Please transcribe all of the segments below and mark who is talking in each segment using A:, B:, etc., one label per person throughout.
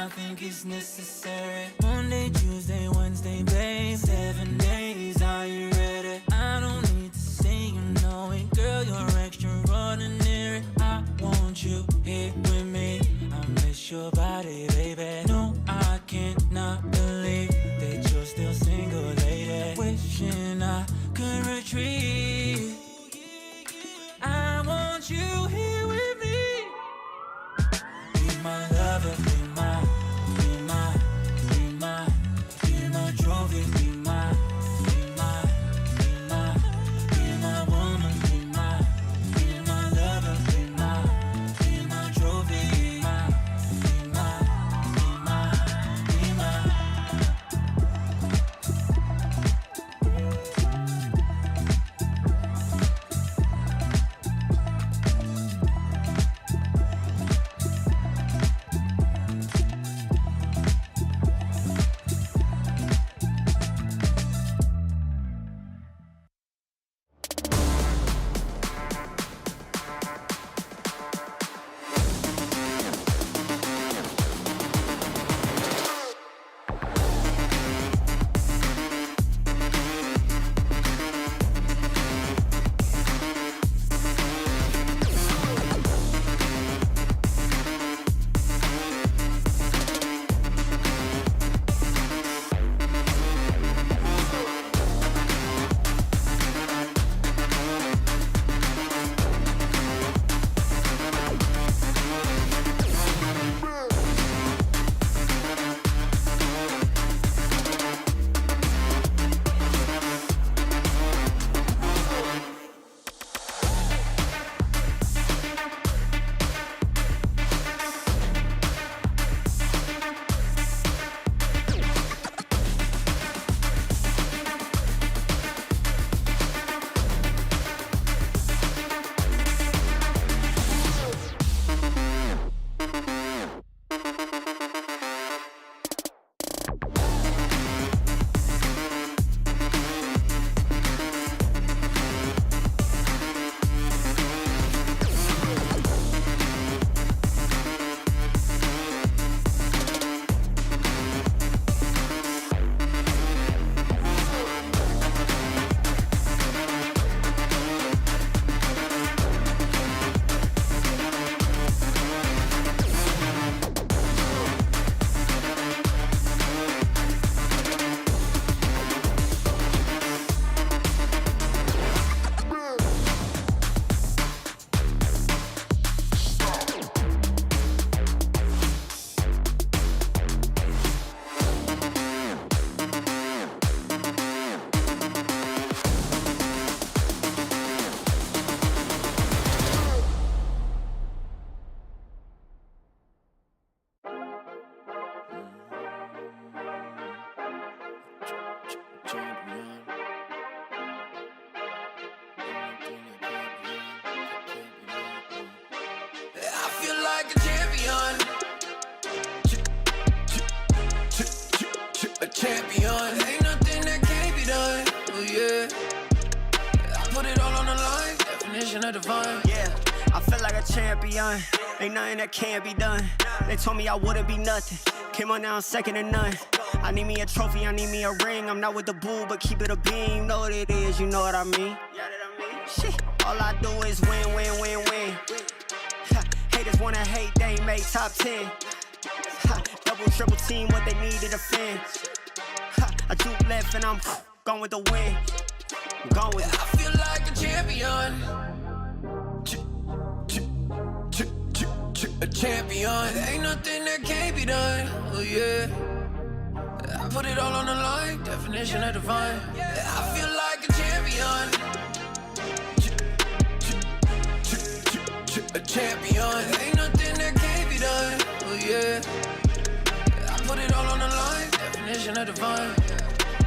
A: I think it's necessary. Monday, Tuesday, Wednesday, babe, 7 days, are you ready? I don't need to say you know it, girl, you're extraordinary. I want you here with me, I miss your body, baby. No, I cannot believe that you're still single, lady. Wishing I could retreat. I want you here with me. Be my lover, be my trophy, be my woman, be my lover, be my trophy, be my. Like a champion, a champion. Ain't nothing that can't be done. Oh yeah, I put it all on the line. Definition of divine.
B: Yeah, I feel like a champion. Ain't nothing that can't be done. They told me I wouldn't be nothing. Came on now, I'm second to none. I need me a trophy, I need me a ring. I'm not with the bull, but keep it a beam. You know what it is, you know what I mean. Shit, all I do is win, win, win, win. Haters wanna hate, they ain't made top 10. Double, triple team, what they need to defend. I juke left and I'm gone with the win. I'm gone with it.
A: I feel like a champion, a champion. Ain't nothing that can't be done. Oh yeah, I put it all on the line. Definition of divine. I feel like a champion. A champion, ain't nothing that can't be done. Oh yeah, I put it all on the line. Definition of divine.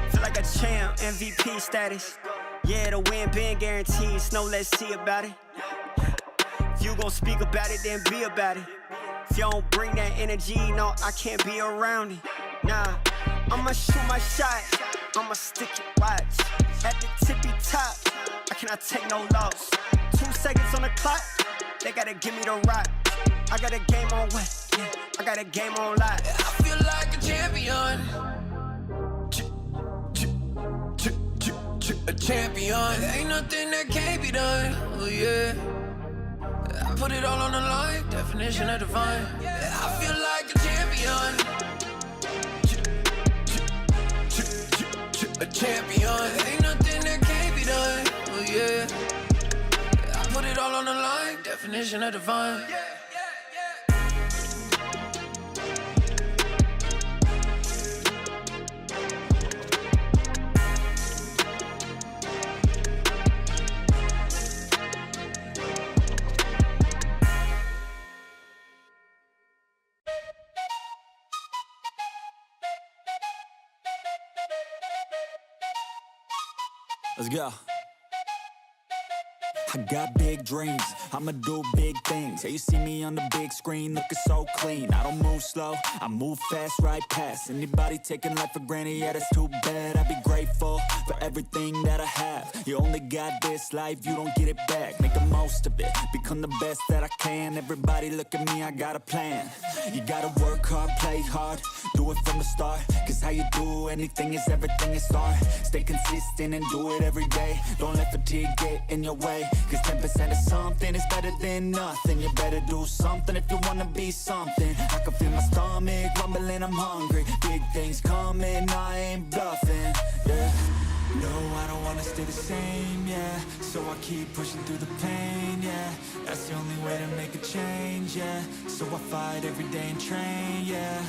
B: Feel like a champ, MVP status. Yeah, the win been guaranteed. So let's see about it. If you gon' speak about it, then be about it. If you don't bring that energy, no, I can't be around it. Nah, I'ma shoot my shot. I'ma stick it, watch. At the tippy top, I cannot take no loss. 2 seconds on the clock. They gotta give me the rock. I got a game on wet. I got a game on lock.
A: I feel like a champion. A champion. Ain't nothing that can't be done. Oh yeah. I put it all on the line. Definition of divine. I feel like a champion. A champion. Ain't nothing that can't be done. Oh yeah. I put it all on the line. Definition of divine.
C: Let's go. I got big dreams, I'ma do big things. Yeah, you see me on the big screen, looking so clean. I don't move slow, I move fast, right past anybody taking life for granted, yeah, that's too bad. I'd be grateful for everything that I have. You only got this life, you don't get it back. Make the most of it, become the best that I can. Everybody look at me, I got a plan. You gotta work hard, play hard, do it from the start. Cause how you do anything is everything you start. Stay consistent and do it every day. Don't let fatigue get in your way. Cause 10% of something is better than nothing. You better do something if you wanna be something. I can feel my stomach rumbling, I'm hungry. Big things coming, I ain't bluffing, yeah. No, I don't wanna stay the same, yeah. So I keep pushing through the pain, yeah. That's the only way to make a change, yeah. So I fight every day and train, yeah.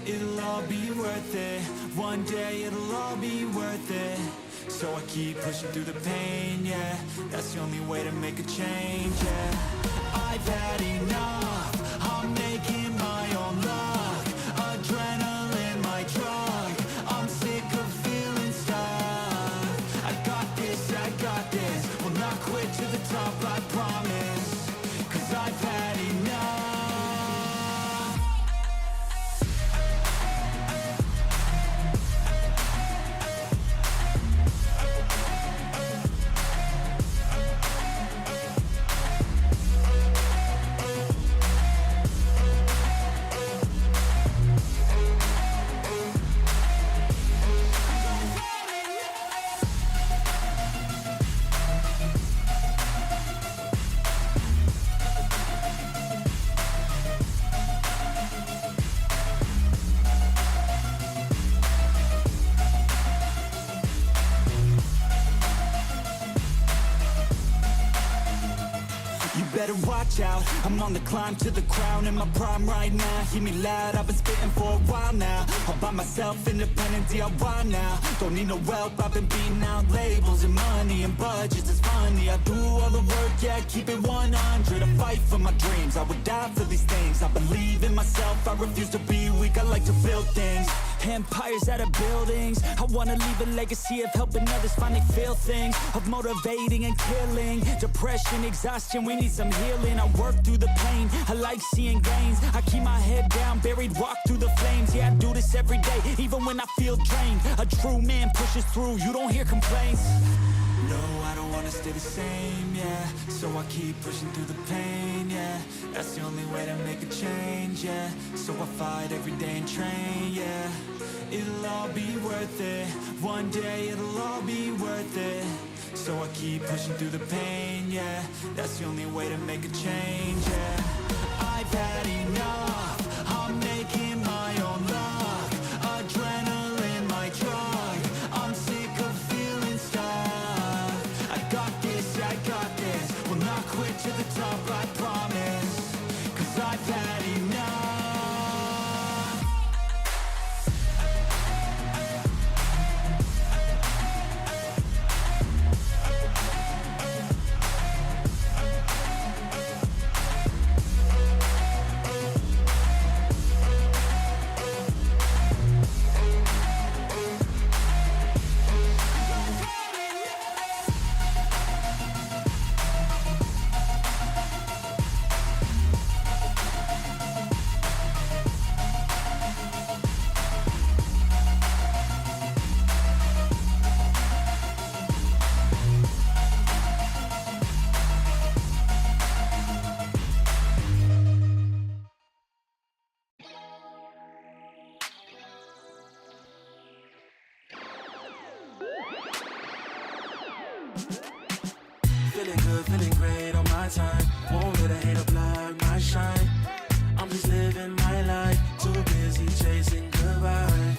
C: It'll all be worth it. One day it'll all be worth it. So I keep pushing through the pain, yeah. That's the only way to make a change, yeah. I've had enough, I'm making my own luck. Adrenaline, my drug, I'm sick of feeling stuck. I got this, will not quit to the top, I promise. Cause I've had enough. Better watch out, I'm on the climb to the crown. In my prime right now, hear me loud, I've been spitting for a while now. All by myself, independent DIY now. Don't need no help, I've been beating out labels and money and budgets, it's funny. I do all the work, yeah, keep it 100. I fight for my dreams, I would die for these things. I believe in myself, I refuse to be weak, I like to build things. Empires out of buildings, I wanna leave a legacy of helping others finally feel things. Of motivating and killing, depression, exhaustion, we need some healing. I work through the pain, I like seeing gains. I keep my head down, buried, walk through the flames. Yeah, I do this every day, even when I feel drained. A true man pushes through, you don't hear complaints. No, I don't wanna stay the same, yeah. So I keep pushing through the pain, yeah. That's the only way to make a change, yeah. So I fight every day and train, yeah. It'll all be worth it. One day it'll all be worth it. So I keep pushing through the pain, yeah. That's the only way to make a change, yeah. I've had enough, I'm making my own luck. Adrenaline, my drug, I'm sick of feeling stuck. I got this, will not quit to the top, I promise. Cause I've had enough.
A: feeling great on my time. Won't let a hater block my shine. I'm just living my life, too busy chasing good vibes.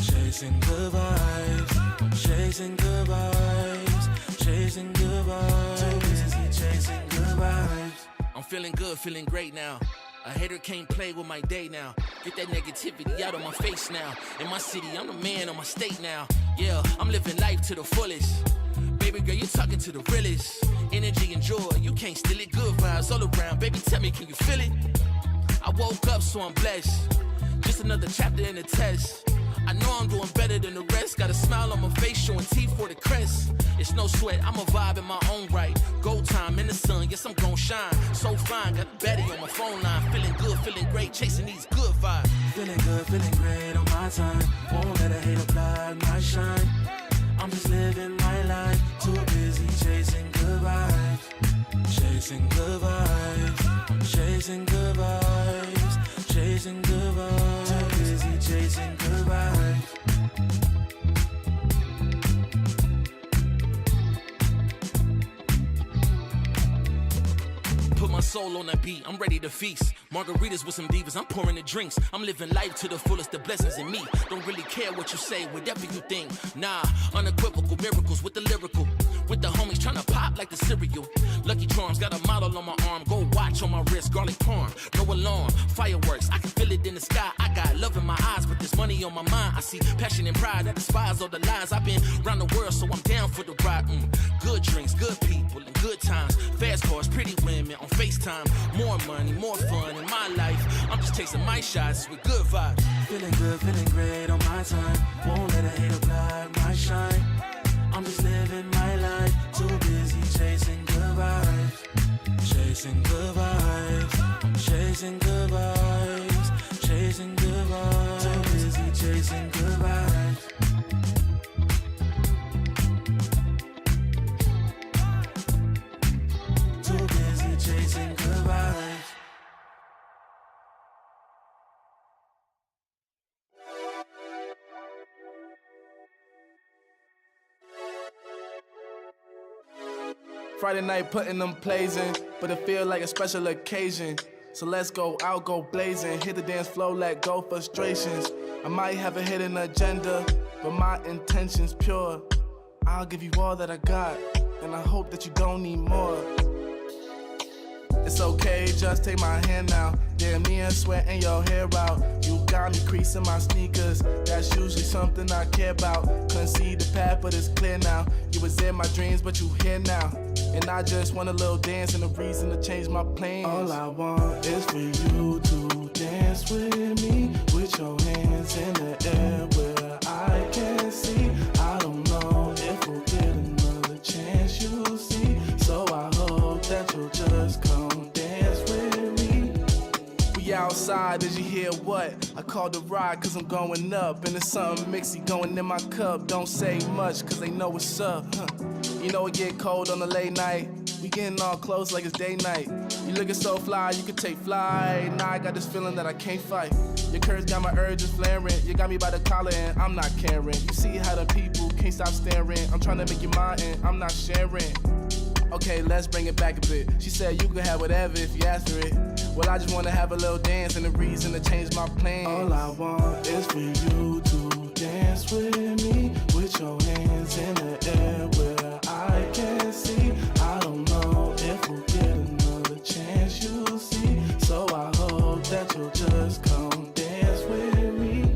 A: Chasing good vibes, chasing good vibes, chasing good vibes. Too busy chasing good vibes. I'm feeling good, feeling great now. A hater can't play with my day now. Get that negativity out of my face now. In my city, I'm the man of my state now. Yeah, I'm living life to the fullest. Baby girl, you're talking to the realest. Energy and joy, you can't steal it. Good vibes all around. Baby, tell me, can you feel it? I woke up, so I'm blessed. Just another chapter in the test. I know I'm doing better than the rest. Got a smile on my face, showing teeth for the crest. It's no sweat, I'm a vibe in my own right. Go time in the sun, yes, I'm gon' shine. So fine, got a baddie on my phone line. Feeling good, feeling great, chasing these good vibes. Feeling good, feeling great on my time. Won't let a hater block my shine. I'm just living my life, too busy chasing good vibes. Chasing good vibes, chasing good vibes, chasing good vibes. Too busy chasing good vibes. Put my soul on that beat, I'm ready to feast. Margaritas with some divas, I'm pouring the drinks. I'm living life to the fullest, the blessings in me. Don't really care what you say, whatever you think. Nah, unequivocal miracles with the lyrical. With the homies tryna pop like the cereal. Lucky Charms, got a model on my arm. Go watch on my wrist, garlic parm. No alarm, fireworks, I can feel it in the sky. I got love in my eyes, but there's money on my mind. I see passion and pride, I despise all the lies. I've been around the world, so I'm down for the ride. Good drinks, good people, and good times. Fast cars, pretty women on FaceTime. More money, more fun in my life. I'm just chasing my shots with good vibes. Feeling good, feeling great on my time. Won't let a hater block my shine. I'm just living my life, too busy chasing good vibes. Chasing good vibes, chasing good vibes, chasing good vibes. Too busy chasing good vibes. Too busy chasing good vibes.
D: Friday night putting them plays in, but it feel like a special occasion. So let's go out, go blazing, hit the dance floor, let go frustrations. I might have a hidden agenda, but my intention's pure. I'll give you all that I got, and I hope that you don't need more. It's okay, just take my hand now. Damn near sweating your hair out. You got me creasing my sneakers. That's usually something I care about. Couldn't see the path, but it's clear now. You was in my dreams, but you here now. And I just want a little dance and a reason to change my plans. All I want is for you to dance with me, with your hands in the air where I can see. I don't know if we'll get another chance, you'll see. So I hope that you'll just come dance with me. We outside, did you hear what? I called the ride cause I'm going up. And there's something mixy going in my cup. Don't say much cause they know what's up. You know it get cold on the late night. We getting all close like it's day night. You looking so fly, you can take flight. Now I got this feeling that I can't fight. Your curves got my urges flaring. You got me by the collar and I'm not caring. You see how the people can't stop staring. I'm trying to make you mine and I'm not sharing. Okay, let's bring it back a bit. She said you can have whatever if you ask for it. Well, I just wanna have a little dance and a reason to change my plans. All I want is for you to dance with me, with your hands in the air where I can see. I don't know if we'll get another chance, you'll see. So I hope that you'll just come dance with me.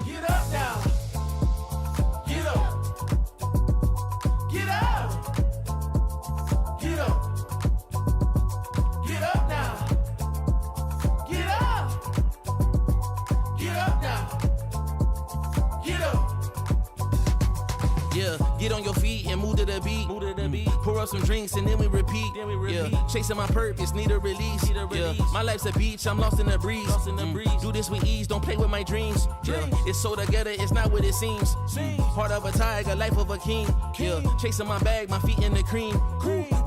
D: Get up now. Get up. Get up. Get up. Get up now. Get up. Get up now. Get up.
E: Yeah, get on your feet and move to the beat. Pour up some drinks and then we repeat. Yeah, chasing my purpose, need a release. Yeah, my life's a beach, I'm lost in the breeze. Do this with ease, don't play with my dreams. Yeah, it's so together, it's not what it seems. Heart of a tiger, life of a king. Yeah, chasing my bag, my feet in the cream.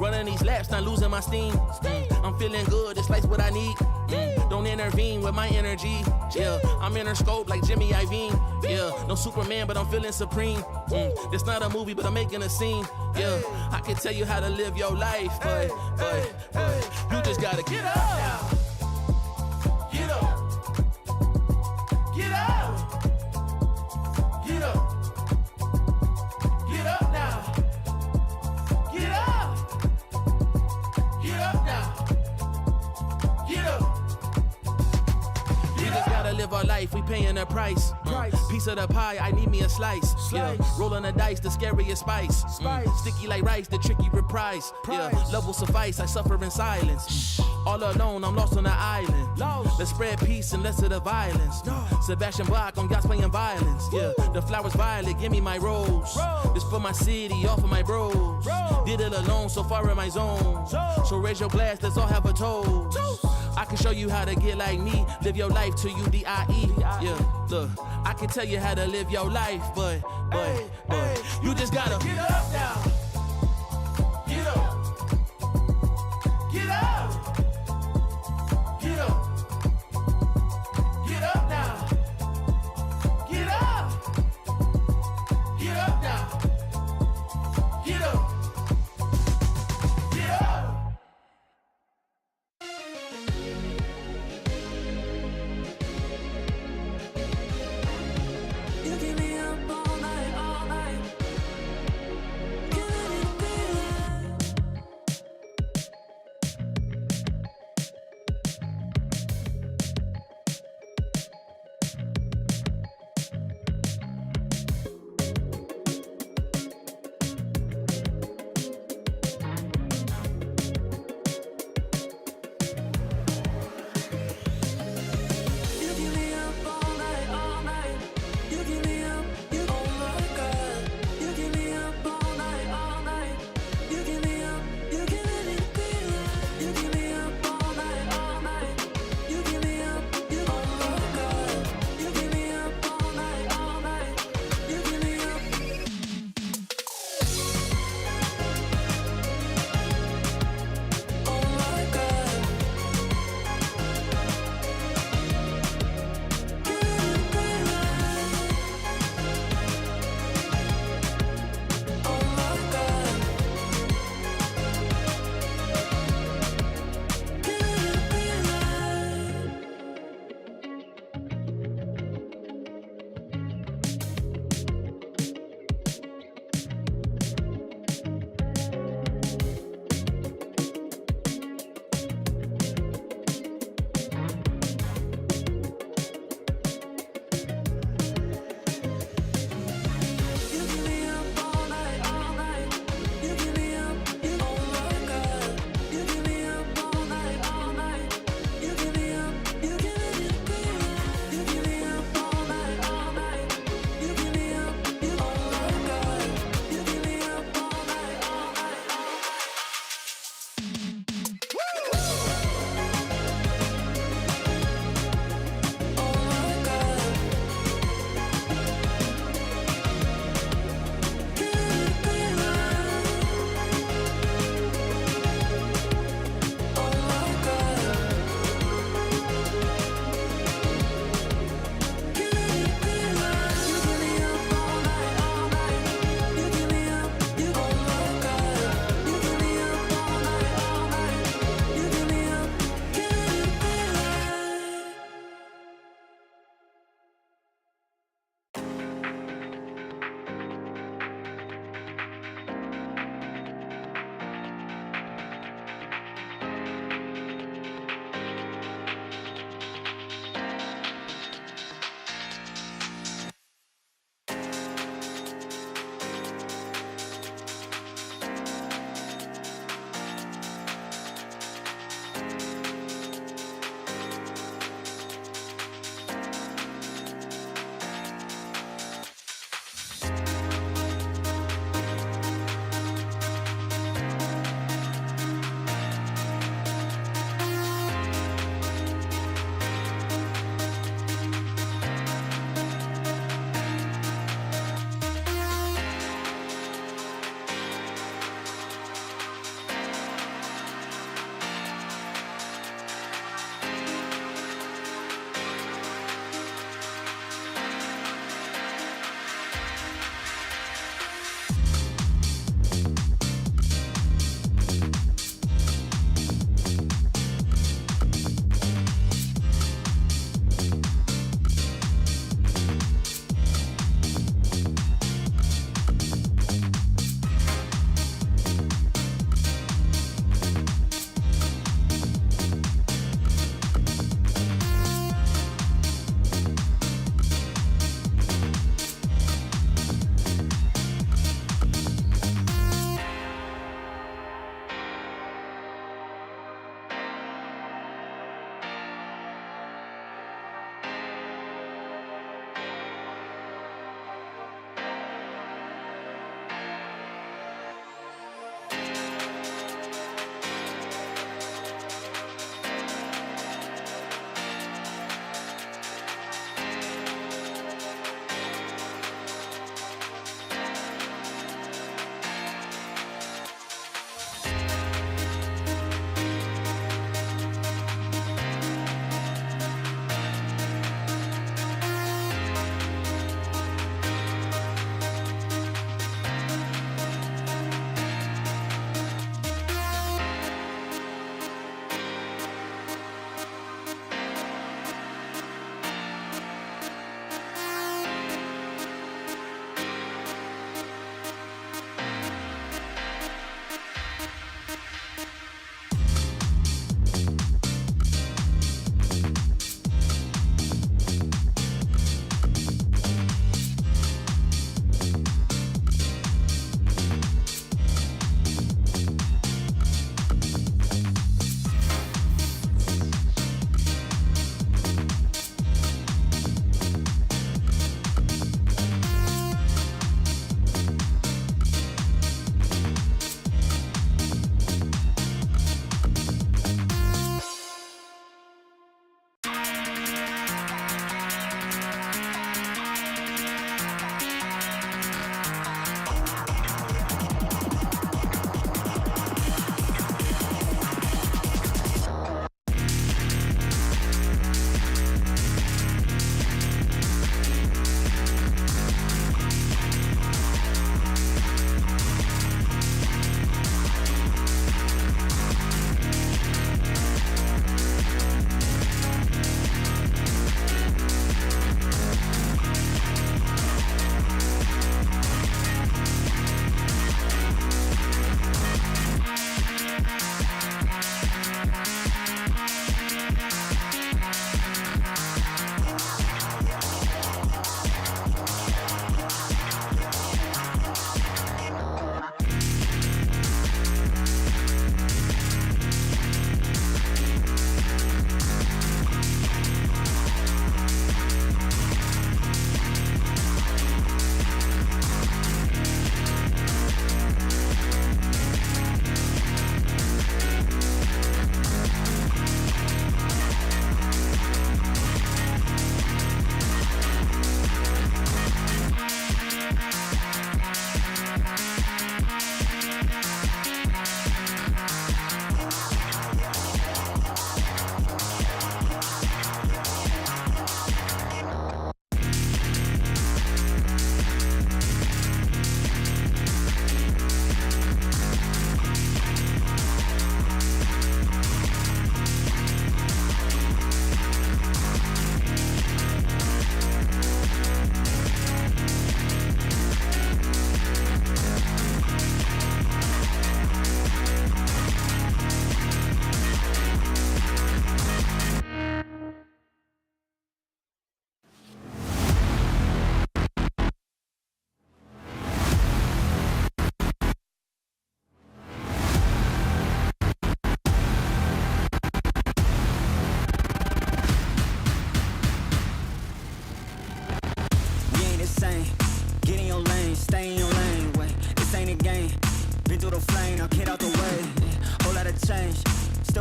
E: Running these laps, not losing my steam. I'm feeling good, this life's what I need. Don't intervene with my energy. Yeah, I'm in her scope like Jimmy Iovine. Yeah, no Superman, but I'm feeling supreme. It's not a movie, but I'm making a scene. Yeah, I can tell you how to live your life, but you just gotta get up now.
D: Get up. Get up. Get up. Get up now. Get up. Get up now. Get up.
E: We just gotta live our life, we paying a price. Piece of the pie, I need me a slice. Yeah, rolling the dice, the scariest spice. Sticky like rice, the tricky reprise. Yeah, love will suffice, I suffer in silence. All alone, I'm lost on the island. Let's spread peace and less of the violence. Sebastian Bach on yachts playing violence. Yeah, the flowers violet, give me my rose. This for my city, all for my bros. Did it alone, so far in my zone. So raise your glass, let's all have a toast. I can show you how to get like me, live your life till you die. Yeah, look, I can tell you how to live your life, but you just gotta
D: get up now. Get up. Get up. Get up. Get up now. Get up. Get up now. Get up. Get up.
A: You keep me up all night, all night.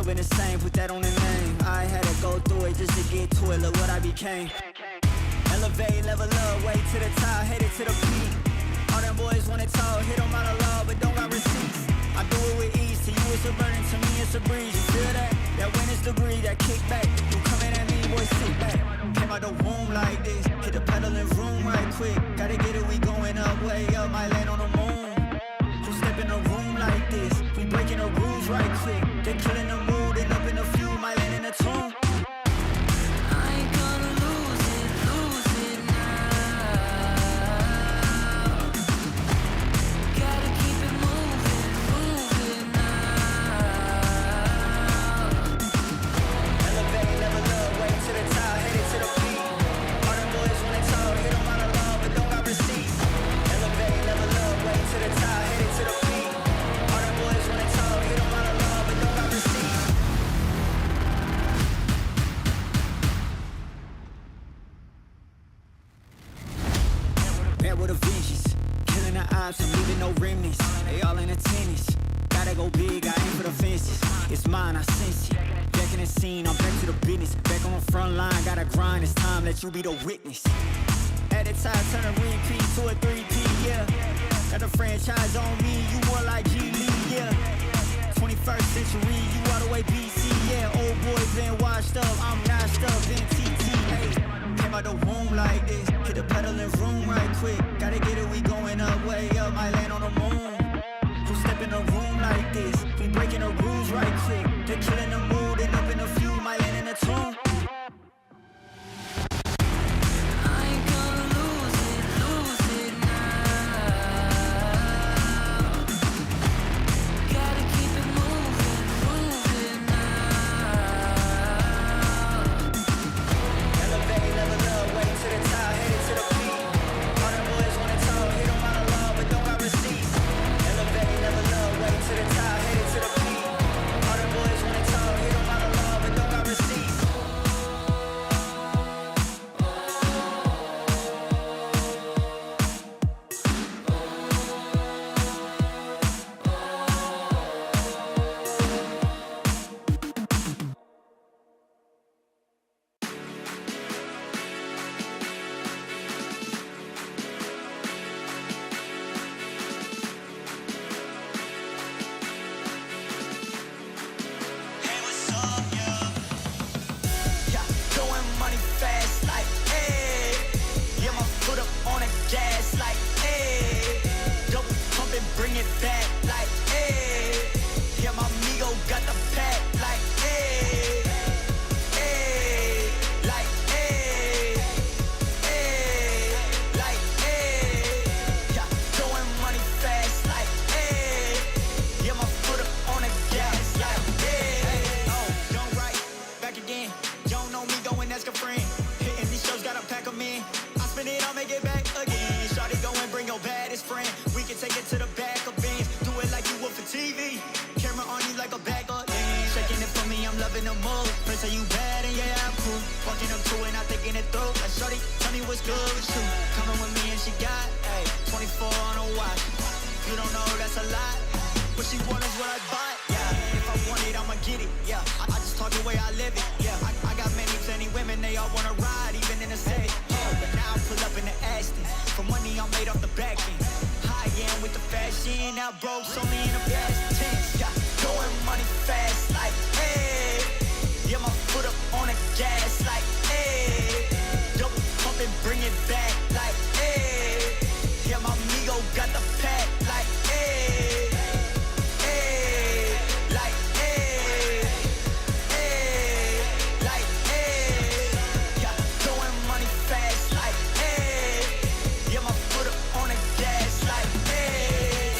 B: been the same, put that on the name. I had to go through it just to get to it, look what I became. Elevate, level up, way to the top, headed to the peak. All them boys wanna talk, hit them out of law, but don't got receipts. I do it with ease, to you it's a burden, to me it's a breeze. You feel that? That winner's degree, that kickback. You coming at me, boy, sit back. Came out the womb like this, hit the pedal and room right quick. Gotta get it, we going up, way up, might land on the moon. Who step in a room like this? We breaking the rules right quick. They killing the mood and up in the few, might land in a tomb.
A: I ain't gonna lose it now. Gotta keep it moving now.
B: Elevate, level up, way to the top, headed to the peak. All them boys wanna talk, hit them out of law, but don't got receipts. Elevate, level up, way to the top, headed to the peak. All them boys wanna talk, hit them out of law, but don't got receipts. Bad with a vengeance, killing the ops, I'm leaving no remnants. They all in attendance. Gotta go big, I aim for the fences. It's mine, I sense it. Back in the scene, I'm back to the business. Back on the front line, gotta grind. It's time, let you be the witness. At the time, turn a repeat to a 3P, yeah. Got the franchise on me, you more like G Lee, yeah. 21st century, you all the way BC, yeah. Old boy been washed up, I'm notched up in TTA. Came out the womb like this, hit the pedal and room right quick. Gotta get it, we going up, way up, might land on the moon. Who step in a room like this? We breaking the rules right quick. They killing the mood and up in a few, might land in a tomb.
A: I ain't gonna lose it now. Gotta keep it moving now.
B: Elevate, level up, way to the top, headed to the peak. All them boys wanna talk, hit them out of law, but don't got receipts. Elevate, level up, way to the top, headed to the peak. All them boys wanna talk, hit them out of law, but don't got receipts. Yeah, throwing money fast like, hey. Yeah, my foot up on the gas like, hey. Double pump and bring it back like, hey. Yeah, my amigo got the pack like, hey. Hey, like, hey. Hey, like, hey. Yeah, throwing money fast like, hey. Yeah, my foot up on the gas like, hey. Oh, don't write, back again. You don't know me, go and ask a friend. Hitting these shows, gotta pack 'em in. I spin it, I'll make it back again. Shawty, go and bring your baddest friend. We can take it to the back of Benz. Do it like you would for TV. Camera on you like a backup lens. Shaking it for me, I'm loving the move. Friends say you bad and yeah, I'm cool. Walking up to it, not thinking it through. Like shawty, tell me what's good with you. Coming with me and she got, ayy, 24 on a watch. You don't know that's a lot. What she want is what I bought, yeah. If I want it, I'ma get it, yeah. I just talk the way I live it, yeah. I got plenty women, they all wanna ride, even in a Civic. But now I pull up in the Aston. For money, I'm made off the back end. High end with the fashion, now broke's only in the past tense, yeah. Throwing money fast like, hey. Yeah, my foot up on the gas like, hey. Double pump and bring it back like, hey. Yeah, my amigo got the pack like, hey. Hey, like, hey. Hey, like, hey. Yeah, throwing money fast like, hey. Yeah, my foot up on the gas like, hey.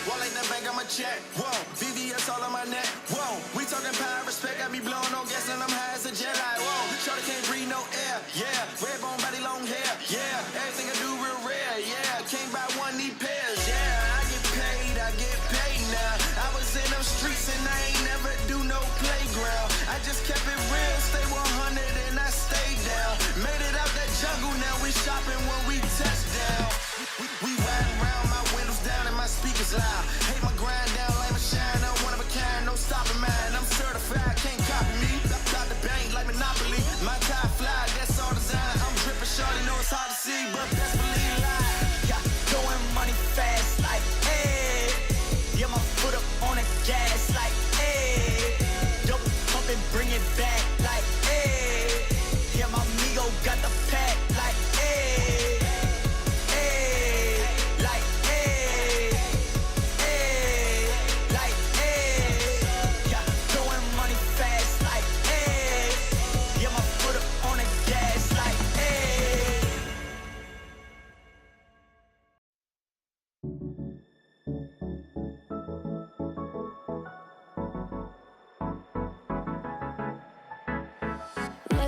F: Wall ain't the bank, I'm a check. Whoa, VVS all on my neck. Whoa, we talking power, respect, got me blowing on gas and I'm high as a jet like, whoa. Shorty can't breathe no air, yeah. Red bone body, long hair, yeah. Everything I do real rare, yeah. Can't buy one, need pairs, yeah. I get paid now. I was in them streets and I ain't never do no playground. I just kept it real, stay 100 and I stayed down. Made it out that jungle, now we shopping when we touch down. We riding around, my windows down and my speakers loud. Hate my grind down, light my shine, I'm one of a kind, no stopping mine. I'm certified,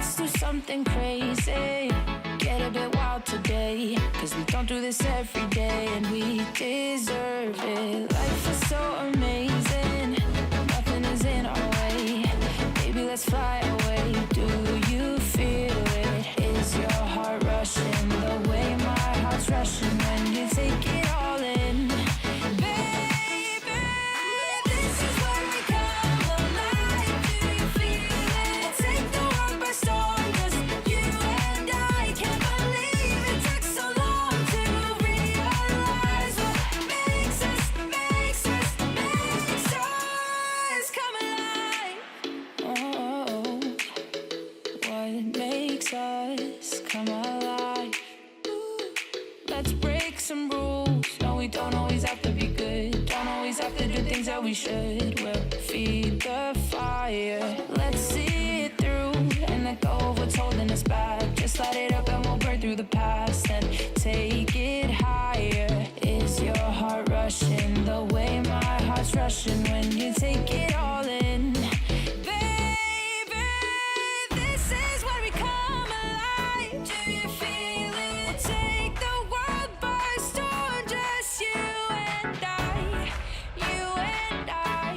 A: let's do something crazy. Get a bit wild today, cause we don't do this every day, and we deserve it. Life is so amazing, nothing is in our way. Baby, let's fly away. Do you feel it? Is your heart rushing the way my heart's rushing when you take it all in? Baby, this is where we come alive. Do you feel it? Take the world by storm, just you and I. Can't believe it took so long to realize what makes us come alive. Oh, what makes us come alive? Let's break some rules. No, we don't always have to be good. Don't always have to do things that we should. We'll feed the fire. Let's see it through and let go of what's holding us back. Just light it up and we'll burn through the past and take it higher. Is your heart rushing the way my heart's rushing when you take it all in? Baby, this is where we come alive. Do you feel it? Take the world by storm, just you and I. You and I.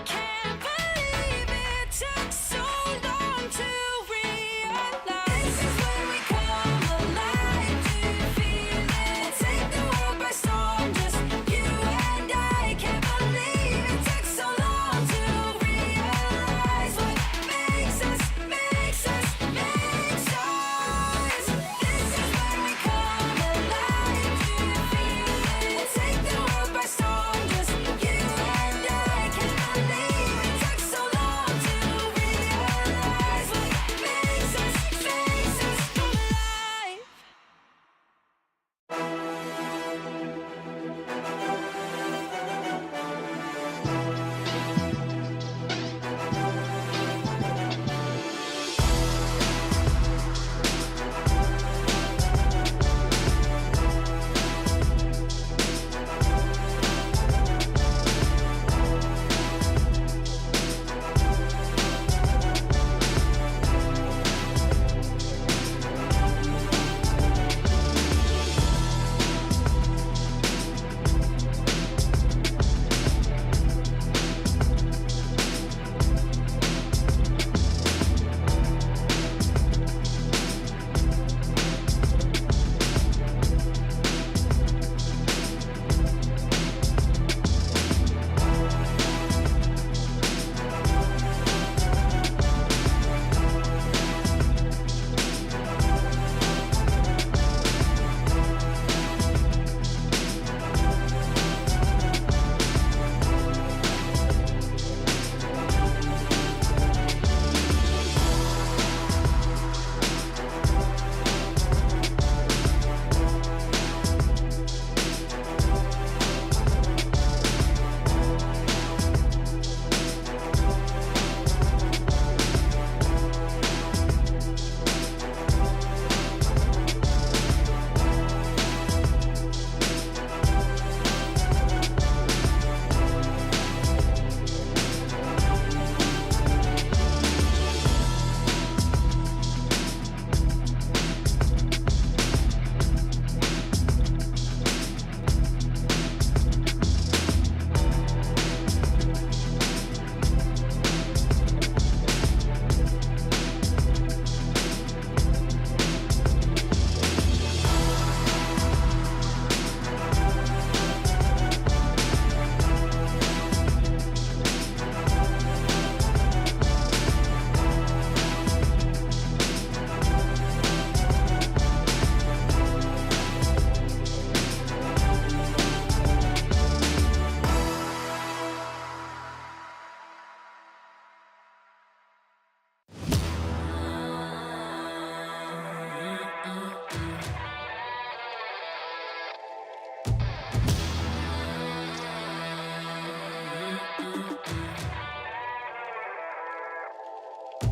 A: Can't believe it took so long to realize. This is where we come alive. Do you feel it? Take the world by storm, just you and I. Can't believe it took so long to realize what makes us. This is where we come alive. Do you feel it? Take the world by storm, just you and I. Can't believe it took so long to realize what makes us come alive.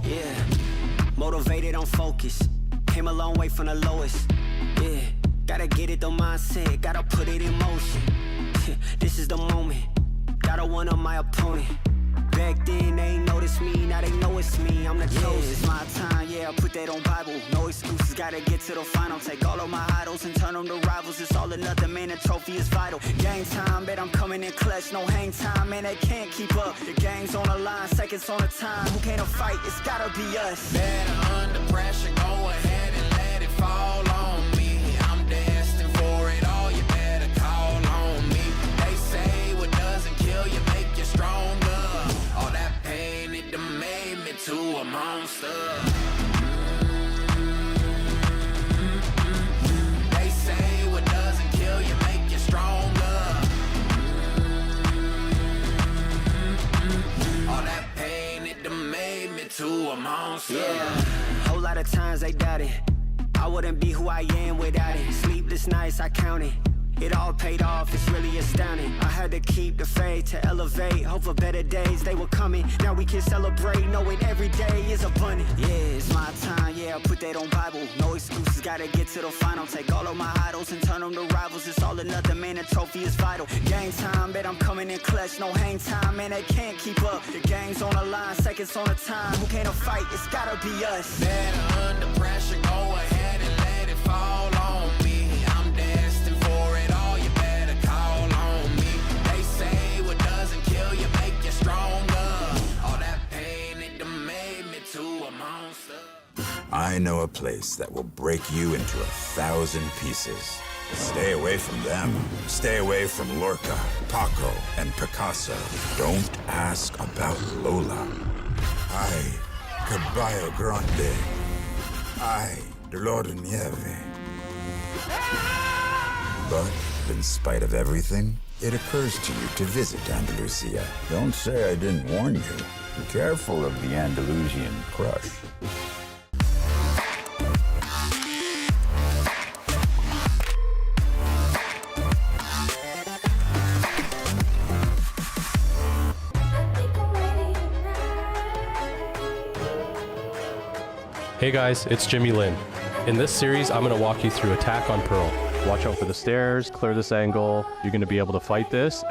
B: Yeah, motivated, I'm focused. Came a long way from the lowest. Yeah, gotta get it, the mindset, gotta put it in motion. This is the moment, gotta one-up my opponent. Back then they ain't noticed me, now they know it's me. I'm the chosen. It's my time, yeah. yeah, I put that on Bible. No excuses, gotta get to the final. Take all of my idols and turn them to rivals. It's all or nothing, man, the trophy is vital. Game time, bet I'm coming in clutch. No hang time, man, they can't keep up. The game's on the line, seconds on the time. Who can't fight? It's gotta be us.
F: Better under pressure, go ahead and let it fall on me. I'm destined for it all, you better call on me. They say what doesn't kill you make you stronger. All that pain, it done made me to a monster. They say what doesn't kill you make you stronger. All that pain, it done made me to a monster.
B: Yeah, whole lot of times they doubt it. I wouldn't be who I am without it. Sleepless nights, I count it. It all paid off, it's really astounding. I had to keep the faith to elevate. Hope for better days, they were coming. Now we can celebrate, knowing every day is abundant. Yeah, it's my time, yeah, I put that on Bible. No excuses, gotta get to the final. Take all of my idols and turn them to rivals. It's all or nothing, man, the trophy is vital. Game time, bet I'm coming in clutch. No hang time, man, they can't keep up. The game's on the line, seconds on the time. Who can't fight? It's gotta be us.
F: Better under pressure, go ahead and let it fall on me. I'm destined for it all, you better call on me. They say what doesn't kill you make you stronger. All that pain, it done made me to a monster.
G: I know a place that will break you into 1,000 pieces. Stay away from them. Stay away from Lorca, Paco, and Picasso. Don't ask about Lola. Ay, Caballo Grande. Ay, Dolor de Nieve. But in spite of everything, it occurs to you to visit Andalusia.
H: Don't say I didn't warn you. Be careful of the Andalusian crush.
I: Hey guys, it's Jimmy Lin. In this series, I'm going to walk you through Attack on Pearl. Watch out for the stairs, clear this angle. You're going to be able to fight this.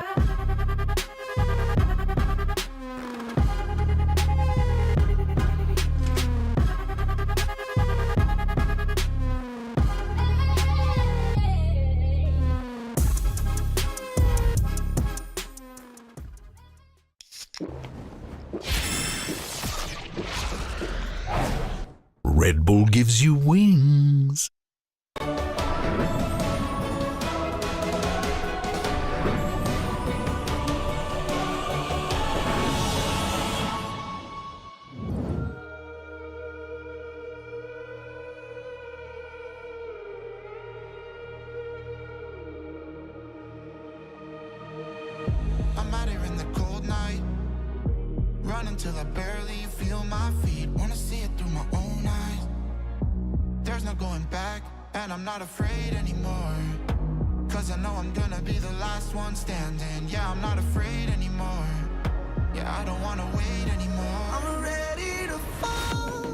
J: Red Bull gives you wings.
F: I'm out here in the cold night, running till I barely feel my feet. Wanna see it through my own eyes. There's no going back, and I'm not afraid anymore. Cause I know I'm gonna be the last one standing. Yeah, I'm not afraid anymore. Yeah, I don't wanna wait anymore. I'm ready to fall,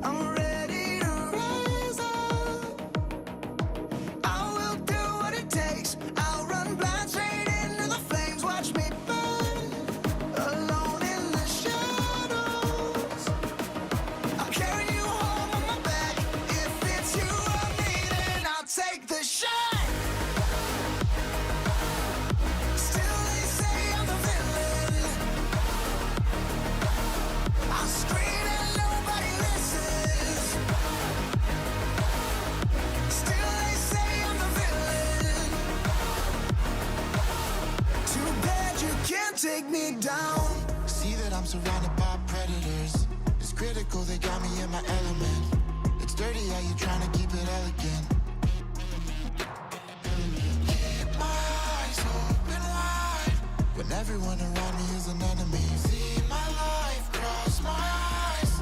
F: I'm ready to rise up. I will do what it takes, I'll run blind straight into the flames. Watch me burn, alone in the shadows. I'm carrying you home on my back. If it's you or me, then I'll take the shot. Still they say I'm the villain. I scream and nobody listens. Still they say I'm the villain. Too bad you can't take me down. See that I'm surrounded by predators. It's critical, they got me in my element. It's dirty how you trying to keep it elegant. Keep my eyes open wide when everyone around me is an enemy. See my life cross my eyes.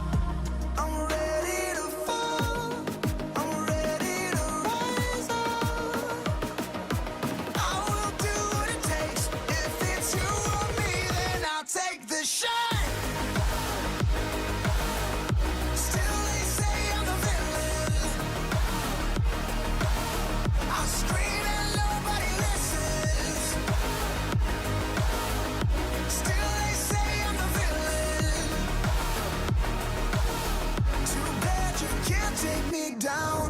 F: I'm ready to fall, I'm ready to rise up. I will do what it takes. If it's you or me, then I'll take the shot. take me down.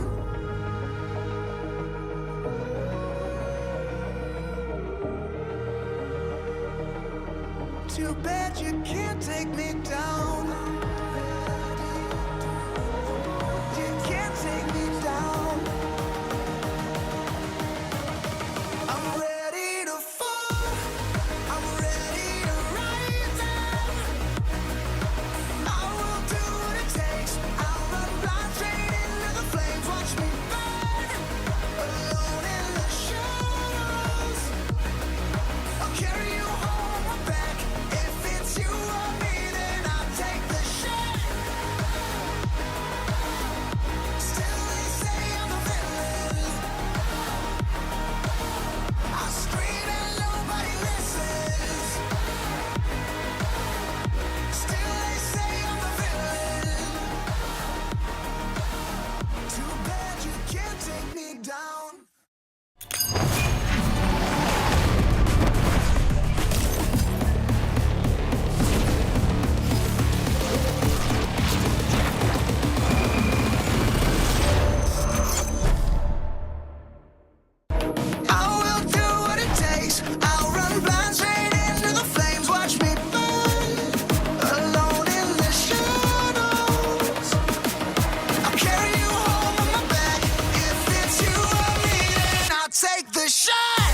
F: Too bad you can't take me down. You can't take me down. I'm ready to fall. I'm ready to rise up. I will do what it takes. I'll run blind straight into the flames. Watch me burn, alone in the shadows. I'll carry you home my back. If it's you or me, then I'll take the shot. Still they say I'm the villain. I scream and nobody listens. Still they say I'm the villain. Too bad you can't take me down. I will do what it takes. I'll run blind straight into the flames. Watch me burn, alone in the shadows. I'll carry you home on my back. If it's you or me, then I'll take the shot.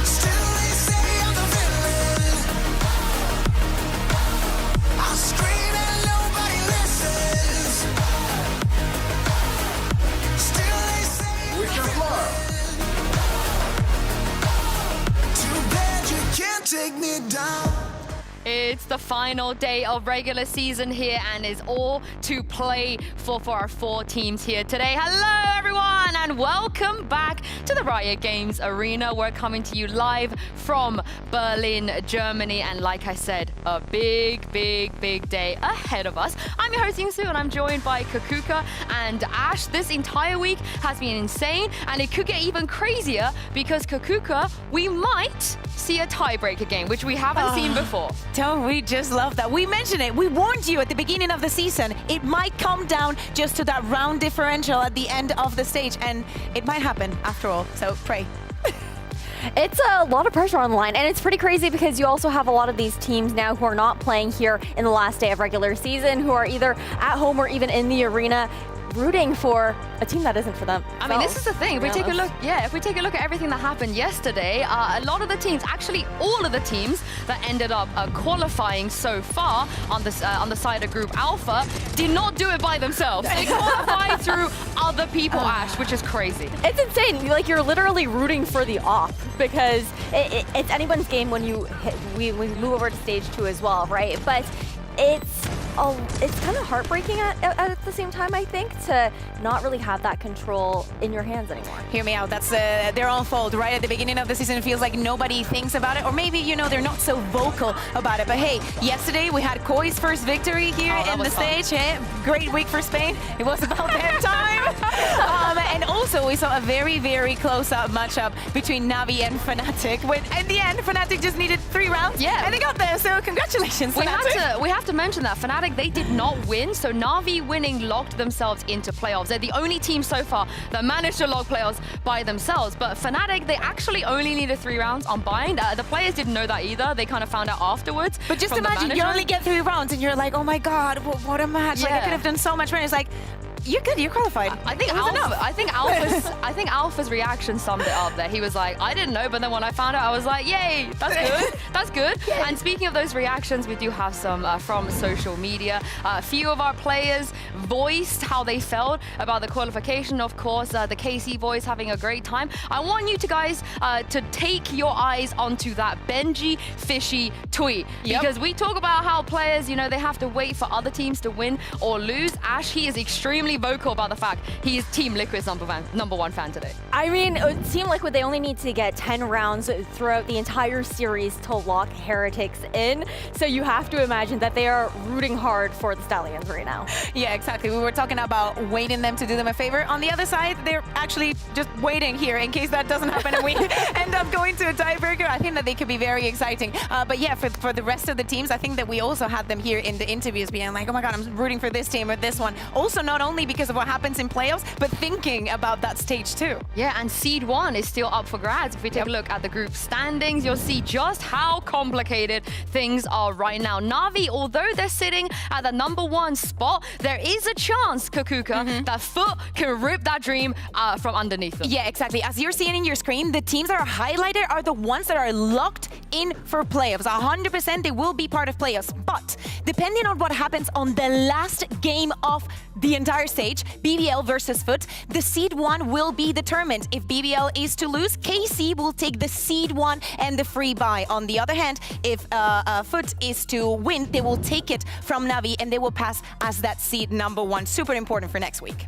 F: Still they say I'm the villain. I scream and nobody listens. Still they say I'm the villain. Too bad you can't take me down.
K: It's the final day of regular season here and is all to play for our 4 teams here today. Hello everyone and welcome back to the Riot Games Arena. We're coming to you live from Berlin, Germany, and like I said, a big day ahead of us. I'm your host Yingsu and I'm joined by Kakuka and Ash. This entire week has been insane and it could get even crazier because Kakuka, we might see a tiebreaker game, which we haven't seen before.
L: Don't we just love that? We mentioned it. We warned you at the beginning of the season. It might come down just to that round differential at the end of the stage, and it might happen after all. So pray.
M: It's a lot of pressure on the line, and it's pretty crazy because you also have a lot of these teams now who are not playing here in the last day of regular season, who are either at home or even in the arena rooting for a team that isn't for them.
K: I mean, this is the thing. If we take a look, if we take a look at everything that happened yesterday, a lot of the teams, actually all of the teams that ended up qualifying so far on the side of Group Alpha did not do it by themselves. They qualified through other people, Ash, which is crazy.
M: It's insane. Like, you're literally rooting for the off because it's anyone's game when we move over to stage 2 as well, right? But it's kind of heartbreaking at the same time, I think, to not really have that control in your hands anymore.
L: Hear me out. That's their own fault. Right at the beginning of the season, it feels like nobody thinks about it, or maybe, you know, they're not so vocal about it. But hey, yesterday we had Koi's first victory here in the stage. Hey, great week for Spain. It was about their time. And also we saw a very close-up matchup between Navi and Fnatic. When in the end, Fnatic just needed 3 rounds, and they got there. So congratulations, Fnatic.
K: We have to mention that Fnatic, they did not win, so Navi winning locked themselves into playoffs. They're the only team so far that managed to lock playoffs by themselves. But Fnatic, they actually only needed 3 rounds on Bind. The players didn't know that either. They kind of found out afterwards.
L: But just imagine you only get 3 rounds and you're like, oh my god, what a match! Like, I could have done so much better. It's like, you're good, you're qualified.
K: I think Alpha's reaction summed it up there. He was like, I didn't know, but then when I found out, I was like, yay, that's good, that's good. And speaking of those reactions, we do have some from social media. A few of our players voiced how they felt about the qualification. Of course, the KC boys having a great time. I want you guys to take your eyes onto that Benji Fishy tweet. Because we talk about how players, you know, they have to wait for other teams to win or lose. Ash, he is extremely really vocal about the fact he is Team Liquid's number one fan today.
M: I mean, Team Liquid, they only need to get 10 rounds throughout the entire series to lock Heretics in. So you have to imagine that they are rooting hard for the Stallions right now.
L: Yeah, exactly. We were talking about waiting them to do them a favor. On the other side, they're actually just waiting here in case that doesn't happen and we end up going to a tiebreaker. I think that they could be very exciting. But yeah, for the rest of the teams, I think that we also had them here in the interviews being like, oh my God, I'm rooting for this team or this one. Also, not only because of what happens in playoffs, but thinking about that stage too.
K: Yeah, and Seed 1 is still up for grabs. If we take a look at the group standings, you'll see just how complicated things are right now. Na'Vi, although they're sitting at the number 1 spot, there is a chance, Kakuka, that FUT can rip that dream from underneath them.
L: Yeah, exactly. As you're seeing in your screen, the teams that are highlighted are the ones that are locked in for playoffs. 100% they will be part of playoffs. But depending on what happens on the last game of the entire stage, BBL versus FUT, the Seed 1 will be determined. If BBL is to lose, KC will take the Seed 1 and the free buy. On the other hand, if FUT is to win, they will take it from Na'Vi and they will pass as that seed number 1. Super important for next week.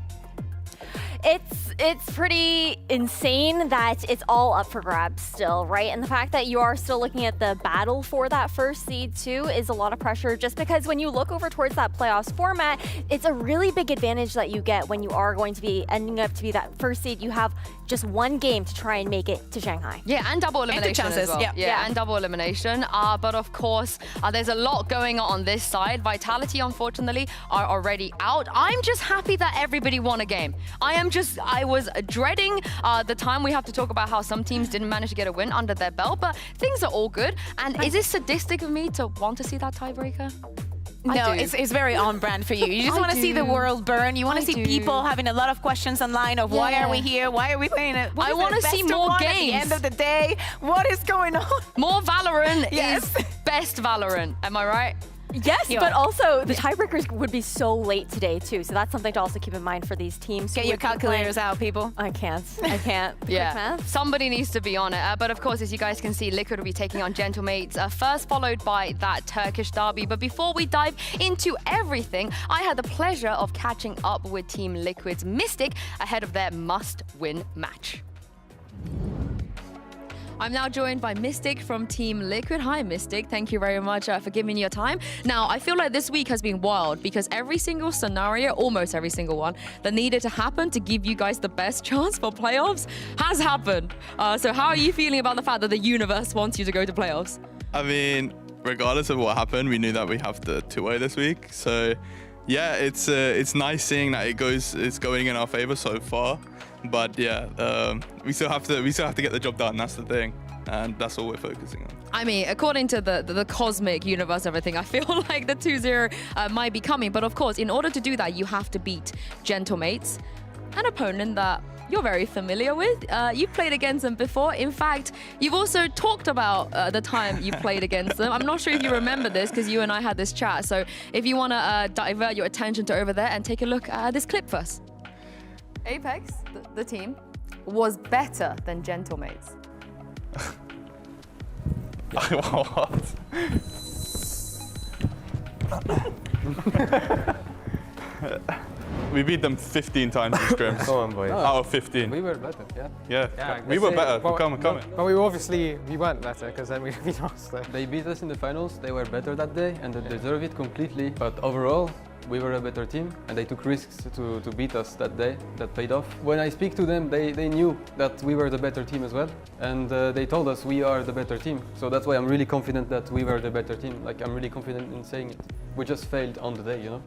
M: It's pretty insane that it's all up for grabs still, right? And the fact that you are still looking at the battle for that first seed too is a lot of pressure, just because when you look over towards that playoffs format, it's a really big advantage that you get when you are going to be ending up to be that first seed. You have just one game to try and make it to Shanghai.
K: Yeah, and double elimination as well.
L: Yeah,
K: and double elimination. But of course, there's a lot going on this side. Vitality, unfortunately, are already out. I'm just happy that everybody won a game. I was dreading the time we have to talk about how some teams didn't manage to get a win under their belt, but things are all good. And is it sadistic of me to want to see that tiebreaker?
L: No, it's very on brand for you. You just want to see the world burn. You want to see people having a lot of questions online of why are we here? Why are we playing it?
K: I want to see more games.
L: At the end of the day, what is going on?
K: More Valorant is best Valorant. Am I right?
M: Yes, but also the tiebreakers would be so late today too, so that's something to also keep in mind for these teams.
L: Get your calculators out, people.
M: I can't.
K: Yeah, somebody needs to be on it. But of course, as you guys can see, Liquid will be taking on Gentlemates first, followed by that Turkish derby. But before we dive into everything, I had the pleasure of catching up with Team Liquid's Mystic ahead of their must-win match. I'm now joined by Mystic from Team Liquid. Hi, Mystic. Thank you very much for giving me your time. Now, I feel like this week has been wild because every single scenario, almost every single one, that needed to happen to give you guys the best chance for playoffs has happened. So how are you feeling about the fact that the universe wants you to go to playoffs?
N: I mean, regardless of what happened, we knew that we have the two-way this week. So, yeah, it's nice seeing that it's going in our favor so far. But yeah, we still have to get the job done. That's the thing, and that's all we're focusing on.
K: I mean, according to the cosmic universe, everything, I feel like the 2-0 might be coming. But of course, in order to do that, you have to beat Gentlemates, an opponent that you're very familiar with. You've played against them before. In fact, you've also talked about the time you played against them. I'm not sure if you remember this because you and I had this chat. So if you want to divert your attention to over there and take a look at this clip first. Apex, the team, was better than Gentlemates.
N: What? We beat them 15 times in scrims.
O: Come on, boys.
N: Out of 15.
O: We were better, yeah.
N: Yeah, we were better. Come on.
O: But we weren't better because then we lost. They beat us in the finals. They were better that day and they deserve it completely. But overall, we were a better team and they took risks to beat us that day. That paid off. When I speak to them, they knew that we were the better team as well. And they told us we are the better team. So that's why I'm really confident that we were the better team. Like, I'm really confident in saying it. We just failed on the day, you know?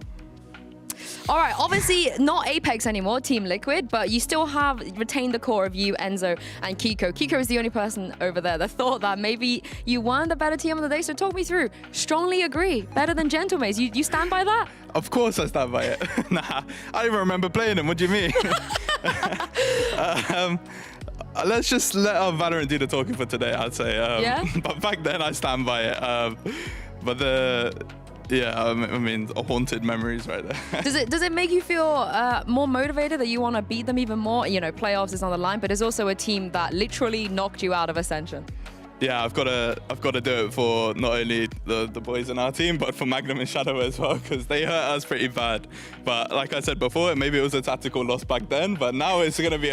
K: All right, obviously not Apex anymore, Team Liquid, but you still have retained the core of you, Enzo, and Kiko. Kiko is the only person over there that thought that maybe you weren't the better team on the day, so talk me through. Strongly agree, better than Gentlemates. You stand by that?
N: Of course I stand by it. Nah, I don't even remember playing them. What do you mean? Let's just let our Valorant do the talking for today, I'd say. But back then I stand by it. Yeah, I mean, haunted memories right there.
K: Does it make you feel more motivated that you want to beat them even more? You know, playoffs is on the line, but it's also a team that literally knocked you out of Ascension.
N: yeah, I've got to do it for not only the boys in our team, but for Magnum and Shadow as well, because they hurt us pretty bad. But like I said before, maybe it was a tactical loss back then, but now it's gonna be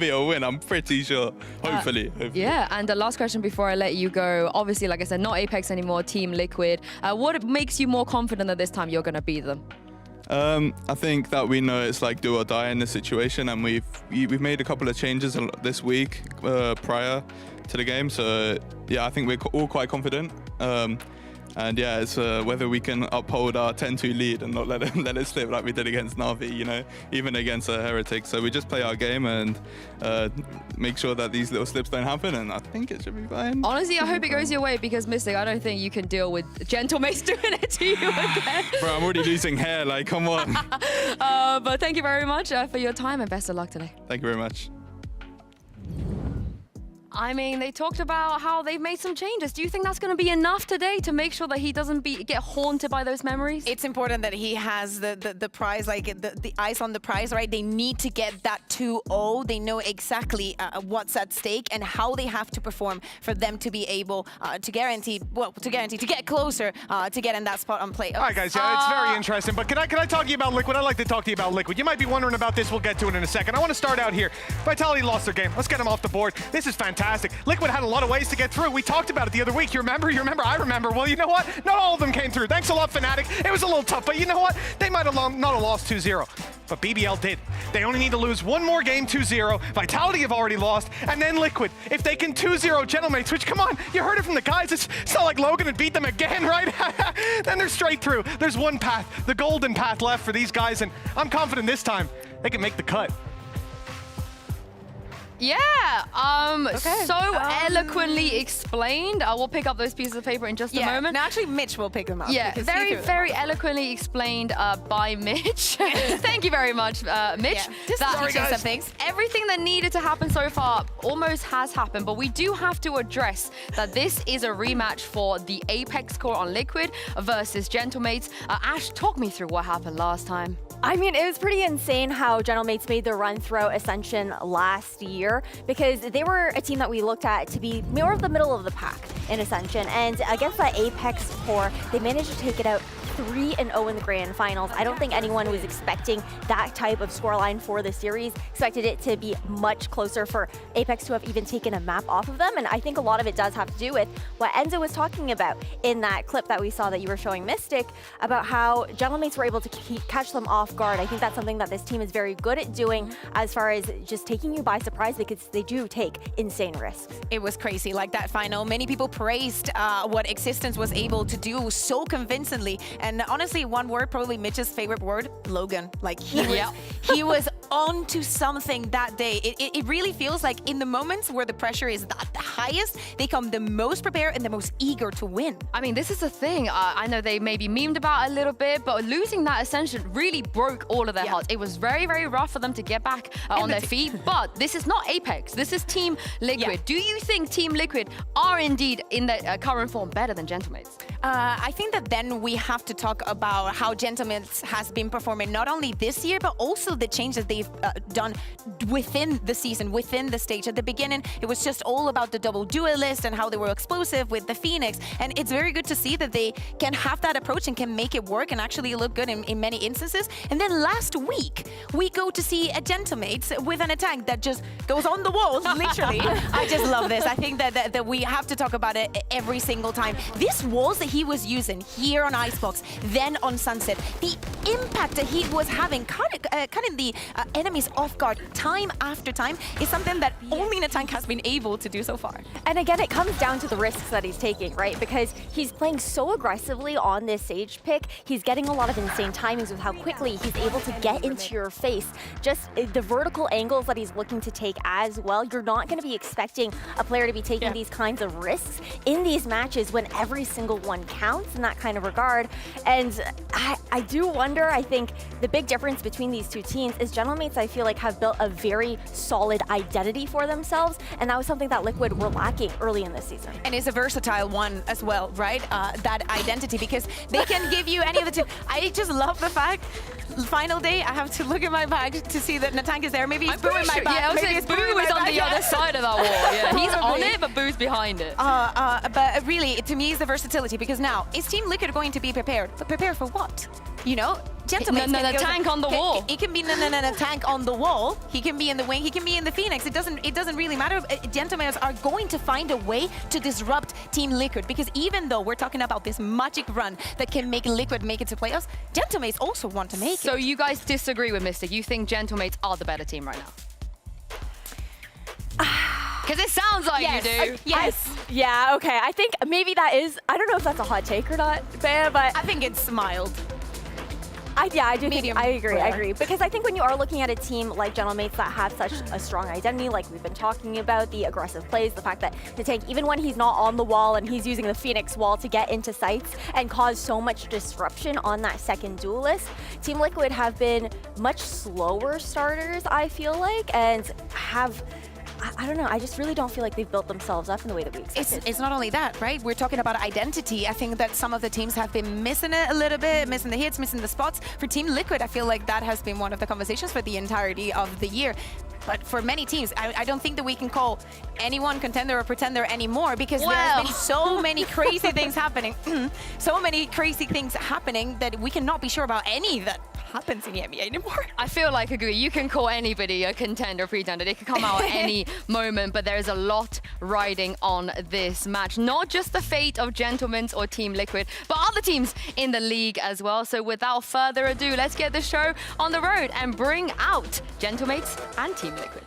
N: a win. I'm pretty sure. Hopefully.
K: Yeah, and the last question before I let you go. Obviously, like I said, not Apex anymore, Team Liquid. What makes you more confident that this time you're gonna beat them?
N: I think that we know it's like do or die in this situation, and we've made a couple of changes this week prior to the game. So yeah, I think we're all quite confident. And yeah, it's whether we can uphold our 10-2 lead and not let it slip like we did against Na'Vi, you know, even against a Heretic. So we just play our game and make sure that these little slips don't happen, and I think it should be fine.
K: Honestly, I hope it goes your way, because Mystic, I don't think you can deal with Gentlemates doing it to you again.
N: Bro, I'm already losing hair, like, come on.
K: But thank you very much for your time, and best of luck today.
N: Thank you very much.
K: I mean, they talked about how they've made some changes. Do you think that's going to be enough today to make sure that he doesn't get haunted by those memories?
L: It's important that he has the prize, like the eyes on the prize, right? They need to get that 2-0. They know exactly what's at stake and how they have to perform for them to be able to get closer to get in that spot on play.
P: All right, guys, yeah, it's very interesting. But can I talk to you about Liquid? I'd like to talk to you about Liquid. You might be wondering about this. We'll get to it in a second. I want to start out here. Vitality lost their game. Let's get them off the board. This is fantastic. Liquid had a lot of ways to get through. We talked about it the other week. You remember? I remember. Well, you know what? Not all of them came through. Thanks a lot, Fnatic. It was a little tough, but you know what? They might have not have lost 2-0. But BBL did. They only need to lose one more game, 2-0. Vitality have already lost. And then Liquid, if they can 2-0 Gentlemates, which, come on, you heard it from the guys. It's not like Logan would beat them again, right? Then they're straight through. There's one path, the golden path left for these guys, and I'm confident this time they can make the cut.
K: Yeah, so eloquently explained. We'll pick up those pieces of paper in just a moment.
L: No, actually, Mitch will pick them up.
K: Yeah, very eloquently explained by Mitch. Thank you very much, Mitch.
L: Yeah. Just teaching some things.
K: Everything that needed to happen so far almost has happened, but we do have to address that this is a rematch for the Apex core on Liquid versus Gentlemates. Ash, talk me through what happened last time.
M: I mean, it was pretty insane how Gentlemates made their run throughout Ascension last year, because they were a team that we looked at to be more of the middle of the pack in Ascension. And against that Apex core, they managed to take it out 3-0 in the grand finals. I don't think anyone was expecting that type of scoreline for the series. Expected it to be much closer for Apex to have even taken a map off of them. And I think a lot of it does have to do with what Enzo was talking about in that clip that we saw that you were showing Mystic, about how Gentlemates were able to catch them off guard. I think that's something that this team is very good at doing, as far as just taking you by surprise, because they do take insane risks.
L: It was crazy, like that final. Many people praised what Existence was able to do so convincingly. And honestly, one word, probably Mitch's favorite word, Logan. Like he was on to something that day. It really feels like in the moments where the pressure is at the highest, they come the most prepared and the most eager to win.
K: I mean, this is the thing. I know they maybe memed about it a little bit, but losing that Ascension really broke all of their hearts. It was very, very rough for them to get back on their feet, but this is not Apex. This is Team Liquid. Yeah. Do you think Team Liquid are indeed in their current form better than Gentlemates?
L: I think that then we have to talk about how Gentlemates has been performing not only this year, but also the changes they've done within the season, within the stage. At the beginning, it was just all about the double duelist and how they were explosive with the Phoenix. And it's very good to see that they can have that approach and can make it work and actually look good in many instances. And then last week, we go to see a Gentlemates with an attack that just goes on the walls, literally. I just love this. I think that we have to talk about it every single time. This walls that he was using here on Icebox, then on Sunset, the impact that he was having, cutting the enemies off guard time after time, is something that only Natank has been able to do so far.
M: And again, it comes down to the risks that he's taking, right? Because he's playing so aggressively on this Sage pick. He's getting a lot of insane timings with how quickly he's able to get into your face. Just the vertical angles that he's looking to take as well. You're not going to be expecting a player to be taking these kinds of risks in these matches when every single one counts in that kind of regard. And I do wonder, I think the big difference between these two teams is Gentlemates, I feel like, have built a very solid identity for themselves, and that was something that Liquid were lacking early in this season.
L: And it's a versatile one as well, right? That identity, because they can give you any of the two. I just love the fact final day, I have to look at my bag to see that Natank is there. Maybe he's booing my back.
K: Yeah, I was
L: Maybe
K: saying
L: he's
K: Boo
L: booing my
K: is on
L: back,
K: the
L: yeah.
K: other side of that wall. Yeah, he's on
L: Probably.
K: it, but Boo's behind it.
L: But really, to me, is the versatility, because now, is Team Liquid going to be prepared? But prepared for what? You know? Gentlemen,
K: tank on the wall.
L: It can be a tank on the wall. He can be in the wing. He can be in the Phoenix. It doesn't really matter. Gentlemen are going to find a way to disrupt Team Liquid, because even though we're talking about this magic run that can make Liquid make it to playoffs, Gentlemates also want to make it.
K: So you guys disagree with Mystic? You think Gentlemates are the better team right now? Because it sounds like
M: yes.
K: you do.
L: Yes.
M: Yeah, okay. I think maybe that is, I don't know if that's a hot take or not, Bea, but
L: I think it's mild.
M: I do
L: Medium
M: think, I agree,
L: rare.
M: Because I think when you are looking at a team like Gentlemates that have such a strong identity, like we've been talking about, the aggressive plays, the fact that the tank, even when he's not on the wall and he's using the Phoenix wall to get into sites and cause so much disruption on that second duelist, Team Liquid have been much slower starters, I feel like, and have, I don't know, I just really don't feel like they've built themselves up in the way that we expected.
L: It's not only that, right? We're talking about identity. I think that some of the teams have been missing it a little bit, missing the hits, missing the spots. For Team Liquid, I feel like that has been one of the conversations for the entirety of the year. But for many teams, I don't think that we can call anyone contender or pretender anymore, because there's been so many crazy things happening. So many crazy things happening that we cannot be sure about any that happens in EMEA anymore.
K: I feel like, agree, you can call anybody a contender, pretender. They could come out at any moment, but there's a lot riding on this match. Not just the fate of Gentlemen's or Team Liquid, but other teams in the league as well. So without further ado, let's get the show on the road and bring out Gentlemates and Team Liquid.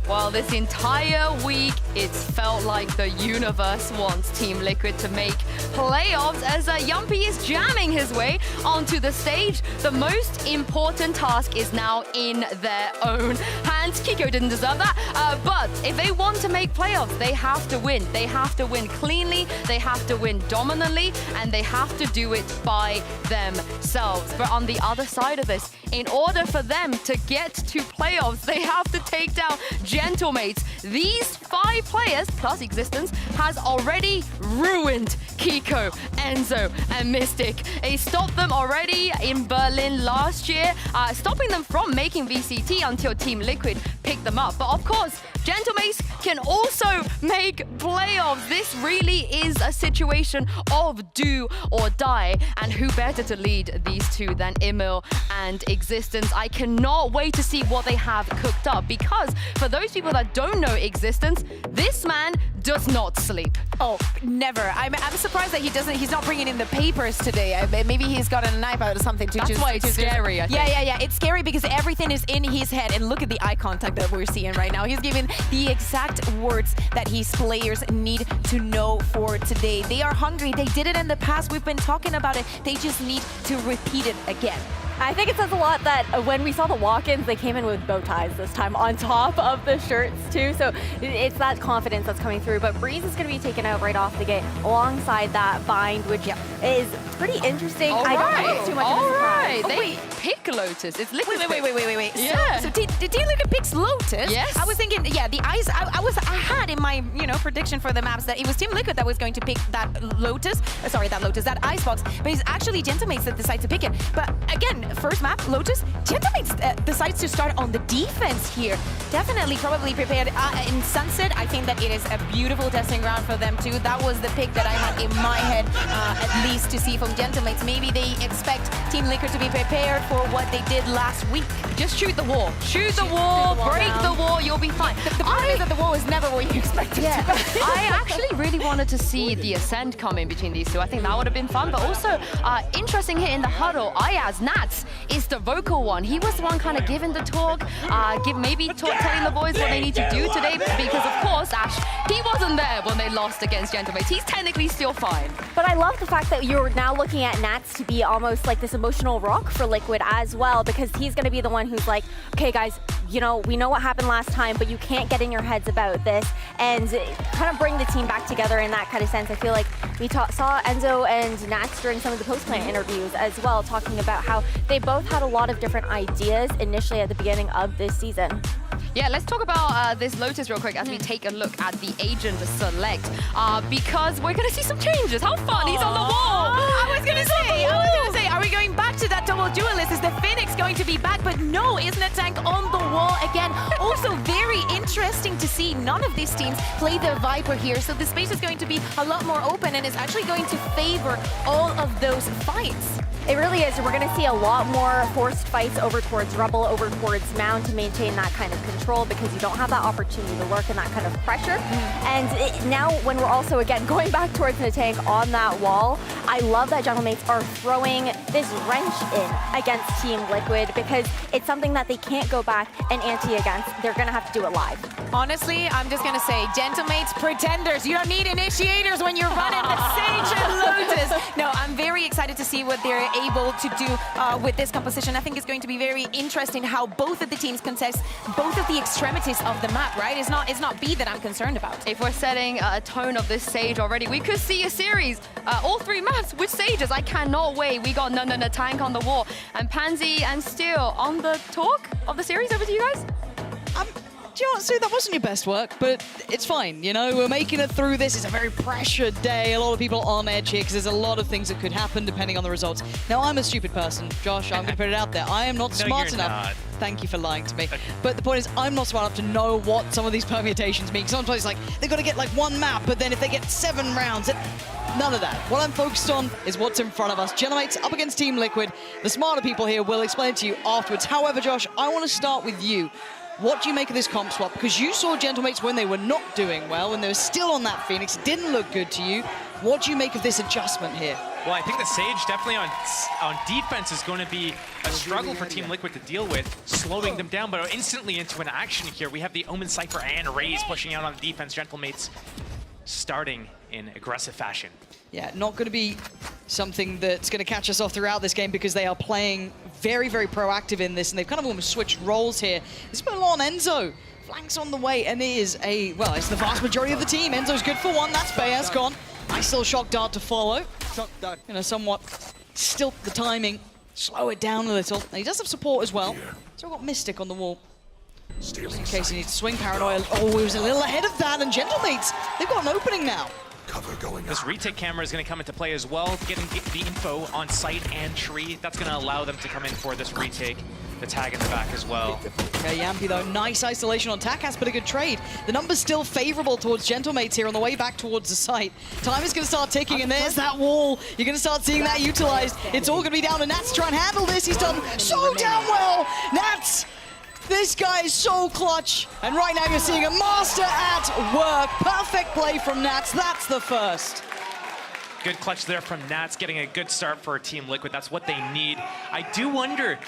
K: Well, this entire week, it's felt like the universe wants Team Liquid to make playoffs as Yumpy is jamming his way onto the stage. The most important task is now in their own hands. Kiko didn't deserve that, but if they want to make playoffs, they have to win. They have to win cleanly, they have to win dominantly, and they have to do it by themselves. But on the other side of this, in order for them to get to playoffs, they have to take down Gentlemates. These 5 players, plus Existence, has already ruined Kiko, Enzo, and Mystic. They stopped them already in Berlin last year, stopping them from making VCT until Team Liquid picked them up. But of course, Gentlemates can also make playoffs. This really is a situation of do or die, and who better to lead these two than Emil and Existence. I cannot wait to see what they have cooked up, because for those people that don't know Existence, this man does not sleep.
L: Oh, never. I'm surprised that he's not bringing in the papers today. Maybe he's got an iPad or something to
K: That's
L: just...
K: why it's scary, I think.
L: Yeah. It's scary because everything is in his head. And look at the eye contact that we're seeing right now. He's giving the exact words that his players need to know for today. They are hungry. They did it in the past. We've been talking about it. They just need to repeat it again.
M: I think it says a lot that when we saw the walk-ins, they came in with bow ties this time on top of the shirts too. So it's that confidence that's coming through. But Breeze is going to be taken out right off the gate alongside that Bind, which is pretty interesting. I don't think it's too much of a surprise.
K: They pick Lotus. It's Liquid.
L: Wait.
K: Yeah.
L: So did Team Liquid picks Lotus?
K: Yes.
L: I was thinking, yeah, the eyes. I had in my prediction for the maps that it was Team Liquid that was going to pick that Lotus. That Icebox. But it's actually Gentlemates that decide to pick it. But again, first map, Lotus, Gentlemates decides to start on the defense here. Definitely, probably prepared. In Sunset, I think that it is a beautiful testing ground for them too. That was the pick that I had in my head, at least to see from Gentlemates. Maybe they expect Team Liquid to be prepared for what they did last week.
K: Just shoot the wall. Shoot the wall, break the wall, you'll be fine.
L: The problem is that the wall is never what you expected to be.
K: I actually really wanted to see the Ascent come in between these two. I think that would have been fun, but also interesting here in the huddle, Ayaz Nats is the vocal one. He was the one kind of giving the talk, telling the boys what they need to do today, because of course, Ash, he wasn't there when they lost against Gentlemates. He's technically still fine.
M: But I love the fact that you're now looking at Nats to be almost like this emotional rock for Liquid as well, because he's going to be the one who's like, okay guys, we know what happened last time, but you can't get in your heads about this, and kind of bring the team back together in that kind of sense. I feel like we saw Enzo and Nats during some of the post-plant interviews as well, talking about how they both had a lot of different ideas initially at the beginning of this season.
K: Yeah, let's talk about this Lotus real quick as we take a look at the agent select, because we're going to see some changes. How fun! He's on the wall!
L: I was going to say, are we going back to that double duelist? Is the Phoenix going to be back? But no, isn't a tank on the wall again? Also very interesting to see none of these teams play the Viper here, so the space is going to be a lot more open and is actually going to favor all of those fights.
M: It really is. We're going to see a lot more forced fights over towards Rebel, over towards Mound to maintain that kind of control because you don't have that opportunity to lurk in that kind of pressure. And now when we're also, again, going back towards the tank on that wall, I love that Gentlemates are throwing this wrench in against Team Liquid because it's something that they can't go back and ante against. They're going to have to do it live.
L: Honestly, I'm just going to say, Gentlemates, pretenders. You don't need initiators when you're running the Sage and Lotus. No, I'm very excited to see what they're able to do with this composition. I think it's going to be very interesting how both of the teams contest both of the extremities of the map, right? It's not B that I'm concerned about.
K: If we're setting a tone of this Sage already, we could see a series, all 3 maps with Sages. I cannot wait. We got Nun and a tank on the wall, and Pansy and Steel on the talk of the series. Over to you guys.
Q: Do you know what, Sue? That wasn't your best work, but it's fine. You know, we're making it through this. It's a very pressured day. A lot of people on edge here because there's a lot of things that could happen depending on the results. Now, I'm a stupid person. Josh, I'm going to put it out there. I am not smart enough.
R: Not.
Q: Thank you for lying to me. But the point is, I'm not smart enough to know what some of these permutations mean. Sometimes it's like, they've got to get like 1 map, but then if they get 7 rounds, none of that. What I'm focused on is what's in front of us. Gentlemates up against Team Liquid. The smarter people here will explain it to you afterwards. However, Josh, I want to start with you. What do you make of this comp swap? Because you saw Gentlemates when they were not doing well, when they were still on that Phoenix. It didn't look good to you. What do you make of this adjustment here?
R: Well, I think the Sage definitely on defense is going to be a struggle for Team Liquid to deal with, slowing them down, but instantly into an action here. We have the Omen, Cypher, and Raze pushing out on the defense. Gentlemates starting in aggressive fashion.
Q: Yeah, not going to be something that's going to catch us off throughout this game because they are playing very, very proactive in this, and they've kind of almost switched roles here. It's been on Enzo. Flanks on the way, and it is it's the vast majority of the team. Enzo's good for 1. That's Bayaz gone. Nice little shock dart to follow. You know, somewhat stilt the timing, slow it down a little. And he does have support as well. So we've got Mystic on the wall. Just in case he needs to swing Paranoia. Oh, he was a little ahead of that, and Gentlemates, they've got an opening now.
R: This retake camera is going to come into play as well, getting the info on site and tree. That's going to allow them to come in for this retake. The tag in the back as well.
Q: Okay, Yampy though, nice isolation on Takas, but a good trade. The number's still favorable towards Gentlemates here on the way back towards the site. Time is going to start ticking, and there's that wall. You're going to start seeing that utilized. It's all going to be down to Nats to try and handle this. He's done so damn well. Nats! This guy is so clutch, and right now you're seeing a master at work. Perfect play from Nats, that's the first.
R: Good clutch there from Nats, getting a good start for Team Liquid. That's what they need. I do wonder,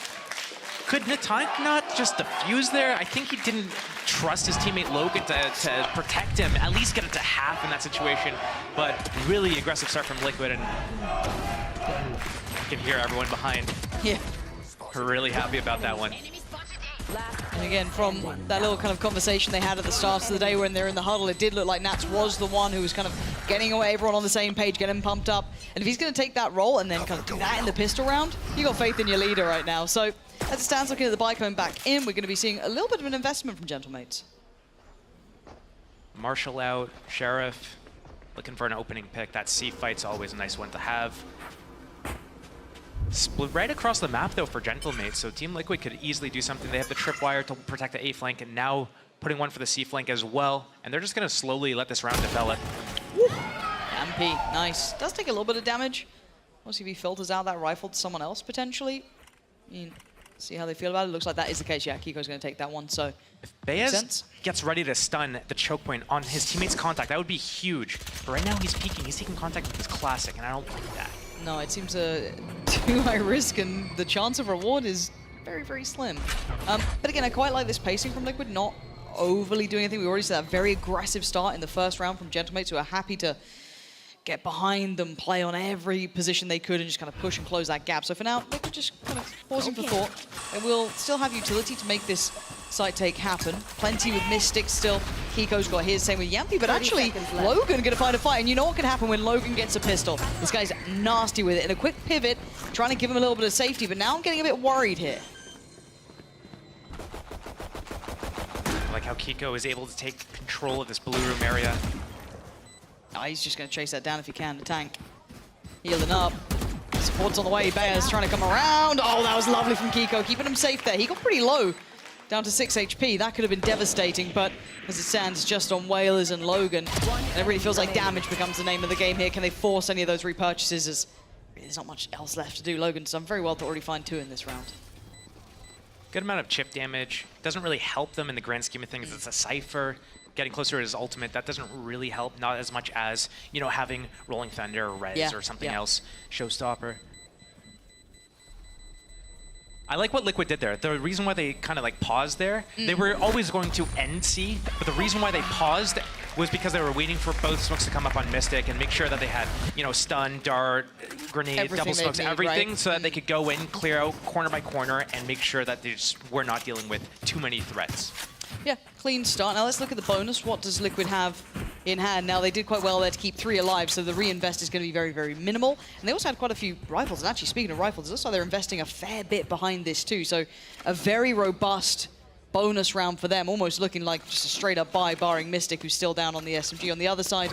R: could Natank not just defuse there? I think he didn't trust his teammate Logan to protect him, at least get it to half in that situation. But really aggressive start from Liquid, and you can hear everyone behind.
Q: Yeah.
R: We're really happy about that one.
Q: And again, from that little kind of conversation they had at the start of the day when they're in the huddle, it did look like Nats was the one who was kind of getting away, everyone on the same page, getting pumped up. And if he's going to take that role and then kind of do that in the pistol round, you got faith in your leader right now. So as it stands, looking at the buy coming back in, we're going to be seeing a little bit of an investment from Gentlemates.
R: Marshall out, Sheriff looking for an opening pick. That C fight's always a nice one to have. Split right across the map, though, for Gentlemates, so Team Liquid could easily do something. They have the tripwire to protect the A flank, and now putting one for the C flank as well, and they're just going to slowly let this round develop.
Q: MP, nice. Does take a little bit of damage. We'll see if he filters out that rifle to someone else, potentially. I mean, see how they feel about it. Looks like that is the case. Yeah, Kiko's going to take that one, so
R: if Bayaz gets ready to stun the choke point on his teammate's contact, that would be huge. But right now he's peeking. He's taking contact with his classic, and I don't like that.
Q: No, it seems too high risk, and the chance of reward is very, very slim. But again, I quite like this pacing from Liquid, not overly doing anything. We already saw that very aggressive start in the first round from Gentlemates, who are happy to get behind them, play on every position they could, and just kind of push and close that gap. So for now, Liquid just kind of pausing for thought. They will still have utility to make this site take happen. Plenty with Mystic still. Kiko's got his, same with Yampy, but actually Logan going to find a fight, and you know what can happen when Logan gets a pistol. This guy's nasty with it. In a quick pivot, trying to give him a little bit of safety, but now I'm getting a bit worried here.
R: like how Kiko is able to take control of this blue room area.
Q: Oh, he's just going to chase that down if he can, the tank. Healing up. Support's on the way. Bear's trying to come around. Oh, that was lovely from Kiko, keeping him safe there. He got pretty low, down to 6 HP. That could have been devastating, but as it stands, just on Whalers and Logan. And it really feels like damage becomes the name of the game here. Can they force any of those repurchases? As there's not much else left to do. Logan's done very well to already find 2 in this round.
R: Good amount of chip damage. Doesn't really help them in the grand scheme of things. It's a Cypher. Getting closer to his ultimate, that doesn't really help. Not as much as, you know, having Rolling Thunder or Res or something else. Showstopper. I like what Liquid did there. The reason why they kind of like paused there, they were always going to end C, but the reason why they paused was because they were waiting for both smokes to come up on Mystic and make sure that they had, you know, stun, dart, grenade,
Q: Everything
R: double smokes, everything,
Q: right?
R: so that they could go in, clear out corner by corner, and make sure that they just were not dealing with too many threats.
Q: Yeah, clean start. Now let's look at the bonus. What does Liquid have in hand? Now they did quite well there to keep 3 alive, so the reinvest is going to be very, very minimal. And they also had quite a few rifles. And actually, speaking of rifles, it looks like they're investing a fair bit behind this too. So a very robust bonus round for them, almost looking like just a straight up buy, barring Mystic, who's still down on the SMG. On the other side,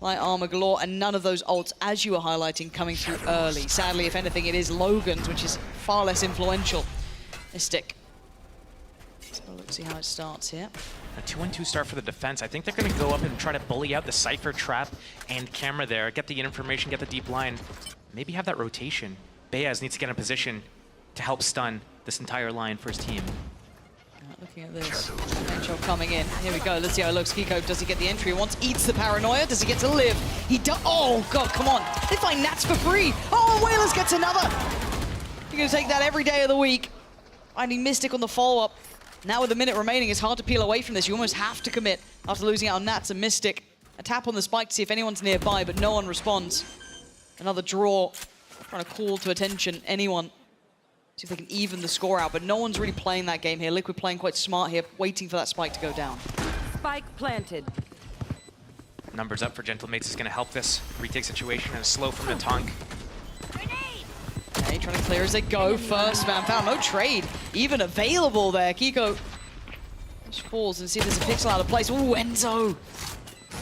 Q: light armor galore, and none of those ults, as you were highlighting, coming through early. Sadly, if anything, it is Logan's, which is far less influential. Mystic. So let's see how it starts here.
R: A 2-1-2 start for the defense. I think they're going to go up and try to bully out the Cypher trap and camera there, get the information, get the deep line, maybe have that rotation. Beaz needs to get in position to help stun this entire line for his team.
Q: Looking at this, Encho coming in. Here we go, let's see how it looks. Kiko, does he get the entry once? Eats the paranoia, does he get to live? He does. Oh God, come on. They find Nats for free. Oh, Whalers gets another. You're going to take that every day of the week. Finding Mystic on the follow-up. Now with a minute remaining, it's hard to peel away from this. You almost have to commit after losing out on Nats and Mystic. A tap on the spike to see if anyone's nearby, but no one responds. Another draw, trying to call to attention anyone. See if they can even the score out, but no one's really playing that game here. Liquid playing quite smart here, waiting for that spike to go down.
S: Spike planted.
R: Numbers up for Gentlemates is going to help this retake situation, and a slow from the Tonk.
Q: Okay, trying to clear as they go. First man found. No trade even available there. Kiko just falls and see if there's a pixel out of place. Ooh, Enzo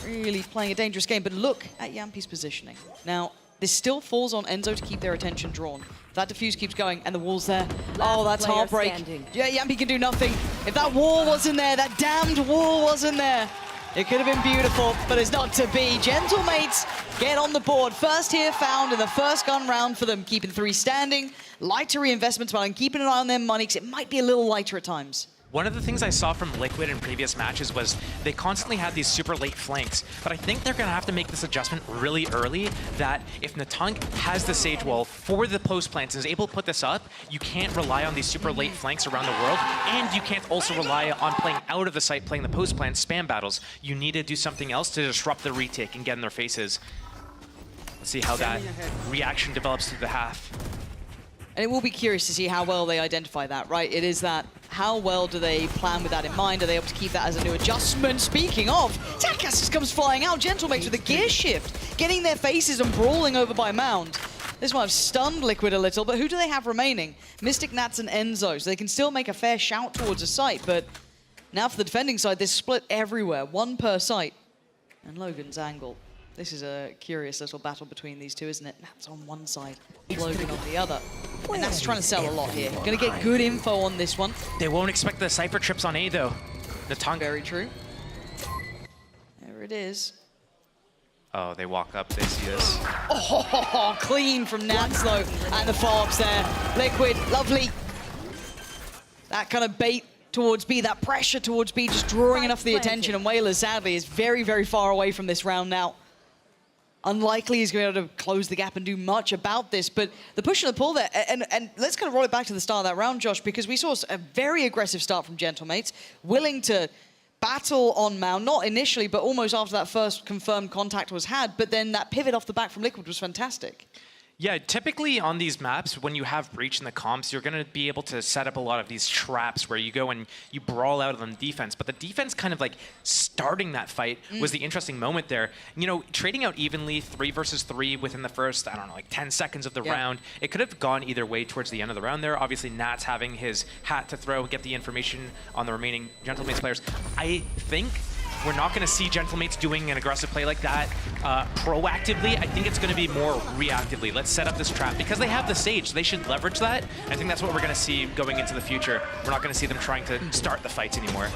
Q: really playing a dangerous game, but look at Yampi's positioning. Now, this still falls on Enzo to keep their attention drawn. If that defuse keeps going and the wall's there, oh, that's heartbreak. Yeah, Yampi can do nothing. If that wall wasn't there, that damned wall wasn't there, it could have been beautiful, but it's not to be. Gentlemates get on the board. First here found in the first gun round for them, keeping 3 standing. Lighter reinvestments, but I'm keeping an eye on their money because it might be a little lighter at times.
R: One of the things I saw from Liquid in previous matches was they constantly had these super late flanks, but I think they're going to have to make this adjustment really early, that if Natunk has the Sage Wall for the post plants and is able to put this up, you can't rely on these super late flanks around the world, and you can't also rely on playing out of the site, playing the post plant spam battles. You need to do something else to disrupt the retake and get in their faces. Let's see how that reaction develops through the half.
Q: And it will be curious to see how well they identify that, right? It is that, how well do they plan with that in mind? Are they able to keep that as a new adjustment? Speaking of, Takas just comes flying out. Gentlemates with a gear shift, getting their faces and brawling over by Mound. This might have stunned Liquid a little, but who do they have remaining? Mystic, Nats, and Enzo, so they can still make a fair shout towards a site, but now for the defending side, they're split everywhere, 1 per site. And Logan's angle. This is a curious little battle between these two, isn't it? Nats on one side, Logan on the other. And Nats trying to sell a lot here. Gonna get good info on this one.
R: They won't expect the Cypher trips on A, though. The Tonk.
Q: Very true. There it is.
R: Oh, they walk up, they see this.
Q: Oh, clean from Nats, though. And the follow-ups there. Liquid, lovely. That kind of bait towards B, that pressure towards B, just drawing enough of the attention. And Whalers, sadly, is very, very far away from this round now. Unlikely he's going to be able to close the gap and do much about this, but the push and the pull there, and let's kind of roll it back to the start of that round, Josh, because we saw a very aggressive start from Gentlemates, willing to battle on Mound, not initially, but almost after that first confirmed contact was had, but then that pivot off the back from Liquid was fantastic.
R: Yeah, typically on these maps, when you have breach in the comps, you're going to be able to set up a lot of these traps where you go and you brawl out of them defense. But the defense kind of like starting that fight was the interesting moment there. You know, trading out evenly 3 versus 3 within the first, I don't know, like 10 seconds of the round. It could have gone either way towards the end of the round there. Obviously, Nat's having his hat to throw and get the information on the remaining Gentlemates players. I think we're not going to see Gentlemates doing an aggressive play like that proactively. I think it's going to be more reactively. Let's set up this trap. Because they have the stage, they should leverage that. I think that's what we're going to see going into the future. We're not going to see them trying to start the fights anymore.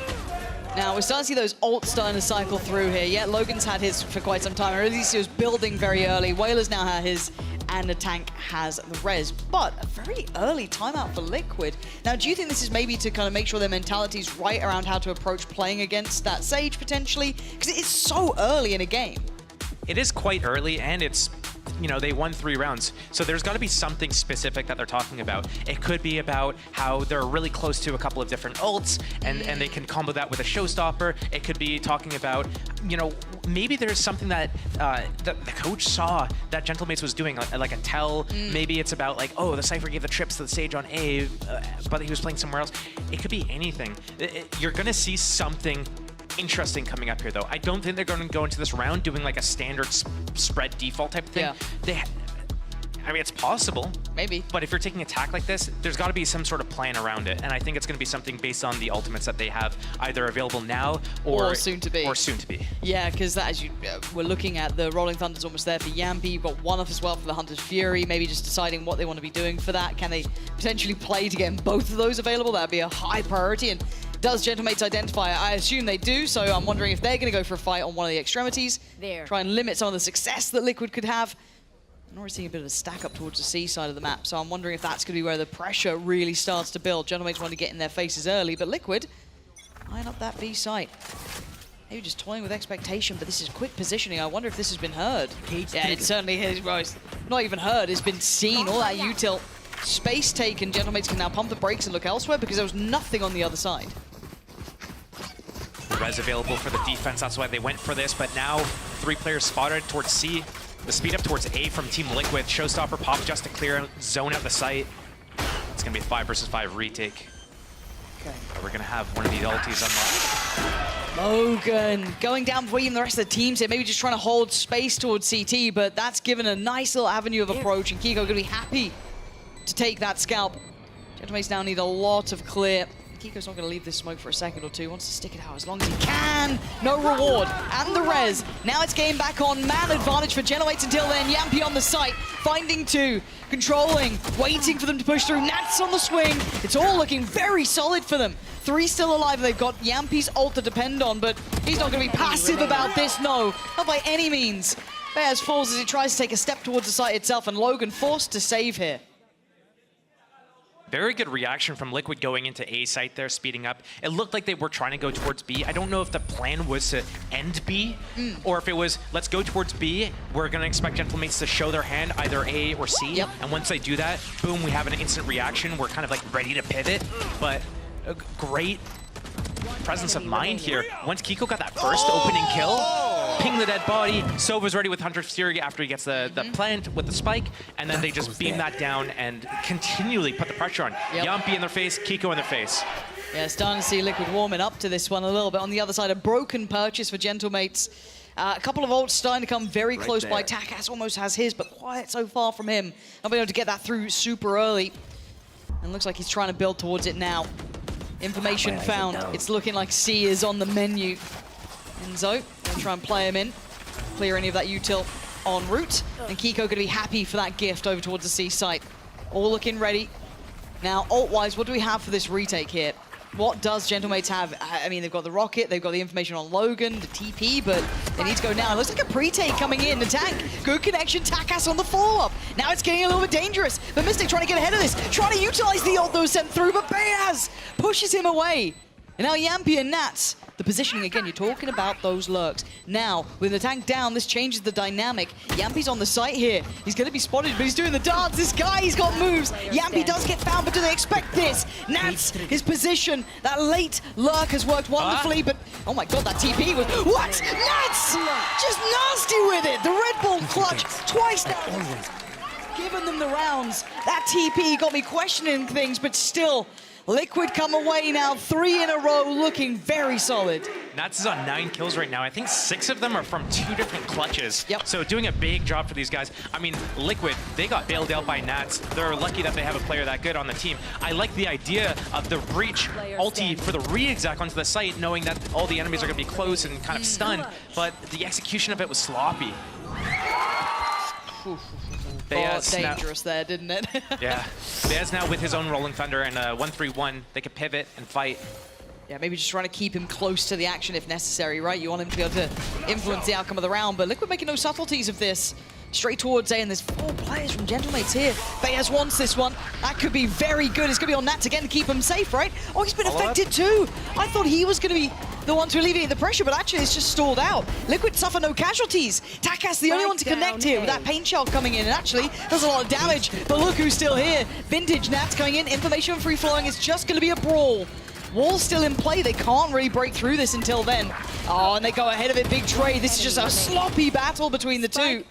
Q: Now, we're starting to see those ults starting to cycle through here. Yeah, Logan's had his for quite some time. Or at least he was building very early. Whaler's now had his, and the tank has the res. But a very early timeout for Liquid. Now, do you think this is maybe to kind of make sure their mentality's right around how to approach playing against that Sage, potentially? Because it is so early in a game.
R: It is quite early, and it's, you know, they won 3 rounds. So there's got to be something specific that they're talking about. It could be about how they're really close to a couple of different ults, and they can combo that with a showstopper. It could be talking about, you know, maybe there's something that the coach saw that Gentlemates was doing, like a tell. Maybe it's about like, oh, the Cypher gave the trips to the Sage on A, but he was playing somewhere else. It could be anything. You're going to see something interesting coming up here, though. I don't think they're going to go into this round doing like a standard spread default type of thing. I mean, it's possible.
Q: Maybe.
R: But if you're taking attack like this, there's got to be some sort of plan around it. And I think it's going to be something based on the ultimates that they have either available now or
Q: soon to be.
R: Or soon to be.
Q: Yeah, because as you we're looking at, the Rolling Thunder's almost there for Yampi. You've got one off as well for the Hunter's Fury. Maybe just deciding what they want to be doing for that. Can they potentially play to get both of those available? That'd be a high priority. And does Gentlemates identify it? I assume they do, so I'm wondering if they're going to go for a fight on one of the extremities. Try and limit some of the success that Liquid could have. I'm already seeing a bit of a stack up towards the C side of the map, so I'm wondering if that's going to be where the pressure really starts to build. Gentlemates want to get in their faces early, but Liquid eyeing up that B site. Maybe just toying with expectation, but this is quick positioning. I wonder if this has been heard. Yeah, it certainly is. Well, it's not even heard, it's been seen. All that util space taken. Gentlemates can now pump the brakes and look elsewhere because there was nothing on the other side.
R: Res available for the defense, that's why they went for this, but now 3 players spotted towards C. The speed up towards A from Team Liquid. Showstopper pop just to clear, zone out the site. It's going to be a 5 versus 5 retake.
Q: Okay.
R: We're going to have one of these ultis unlocked.
Q: Logan going down before even the rest of the teams here. Maybe just trying to hold space towards CT, but that's given a nice little avenue of approach, and Kiko going to be happy to take that scalp. Gentlemates now need a lot of clear. Kiko's not going to leave this smoke for a second or two. Wants to stick it out as long as he can. No reward. And the res. Now it's game back on. Man advantage for Gentlemates until then. Yampi on the site. Finding 2. Controlling. Waiting for them to push through. Nats on the swing. It's all looking very solid for them. 3 still alive. They've got Yampi's ult to depend on, but he's not going to be passive about this. No, not by any means. Bears falls as he tries to take a step towards the site itself, and Logan forced to save here.
R: Very good reaction from Liquid going into A site there, speeding up. It looked like they were trying to go towards B. I don't know if the plan was to end B, or if it was, let's go towards B. We're going to expect Gentlemates to show their hand, either A or C. And once they do that, boom, we have an instant reaction. We're kind of like ready to pivot. But a great presence of mind here. Once Kiko got that first opening kill, ping the dead body. Sova's ready with Hunter's Fury after he gets the plant with the spike, and then they just beam that down and continually put the pressure on. Yampi in their face, Kiko in their face.
Q: Yeah, starting to see Liquid warming up to this one a little bit. On the other side, a broken purchase for Gentlemates. A couple of ults starting to come very close by. Takas almost has his, but quiet so far from him. Not being able to get that through super early. And looks like he's trying to build towards it now. Information found. It's looking like C is on the menu. Enzo gonna try and play him in. Clear any of that util en route. And Kiko gonna be happy for that gift over towards the C site. All looking ready. Now, ult-wise, what do we have for this retake here? What does Gentlemates have? I mean, they've got the rocket, they've got the information on Logan, the TP, but they need to go now. It looks like a pre-take coming in. The tank, good connection, Takas on the follow-up. Now it's getting a little bit dangerous, but Mystic trying to get ahead of this, trying to utilize the ult that was sent through, but Beaz pushes him away. And now Yampi and Nats, the positioning again, you're talking about those lurks. Now, with the tank down, this changes the dynamic. Yampi's on the site here. He's going to be spotted, but he's doing the dance. This guy, he's got moves. Yampi does get found, but do they expect this? Nats, his position, that late lurk has worked wonderfully, but oh my god, that TP was... What? Nats! Just nasty with it! The Red Bull clutch twice now. given them the rounds. That TP got me questioning things, but still, Liquid come away now, 3 in a row, looking very solid.
R: Nats is on 9 kills right now. I think 6 of them are from 2 different clutches. Yep. So doing a big job for these guys. I mean, Liquid, they got bailed out by Nats. They're lucky that they have a player that good on the team. I like the idea of the breach ulti for the re-exec onto the site, knowing that all the enemies are going to be close and kind of stunned, but the execution of it was sloppy.
Q: Got dangerous there, didn't it?
R: Yeah. Beaz now with his own Rolling Thunder and 1-3-1. They could pivot and fight.
Q: Yeah, maybe just trying to keep him close to the action if necessary, right? You want him to be able to influence the outcome of the round, but Liquid making no subtleties of this. Straight towards A, and there's 4 players from Gentlemates here. Beaz wants this one. That could be very good. It's going to be on Nats again to keep him safe, right? Oh, he's been affected too. I thought he was going to be the one to alleviate the pressure, but actually it's just stalled out. Liquid suffer no casualties. Takas the only one to connect here with that paint shell coming in, and actually does a lot of damage, but look who's still here. Vintage Nats going in. Information free flowing. It's just going to be a brawl. Wall's still in play. They can't really break through this until then. Oh, and they go ahead of it. Big trade. This is just a sloppy battle between the two.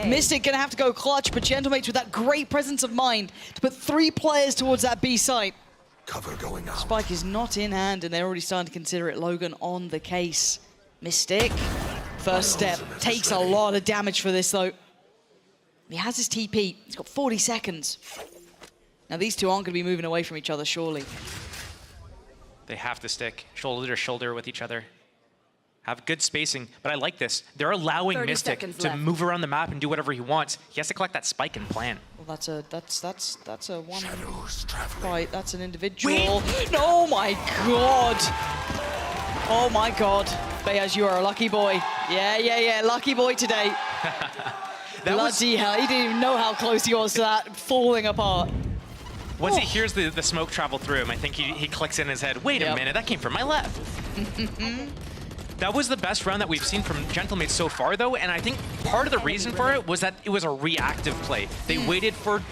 Q: Mystic gonna have to go clutch, but Gentlemates with that great presence of mind to put 3 players towards that B site.
J: Cover going out.
Q: Spike is not in hand, and they're already starting to consider it. Logan on the case. Mystic, first step, takes a lot of damage for this though. He has his TP. He's got 40 seconds. Now these two aren't gonna be moving away from each other, surely.
R: They have to stick shoulder to shoulder with each other. Have good spacing, but I like this. They're allowing Mystic to move around the map and do whatever he wants. He has to collect that spike and plan.
Q: Well, that's a one fight. That's an individual. Oh my god! Oh my god! Beaz, you are a lucky boy. Yeah, lucky boy today. Bloody hell! He didn't even know how close he was to that falling apart.
R: Once he hears the smoke travel through him, I think he clicks in his head, wait a minute, that came from my left. That was the best round that we've seen from Gentlemates so far, though, and I think part of the reason for it was that it was a reactive play. They waited for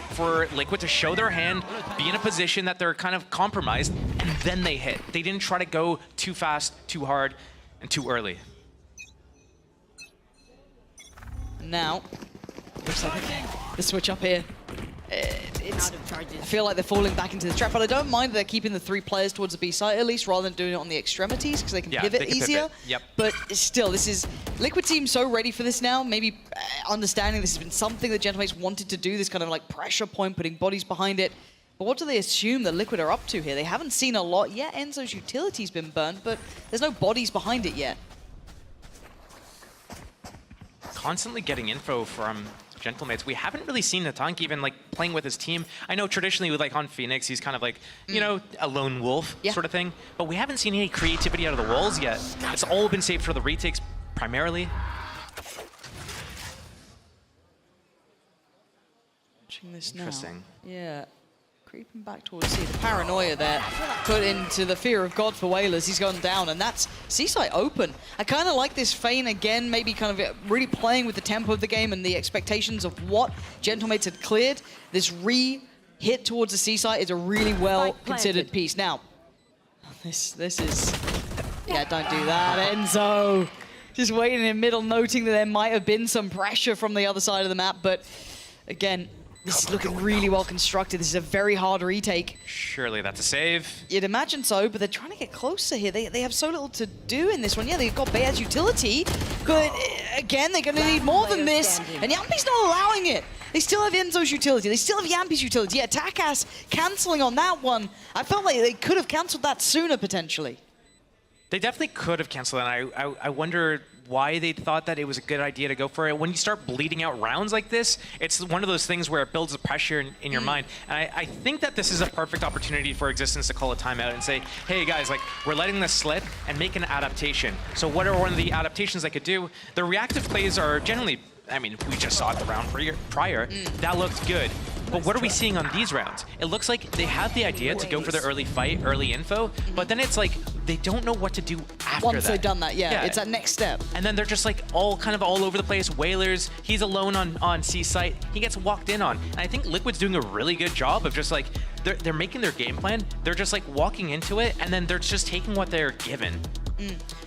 R: Liquid to show their hand, be in a position that they're kind of compromised, and then they hit. They didn't try to go too fast, too hard, and too early.
Q: Now, looks like the switch up here. I feel like they're falling back into the trap, but I don't mind that they're keeping the 3 players towards the B site at least, rather than doing it on the extremities, because they can pivot easier.
R: Yep.
Q: But still, this is Liquid seems so ready for this now. Maybe understanding this has been something that Gentlemates wanted to do, this kind of like pressure point, putting bodies behind it. But what do they assume that Liquid are up to here? They haven't seen a lot yet. Enzo's utility's been burned, but there's no bodies behind it yet.
R: Constantly getting info from Gentlemates. We haven't really seen Natank even like playing with his team. I know traditionally with like on Phoenix, he's kind of like, you know, a lone wolf sort of thing, but we haven't seen any creativity out of the walls yet. It's all been saved for the retakes primarily.
Q: Watching this
R: Interesting.
Q: Now. Yeah. Creeping back towards C. The paranoia there put into the fear of God for Whalers. He's gone down, and that's C-site open. I kind of like this feign again, maybe kind of really playing with the tempo of the game and the expectations of what Gentlemates had cleared. This re-hit towards the C-site is a really well-considered piece. Now, this is... Yeah, don't do that, Enzo. Just waiting in middle, noting that there might have been some pressure from the other side of the map, but again, this is looking really well constructed. This is a very hard retake.
R: Surely that's a save.
Q: You'd imagine so, but they're trying to get closer here. They have so little to do in this one. Yeah, they've got Beaz utility, but again, they're going to need more than this. And Yampi's not allowing it. They still have Enzo's utility. They still have Yampi's utility. Yeah, Takas canceling on that one. I felt like they could have canceled that sooner, potentially.
R: They definitely could have canceled it. I wonder why they thought that it was a good idea to go for it. When you start bleeding out rounds like this, it's one of those things where it builds a pressure in your mind. And I think that this is a perfect opportunity for Existence to call a timeout and say, hey guys, like we're letting this slip and make an adaptation. So what are one of the adaptations they could do? The reactive plays are generally, I mean, we just saw it the round prior. That looked good. But what are we seeing on these rounds? It looks like they have the idea to go for the early fight, early info, but then it's like they don't know what to do after
Q: Once they've done that, yeah, it's that next step.
R: And then they're just like all over the place. Whalers, he's alone on C site. He gets walked in on. And I think Liquid's doing a really good job of just like, they're making their game plan. They're just like walking into it, and then they're just taking what they're given.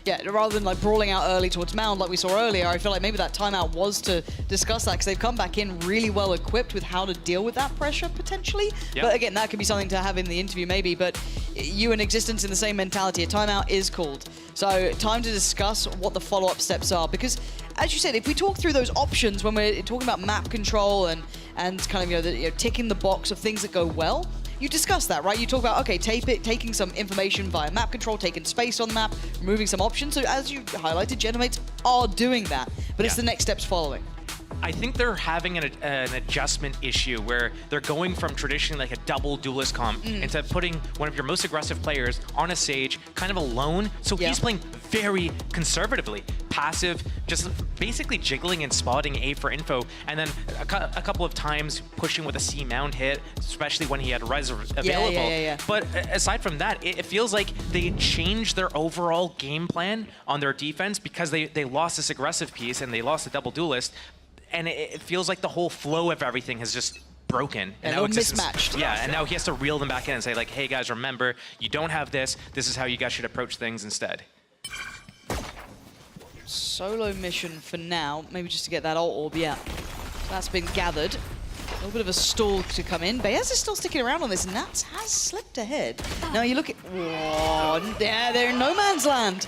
Q: Yeah, rather than like brawling out early towards Mound like we saw earlier, I feel like maybe that timeout was to discuss that because they've come back in really well equipped with how to deal with that pressure potentially. Yep. But again, that could be something to have in the interview maybe, but you and Existence in the same mentality. A timeout is called. So time to discuss what the follow-up steps are because as you said, if we talk through those options when we're talking about map control and kind of ticking the box of things that go well, you discuss that, right? You talk about, okay, taking some information via map control, taking space on the map, removing some options. So as you highlighted, Gentlemates are doing that, but it's the next steps following.
R: I think they're having an adjustment issue where they're going from traditionally like a double duelist comp into putting one of your most aggressive players on a stage kind of alone. So he's playing very conservatively, passive, just basically jiggling and spotting A for info, and then a couple of times pushing with a C mount hit, especially when he had res available. But aside from that, it feels like they changed their overall game plan on their defense because they lost this aggressive piece and they lost the double duelist. And it feels like the whole flow of everything has just broken. And now it's
Q: mismatched.
R: And now he has to reel them back in and say like, hey guys, remember, you don't have this. This is how you guys should approach things instead.
Q: Solo mission for now, maybe just to get that ult orb, yeah. That's been gathered. A little bit of a stall to come in. Bayaz is still sticking around on this. Nats has slipped ahead. Now you look at, whoa, they're in no man's land.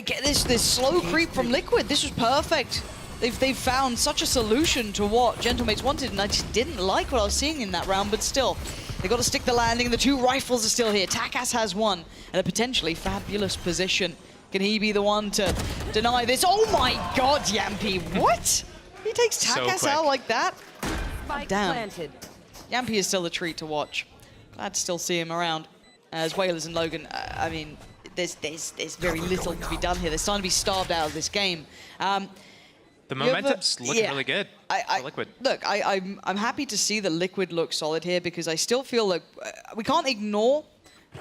Q: Get this slow creep from Liquid. This was perfect. They've found such a solution to what Gentlemates wanted, and I just didn't like what I was seeing in that round, but still, they got to stick the landing. The two rifles are still here. Takas has one, and a potentially fabulous position. Can he be the one to deny this? Oh my God, Yampy, what? He takes Takas out like that? Damn. Yampy is still a treat to watch. Glad to still see him around. As Whalers and Logan, I mean, there's very little to be done here. They're starting to be starved out of this game.
R: The momentum's looking really good for Liquid.
Q: Look, I'm happy to see that Liquid looks solid here because I still feel like we can't ignore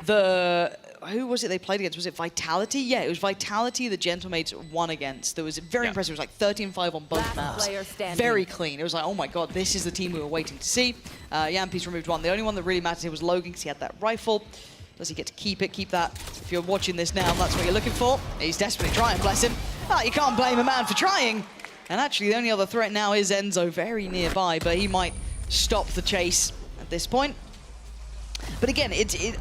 Q: the... Who was it they played against? Was it Vitality? Yeah, it was Vitality the Gentlemates won against. That was very impressive. It was like 13-5 on both maps. Very clean. It was like, oh my God, this is the team we were waiting to see. Yampy's removed one. The only one that really mattered here was Logan because he had that rifle. Does he get to keep it? Keep that. If you're watching this now, that's what you're looking for. He's desperately trying, bless him. Oh, you can't blame a man for trying. And actually, the only other threat now is Enzo, very nearby, but he might stop the chase at this point. But again,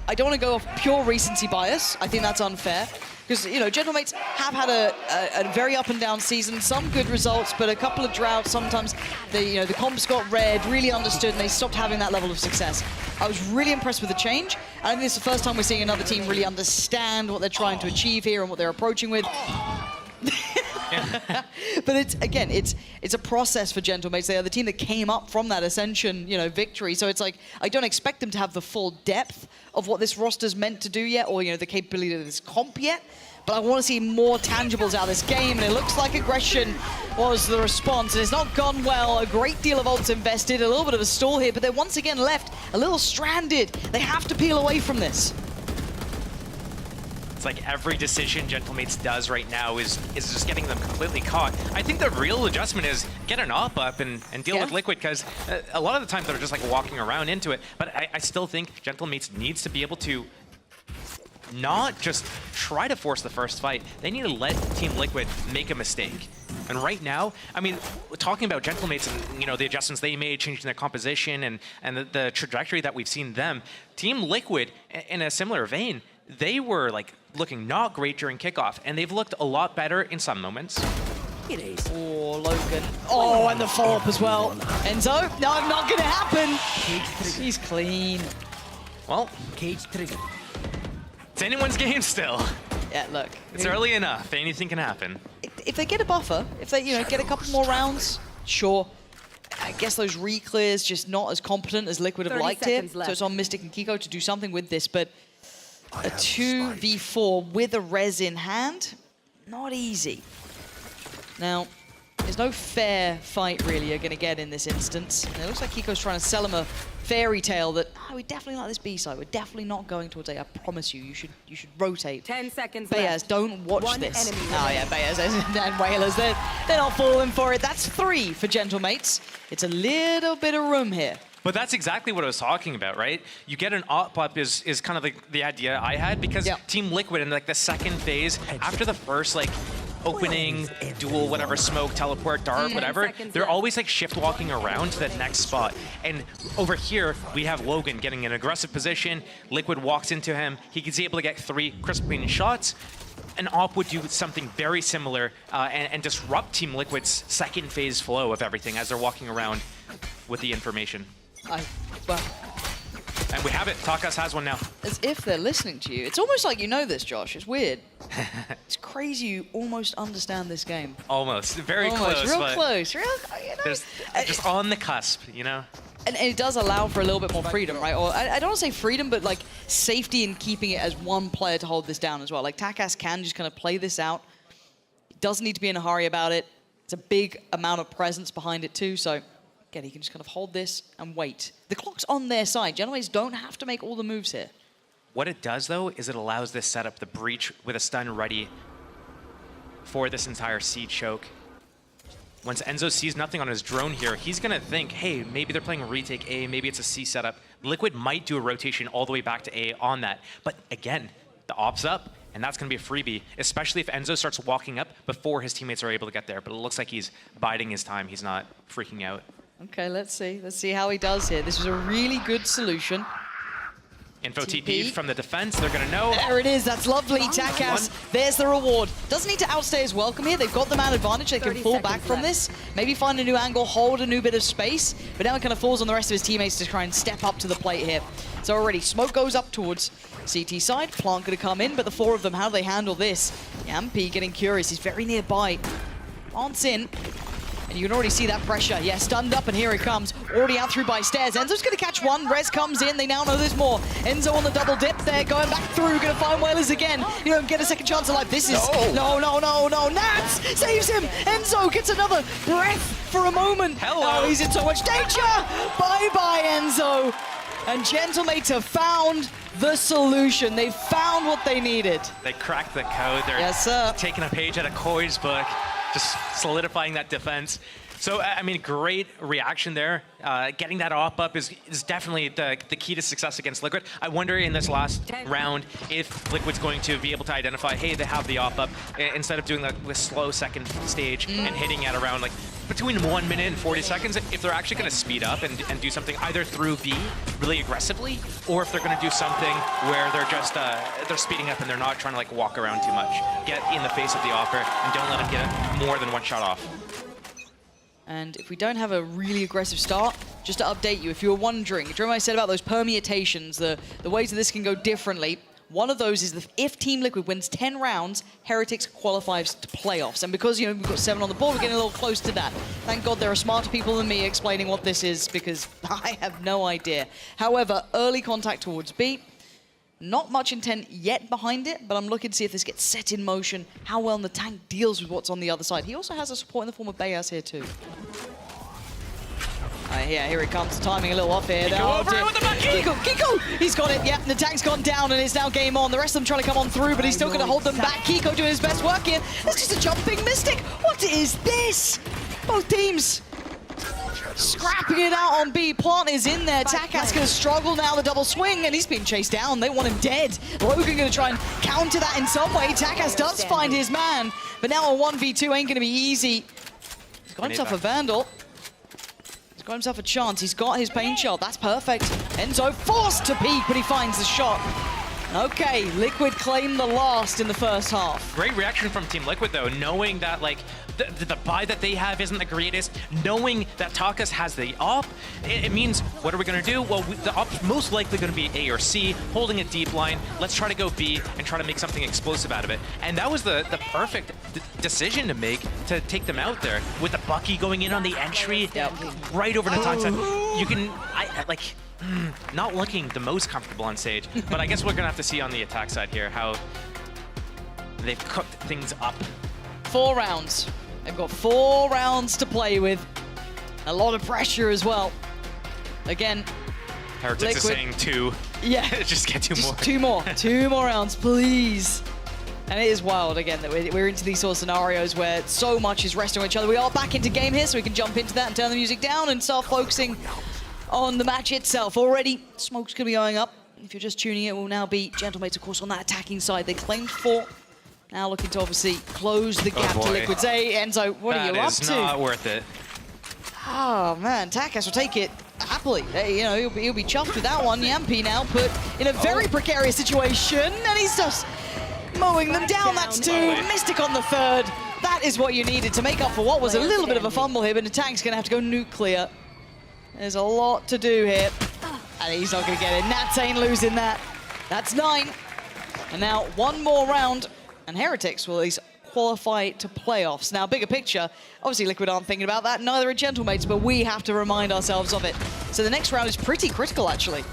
Q: I don't want to go off pure recency bias. I think that's unfair. Because, you know, Gentlemates have had a very up and down season, some good results, but a couple of droughts. Sometimes the comps got read, really understood, and they stopped having that level of success. I was really impressed with the change. I think this is the first time we're seeing another team really understand what they're trying to achieve here and what they're approaching with. But it's a process for Gentlemates. They are the team that came up from that Ascension, victory. So it's like, I don't expect them to have the full depth of what this roster's meant to do yet, or the capability of this comp yet. But I want to see more tangibles out of this game, and it looks like aggression was the response. And it's not gone well. A great deal of ults invested, a little bit of a stall here, but they're once again left a little stranded. They have to peel away from this.
R: It's like every decision Gentlemates does right now is just getting them completely caught. I think the real adjustment is get an op up and deal with Liquid, because a lot of the times they're just like walking around into it. But I still think Gentlemates needs to be able to not just try to force the first fight. They need to let Team Liquid make a mistake. And right now, I mean, talking about Gentlemates and the adjustments they made, changing their composition and the trajectory that we've seen them, Team Liquid, in a similar vein, they were like looking not great during kickoff, and they've looked a lot better in some moments.
Q: Oh, Logan. Oh, and the follow-up as well. Enzo, no, not gonna happen. He's clean.
R: Well, it's anyone's game still.
Q: Yeah, look.
R: It's early enough. Anything can happen.
Q: If they get a buffer, if they get a couple more rounds, sure. I guess those re-clears just not as competent as Liquid have liked it. So it's on Mystic and Kiko to do something with this, but a 2v4 with a res in hand, not easy. Now, there's no fair fight really you're going to get in this instance. And it looks like Kiko's trying to sell him a fairy tale that, we definitely like this B-side. We're definitely not going towards A. I promise you, you should rotate.
S: 10 seconds
Q: Bayaz,
S: left.
Q: don't watch
S: One
Q: this.
S: enemy
Q: Oh yeah, Bayaz and Whalers, they're not falling for it. That's 3 for Gentlemates. It's a little bit of room here.
R: But that's exactly what I was talking about, right? You get an op-up is kind of the idea I had, because Team Liquid in like the second phase, after the first like opening, duel, whatever, smoke, teleport, dart, whatever, they're always like shift walking around to the next spot. And over here, we have Logan getting an aggressive position. Liquid walks into him. He's able to get 3 crisp clean shots. An op would do something very similar and disrupt Team Liquid's second phase flow of everything as they're walking around with the information. And we have it. Takas has one now.
Q: As if they're listening to you. It's almost like you know this, Josh. It's weird. It's crazy you almost understand this game.
R: Almost. Very
Q: almost.
R: close.
Q: Real close. Real, you know.
R: Just on the cusp, you know?
Q: And it does allow for a little bit more freedom, right? Or I don't want to say freedom, but like safety in keeping it as one player to hold this down as well. Like Takas can just kind of play this out. He doesn't need to be in a hurry about it. It's a big amount of presence behind it too, so again, he can just kind of hold this and wait. The clock's on their side. Genoese don't have to make all the moves here.
R: What it does, though, is it allows this setup, the breach, with a stun ready for this entire C choke. Once Enzo sees nothing on his drone here, he's going to think, hey, maybe they're playing retake A, maybe it's a C setup. Liquid might do a rotation all the way back to A on that. But again, the op's up, and that's going to be a freebie, especially if Enzo starts walking up before his teammates are able to get there. But it looks like he's biding his time. He's not freaking out.
Q: Okay, let's see. Let's see how he does here. This was a really good solution.
R: Info TP from the defense, they're gonna know.
Q: There it is, that's lovely, Takas. There's the reward. Doesn't need to outstay his welcome here. They've got the man advantage. They can fall back from this. Maybe find a new angle, hold a new bit of space. But now it kind of falls on the rest of his teammates to try and step up to the plate here. So already, smoke goes up towards CT side. Plant gonna come in, but the 4 of them, how do they handle this? Yampi getting curious, he's very nearby. Plant's in. And you can already see that pressure. Yeah, stunned up, and here he comes. Already out through by stairs. Enzo's going to catch one. Rez comes in. They now know there's more. Enzo on the double dip there, going back through. Going to find Whalers again. You don't get a second chance of life. This is... No. Nats saves him. Enzo gets another breath for a moment.
R: Hello.
Q: Oh, he's in so much danger. Bye-bye, Enzo. And Gentlemates have found the solution. They found what they needed.
R: They cracked the code. They're taking a page out of Koi's book. Just solidifying that defense. So, I mean, great reaction there. Getting that op up is definitely the key to success against Liquid. I wonder in this last round if Liquid's going to be able to identify, hey, they have the op up, instead of doing the slow second stage and hitting at around like between 1 minute and 40 seconds, if they're actually going to speed up and do something either through B really aggressively, or if they're going to do something where they're just they're speeding up and they're not trying to like walk around too much. Get in the face of the offer and don't let them get more than one shot off.
Q: And if we don't have a really aggressive start, just to update you, if you were wondering, do you remember I said about those permutations, the ways that this can go differently? One of those is that if Team Liquid wins 10 rounds, Heretics qualifies to playoffs. And because, you know, we've got 7 on the board, we're getting a little close to that. Thank God there are smarter people than me explaining what this is, because I have no idea. However, early contact towards B. Not much intent yet behind it, but I'm looking to see if this gets set in motion, how well the tank deals with what's on the other side. He also has a support in the form of Bayas here too. Here he comes, timing a little off here. Kiko! He's got it, yeah, the tank's gone down and it's now game on. The rest of them trying to come on through, but he's still going to hold them back. Kiko doing his best work here. It's just a jumping Mystic. What is this? Both teams scrapping it out on B. Plant is in there. Takas going to struggle now, the double swing, and he's being chased down. They want him dead. Logan going to try and counter that in some way. Takas does find his man, but now a 1v2 ain't going to be easy. He's got himself a Vandal. He's got himself a chance. He's got his pain shot. That's perfect. Enzo forced to peek, but he finds the shot. Okay, Liquid claimed the last in the first half.
R: Great reaction from Team Liquid, though, knowing that, like, the buy that they have isn't the greatest, knowing that Takas has the op, it means, what are we going to do? Well, the op's most likely going to be A or C, holding a deep line. Let's try to go B and try to make something explosive out of it. And that was the perfect decision to make to take them out there. With the Bucky going in on the entry, right over the top side. You can, not looking the most comfortable on stage, but I guess we're going to have to see on the attack side here how they've cooked things up.
Q: 4 rounds. They've got 4 rounds to play with. A lot of pressure as well. Again,
R: Heretics is saying 2.
Q: Yeah.
R: Just get 2 more.
Q: 2 more. 2 more rounds, please. And it is wild, again, that we're into these sort of scenarios where so much is resting on each other. We are back into game here, so we can jump into that and turn the music down and start focusing on the match itself. Already, smoke's going to be going up. If you're just tuning in, it will now be Gentlemates, of course, on that attacking side. They claimed 4. Now looking to obviously close the gap to Liquid's A. Enzo, what are you up to?
R: That is not worth it.
Q: Oh, man, Takas will take it happily. You know, he'll be chuffed with that one. Yampi now put in a very precarious situation, and he's just mowing them down. That's 2. Mystic on the 3rd. That is what you needed to make up for what was a little bit of a fumble here, but the tank's going to have to go nuclear. There's a lot to do here, and he's not going to get it. Nats ain't losing that. That's 9. And now 1 more round, and Heretics will at least qualify to playoffs. Now, bigger picture, obviously Liquid aren't thinking about that, neither are Gentlemates, but we have to remind ourselves of it. So the next round is pretty critical, actually.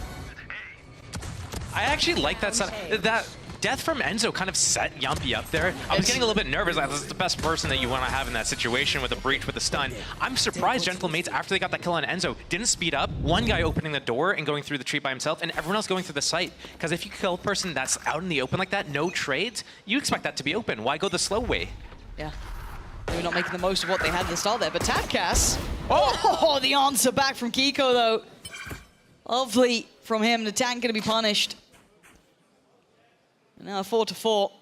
R: I actually like that death from Enzo kind of set Yampi up there. I was getting a little bit nervous. That's the best person that you want to have in that situation with a breach, with a stun. I'm surprised Gentlemates, after they got that kill on Enzo, didn't speed up. One guy opening the door and going through the tree by himself, and everyone else going through the site. Because if you kill a person that's out in the open like that, no trades, you expect that to be open. Why go the slow way?
Q: Yeah. Maybe not making the most of what they had at the start there, but Tapcas. Oh, the answer back from Kiko, though. Lovely from him. The tank going to be punished. Now 4-4.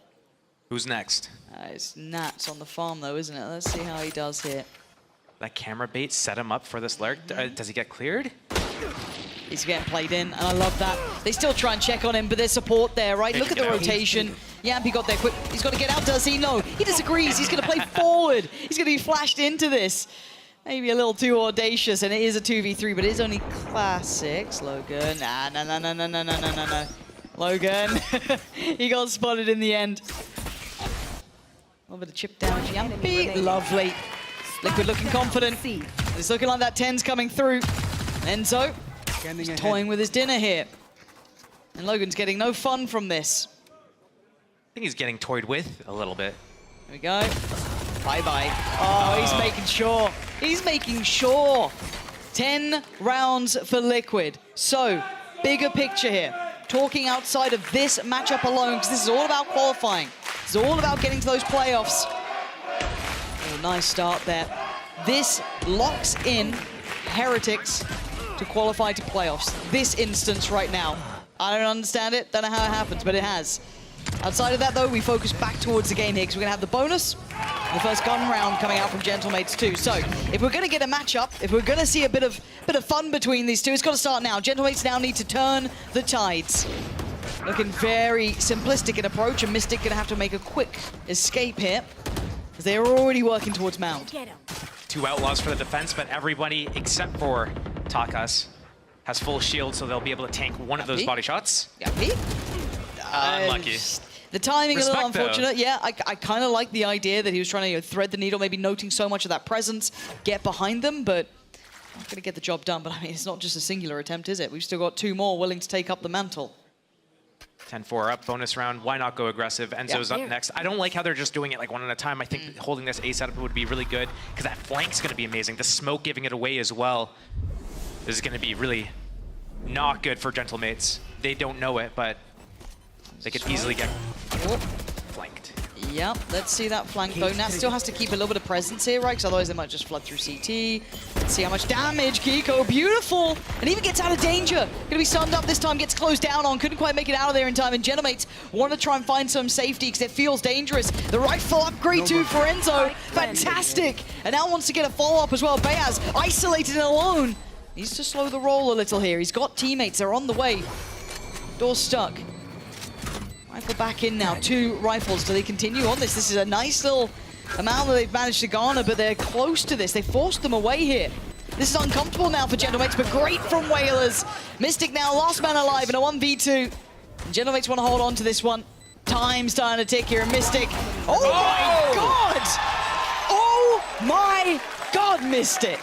R: Who's next?
Q: It's Nats on the farm, though, isn't it? Let's see how he does here.
R: That camera bait set him up for this lurk. Does he get cleared?
Q: He's getting played in, and I love that. They still try and check on him, but there's support there, right? Look at the rotation. Yampi got there quick. He's got to get out, does he? No, he disagrees. He's going to play forward. He's going to be flashed into this. Maybe a little too audacious, and it is a 2v3, but it is only classics. Logan, no. Logan, he got spotted in the end. A little bit of chip damage. Yampi, lovely. Liquid looking confident. It's looking like that 10's coming through. Enzo, he's toying with his dinner here. And Logan's getting no fun from this.
R: I think he's getting toyed with a little bit.
Q: There we go. Bye-bye. Oh, he's making sure. He's making sure. 10 rounds for Liquid. So, bigger picture here. Talking outside of this matchup alone, because this is all about qualifying. It's all about getting to those playoffs. Oh, nice start there. This locks in Heretics to qualify to playoffs. This instance right now. I don't understand it, don't know how it happens, but it has. Outside of that, though, we focus back towards the game here, because we're going to have the bonus, the first gun round coming out from Gentlemates too. So, if we're going to get a matchup, if we're going to see a bit of fun between these two, it's got to start now. Gentlemates now need to turn the tides. Looking very simplistic in approach, and Mystic going to have to make a quick escape here, because they are already working towards Mount.
R: 2 outlaws for the defense, but everybody except for Takas has full shield, so they'll be able to tank one of those body shots. Unlucky.
Q: The timing
R: Respect,
Q: a little unfortunate.
R: though.
Q: Yeah, I kind of like the idea that he was trying to thread the needle, maybe noting so much of that presence, get behind them, but not going to get the job done. But I mean, it's not just a singular attempt, is it? We've still got 2 more willing to take up the mantle.
R: 10-4 up, bonus round. Why not go aggressive? Enzo's up next. I don't like how they're just doing it like one at a time. I think holding this A setup would be really good, because that flank's going to be amazing. The smoke giving it away as well is going to be really not good for Gentlemates. They don't know it, but they could easily get flanked.
Q: Yep, let's see that flank though. Nat still has to keep a little bit of presence here, right? Because otherwise they might just flood through CT. Let's see how much damage. Kiko, beautiful! And even gets out of danger. Gonna be stunned up this time, gets closed down on. Couldn't quite make it out of there in time. And Gentlemates want to try and find some safety because it feels dangerous. The rifle upgrade too for Enzo. Fantastic! And now wants to get a follow-up as well. Beaz isolated and alone. Needs to slow the roll a little here. He's got teammates, they're on the way. Door stuck. Rifle back in now, 2 rifles. Do they continue on this? This is a nice little amount that they've managed to garner, but they're close to this. They forced them away here. This is uncomfortable now for Gentlemates, but great from Whalers. Mystic now, last man alive in a 1v2. Gentlemates want to hold on to this one. Time's starting to tick here, and Mystic. Oh my god! Oh my god, Mystic!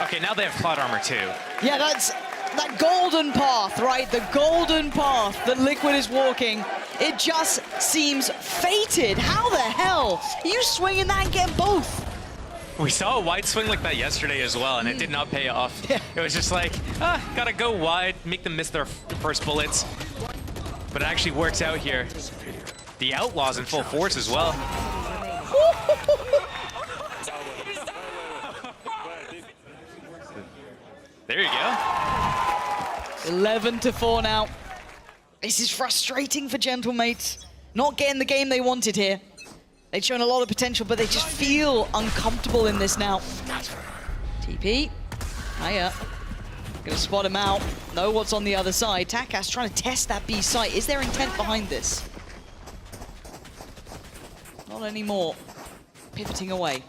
R: Okay, now they have plot armor too.
Q: Yeah, that's that golden path, right? The golden path that Liquid is walking. It just seems fated. How the hell? You swing in that and get both.
R: We saw a wide swing like that yesterday as well, and it did not pay off. Yeah. It was just like, gotta go wide, make them miss their first bullets. But it actually works out here. The Outlaws in full force as well. There you go.
Q: 11-4 now. This is frustrating for Gentlemates. Not getting the game they wanted here. They've shown a lot of potential, but they just feel uncomfortable in this now. TP. Hiya. Gonna spot him out. Know what's on the other side. Takas trying to test that B site. Is there intent behind this? Not anymore. Pivoting away.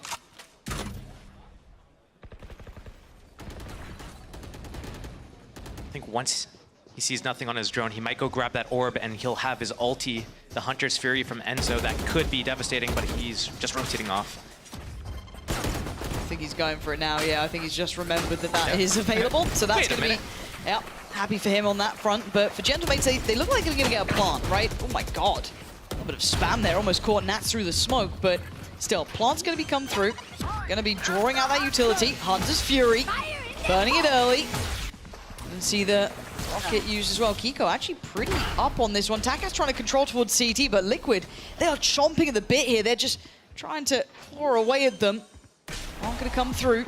R: I think once he sees nothing on his drone, he might go grab that orb and he'll have his ulti, the Hunter's Fury from Enzo. That could be devastating, but he's just rotating off.
Q: I think he's going for it now, yeah. I think he's just remembered that that is available. So that's going to be, yeah, happy for him on that front. But for Gentlemates, they look like they're going to get a plant, right? Oh my god. A little bit of spam there, almost caught Nats through the smoke, but still, plant's going to be come through. Going to be drawing out that utility. Hunter's Fury, burning it early. And see the rocket used as well. Kiko actually pretty up on this one. Takas trying to control towards CT, but Liquid, they are chomping at the bit here. They're just trying to claw away at them. Aren't going to come through.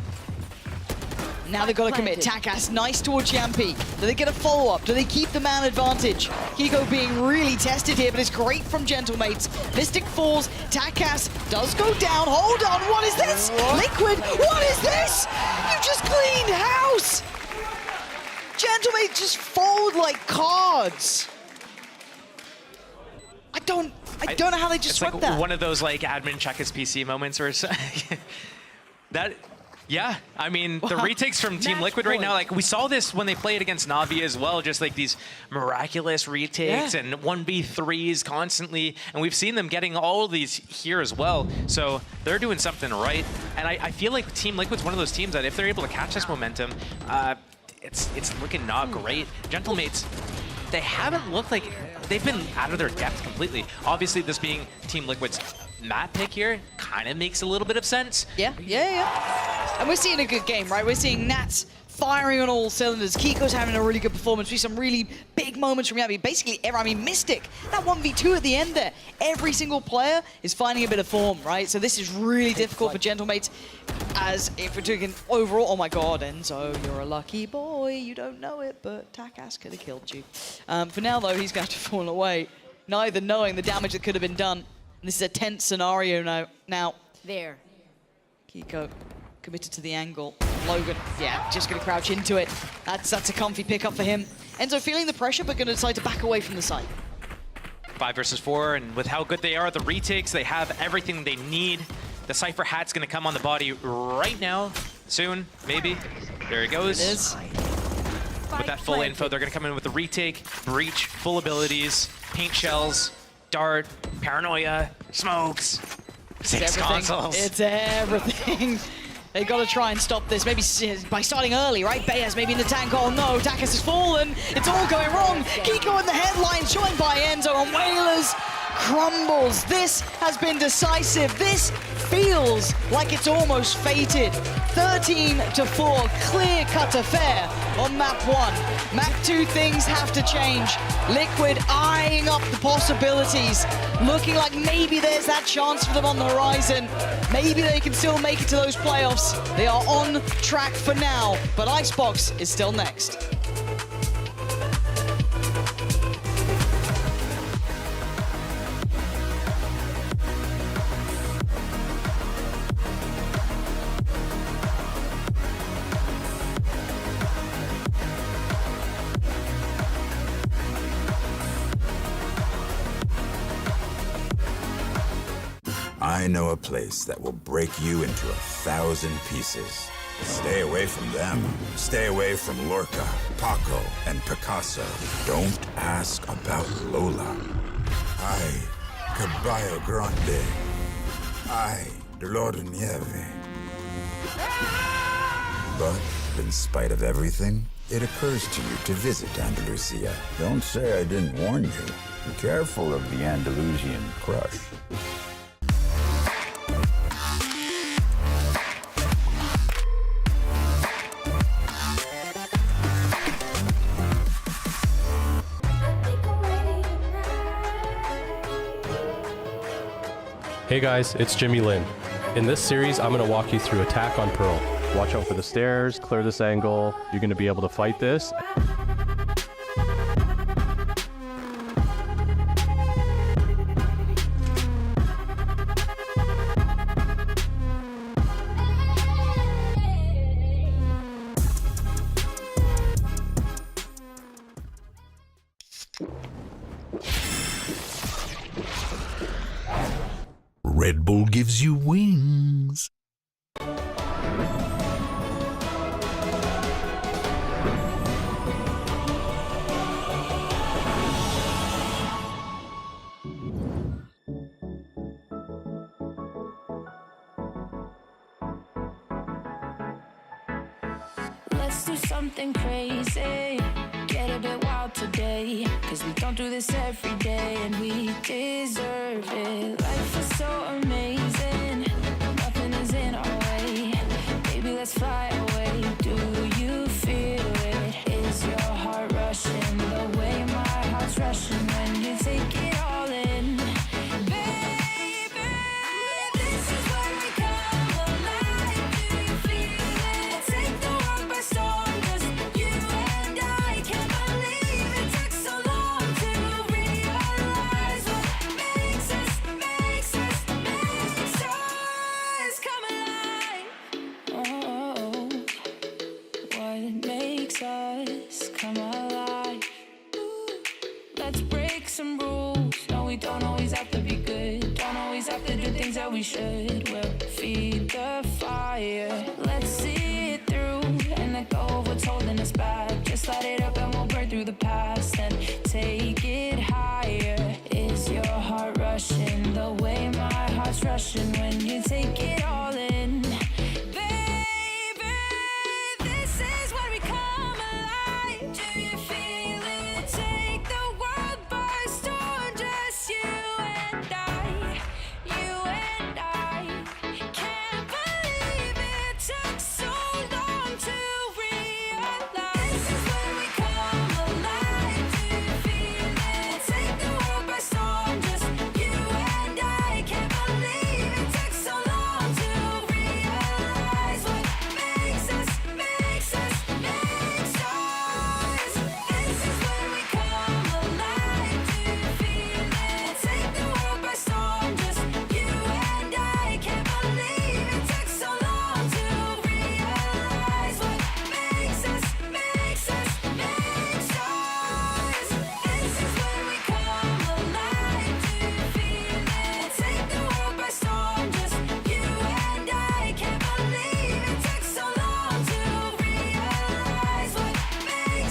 Q: Now they've got to commit. Takas, nice towards Yampi. Do they get a follow-up? Do they keep the man advantage? Kiko being really tested here, but it's great from Gentlemates. Mystic falls. Takas does go down. Hold on, what is this? Liquid, what is this? You just cleaned house! Gentlemates just fold like cards. I don't know how they just swept
R: like
Q: that.
R: One of those like admin check his PC moments or something. That, yeah, I mean, the retakes from Team Liquid right now, like we saw this when they played against Navi as well, just like these miraculous retakes and 1v3s constantly, and we've seen them getting all of these here as well, so they're doing something right, and I feel like Team Liquid's one of those teams that if they're able to catch this momentum, it's looking not great. Gentlemates, they haven't looked like they've been out of their depth completely. Obviously, this being Team Liquid's map pick here kind of makes a little bit of sense.
Q: Yeah. And we're seeing a good game, right? We're seeing Nats firing on all cylinders. Kiko's having a really good performance. We see some really big moments from Yami. Basically, Mystic, that 1v2 at the end there. Every single player is finding a bit of form, right? So this is really difficult for Gentlemates. As if we're talking overall, oh my god, Enzo, you're a lucky boy. You don't know it, but Takas could have killed you. For now, though, he's going to fall away, neither knowing the damage that could have been done. And this is a tense scenario now.
S: There.
Q: Kiko committed to the angle. Logan, yeah, just going to crouch into it. That's a comfy pickup for him. Enzo feeling the pressure, but going to decide to back away from the site.
R: 5 versus 4, and with how good they are at the retakes, they have everything they need. The Cypher hat's going to come on the body right now, soon, maybe. There he goes.
Q: It is.
R: With that full info, they're going to come in with the retake, breach, full abilities, paint shells, dart, paranoia, smokes, 6 consoles.
Q: It's everything. They got to try and stop this, maybe by starting early, right? Bayaz maybe in the tank. Oh no, Takas has fallen. It's all going wrong. Kiko in the headlines, joined by Enzo, and Whalers crumbles. This has been decisive. This feels like it's almost fated. 13-4, clear-cut affair on map 1. Map 2, things have to change. Liquid eyeing up the possibilities, looking like maybe there's that chance for them on the horizon. Maybe they can still make it to those playoffs. They are on track for now, but Icebox is still next.
G: I know a place that will break you into 1,000 pieces. Stay away from them. Stay away from Lorca, Paco, and Picasso. Don't ask about Lola. Ay, Caballo Grande. Ay, Dolor de Nieve. But in spite of everything, it occurs to you to visit Andalusia.
H: Don't say I didn't warn you. Be careful of the Andalusian crush.
I: Hey guys, it's Jimmy Lin. In this series, I'm going to walk you through Attack on Pearl. Watch out for the stairs, clear this angle. You're going to be able to fight this.
J: Red Bull gives you wings.
A: Let's do something crazy, get a bit wild today, cause we don't do this every day and we deserve it. Life is so amazing, nothing is in our way. Baby, let's fly away. Do you feel it? Is your heart rushing the way my heart's rushing when you take it all in? Baby, this is when we come alive. Do you feel it? Take the world by storm, just you and I. Can't believe it took so long to realize what makes us come alive. Oh, what makes us come alive? Let's break some rules. No, we don't always have to be good. Don't always have to do things that we should. We'll feed the fire. Let's see it through and let go of what's holding us back. Just light it up and we'll burn through the past and take it higher. Is your heart rushing the way my heart's rushing when you take it all in? Baby, this is when we come alive. Do you feel it? Take the world by storm, just you and I. You and I. Can't believe it took so long to realize. This is when we come alive. Do you feel it? Take the world by storm, just you and I. Can't believe it took so long to realize what makes us. This is when we come alive. Do you feel it? Take the world by storm, just you and I. Can't believe it took so long to realize what makes us. This is when we come alive. Do you feel it? Take the world by storm, just you and I. Can't believe it took so long to realize what makes us.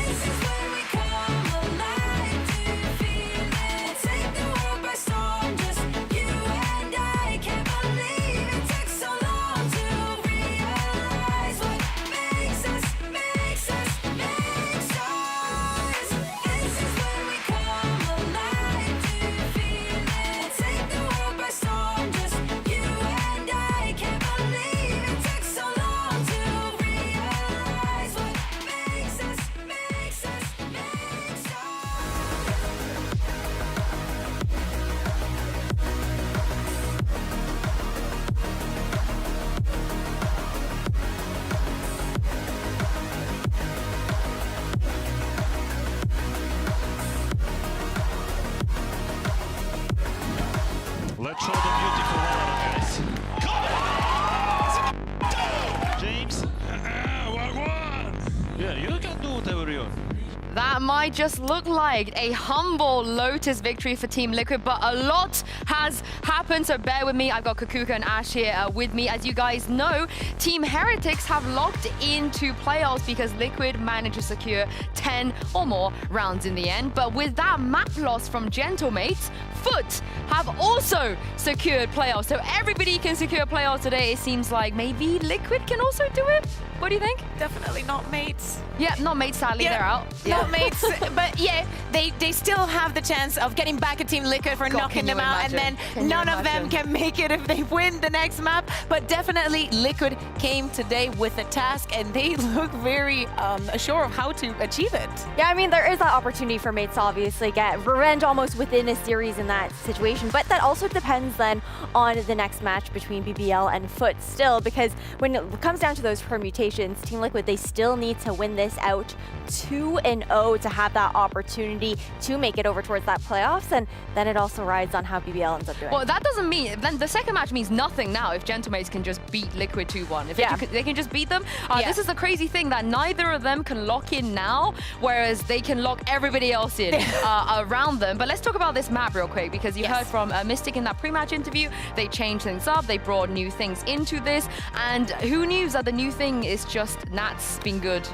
A: This is when we come alive. Do you feel it? Take the world by storm, just you and I. Can't believe it took so long to realize what makes us. This is when we come alive. Do you feel it? Take the world by storm, just you and I. Can't believe it took so long to realize what makes us.
T: Let's show the beautiful VALORANT, guys. James. Yeah, you can do whatever you want.
K: That might just look like a humble Lotus victory for Team Liquid, but a lot has happened, so bear with me. I've got Kakuka and Ash here with me. As you guys know, Team Heretics have locked into playoffs because Liquid managed to secure 10 or more rounds in the end. But with that map loss from Gentlemates, FUT have also secured playoffs. So everybody can secure playoffs today. It seems like maybe Liquid can also do it. What do you think?
L: Definitely not mates.
K: Yeah, not mates, sadly, they're out.
L: Not mates, but yeah, they still have the chance of getting back at Team Liquid for knocking them out, and then none of them can make it if they win the next map. But definitely Liquid came today with a task, and they look very sure of how to achieve it.
M: Yeah, I mean, there is that opportunity for mates to obviously get revenge almost within a series in that situation, but that also depends then on the next match between BBL and FUT still, because when it comes down to those permutations, Team Liquid, they still need to win this miss out 2-0 to have that opportunity to make it over towards that playoffs, and then it also rides on how BBL ends up doing.
K: Well, that doesn't mean, then the second match means nothing now if Gentlemates can just beat Liquid 2-1. If they can just beat them. This is the crazy thing, that neither of them can lock in now, whereas they can lock everybody else in around them. But let's talk about this map real quick, because you heard from Mystic in that pre-match interview. They changed things up, they brought new things into this, and who knew that the new thing is just Nats being good?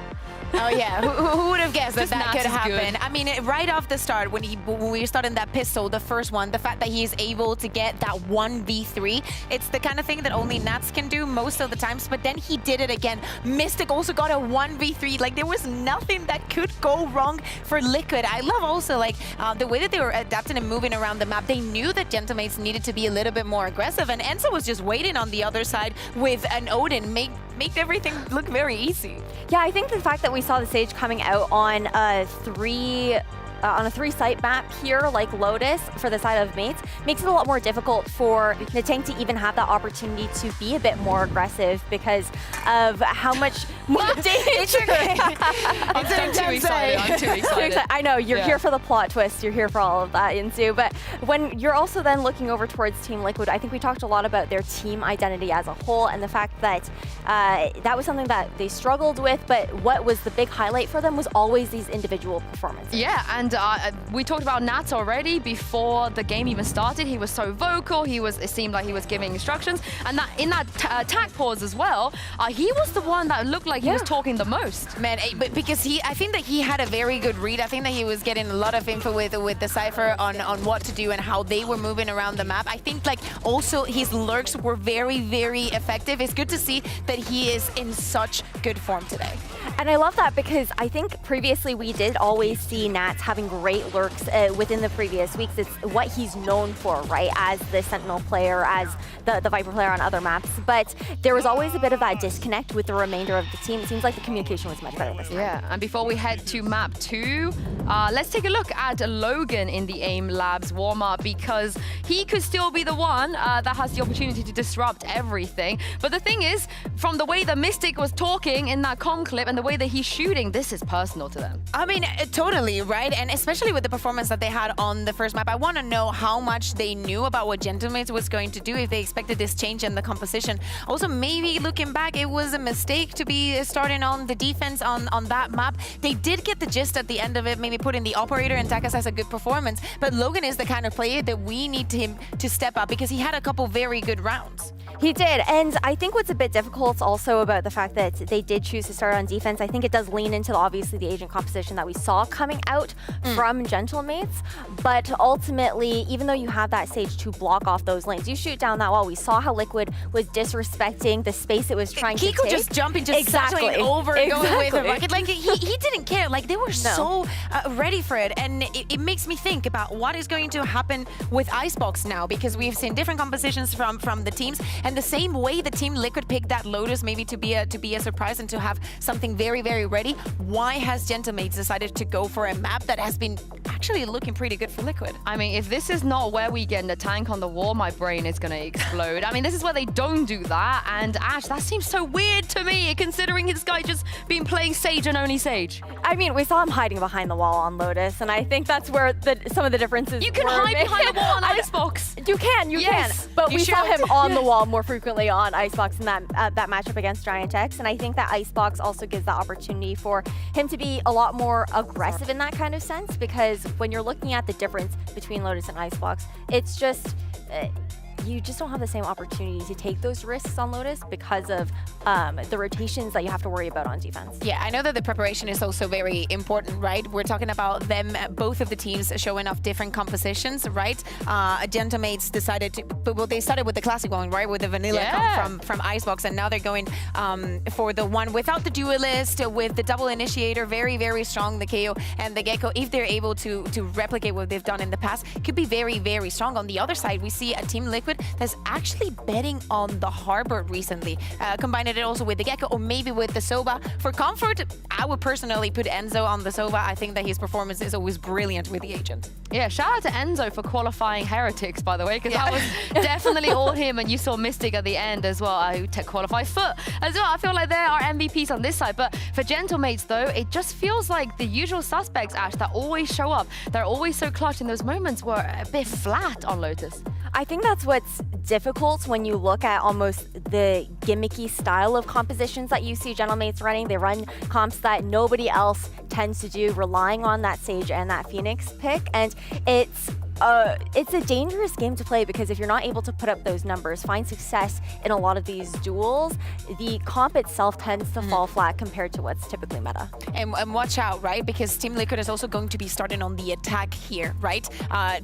L: Oh yeah, who would have guessed that
K: Nats
L: could happen?
K: good.
L: I mean, right off the start, when we started that pistol, the first one, the fact that he is able to get that 1v3, it's the kind of thing that only Nats can do most of the times, but then he did it again. Mystic also got a 1v3, like there was nothing that could go wrong for Liquid. I love also like the way that they were adapting and moving around the map. They knew that Gentlemates needed to be a little bit more aggressive, and Enzo was just waiting on the other side with an Odin, make everything look very easy.
M: Yeah, I think the fact that we saw the Sage coming out on a three-site map here, like Lotus, for the side of Mates, makes it a lot more difficult for the tank to even have that opportunity to be a bit more aggressive because of how much more danger.
K: I'm too excited.
M: I know, you're here for the plot twist, you're here for all of that, Insu, but when you're also then looking over towards Team Liquid, I think we talked a lot about their team identity as a whole and the fact that that was something that they struggled with, but what was the big highlight for them was always these individual performances.
K: Yeah, and we talked about Nats already before the game even started. He was so vocal. It seemed like he was giving instructions, and that in that attack pause as well, he was the one that looked like he was talking the most.
L: Man, but because I think that he had a very good read. I think that he was getting a lot of info with the Cypher on what to do and how they were moving around the map. I think like also his lurks were very, very effective. It's good to see that he is in such good form today.
M: And I love that because I think previously we did always see Nats having great lurks within the previous weeks. It's what he's known for, right, as the Sentinel player, as the Viper player on other maps. But there was always a bit of that disconnect with the remainder of the team. It seems like the communication was much better this time.
K: Yeah, and before we head to map 2, let's take a look at Logan in the AIM Labs warm-up, because he could still be the one that has the opportunity to disrupt everything. But the thing is, from the way that Mystic was talking in that comm clip and the way that he's shooting, this is personal to them.
L: I mean, totally, right? And especially with the performance that they had on the first map, I want to know how much they knew about what Gentlemates was going to do, if they expected this change in the composition. Also, maybe looking back, it was a mistake to be starting on the defense on that map. They did get the gist at the end of it, maybe put in the operator, and Takas has a good performance. But Logan is the kind of player that we need him to step up because he had a couple very good rounds.
M: He did, and I think what's a bit difficult also about the fact that they did choose to start on defense, I think it does lean into obviously the agent composition that we saw coming out from Gentlemates, but ultimately, even though you have that Sage to block off those lanes, you shoot down that wall. We saw how Liquid was disrespecting the space it was trying to take.
L: Kiko just jumping, just cycling over, going with the rocket. Like, he didn't care. Like, they were so ready for it, and it makes me think about what is going to happen with Icebox now, because we've seen different compositions from the teams, and the same way the Team Liquid picked that Lotus maybe to be a surprise and to have something very, very ready. Why has Gentlemates decided to go for a map that has been actually looking pretty good for Liquid?
K: I mean, if this is not where we get in the tank on the wall, my brain is going to explode. I mean, this is where they don't do that, and Ash, that seems so weird to me, considering this guy just been playing Sage and only Sage.
M: I mean, we saw him hiding behind the wall on Lotus, and I think that's where some of the differences
K: You can hide behind the wall on Icebox.
M: You can. But we saw him on the wall more frequently on Icebox in that matchup against Giant X, and I think that Icebox also gives the opportunity for him to be a lot more aggressive in that kind of sense, because when you're looking at the difference between Lotus and Icebox, it's just you just don't have the same opportunity to take those risks on Lotus because of the rotations that you have to worry about on defense.
L: Yeah, I know that the preparation is also very important, right? We're talking about them, both of the teams showing off different compositions, right? Gentlemates decided to, well, they started with the classic one, right? With the vanilla comp from Icebox, and now they're going for the one without the duelist, with the double initiator, very, very strong, the KO and the Gecko. If they're able to replicate what they've done in the past, could be very, very strong. On the other side, we see a Team Liquid Liquid that's actually betting on the Harbor recently, combining it also with the Gecko or maybe with the Sova. For comfort, I would personally put Enzo on the Sova. I think that his performance is always brilliant with the Agent.
K: Yeah, shout out to Enzo for qualifying Heretics, by the way, because that was definitely all him, and you saw Mystic at the end as well, who qualified FUT as well. I feel like there are MVPs on this side, but for Gentlemates, though, it just feels like the usual suspects, Ash, that always show up. They're always so clutch in those moments were a bit flat on Lotus.
M: I think that's what's difficult when you look at almost the gimmicky style of compositions that you see Gentlemates running. They run comps that nobody else tends to do, relying on that Sage and that Phoenix pick. And it's a dangerous game to play because if you're not able to put up those numbers, find success in a lot of these duels, the comp itself tends to fall flat compared to what's typically meta.
L: And watch out, right? Because Team Liquid is also going to be starting on the attack here, right?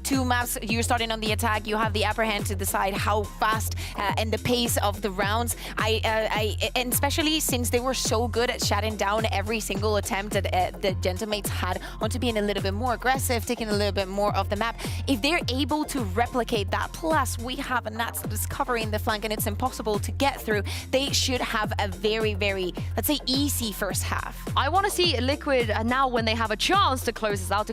L: 2 maps, you're starting on the attack. You have the upper hand to decide how fast and the pace of the rounds. And especially since they were so good at shutting down every single attempt that the Gentlemates had onto being a little bit more aggressive, taking a little bit more of the map. If they're able to replicate that, plus we have a Nats that is covering the flank and it's impossible to get through, they should have a very, very, let's say, easy first half.
K: I want to see Liquid now when they have a chance to close this out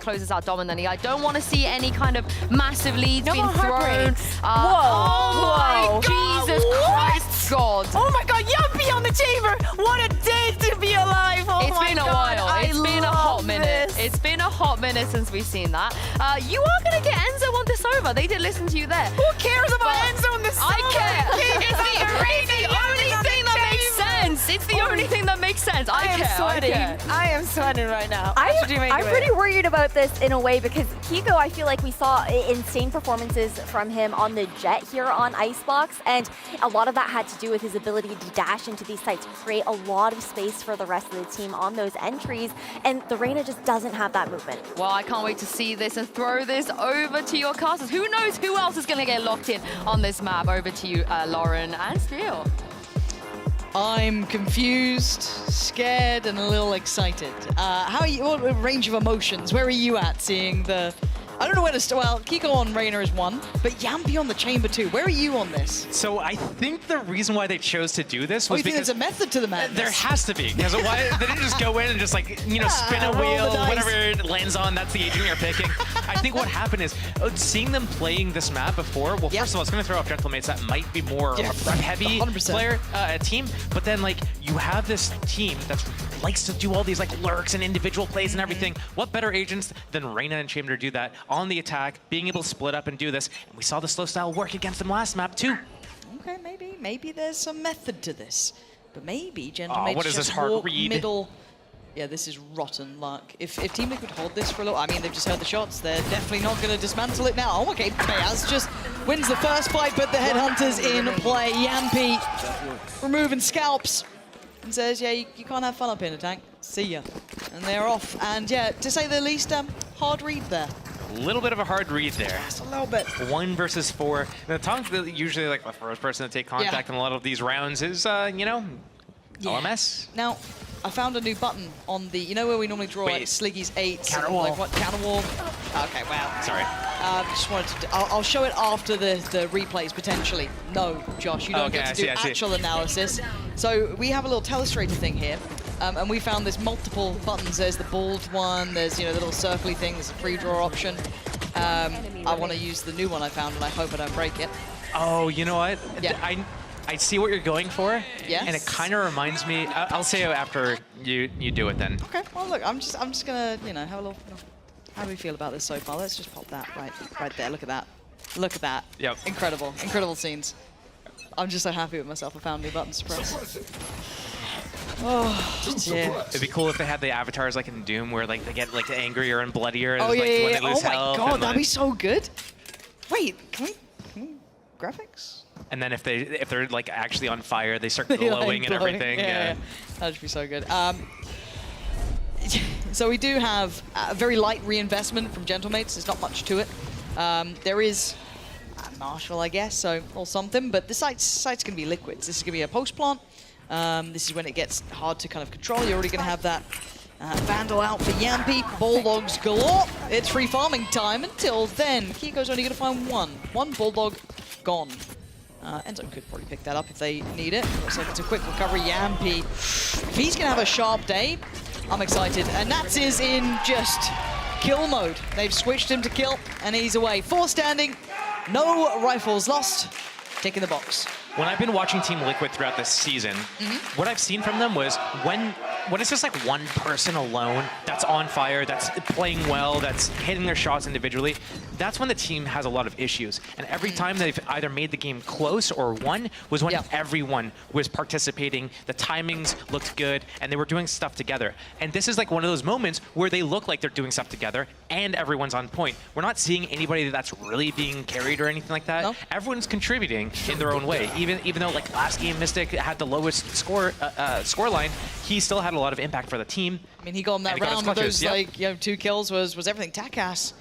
K: dominantly. I don't want to see any kind of massive leads being thrown.
L: Whoa.
K: Jesus Christ, God.
L: Oh my God, Yuppie on the chamber. What a day to be alive. Oh
K: It's been a while. It's been a hot minute. It's been a hot minute since we've seen that. You are going to get Enzo on this over. They did listen to you there.
L: Who cares about Enzo on this over?
K: I care. It's the only thing that makes sense. It's the only thing that makes sense. I care.
L: Sweating. I am sweating right now.
M: I'm pretty worried about this in a way because Kiko, I feel like we saw insane performances from him on the Jet here on Icebox, and a lot of that had to do with his ability to dash into these sites, create a lot of space for the rest of the team on those entries, and the Reyna just doesn't have that movement.
K: Well, I can't wait to see this and throw this over to your casters. Who knows who else is going to get locked in on this map? Over to you, Lauren and Steel.
Q: I'm confused, scared, and a little excited. How are you? What range of emotions? Where are you at seeing the? I don't know where to start. Well, Kiko on Reyna is one, but Yampy on the Chamber too. Where are you on this?
R: So I think the reason why they chose to do this was
Q: because there's a method to the madness.
R: There has to be. Because why they didn't just go in and just like spin a wheel, whatever it lands on, that's the agent you're picking. I think what happened is seeing them playing this map before. Well, first of all, it's going to throw off Gentlemates that might be more of a prep-heavy player team, but then like you have this team that likes to do all these like lurks and individual plays and everything. What better agents than Reyna and Chamber to do that on the attack, being able to split up and do this? And we saw the slow style work against them last map too.
Q: Okay, maybe there's some method to this, but maybe Gentlemates
R: what is
Q: just
R: this hard
Q: walk
R: read?
Q: middle. Yeah, this is rotten luck. If Team Liquid hold this for a little, I mean, they've just heard the shots. They're definitely not going to dismantle it now. Oh, okay, Beaz just wins the first fight, but the Headhunter's in play. Yampy removing scalps and says, yeah, you can't have fun up in a tank. See ya. And they're off. And yeah, to say the least, hard read there.
R: A little bit of a hard read there.
Q: Just a little bit.
R: 1 versus 4. The Tonks usually like the first person to take contact in a lot of these rounds is, LMS.
Q: Now, I found a new button on the, you know where we normally draw like Sliggy's 8?
R: Counter wall.
Q: Like what, counter wall? Okay, well.
R: Sorry.
Q: Just wanted to, I'll show it after the replays, potentially. No, Josh, you don't get to do actual analysis. So we have a little telestrator thing here, and we found there's multiple buttons. There's the bald one, there's the little circly thing, there's a free draw option. I want to use the new one I found, and I hope I don't break it.
R: Oh, you know what? Yeah. I see what you're going for.
Q: Yes.
R: And it kind of reminds me. I'll say it after you do it then.
Q: Okay. Well, look, I'm just gonna have a little. How do we feel about this so far? Let's just pop that right there. Look at that. Look at that.
R: Yep.
Q: Incredible scenes. I'm just so happy with myself. I found new buttons to press. Oh, yeah.
R: It'd be cool if they had the avatars like in Doom, where like they get like angrier and bloodier.
Q: Oh
R: when
Q: yeah.
R: they lose
Q: Oh my
R: health
Q: God, that'd be so good. Wait, can we graphics?
R: And then if they're like actually on fire, they start glowing and everything. Yeah.
Q: That'd be so good. So we do have a very light reinvestment from Gentlemates. There's not much to it. There is Marshall, I guess, so or something. But the site's gonna be liquids. This is gonna be a post plant. This is when it gets hard to kind of control. You're already gonna have that Vandal out for Yampy. Bulldogs galore. It's free farming time. Until then, Kiko's only gonna find one Bulldog. gone. Enzo could probably pick that up if they need it. Looks like it's a quick recovery. Yampy, if he's going to have a sharp day, I'm excited. And Nats is in just kill mode. They've switched him to kill, and he's away. 4 standing, no rifles lost. Tick in the box.
R: When I've been watching Team Liquid throughout this season, what I've seen from them was when it's just like one person alone that's on fire, that's playing well, that's hitting their shots individually, that's when the team has a lot of issues. And every time they've either made the game close or won was when everyone was participating, the timings looked good, and they were doing stuff together. And this is like one of those moments where they look like they're doing stuff together and everyone's on point. We're not seeing anybody that's really being carried or anything like that. Everyone's contributing in their own way. Even though like last game Mystic had the lowest score line, he still had a lot of impact for the team.
Q: I mean, he got him that round with those like 2 kills was everything. Takas.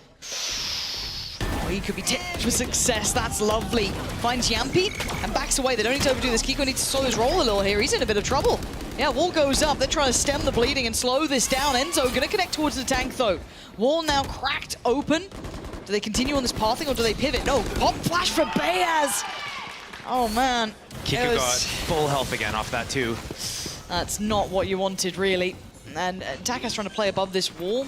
Q: Oh, he could be tipped for success. That's lovely. Finds Yampy and backs away. They don't need to overdo this. Kiko needs to slow his roll a little here. He's in a bit of trouble. Yeah, wall goes up. They're trying to stem the bleeding and slow this down. Enzo gonna connect towards the tank though. Wall now cracked open. Do they continue on this pathing or do they pivot? No, pop flash for Bayaz. Oh man.
R: Kiko got full health again off that too.
Q: That's not what you wanted really. And Takas trying to play above this wall.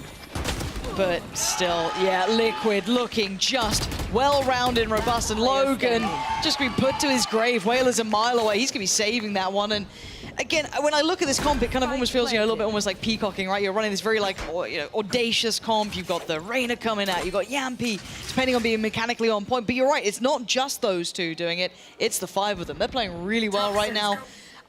Q: But still, yeah, Liquid looking just well-rounded and robust. And Logan just be put to his grave. Whaler's a mile away. He's going to be saving that one. And again, when I look at this comp, it kind of almost feels, a little bit almost like peacocking, right? You're running this very, like, audacious comp. You've got the Reyna coming out. You've got Yampy, depending on being mechanically on point. But you're right, it's not just those two doing it. It's the 5 of them. They're playing really well right now.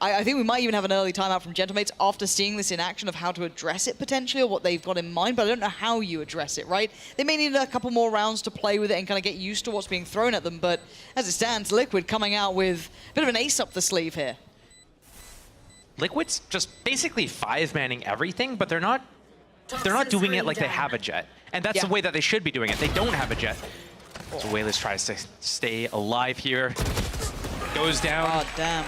Q: I think we might even have an early timeout from Gentlemates after seeing this in action of how to address it potentially or what they've got in mind, but I don't know how you address it, right? They may need a couple more rounds to play with it and kind of get used to what's being thrown at them, but as it stands, Liquid coming out with a bit of an ace up the sleeve here.
R: Liquid's just basically 5-manning everything, but they're not doing it like they have a jet. And that's the way that they should be doing it. They don't have a jet. So Wayless tries to stay alive here. Goes down.
Q: Oh, damn.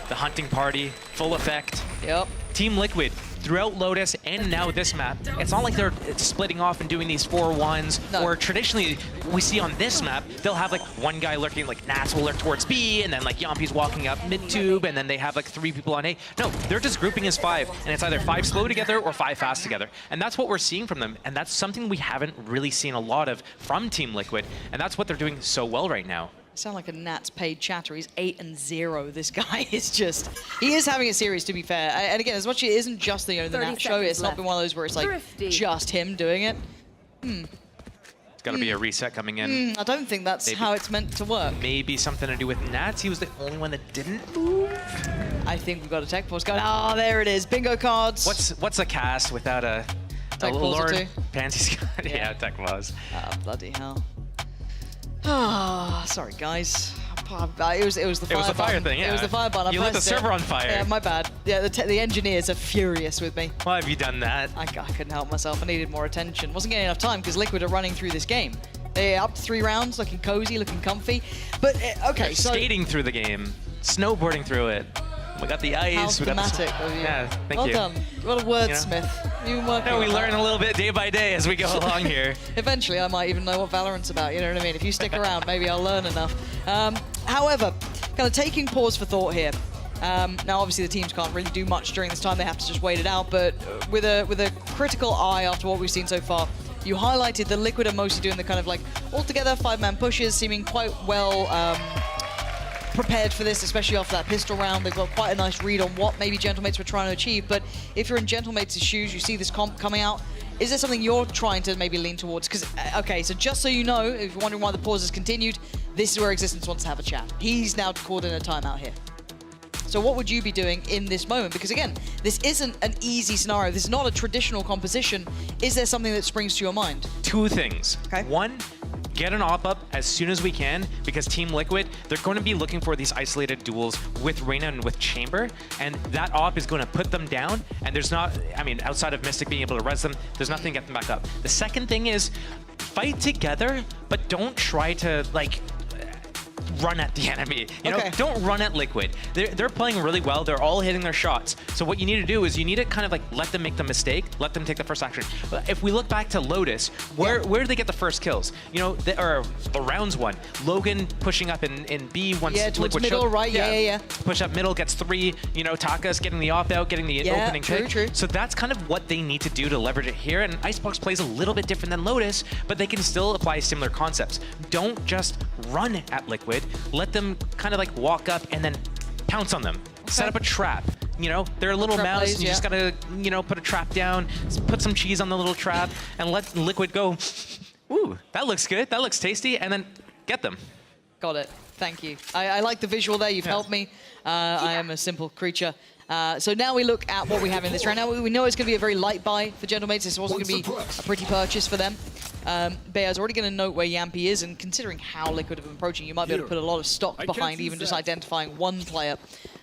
R: The hunting party, full effect.
Q: Yep.
R: Team Liquid, throughout Lotus and now this map, it's not like they're splitting off and doing these 4-1s, or traditionally we see on this map, they'll have like one guy lurking, like Nats will lurk towards B, and then like Yampy's walking up mid-tube, and then they have like 3 people on A. No, they're just grouping as 5, and it's either 5 slow together or 5 fast together. And that's what we're seeing from them, and that's something we haven't really seen a lot of from Team Liquid, and that's what they're doing so well right now.
Q: Sound like a Nats paid chatter. He's 8-0. This guy is just, he is having a series, to be fair. And again, as much as it isn't just the Nats show, it's not been one of those where it's like just him doing it.
R: It's got to be a reset coming in.
Q: I don't think that's how it's meant to work.
R: Maybe something to do with Nats. He was the only one that didn't move.
Q: I think we've got a tech force going. Oh, there it is. Bingo cards.
R: What's a cast without a Lord Pansy Scott? Yeah, tech pause.
Q: Bloody hell. Ah, sorry guys. It was the fire
R: thing. Yeah.
Q: It was the fire button.
R: You lit the server on fire.
Q: Yeah, my bad. Yeah, the engineers are furious with me.
R: Why have you done that?
Q: I couldn't help myself. I needed more attention. Wasn't getting enough time because Liquid are running through this game. They're up to 3 rounds, looking cozy, looking comfy. But okay, so
R: skating through the game, snowboarding through it. We got the ice.
Q: How thematic of you.
R: Yeah, thank you.
Q: Well done. What a wordsmith. You've been working on
R: we
Q: that.
R: learn a little bit day by day as we go along here.
Q: Eventually, I might even know what Valorant's about, you know what I mean? If you stick around, maybe I'll learn enough. However, kind of taking pause for thought here. Now, obviously, the teams can't really do much during this time. They have to just wait it out. But with a critical eye after what we've seen so far, you highlighted that Liquid are mostly doing the kind of like all-together 5-man pushes, seeming quite well prepared for this, especially after that pistol round. They've got quite a nice read on what maybe Gentlemates were trying to achieve. But if you're in Gentlemates' shoes, you see this comp coming out. Is there something you're trying to maybe lean towards? Because, okay, so just so you know, if you're wondering why the pause has continued, this is where Existence wants to have a chat. He's now called in a timeout here. So what would you be doing in this moment? Because again, this isn't an easy scenario. This is not a traditional composition. Is there something that springs to your mind?
R: 2 things.
Q: Okay.
R: 1, get an op up as soon as we can, because Team Liquid, they're going to be looking for these isolated duels with Reyna and with Chamber, and that op is going to put them down, and there's not, I mean, outside of Mystic being able to res them, there's nothing to get them back up. The second thing is, fight together, but don't try to, like, run at the enemy. You know, don't run at Liquid. They're playing really well. They're all hitting their shots. So what you need to do is you need to kind of like let them make the mistake, let them take the first action. But if we look back to Lotus, where did they get the first kills? You know, or the rounds one. Logan pushing up in B once Liquid
Q: middle, right? Yeah.
R: Push up middle, gets 3. You know, Taka's getting the off out, getting the opening pick.
Q: True.
R: So that's kind of what they need to do to leverage it here. And Icebox plays a little bit different than Lotus, but they can still apply similar concepts. Don't just run at Liquid. Let them kind of like walk up and then pounce on them. Set up a trap. You know, they're a little mouse,
Q: plays,
R: and you just gotta, you know, put a trap down, put some cheese on the little trap, and let Liquid go, ooh, that looks good, that looks tasty, and then get them.
Q: Got it. Thank you. I like the visual there. You've helped me. I am a simple creature. So now we look at what we have in this round. Now we know it's going to be a very light buy for Gentlemates. This wasn't going to be a pretty purchase for them. Bear's already going to note where Yampy is, and considering how Liquid have been approaching, you might be able to put a lot of stock behind even just identifying one player.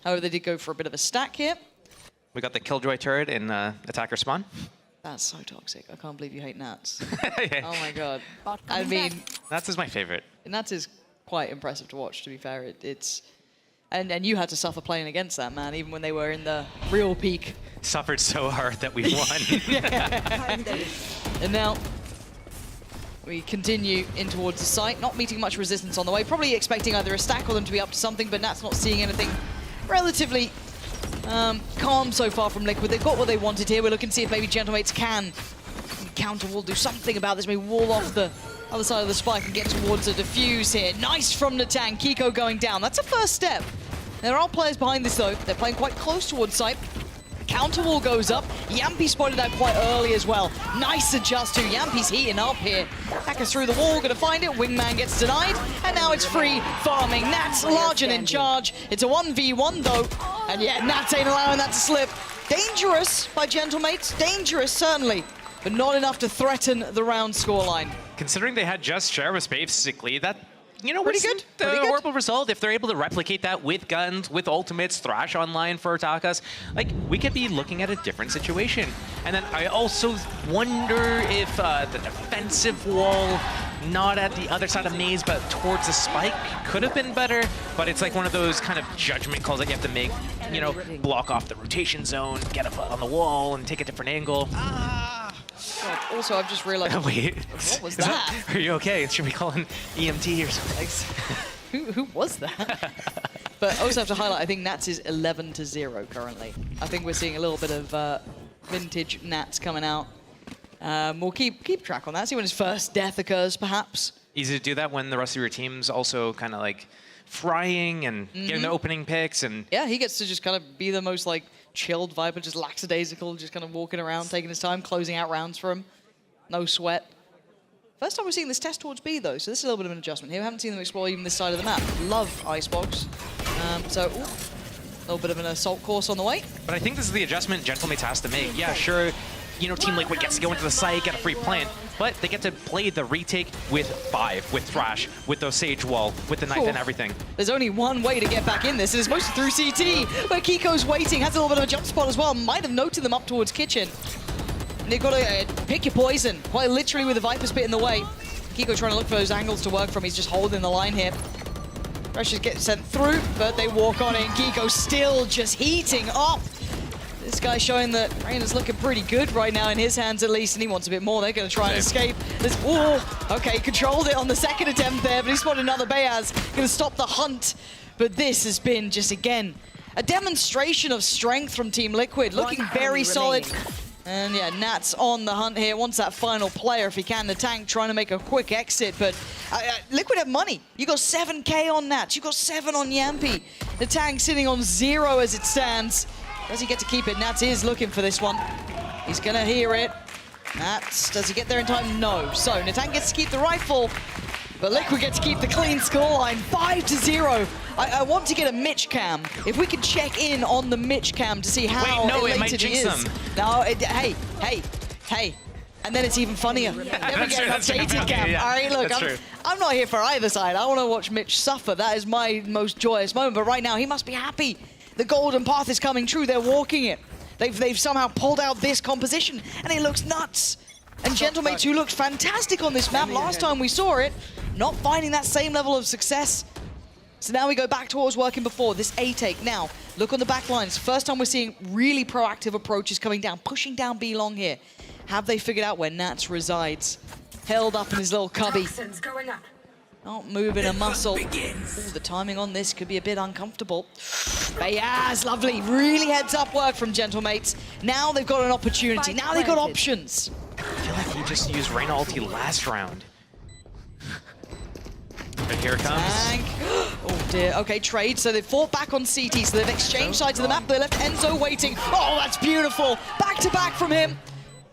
Q: However, they did go for a bit of a stack here.
R: We got the Killjoy turret in attacker spawn.
Q: That's so toxic. I can't believe you hate Nats. Oh my god. I mean,
R: Nats is my favorite.
Q: Nats is quite impressive to watch, to be fair. And you had to suffer playing against that, man, even when they were in the real peak.
R: Suffered so hard that we won.
Q: And now we continue in towards the site, not meeting much resistance on the way, probably expecting either a stack or them to be up to something, but Nat's not seeing anything. Relatively calm so far from Liquid. They've got what they wanted here. We're looking to see if maybe Gentlemates can counter wall, do something about this, maybe wall off the other side of the spike and get towards a defuse here. Nice from Natang. Kiko going down. That's a first step. There are players behind this though. They're playing quite close towards site. Counter wall goes up. Yampy spotted that quite early as well. Nice adjust too. Yampy's heating up here. Hackers through the wall, gonna find it. Wingman gets denied, and now it's free farming. Nats large and in charge. It's a 1v1 though, and yeah, Nats ain't allowing that to slip. Dangerous by Gentlemates. Dangerous certainly, but not enough to threaten the round scoreline.
R: Considering they had just Jarvis basically, that, you know,
Q: Pretty
R: wasn't
Q: good.
R: a horrible result. If they're able to replicate that with guns, with ultimates, Thrash online for Takas, like, we could be looking at a different situation. And then I also wonder if the defensive wall, not at the other side of Maze, but towards the spike, could have been better. But it's like one of those kind of judgment calls that you have to make, you know, block off the rotation zone, get up on the wall, and take a different angle.
Q: God, also, I've just realized.
R: Wait.
Q: What was that?
R: Are you okay? Should we call an EMT or something?
Q: Who was that? But I also have to highlight, I think Nats is 11-0 currently. I think we're seeing a little bit of vintage Nats coming out. We'll keep track on that, see when his first death occurs, perhaps.
R: Easy to do that when the rest of your team's also kind of like frying and getting the opening picks. And
Q: yeah, he gets to just kind of be the most like chilled Viper, just lackadaisical, just kind of walking around, taking his time, closing out rounds for him. No sweat. First time we're seeing this test towards B though, so this is a little bit of an adjustment here. We haven't seen them explore even this side of the map. Love Icebox. So, a little bit of an assault course on the way.
R: But I think this is the adjustment Gentlemates has to make. Yeah, sure, you know, Team Liquid gets to go into the site, get a free plant, but they get to play the retake with 5, with Thrash, with those Sage Wall, with the knife and everything.
Q: There's only one way to get back in this, and it's mostly through CT, where Kiko's waiting, has a little bit of a jump spot as well, might have noted them up towards Kitchen. And you've got to pick your poison, quite literally with the Viper Spit in the way. Kiko trying to look for those angles to work from, he's just holding the line here. Rushes get sent through, but they walk on it, and Kiko still just heating up. This guy showing that Rain is looking pretty good right now in his hands at least, and he wants a bit more. They're going to try and escape. Okay, controlled it on the second attempt there, but he spotted another Bayaz. Going to stop the hunt. But this has been just, again, a demonstration of strength from Team Liquid. Looking very solid. And yeah, Nat's on the hunt here. Wants that final player if he can. The tank trying to make a quick exit, but Liquid have money. You got 7K on Nats. You got 7 on Yampy. The tank sitting on 0 as it stands. Does he get to keep it? Nats is looking for this one. He's gonna hear it. Nats, does he get there in time? No. So Natang gets to keep the rifle, but Liquid get to keep the clean scoreline, 5-0. I want to get a Mitch cam. If we could check in on the Mitch cam to see how elated he is. No, hey. And then it's even funnier. Then we get an updated cam.
R: Yeah,
Q: all right, look, I'm not here for either side. I want to watch Mitch suffer. That is my most joyous moment. But right now, he must be happy. The golden path is coming true. They're walking it. They've somehow pulled out this composition, and it looks nuts. And Gentlemates, who looked fantastic on this map last time we saw it, not finding that same level of success. So now we go back to what was working before, this A take. Now, look on the back lines. First time we're seeing really proactive approaches coming down, pushing down B long here. Have they figured out where Nats resides? Held up in his little cubby. Not moving a muscle. Ooh, the timing on this could be a bit uncomfortable. Bayaz, lovely. Really heads up work from Gentlemates. Now they've got an opportunity. Now they've got options.
R: I feel like he just used Reyna ulti last round. But here it comes.
Q: Tank. Oh dear. Okay, trade. So they've fought back on CT. So they've exchanged sides of the map. They left Enzo waiting. Oh, that's beautiful. Back to back from him.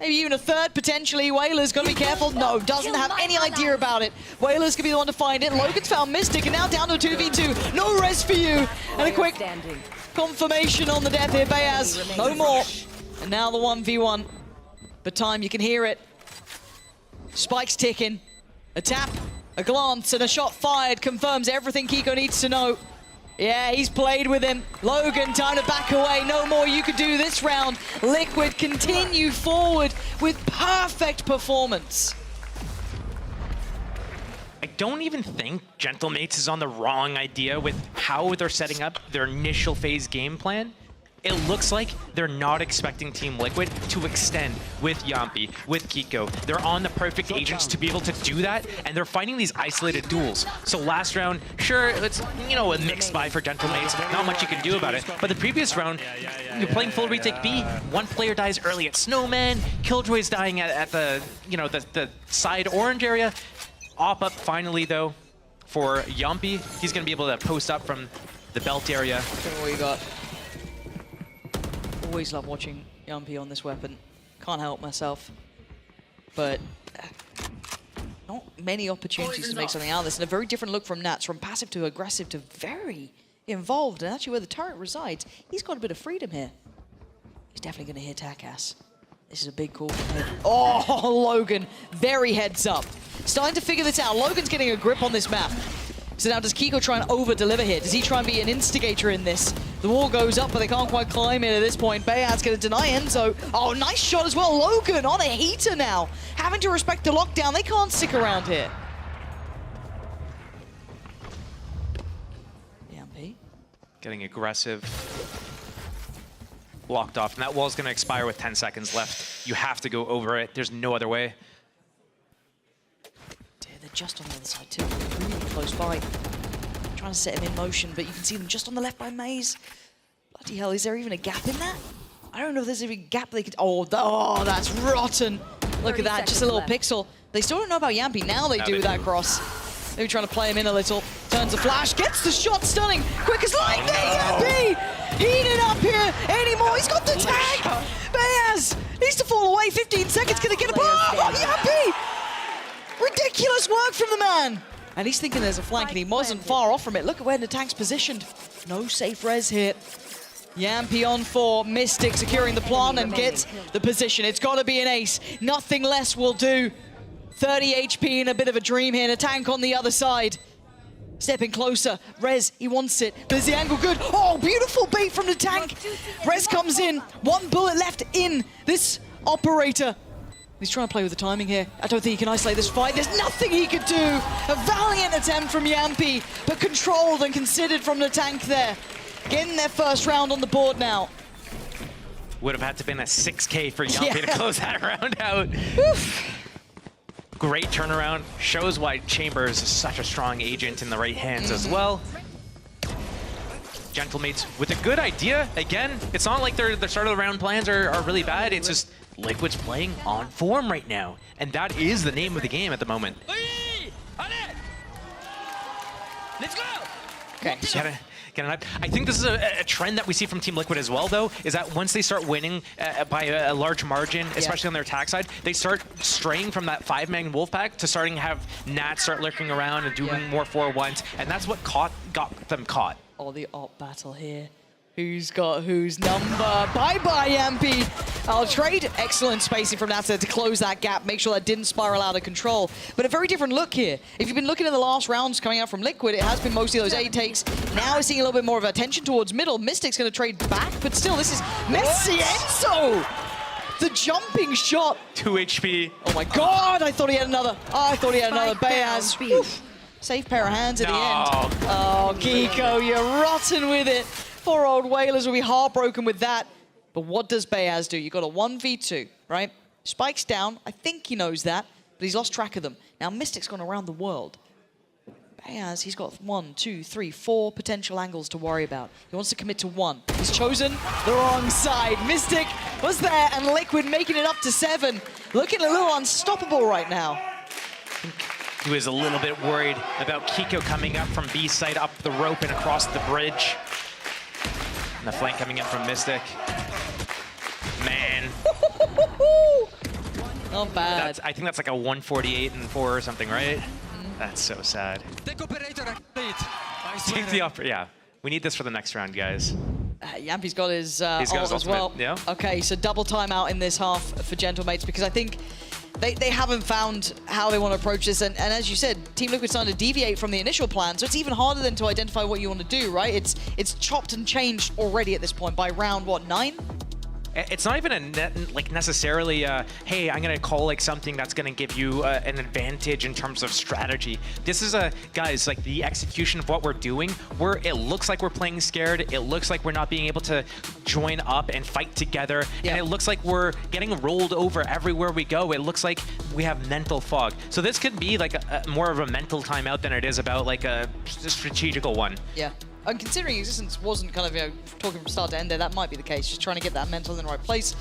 Q: Maybe even a third, potentially. Whaler's got to be careful. No, doesn't have any idea about it. Whaler's going to be the one to find it. Logan's found Mystic, and now down to a 2v2. No res for you. And a quick confirmation on the death here. Bayaz, no more. And now the 1v1. But time, you can hear it. Spike's ticking. A tap, a glance, and a shot fired confirms everything Kiko needs to know. Yeah, he's played with him. Logan, time to back away. No more you could do this round. Liquid continue forward with perfect performance.
R: I don't even think Gentlemates is on the wrong idea with how they're setting up their initial phase game plan. It looks like they're not expecting Team Liquid to extend with Yampi, with Kiko. They're on the perfect agents to be able to do that, and they're finding these isolated duels. So last round, sure, it's, you know, a mixed buy for Gentlemates. Not much you can do about it. But the previous round, you're playing full retake B. One player dies early at Snowman. Killjoy's dying at the, you know, the side orange area. Op up finally, though, for Yampi. He's going to be able to post up from the belt area.
Q: What you got? Always love watching Yampi on this weapon. Can't help myself. But not many opportunities to make something out of this. And a very different look from Nats, from passive to aggressive to very involved. And actually where the turret resides, he's got a bit of freedom here. He's definitely going to hit Takas. This is a big call from him. Oh, Logan, very heads up. Starting to figure this out. Logan's getting a grip on this map. So now does Kiko try and over-deliver here? Does he try and be an instigator in this? The wall goes up, but they can't quite climb it at this point. Bayaz's going to deny Enzo. Oh, nice shot as well. Logan on a heater now. Having to respect the lockdown. They can't stick around here. Yampi.
R: Getting aggressive. Blocked off. And that wall's going to expire with 10 seconds left. You have to go over it. There's no other way.
Q: They're just on the other side too. Really close by. Trying to set him in motion, but you can see them just on the left by Maze. Bloody hell, is there even a gap in that? I don't know if there's even a gap they could... Oh, that's rotten. Look at that, just a little pixel. They still don't know about Yampi. Now they do with that cross. Maybe trying to play him in a little. Turns a flash, gets the shot, stunning. Quickest line there, Yampi! Heating up here anymore. He's got the tag! Bayaz needs to fall away. 15 seconds, gonna get a... Oh, Yampi! Ridiculous work from the man! And he's thinking there's a flank, and he wasn't far off from it. Look at where the tank's positioned. No safe res here. Yampi on 4, Mystic securing the plant and gets the position. It's got to be an ace. Nothing less will do. 30 HP and a bit of a dream here, and a tank on the other side. Stepping closer. Rez, he wants it. But is the angle good? Oh, beautiful bait from the tank. Rez comes in. 1 bullet left in this operator. He's trying to play with the timing here. I don't think he can isolate this fight. There's nothing he could do. A valiant attempt from Yampi, but controlled and considered from the tank there. Getting their first round on the board now.
R: Would have had to been a 6K for Yampi to close that round out. Great turnaround. Shows why Chambers is such a strong agent in the right hands as well. Gentlemates with a good idea. Again, it's not like their start of the round plans are really bad. It's just Liquid's playing on form right now. And that is the name of the game at the moment.
Q: Let's go! Okay.
R: I think this is a trend that we see from Team Liquid as well, though, is that once they start winning by a large margin, especially on their attack side, they start straying from that 5-man Wolfpack to starting to have Nats start lurking around and doing more 4-1s, and that's what got them caught.
Q: Oh, the op battle here. Who's got whose number? Bye-bye, Yampi. I'll trade. Excellent spacing from Nats to close that gap, make sure that didn't spiral out of control. But a very different look here. If you've been looking at the last rounds coming out from Liquid, it has been mostly those A takes. Now we're seeing a little bit more of attention towards middle. Mystic's going to trade back, but still, this is Messienzo! The jumping shot.
R: 2 HP.
Q: Oh my God, I thought he had another. Oh, I thought he had another. Bayaz. Safe pair of hands at the end. Oh, Kiko, you're rotten with it. Poor old Whalers will be heartbroken with that. But what does Bayaz do? You got a 1v2, right? Spike's down. I think he knows that, but he's lost track of them. Now Mystic's gone around the world. Bayaz, he's got 1, 2, 3, 4 potential angles to worry about. He wants to commit to one. He's chosen the wrong side. Mystic was there, and Liquid making it up to 7. Looking a little unstoppable right now.
R: He was a little bit worried about Kiko coming up from B side up the rope and across the bridge. And the flank coming in from Mystic. Man.
Q: Not bad.
R: I think that's like a 148 and 4 or something, right? That's so sad. Take the operator. Yeah, we need this for the next round, guys.
Q: Yampy's got his
R: He's got his
Q: ult as well.
R: ultimate, yeah.
Q: Okay, so double timeout in this half for Gentlemates because I think they haven't found how they want to approach this. And as you said, Team Liquid's starting to deviate from the initial plan, so it's even harder then to identify what you want to do, right? It's chopped and changed already at this point by round, what, 9?
R: It's not even necessarily hey, I'm gonna call like something that's gonna give you an advantage in terms of strategy. This is guys, like the execution of what we're doing. It looks like we're playing scared. It looks like we're not being able to join up and fight together. Yeah. And it looks like we're getting rolled over everywhere we go. It looks like we have mental fog. So this could be like more of a mental timeout than it is about like a strategical one.
Q: Yeah. And considering Existence wasn't kind of, talking from start to end there, that might be the case. Just trying to get that mental in the right place,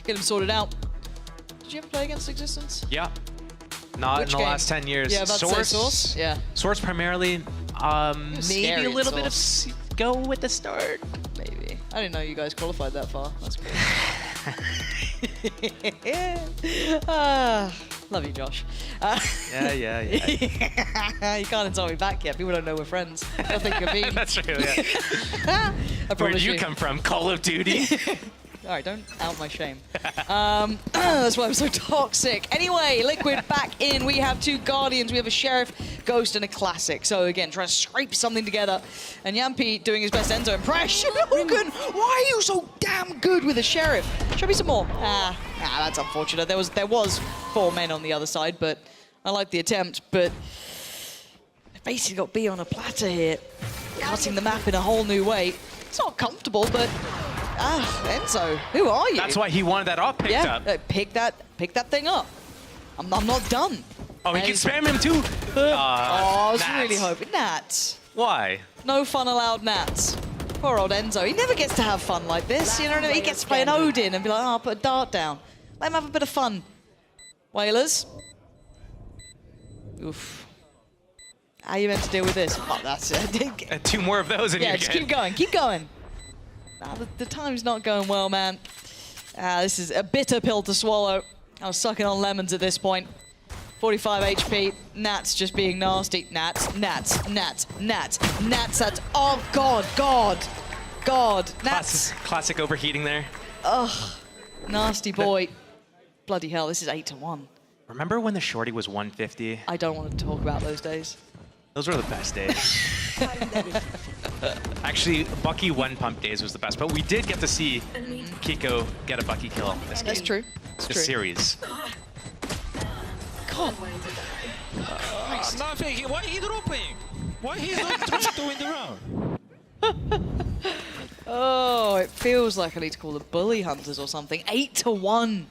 Q: get him sorted out. Did you ever play against Existence?
R: Yeah. Not in the last 10 years.
Q: Yeah, about to say Source? Yeah.
R: Source primarily, maybe a little bit of go with the start.
Q: Maybe. I didn't know you guys qualified that far. That's great. Love you, Josh.
R: Yeah.
Q: You can't insult me back yet. People don't know we're friends. They'll think you're being.
R: That's true, yeah. Where do you come from? Call of Duty?
Q: All right, don't out my shame. That's why I'm so toxic. Anyway, Liquid back in. We have 2 Guardians. We have a Sheriff, Ghost, and a Classic. So again, trying to scrape something together. And Yampy doing his best Enzo impression. Hogan, why are you so damn good with a Sheriff? Show me some more. That's unfortunate. There was 4 men on the other side, but I like the attempt. But basically got B on a platter here, cutting the map in a whole new way. It's not comfortable, but Enzo, who are you?
R: That's why he wanted that off picked up.
Q: Pick that thing up. I'm not done.
R: Oh, he can spam him too.
Q: I was really hoping. Nats.
R: Why?
Q: No fun allowed, Nats. Poor old Enzo. He never gets to have fun like this. You know what I mean? He gets to play an Odin and be like, oh, I'll put a dart down. Let him have a bit of fun. Whalers. Oof. How are you meant to deal with this? Oh, that's it.
R: 2 more of those and
Q: yeah,
R: you
Q: just keep going. Keep going. The time's not going well, man. This is a bitter pill to swallow. I was sucking on lemons at this point. 45 HP. Nats just being nasty. Nats. That's, oh, God. Nats.
R: Classic overheating there.
Q: Ugh. Nasty boy. Bloody hell, this is 8-1.
R: Remember when the shorty was 150?
Q: I don't want to talk about those days.
R: Those were the best days. Actually, Bucky 1-pump days was the best, but we did get to see Kiko get a Bucky kill this game.
Q: That's true.
R: This series.
Q: God.
T: Nothing. Why he dropping? Why he's not trying to win the round?
Q: Oh, it feels like I need to call the bully hunters or something. 8-1.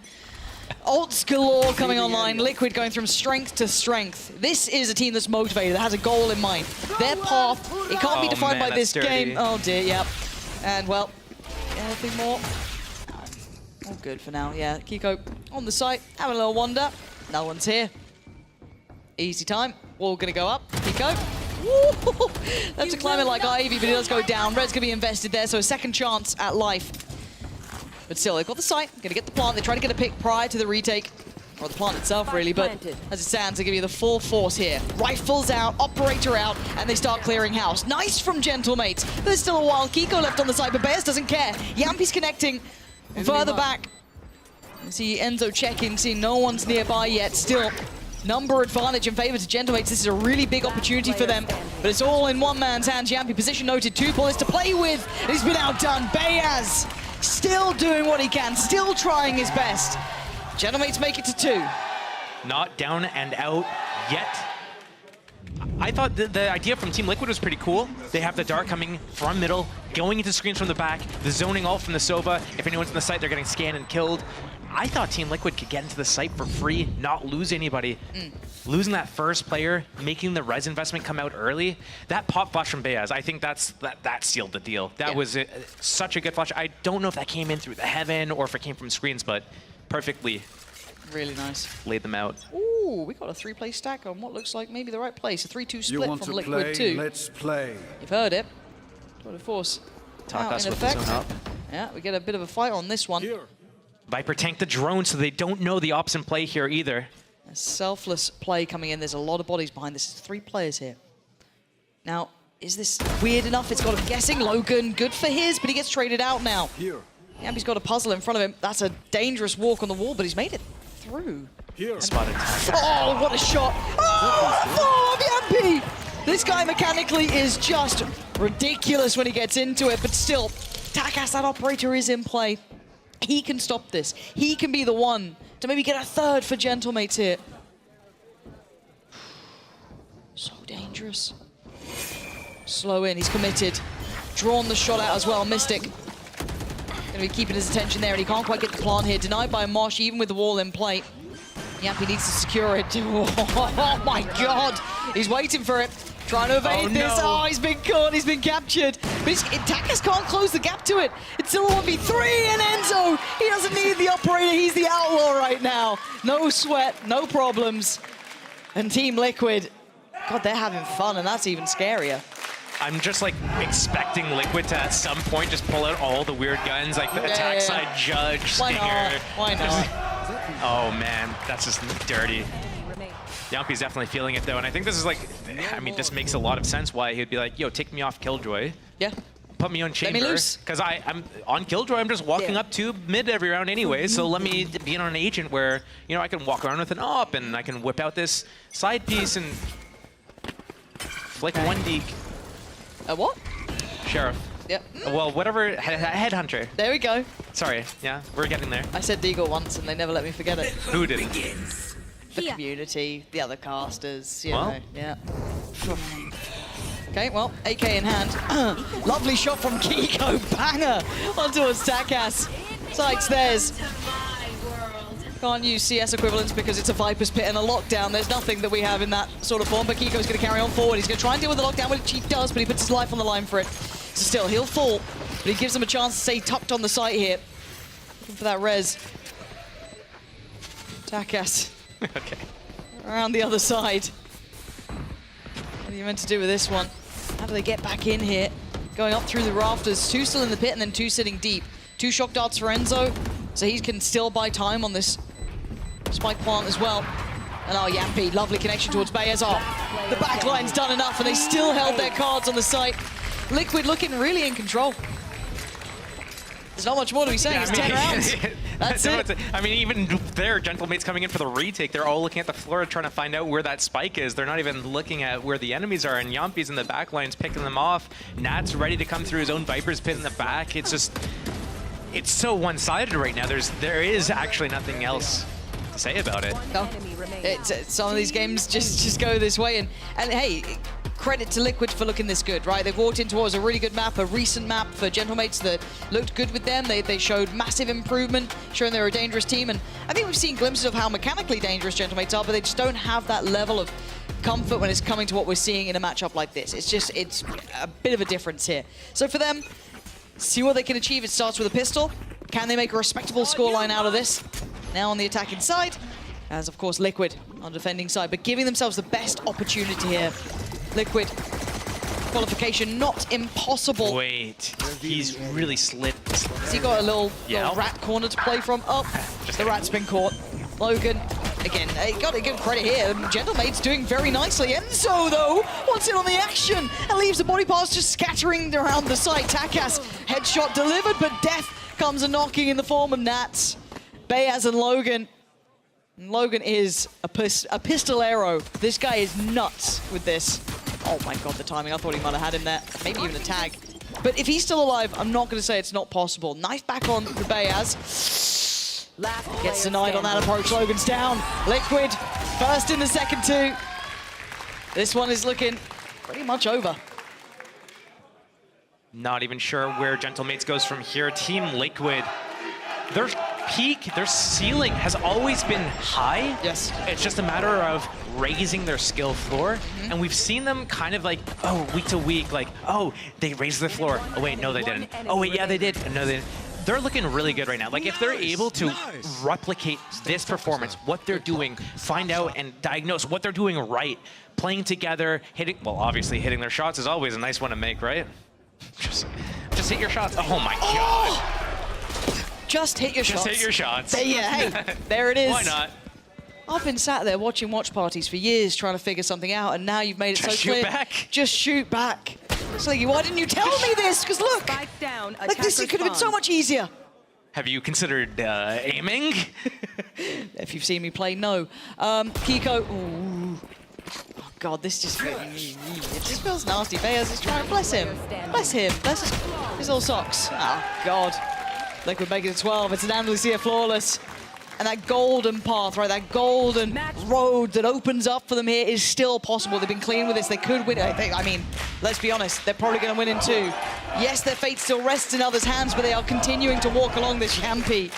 Q: Ults galore coming online. Liquid going from strength to strength. This is a team that's motivated, that has a goal in mind. Their path, it can't be defined by this game. Oh dear, yep. And well, anything more? All good for now, yeah. Kiko on the site, having a little wander. No one's here. Easy time. Wall gonna go up. Kiko. Woo! That's a climber like Ivy, but he does go down. Red's gonna be invested there, so a second chance at life. But still, they've got the site, gonna get the plant. They try to get a pick prior to the retake. Or the plant itself, really, but as it stands, they give you the full force here. Rifles out, operator out, and they start clearing house. Nice from Gentlemates. There's still a while. Kiko left on the side, but Bayaz doesn't care. Yampy's connecting further back. You see Enzo checking, seeing no one's nearby yet. Still, number advantage in favor to Gentlemates. This is a really big opportunity for them, but it's all in one man's hands. Yampy position noted, 2 bullets to play with, and he's been outdone. Bayaz still doing what he can, still trying his best. Gentlemates make it to 2.
R: Not down and out yet. I thought the idea from Team Liquid was pretty cool. They have the dart coming from middle, going into screens from the back, the zoning all from the Sova. If anyone's in the site, they're getting scanned and killed. I thought Team Liquid could get into the site for free, not lose anybody. Losing that first player, making the res investment come out early, that pop flash from Beyaz, I think that sealed the deal. That was such a good flash. I don't know if that came in through the heaven or if it came from screens, but perfectly
Q: really nice.
R: Laid them out.
Q: Ooh, we got a 3-play stack on what looks like maybe the right place. A 3-2 split from Liquid 2.
U: Let's play.
Q: You've heard it. Tour de Force.
R: Takas with the zone up.
Q: Yeah, we get a bit of a fight on this one.
R: Viper tanked the drone, so they don't know the ops in play here either.
Q: A selfless play coming in. There's a lot of bodies behind this. It's 3 players here. Now, is this weird enough? It's got him guessing. Logan, good for his, but he gets traded out now.
U: Here.
Q: Yampi's got a puzzle in front of him. That's a dangerous walk on the wall, but he's made it through.
U: Here.
R: Spotted.
Q: Oh, what a shot. Oh, Yampi! This guy mechanically is just ridiculous when he gets into it, but still, Takas, that operator, is in play. He can stop this. He can be the one to maybe get a third for Gentlemates here. So dangerous. Slow in, he's committed. Drawn the shot out as well, Mystic. Gonna be keeping his attention there, and he can't quite get the plant here. Denied by Mosh, even with the wall in play. Yampi needs to secure it. Oh my god! He's waiting for it. Trying to evade this. Oh, he's been caught, he's been captured. But Takas can't close the gap to it. It's still a 1v3, and Enzo, he doesn't need the operator, he's the outlaw right now. No sweat, no problems. And Team Liquid, God, they're having fun, and that's even scarier.
R: I'm just like expecting Liquid to at some point just pull out all the weird guns, like the attack side Judge, Stinger.
Q: Why not?
R: Oh man, that's just dirty. Yampi's definitely feeling it though, and I think this is like, I mean, this makes a lot of sense why he'd be like, yo, take me off Killjoy.
Q: Yeah.
R: Put me on Chamber.
Q: Let me loose.
R: Because I'm on Killjoy, I'm just walking up to mid every round anyway, so let me be on an agent where, you know, I can walk around with an op and I can whip out this side piece and flick one deke.
Q: A what?
R: Sheriff.
Q: Yep.
R: Well, whatever, Headhunter.
Q: There we go.
R: Sorry, yeah, we're getting there.
Q: I said Deagle once and they never let me forget it.
R: Who didn't?
Q: The community, the other casters, you know, yeah. Okay, well, AK in hand. Lovely shot from Kiko, banger onto his Takas. Sights theirs. Can't use CS equivalents because it's a Viper's Pit and a lockdown. There's nothing that we have in that sort of form, but Kiko's going to carry on forward. He's going to try and deal with the lockdown, which he does, but he puts his life on the line for it. So still, he'll fall, but he gives them a chance to stay tucked on the site here. Looking for that res. Takas.
R: Okay.
Q: Around the other side. What are you meant to do with this one? How do they get back in here? Going up through the rafters. 2 still in the pit and then 2 sitting deep. 2 shock darts for Enzo, so he can still buy time on this spike plant as well. And oh, Yampi, lovely connection towards Beyaz. Oh, the backline's done enough and they still held their cards on the site. Liquid looking really in control. There's not much more to be saying, it's 10 rounds. That's it.
R: I mean, even their Gentlemates coming in for the retake, they're all looking at the floor trying to find out where that spike is. They're not even looking at where the enemies are, and Yampi's in the back lines picking them off. Nat's ready to come through his own Viper's Pit in the back. It's just, it's so one-sided right now. There is actually nothing else to say about it.
Q: No. Some of these games just go this way, and hey, credit to Liquid for looking this good, right? They've walked into what was a really good map, a recent map for Gentlemates that looked good with them. They showed massive improvement, showing they're a dangerous team, and I think we've seen glimpses of how mechanically dangerous Gentlemates are, but they just don't have that level of comfort when it's coming to what we're seeing in a matchup like this. It's a bit of a difference here. So for them, see what they can achieve. It starts with a pistol. Can they make a respectable scoreline out of this? Now on the attacking side, as of course Liquid on the defending side, but giving themselves the best opportunity here. Liquid, qualification not impossible.
R: Wait, he's really slid.
Q: Has he got a little rat corner to play from? Oh, the rat's been caught. Logan, again, got to give credit here. Gentlemate's doing very nicely. Enzo, though, wants in on the action and leaves the body parts just scattering around the site. Takas, headshot delivered, but death comes a knocking in the form of Nats. Beyaz and Logan. Logan is a pistolero. This guy is nuts with this. Oh my god, the timing. I thought he might have had him there. Maybe even a tag. But if he's still alive, I'm not going to say it's not possible. Knife back on the Beyaz. Gets denied on that approach. Logan's down. Liquid, first in the second 2. This one is looking pretty much over.
R: Not even sure where Gentlemates goes from here. Team Liquid, their peak, their ceiling has always been high.
Q: Yes.
R: It's just a matter of raising their skill floor. And we've seen them kind of like, oh, week to week, like, oh, they raised their floor. Oh, wait, no, they didn't. Oh, wait, yeah, they did. No, they didn't. They're looking really good right now. Like, if they're able to replicate this performance, what they're doing, find out and diagnose what they're doing right, playing together, hitting, well, obviously hitting their shots is always a nice one to make, right? Just hit your shots. Oh my God.
Q: Just hit your shots.
R: Just hit your shots.
Q: Hey, there it is.
R: Why not?
Q: I've been sat there watching watch parties for years trying to figure something out, and now you've made it so
R: Just shoot
Q: clear.
R: back.
Q: Just shoot back. It's like, why didn't you tell me this? Because look, like this, it could have been so much easier.
R: Have you considered aiming?
Q: If you've seen me play, no. Kiko, ooh. Oh God, this just it just feels nasty. Bayers is trying, bless him, bless his little socks. Oh God, Liquid making it 12. It's an Andalusia flawless. And that golden path, right, that golden road that opens up for them here is still possible. They've been clean with this. They could win. I mean, let's be honest, they're probably going to win in 2. Yes, their fate still rests in others' hands, but they are continuing to walk along this Champi.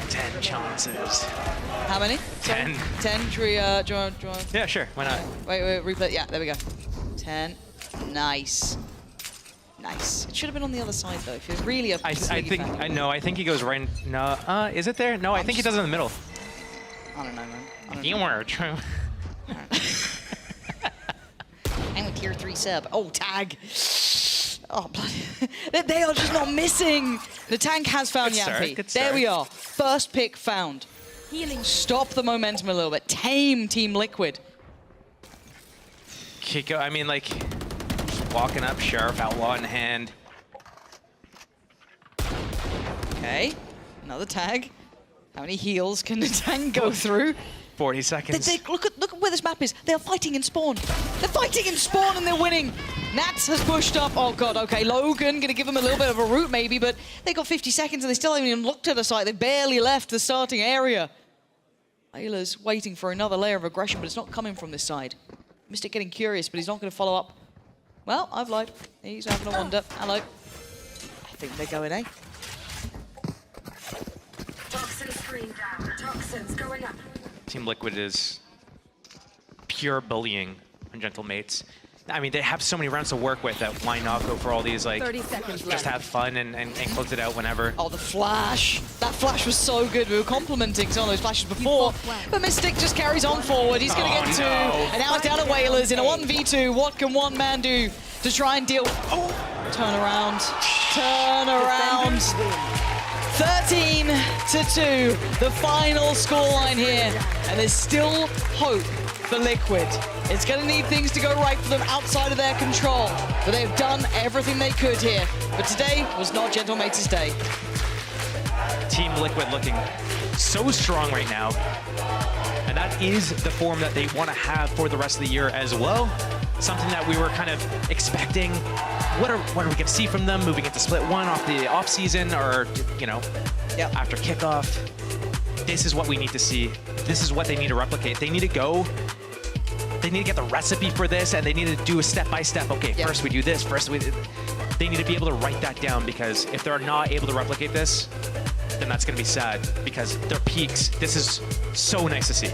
R: 10 chances.
Q: How many?
R: 10.
Q: 10. Should we, do you want?
R: Yeah, sure. Why not?
Q: Wait, replay. Yeah, there we go. 10. Nice. Nice. It should have been on the other side, though. If you're really a
R: I think, I think he goes right, no, is it there? No, I think he does it in the middle.
Q: I don't know, man.
R: You were true.
Q: I'm a tier 3 sub. Oh, tag. Oh, bloody. They are just not missing. The tank has found Yampi. There we are. First pick found. Healing. Stop the momentum a little bit. Tame Team Liquid.
R: Kiko, I mean, like, walking up, Sheriff Outlaw in hand.
Q: Okay, another tag. How many heals can the tank go through?
R: 40 seconds.
Q: Look at where this map is. They're fighting in spawn. They're fighting in spawn and they're winning. Nats has pushed up. Oh God, okay. Logan gonna give them a little bit of a route maybe, but they got 50 seconds and they still haven't even looked at the site. They barely left the starting area. Ayla's waiting for another layer of aggression, but it's not coming from this side. Mystic getting curious, but he's not gonna follow up. Well, I've lied. He's having a wander. Hello. I think they're going A.
U: Toxin screen down. Toxins going up.
R: Team Liquid is pure bullying on Gentlemates. I mean, they have so many rounds to work with that why not go for all these, like,
U: 30 seconds
R: just
U: left.
R: have fun and close it out whenever.
Q: Oh, the flash. That flash was so good. We were complimenting some of those flashes before, but Mystic just carries on forward. He's going to get 2, and now it's down to Whalers in a 1v2. What can one man do to try and deal? Oh, turn around. Turn around. 13-2, the final scoreline here, and there's still hope for Liquid. It's going to need things to go right for them outside of their control, but they've done everything they could here. But today was not Gentlemates' day.
R: Team Liquid looking so strong right now, and that is the form that they want to have for the rest of the year as well. Something that we were kind of expecting. What are we going to see from them moving into Split 1 off the off season, or, you know, after kickoff? This is what we need to see. This is what they need to replicate. They need to go. They need to get the recipe for this, and they need to do a step-by-step. Okay, first we do this, they need to be able to write that down, because if they're not able to replicate this, then that's going to be sad, because their peaks, this is so nice to see.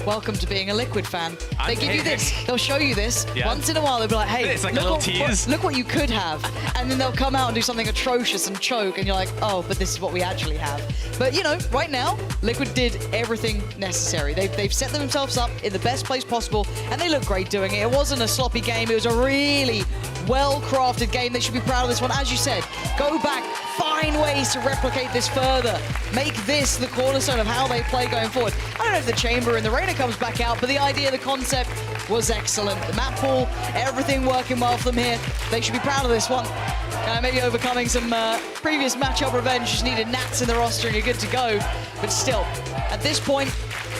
Q: Welcome to being a Liquid fan. They give you this, they'll show you this.
R: Yeah.
Q: Once in a while, they'll be like, hey,
R: it's like a little tease.
Q: Look what you could have. And then they'll come out and do something atrocious and choke, and you're like, oh, but this is what we actually have. But, you know, right now, Liquid did everything necessary. They've set themselves up in the best place possible, and they look great doing it. It wasn't a sloppy game. It was a really well-crafted game. They should be proud of this one. As you said, go back, find ways to replicate this further. Make this the cornerstone of how they play going forward. I don't know if the Chamber and the Reyna comes back out, but the idea, the concept was excellent. The map pool, everything working well for them here. They should be proud of this one. Maybe overcoming some previous matchup revenge. Just needed Nats in the roster and you're good to go. But still, at this point,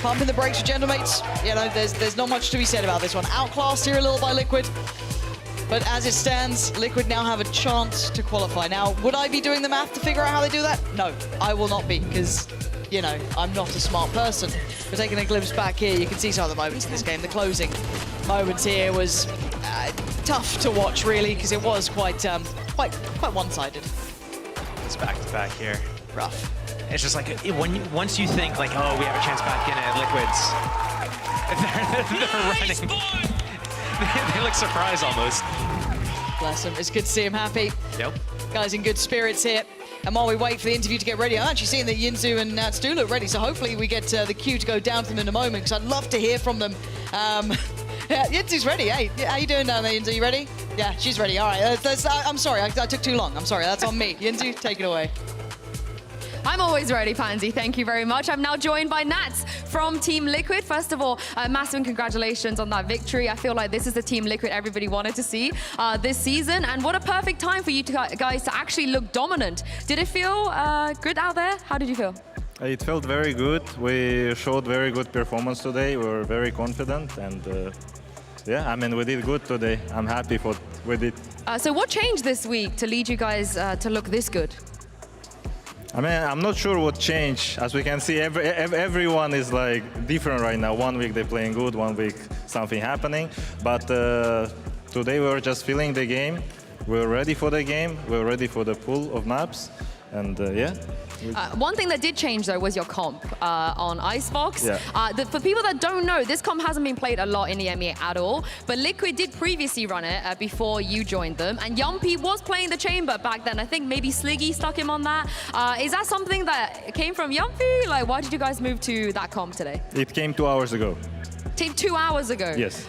Q: pumping the brakes for Gentlemates, you know, there's not much to be said about this one. Outclassed here a little by Liquid. But as it stands, Liquid now have a chance to qualify. Now, would I be doing the math to figure out how they do that? No, I will not be, because you know, I'm not a smart person. But taking a glimpse back here, you can see some of the moments in this game. The closing moments here was tough to watch, really, because it was quite one-sided.
R: It's back-to-back here.
Q: Rough.
R: It's just like, once you think, like, oh, we have a chance back in at Liquids, they're running. They look surprised almost.
Q: Bless him. It's good to see him happy.
R: Yep.
Q: Guys in good spirits here. And while we wait for the interview to get ready, I'm actually seeing that Yinzu and Nats do look ready, so hopefully we get the cue to go down to them in a moment, because I'd love to hear from them. Yeah, Yinzu's ready. Hey, how you doing down there, Yinzu? You ready? Yeah, she's ready. All right. I'm sorry. I took too long. I'm sorry. That's on me. Yinzu, take it away.
K: I'm always ready, Pansy. Thank you very much. I'm now joined by Nats from Team Liquid. First of all, massive congratulations on that victory. I feel like this is the Team Liquid everybody wanted to see this season. And what a perfect time for you guys to actually look dominant. Did it feel good out there? How did you feel?
C: It felt very good. We showed very good performance today. We were very confident. And yeah, I mean, we did good today. I'm happy for what we did.
K: So what changed this week to lead you guys to look this good?
C: I mean, I'm not sure what changed. As we can see, everyone is like different right now. One week they're playing good, one week something happening. But today we were just feeling the game. We were ready for the game. We were ready for the pool of maps. And yeah.
K: One thing that did change, though, was your comp on Icebox.
C: Yeah.
K: For people that don't know, this comp hasn't been played a lot in the EMEA at all, but Liquid did previously run it before you joined them, and Yumpy was playing the chamber back then. I think maybe Sliggy stuck him on that. Is that something that came from Yumpy? Like, why did you guys move to that comp today?
C: It came 2 hours ago.
K: 2 hours ago?
C: Yes.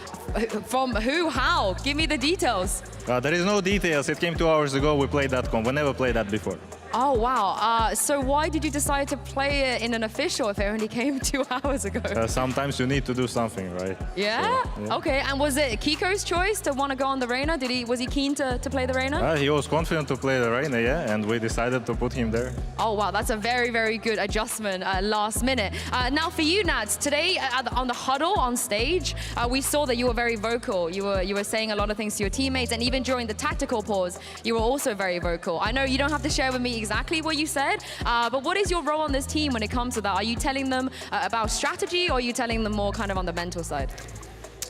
K: From who? How? Give me the details.
C: There is no details. It came 2 hours ago. We played that comp. We never played that before.
K: Oh, wow. So why did you decide to play it in an official if it only came 2 hours ago?
C: Sometimes you need to do something, right?
K: Yeah?
C: So, yeah.
K: Okay, and was it Kiko's choice to want to go on the Reyna? Was he keen to play the Reyna?
C: He was confident to play the Reyna, yeah, and we decided to put him there.
K: Oh, wow, that's a very, very good adjustment last minute. Now for you, Nats, today on the huddle on stage, we saw that you were very vocal. You were saying a lot of things to your teammates, and even during the tactical pause, you were also very vocal. I know you don't have to share with me exactly what you said, but what is your role on this team when it comes to that? Are you telling them about strategy, or are you telling them more kind of on the mental side?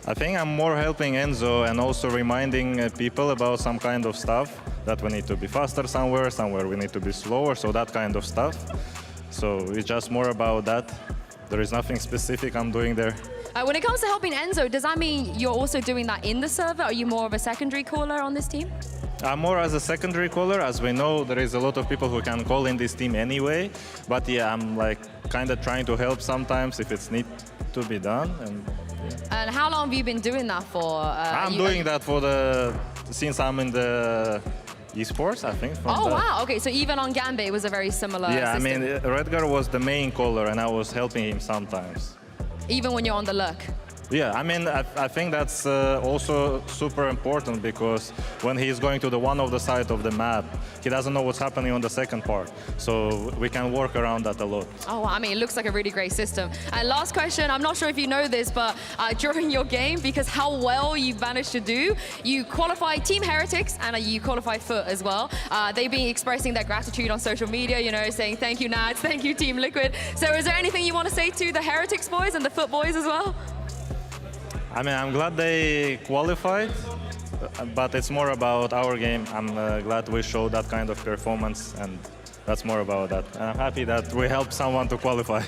C: I think I'm more helping Enzo and also reminding people about some kind of stuff, that we need to be faster somewhere we need to be slower, so that kind of stuff. So it's just more about that. There is nothing specific I'm doing there.
K: When it comes to helping Enzo, does that mean you're also doing that in the server? Are you more of a secondary caller on this team?
C: I'm more as a secondary caller. As we know, there is a lot of people who can call in this team anyway. But yeah, I'm like kind of trying to help sometimes if it's need to be done.
K: And how long have you been doing that for?
C: I'm doing that since I'm in the esports, I think.
K: Oh, wow. Okay, so even on Gambit, it was a very similar system.
C: I mean, Redgar was the main caller, and I was helping him sometimes.
K: Even when you're on the lurk?
C: Yeah, I mean, I think that's also super important, because when he's going to the one of the side of the map, he doesn't know what's happening on the second part. So we can work around that a lot.
K: Oh, I mean, it looks like a really great system. And last question, I'm not sure if you know this, but during your game, because how well you've managed to do, you qualify Team Heretics and you qualify FUT as well. They've been expressing their gratitude on social media, you know, saying thank you, Nats, thank you, Team Liquid. So is there anything you want to say to the Heretics boys and the FUT boys as well?
C: I mean, I'm glad they qualified, but it's more about our game. I'm glad we showed that kind of performance, and that's more about that. And I'm happy that we helped someone to qualify.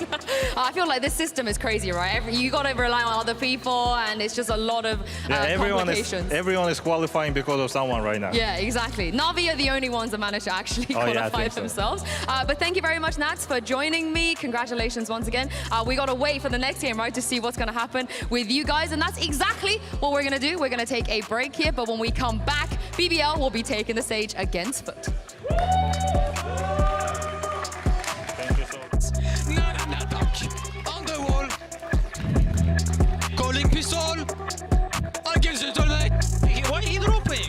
K: I feel like this system is crazy, right? You got to rely on other people, and it's just a lot of complications.
C: Everyone is qualifying because of someone right now.
K: Yeah, exactly. Na'Vi are the only ones that managed to actually qualify themselves. But thank you very much, Nats, for joining me. Congratulations once again. We got to wait for the next game, right, to see what's going to happen with you guys. And that's exactly what we're going to do. We're going to take a break here, but when we come back, BBL will be taking the stage against FUT.
A: On the wall. Calling pistol. Against the tollgate. Why are you dropping?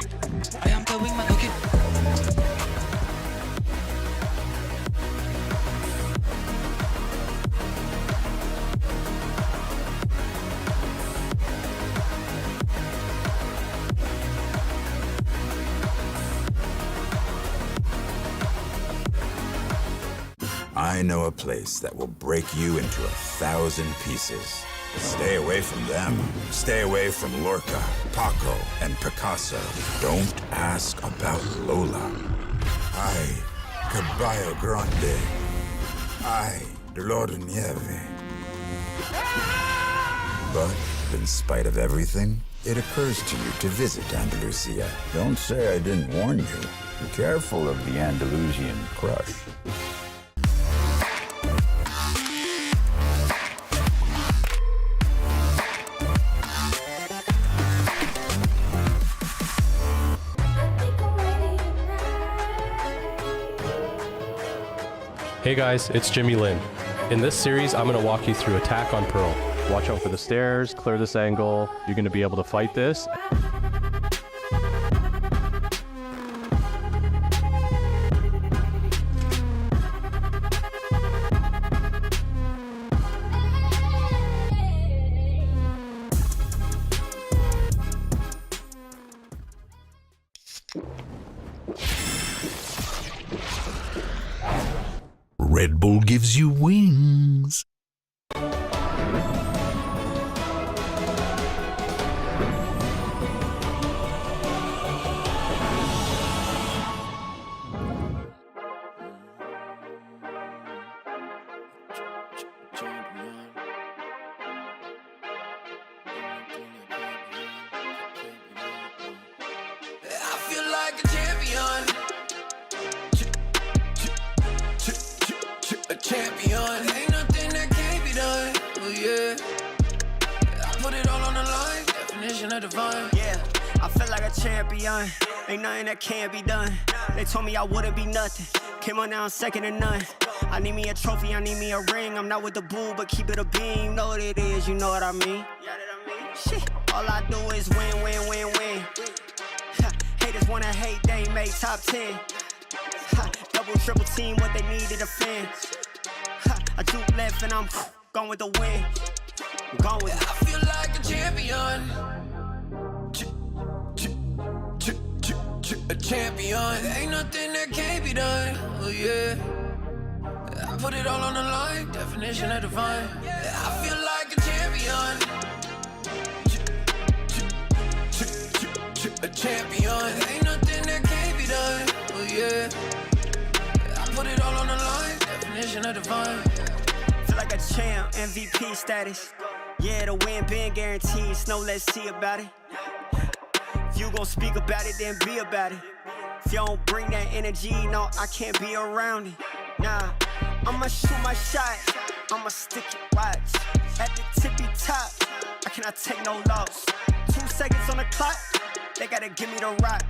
A: I am the wingman, okay?
G: I know a place that will break you into 1,000 pieces. Stay away from them. Stay away from Lorca, Paco, and Picasso. Don't ask about Lola. Ay, Caballo Grande. Ay, Dolor de Nieve. But in spite of everything, it occurs to you to visit Andalusia.
H: Don't say I didn't warn you. Be careful of the Andalusian crush.
I: Hey guys, it's Jimmy Lin. In this series, I'm going to walk you through Attack on Pearl. Watch out for the stairs, clear this angle. You're going to be able to fight this.
J: Red Bull gives you wings.
F: I feel like a champion. A champion. Ain't nothing that can't be done. Oh yeah. I put it all on the line. Definition of divine.
B: Yeah, I feel like a champion. Ain't nothing that can't be done. They told me I wouldn't be nothing. Came on now, second to none. I need me a trophy, I need me a ring. I'm not with the bull, but keep it a beam. You know what it is, you know what I mean? Shit, all I do is win, win, win, win. Haters wanna hate, they ain't made top 10. Double, triple team, what they need to defend. I do left and I'm gone with the win. I'm gone with it.
F: I feel like a champion. A champion. Ain't nothing that can't be done. Oh yeah. I put it all on the line. Definition of divine. I feel like a champion. A champion. Ain't nothing that can't be done. Oh yeah. I put it all on the line. Definition of divine.
B: Feel like a champ, MVP status. Yeah, the win been guaranteed. So let's see about it. If you gon' speak about it, then be about it. If you don't bring that energy, no, I can't be around it. Nah, I'ma shoot my shot. I'ma stick it, watch. At the tippy top, I cannot take no loss. 2 seconds on the clock, they gotta give me the rock.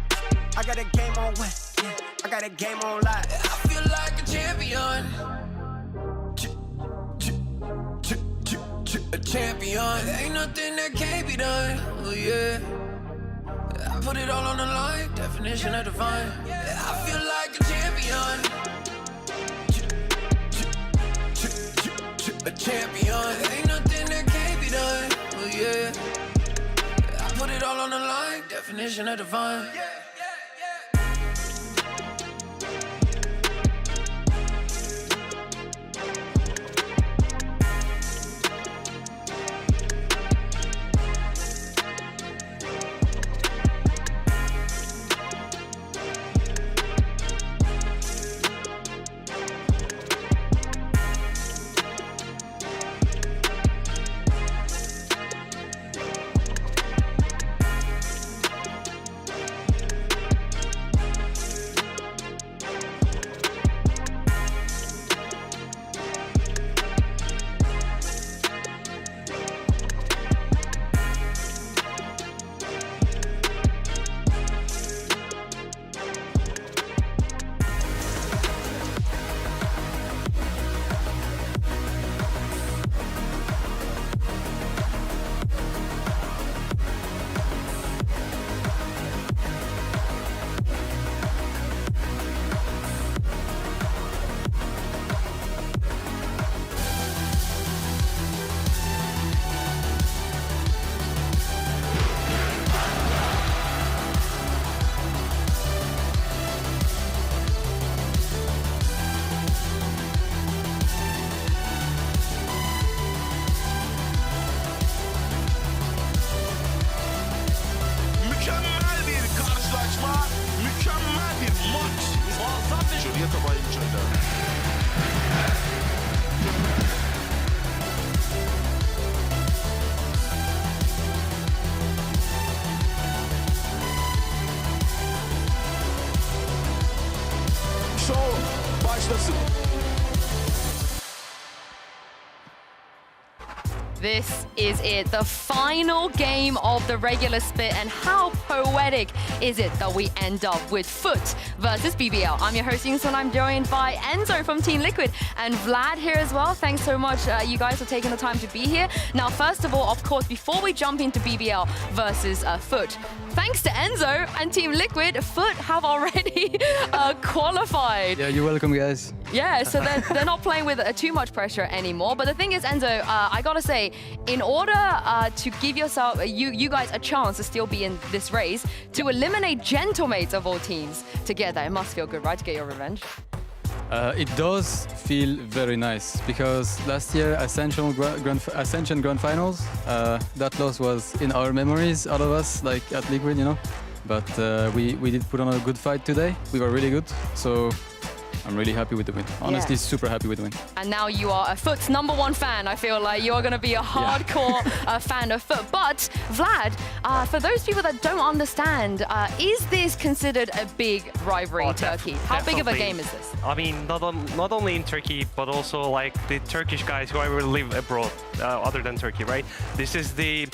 B: I got a game on wet, yeah, I got a game on lock.
F: I feel like a champion. A champion. Ain't nothing that can't be done. Oh yeah. I put it all on the line. Definition of divine. I feel like a champion. A champion. Ain't nothing that can't be done. Oh yeah. I put it all on the line. Definition of divine.
E: دیگه تا با این شده. Show başlasın.
K: This is it, the final game of the regular split, and how poetic is it that we end up with FUT versus BBL. I'm your host, Yingsun, and I'm joined by Enzo from Team Liquid and Vlad here as well. Thanks so much, you guys, for taking the time to be here. Now, first of all, of course, before we jump into BBL versus FUT, thanks to Enzo and Team Liquid, FUT have already qualified.
O: Yeah, you're welcome, guys.
K: Yeah, so they're not playing with too much pressure anymore. But the thing is, Enzo, I gotta say, in order to give yourself, you guys a chance to still be in this race, to eliminate gentlemates of all teams together, it must feel good, right, to get your revenge?
O: It does feel very nice because last year Ascension Grand Finals, that loss was in our memories, all of us, like at Liquid, you know. But we did put on a good fight today. We were really good, so I'm really happy with the win. Honestly, super happy with the win.
K: And now you are a FUT's #1 fan. I feel like you're going to be a hardcore fan of FUT. But Vlad, for those people that don't understand, is this considered a big rivalry in Turkey? How big of a game is this?
V: I mean, not only in Turkey, but also like the Turkish guys who ever live abroad, other than Turkey, right? This is the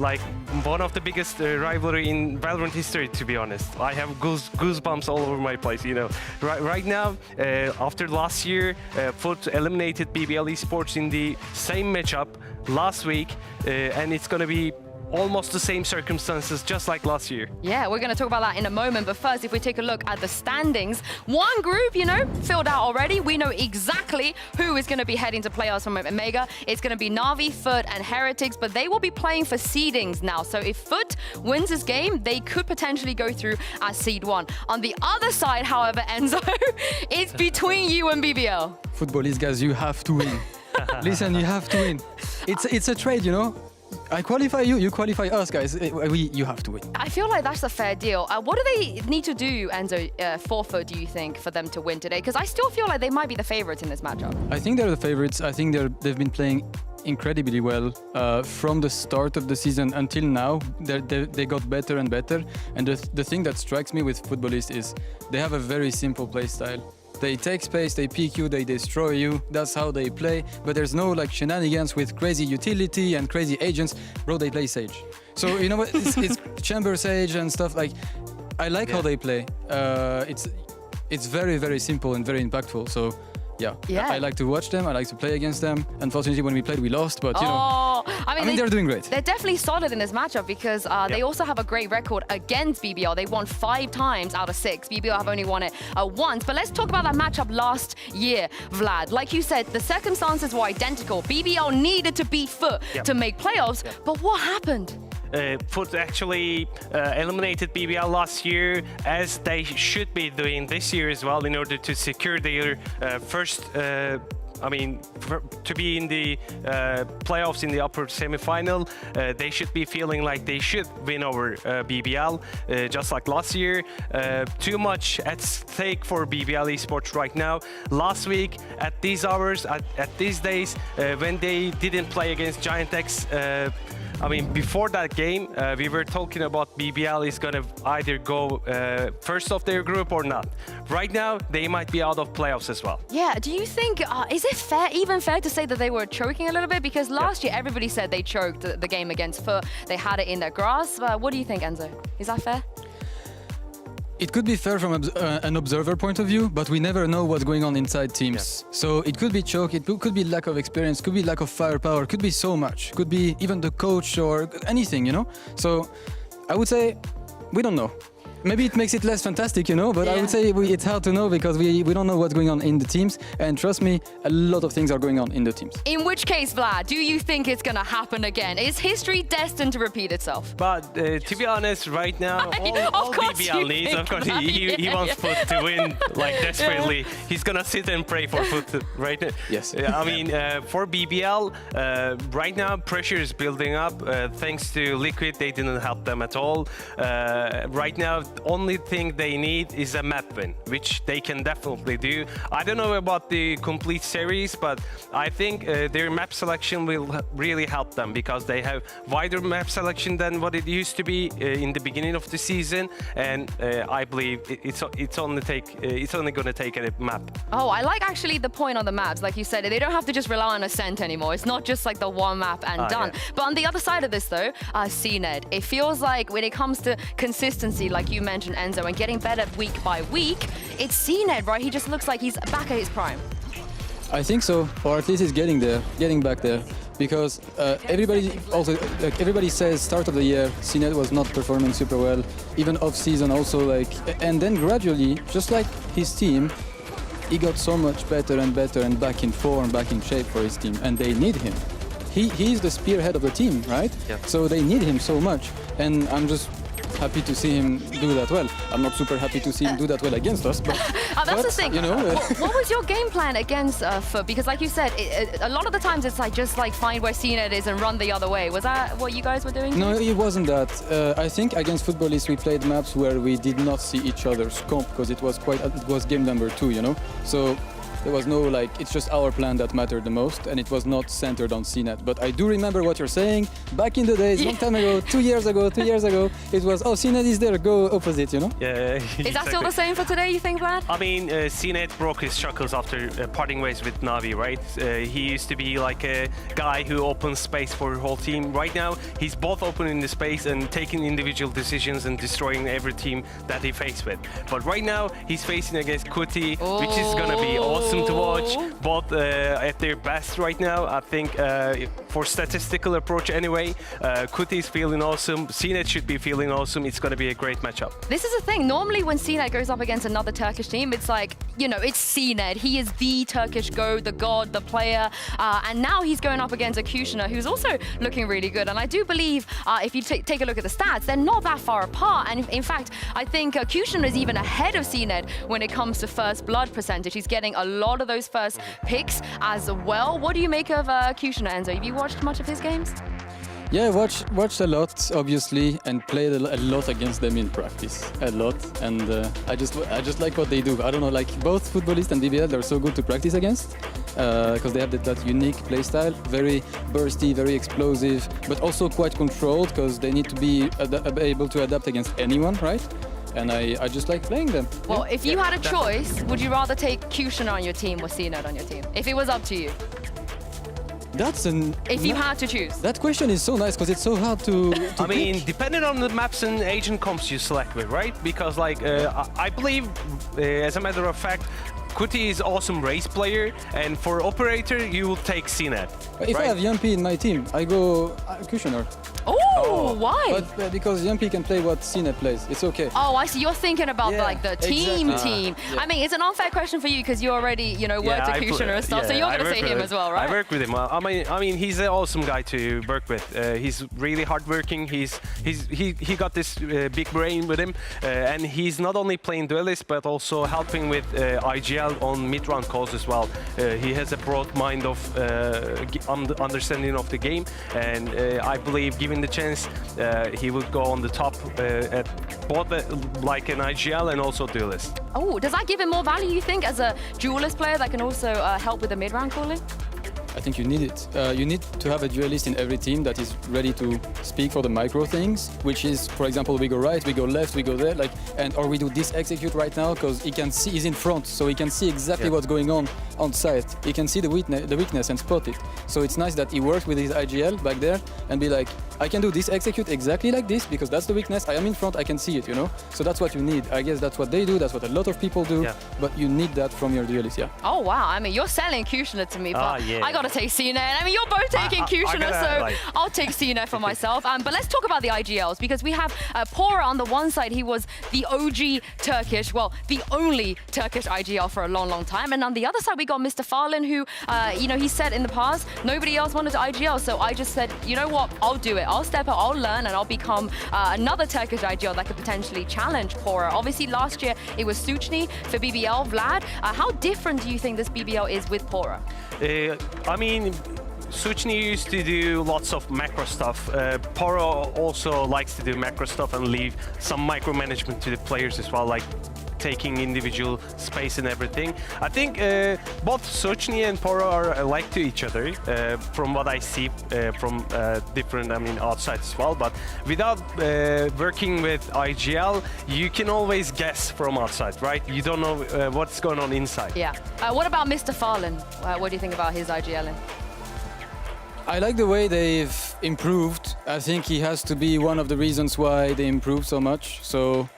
V: like one of the biggest rivalry in VALORANT history, to be honest. I have goosebumps all over my place, you know. Right now, after last year, FUT eliminated BBL Esports in the same matchup last week, and it's going to be almost the same circumstances, just like last year.
K: Yeah, we're going to talk about that in a moment. But first, if we take a look at the standings, one group, you know, filled out already. We know exactly who is going to be heading to playoffs from Omega. It's going to be Na'Vi, FUT, and Heretics, but they will be playing for seedings now. So if FUT wins this game, they could potentially go through as seed 1. On the other side, however, Enzo, it's between you and BBL.
O: Footballist, guys, you have to win. Listen, you have to win. It's a trade, you know. I qualify you, you qualify us, guys. You have to win.
K: I feel like that's a fair deal. What do they need to do, Enzo, for FUT, do you think, for them to win today? Because I still feel like they might be the favorites in this matchup.
O: I think they're the favorites. I think they've been playing incredibly well from the start of the season until now. They got better and better. And the thing that strikes me with Footballists is they have a very simple play style. They take space, they peek you, they destroy you. That's how they play. But there's no like shenanigans with crazy utility and crazy agents. Bro, they play Sage. So you know what? It's Chamber Sage and stuff. Like, I like how they play. It's very, very simple and very impactful. So yeah, I like to watch them. I like to play against them. Unfortunately, when we played, we lost. But you know, I mean they're doing great.
K: They're definitely solid in this matchup because they also have a great record against BBL. They won 5 times out of 6. BBL have only won it once. But let's talk about that matchup last year, Vlad. Like you said, the circumstances were identical. BBL needed to beat FUT to make playoffs. But what happened?
V: FUT actually eliminated BBL last year, as they should be doing this year as well, in order to secure their first, to be in the playoffs in the upper semi-final. They should be feeling like they should win over BBL, just like last year. Too much at stake for BBL Esports right now. Last week, at these hours, at these days, when they didn't play against Giant X, before that game, we were talking about BBL is going to either go first of their group or not. Right now, they might be out of playoffs as well.
K: Yeah, do you think, is it even fair to say that they were choking a little bit? Because last year, everybody said they choked the game against FUT. They had it in their grasp. What do you think, Enzo? Is that fair?
O: It could be fair from an observer point of view, but we never know what's going on inside teams. So it could be choke, it could be lack of experience, could be lack of firepower, could be so much. Could be even the coach or anything, you know? So I would say we don't know. Maybe it makes it less fantastic, you know, but I would say it's hard to know because we don't know what's going on in the teams. And trust me, a lot of things are going on in the teams.
K: In which case, Vlad, do you think it's going to happen again? Is history destined to repeat itself?
V: But to be honest, right now, all BBL needs, of course, he wants FUT to win like desperately. He's going to sit and pray for FUT, right?
O: Yes.
V: For BBL, right now, pressure is building up. Thanks to Liquid, they didn't help them at all. Right now, only thing they need is a map win, which they can definitely do. I don't know about the complete series, but I think their map selection will really help them because they have wider map selection than what it used to be in the beginning of the season, and I believe it's only going to take a map.
K: Oh, I like actually the point on the maps. Like you said, they don't have to just rely on Ascent anymore. It's not just like the one map and done.
V: Yeah.
K: But on the other side of this though, CNED, it feels like when it comes to consistency, like you mentioned, Enzo, and getting better week by week, it's CNED, right? He just looks like he's back at his prime.
D: I think so, or at least he's getting back there. Because everybody says start of the year, CNED was not performing super well, even off season also, and then gradually, just like his team, he got so much better and better and back in form, back in shape for his team, and they need him. He's the spearhead of the team, right?
V: Yeah.
D: So they need him so much, and I'm just happy to see him do that well. I'm not super happy to see him do that well against us, but
K: that's the thing.
D: You know,
K: what was your game plan against FUT? Because like you said, a lot of the times it's like just like find where CNED is and run the other way. Was that what you guys were doing?
D: No, it wasn't that. I think against Footballists we played maps where we did not see each other's comp because it was game number 2, you know. So there was no it's just our plan that mattered the most, and it was not centered on CNED. But I do remember what you're saying. Back in the days, long time ago, 2 years ago, it was, oh, CNED is there, go opposite, you know?
V: Yeah.
K: Is that still the same for today, you think, Vlad?
V: I mean, CNED broke his shackles after parting ways with Navi, right? He used to be like a guy who opens space for the whole team. Right now, he's both opening the space and taking individual decisions and destroying every team that he faces with. But right now, he's facing against Kuti, which is gonna be awesome to watch, both at their best right now. I think for statistical approach anyway, Kuti is feeling awesome, CNED should be feeling awesome. It's going to be a great matchup.
K: This is the thing, normally when CNED goes up against another Turkish team, it's like, you know, it's CNED. He is the Turkish GOAT, the god, the player, and now he's going up against Akushina, who's also looking really good. And I do believe if you take a look at the stats, they're not that far apart. And in fact, I think Akushina is even ahead of CNED when it comes to first blood percentage. He's getting a lot of those first picks as well. What do you make of Akushina, Enzo? Have you watched much of his games?
D: Yeah, watched a lot, obviously, and played a lot against them in practice, a lot. And I just like what they do. I don't know, like both Footballists and BBL, they're so good to practice against because they have that unique play style, very bursty, very explosive, but also quite controlled because they need to be able to adapt against anyone, right? And I just like playing them.
K: Well, if you had a choice, would you rather take Kushina on your team or CNED on your team? If it was up to you. If you had to choose.
D: That question is so nice because it's so hard to
V: I mean,
D: pick.
V: depending on the maps and agent comps you select with, right? Because like I believe, as a matter of fact, Kuti is awesome race player, and for operator you will take CNED.
D: If I have Yampi in my team, I go Kushner.
K: Oh, why?
D: But because Yampi can play what CNED plays, it's okay.
K: Oh, I see. You're thinking about like the team.
D: Yeah.
K: I mean, it's an unfair question for you because you already, you know, worked at Kushner and stuff. So you're going to say him as well, right?
V: I work with him. I mean, he's an awesome guy to work with. He's really hardworking. He got this big brain with him, and he's not only playing duelist but also helping with IGL on mid-round calls as well. He has a broad mind of understanding of the game, and I believe given the chance, he will go on the top at both like an IGL and also duelist.
K: Oh, does that give him more value, you think, as a duelist player that can also help with the mid-round calling?
D: I think you need it. You need to have a duelist in every team that is ready to speak for the micro things, which is, for example, we go right, we go left, we go there, or we do this execute right now because he can see, he's in front, so he can see exactly what's going on site. He can see the weakness and spot it. So it's nice that he works with his IGL back there and be like, I can do this execute exactly like this because that's the weakness. I am in front, I can see it, you know. So that's what you need. I guess that's what they do. That's what a lot of people do. Yeah. But you need that from your duelist, yeah.
K: Oh wow! I mean, you're selling Kushner to me, but I gotta take CNED. I mean, you're both taking Kushner, so I'll take CNED for myself. But let's talk about the IGLs because we have Pora on the one side. He was the OG Turkish, well, the only Turkish IGL for a long, long time. And on the other side, we got Mr. Farlin, who, you know, he said in the past nobody else wanted to IGL, so I just said, you know what? I'll do it. I'll step up. I'll learn, and I'll become another Turkish IGL that could potentially challenge Pora. Obviously, last year it was Suchny for BBL. Vlad, how different do you think this BBL is with Pora?
V: I mean, Suchny used to do lots of macro stuff. Poro also likes to do macro stuff and leave some micromanagement to the players as well, like taking individual space and everything. I think both Suchny and Poro are alike to each other from what I see from different, I mean, outside as well. But without working with IGL, you can always guess from outside, right? You don't know what's going on inside.
K: Yeah. What about Mr. Farland? What do you think about his IGLing?
D: I like the way they've improved. I think he has to be one of the reasons why they improved so much. So,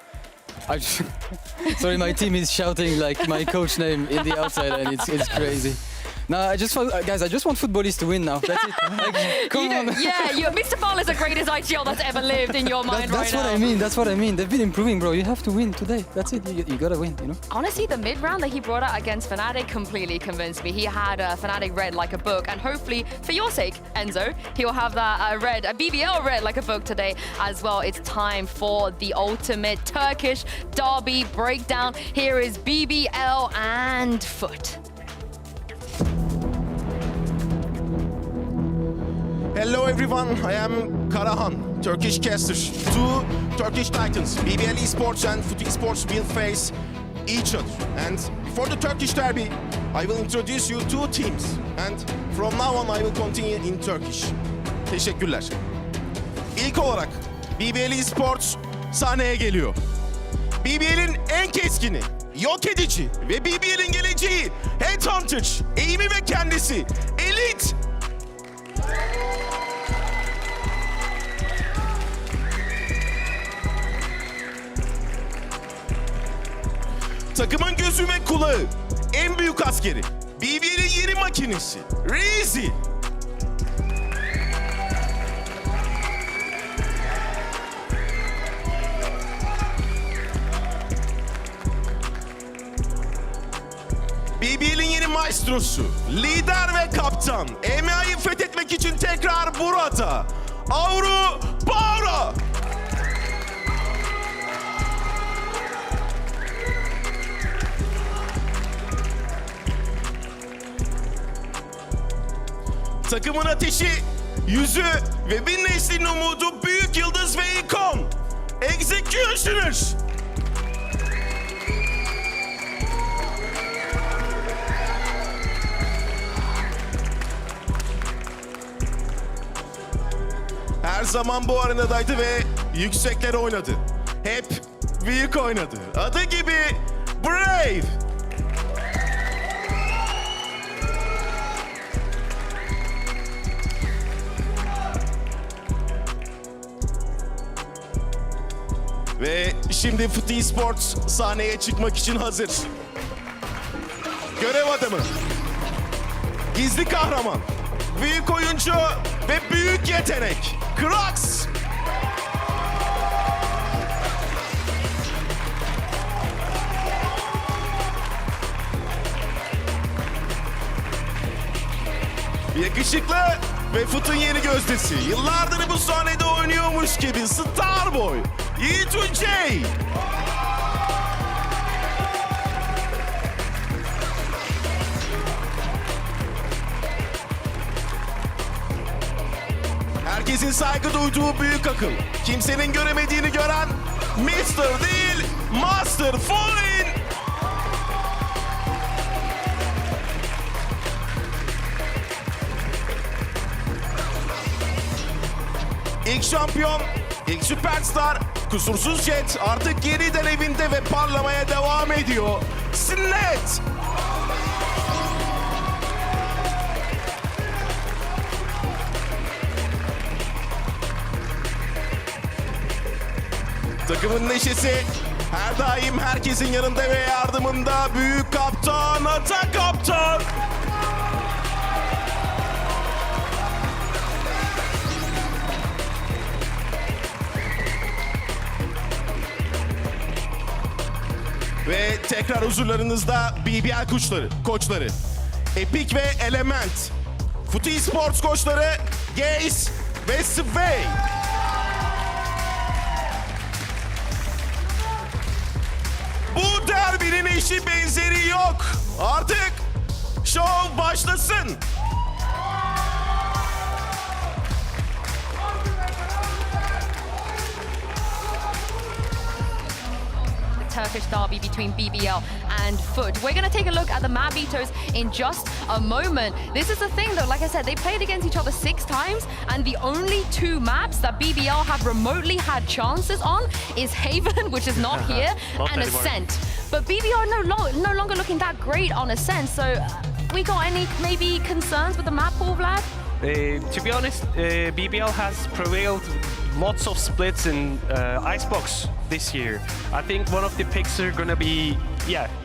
D: sorry, my team is shouting like my coach name in the outside, and it's crazy. No, guys, I just want footballists to win now. That's it. Like, come on.
K: Yeah, Mr. Farland's the greatest IGL that's ever lived in your mind
D: that's
K: right
D: what
K: now.
D: I mean. That's what I mean. They've been improving, bro. You have to win today. That's it. You gotta win, you know?
K: Honestly, the mid-round that he brought out against Fnatic completely convinced me. He had Fnatic read like a book, and hopefully, for your sake, Enzo, he'll have that BBL read like a book today as well. It's time for the ultimate Turkish derby breakdown. Here is BBL and FUT.
E: Hello everyone, I am Karahan, Turkish caster. Two Turkish titans, BBL Esports and FUT Esports will face each other. And before the Turkish derby, I will introduce you two teams. And from now on I will continue in Turkish. Teşekkürler. İlk olarak BBL Esports sahneye geliyor. BBL'in en keskini, yok edici ve BBL'in geleceği Headhunter, eğimi ve kendisi Elite. Takımın gözü ve kulağı, en büyük askeri, BBL'in yeni makinesi, Reezy. BBL'in yeni maestrosu, lider ve kaptan, EMEA'yı fethetmek için tekrar burada, Avrupa. Takımın ateşi, yüzü ve bir neslin umudu büyük yıldız ve ikon. Executioner. Her zaman bu arenadaydı ve yükseklere oynadı. Hep büyük oynadı. Adı gibi Brave. Ve şimdi FUT Esports sahneye çıkmak için hazır. Görev adamı, gizli kahraman, büyük oyuncu ve büyük yetenek, Krax. Yakışıklı ve FUT'un yeni gözdesi. Yıllardır bu sahnede oynuyormuş gibi Starboy, Yiğit J. Herkesin saygı duyduğu büyük akıl. Kimsenin göremediğini gören Mr. değil, Master Fallen. İlk şampiyon, ilk süperstar, kusursuz Jet artık yeniden evinde ve parlamaya devam ediyor. Snet! Takımın neşesi her daim herkesin yanında ve yardımında. Büyük kaptan, atak kaptan! Ve tekrar huzurlarınızda BBL koçları, Epic ve Element, FUT Esports koçları Gaze ve Sway. Bu derbinin eşi benzeri yok. Artık şov başlasın.
K: Turkish derby between BBL and FUT. We're going to take a look at the map vetoes in just a moment. This is the thing though, like I said, they played against each other 6 times, and the only 2 maps that BBL have remotely had chances on is Haven, which is not here, and Ascent. But BBL are no longer looking that great on Ascent, so we got any maybe concerns with the map pool, Vlad?
V: To be honest, BBL has prevailed lots of splits in Icebox this year. I think one of the picks are gonna be,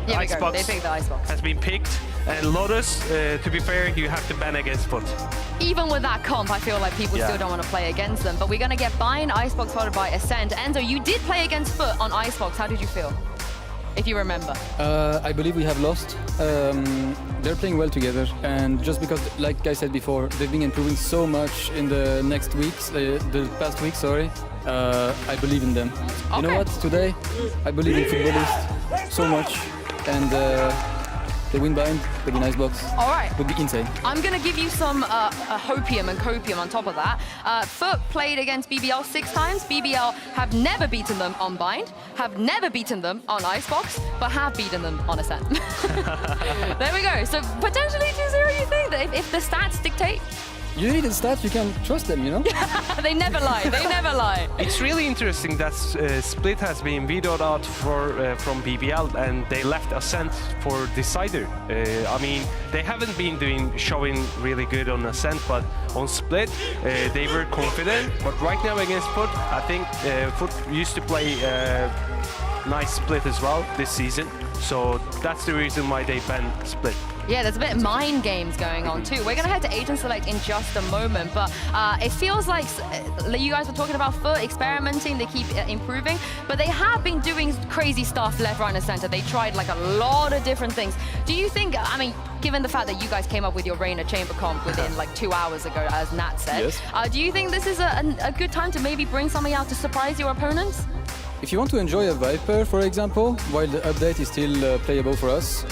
V: Icebox.
K: They picked the Icebox.
V: Has been picked, and Lotus, to be fair, you have to ban against FUT.
K: Even with that comp, I feel like people still don't want to play against them. But we're going to get Bind, Icebox followed by Ascent. Enzo, you did play against FUT on Icebox. How did you feel? If you remember.
D: I believe we have lost. They're playing well together, and just because, like I said before, they've been improving so much in the next weeks, the past week, sorry. I believe in them. You know what? Today, I believe in footballists so much, and they win Bind, they win Icebox.
K: All right.
D: Would be insane.
K: I'm going to give you some hopium and copium on top of that. FUT played against BBL 6 times. BBL have never beaten them on Bind, have never beaten them on Icebox, but have beaten them on Ascent. There we go. So potentially 2-0, you think, that if the stats dictate?
D: You need a stat, you can trust them, you know?
K: They never lie, they never lie.
V: It's really interesting that Split has been vetoed out from BBL, and they left Ascent for Decider. I mean, they haven't been showing really good on Ascent, but on Split, they were confident. But right now against FUT, I think FUT used to play nice Split as well this season. So that's the reason why they banned Split.
K: Yeah, there's a bit of mind games going on too. We're going to head to Agent Select in just a moment, but it feels like you guys were talking about FUT experimenting, they keep improving, but they have been doing crazy stuff left, right, and center. They tried like a lot of different things. Do you think, I mean, given the fact that you guys came up with your Reigner Chamber comp within like 2 hours ago, as Nat said, do you think this is a good time to maybe bring something out to surprise your opponents?
D: If you want to enjoy a Viper, for example, while the update is still playable for us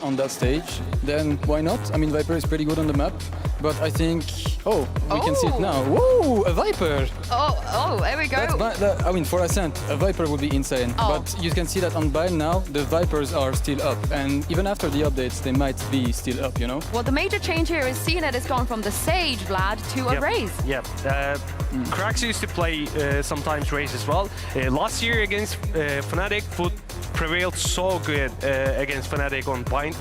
D: on that stage, then why not? I mean, Viper is pretty good on the map, but I think, we can see it now. Whoa, a Viper!
K: Oh, there we go.
D: I mean, for Ascent, a Viper would be insane, but you can see that on Bind now, the Vipers are still up, and even after the updates, they might be still up, you know?
K: Well, the major change here is CNET has gone from the Sage, Vlad, to a Raze.
V: Yep. Cracks used to play sometimes Raze as well. Last year against Fnatic, FUT prevailed so good against Fnatic on Bind.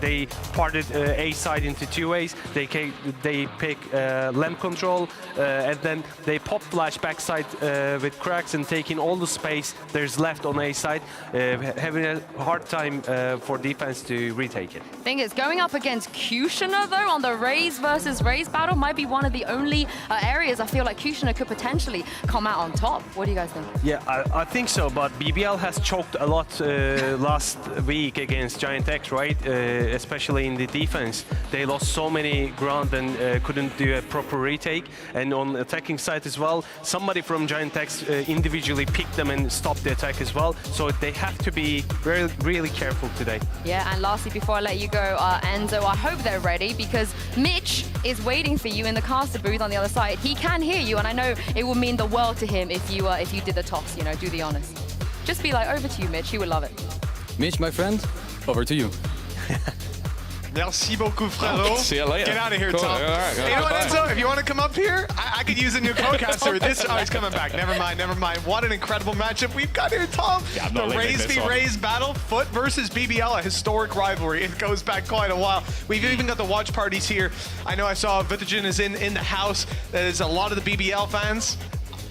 V: They parted A side into 2 ways. They pick LEM control, and then they pop flash backside with Cracks and taking all the space there's left on A side, having a hard time for defense to retake it.
K: Thing is, going up against Kushner though on the Raze versus Raze battle might be one of the only areas I feel like Kushner could potentially come out on top. What do you guys think?
V: Yeah, I think so, but BBL has choked a lot last week against Giant X, right? Especially in the defense. They lost so many ground and couldn't do a proper retake. And on attacking side as well, somebody from Giant X individually picked them and stopped the attack as well. So they have to be really careful today.
K: Yeah, and lastly, before I let you go, Enzo, I hope they're ready, because Mitch is waiting for you in the caster booth on the other side. He can hear you, and I know it would mean the world to him if you did the toss, you know, do the honors. Just be like, over to you, Mitch, he would love it.
D: Mitch, my friend, over to you.
N: Merci beaucoup, frérot.
P: See you later.
N: Get out of here,
P: Cool.
N: Tom.
P: All right,
N: Hey, you know what,
P: bye.
N: Enzo? If you want to come up here, I could use a new co-caster. He's coming back. Never mind. What an incredible matchup we've got here, Tom.
P: Yeah, I'm not
N: the
P: leaving
N: Raze
P: this
N: v
P: one.
N: Raze battle, FUT versus BBL, a historic rivalry. It goes back quite a while. We've even got the watch parties here. I know I saw Vitagen is in the house. There's a lot of the BBL fans.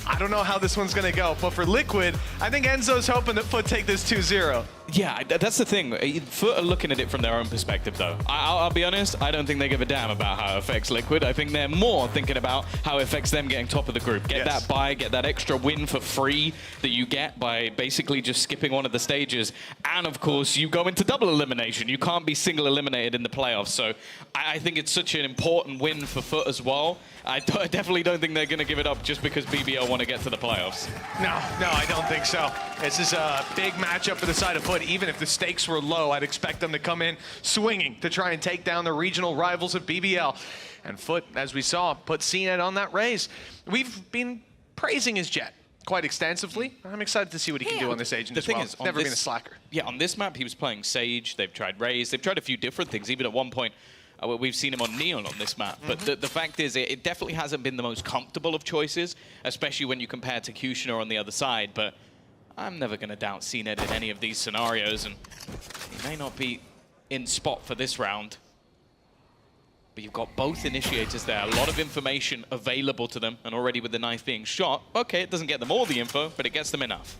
N: I don't know how this one's going to go, but for Liquid, I think Enzo's hoping that FUT take this 2-0.
P: Yeah, that's the thing. FUT are looking at it from their own perspective, though. I'll be honest, I don't think they give a damn about how it affects Liquid. I think they're more thinking about how it affects them getting top of the group. Get that bye, get that extra win for free that you get by basically just skipping one of the stages. And, of course, you go into double elimination. You can't be single eliminated in the playoffs. So I think it's such an important win for FUT as well. I definitely don't think they're going to give it up just because BBL want to get to the playoffs.
N: No, I don't think so. This is a big matchup for the side of FUT. Even if the stakes were low, I'd expect them to come in swinging to try and take down the regional rivals of BBL. And FUT, as we saw, put CNET on that Raze. We've been praising his jet. quite extensively. I'm excited to see what he can do on this agent as well. Never been a slacker.
P: Yeah, on this map, he was playing Sage. They've tried Raze. They've tried a few different things. Even at one point, we've seen him on Neon on this map. But the fact is, it definitely hasn't been the most comfortable of choices, especially when you compare to Kushner on the other side. But I'm never going to doubt CNED in any of these scenarios, and he may not be in spot for this round. But you've got both initiators there, a lot of information available to them, and already with the knife being shot, okay, it doesn't get them all the info, but it gets them enough.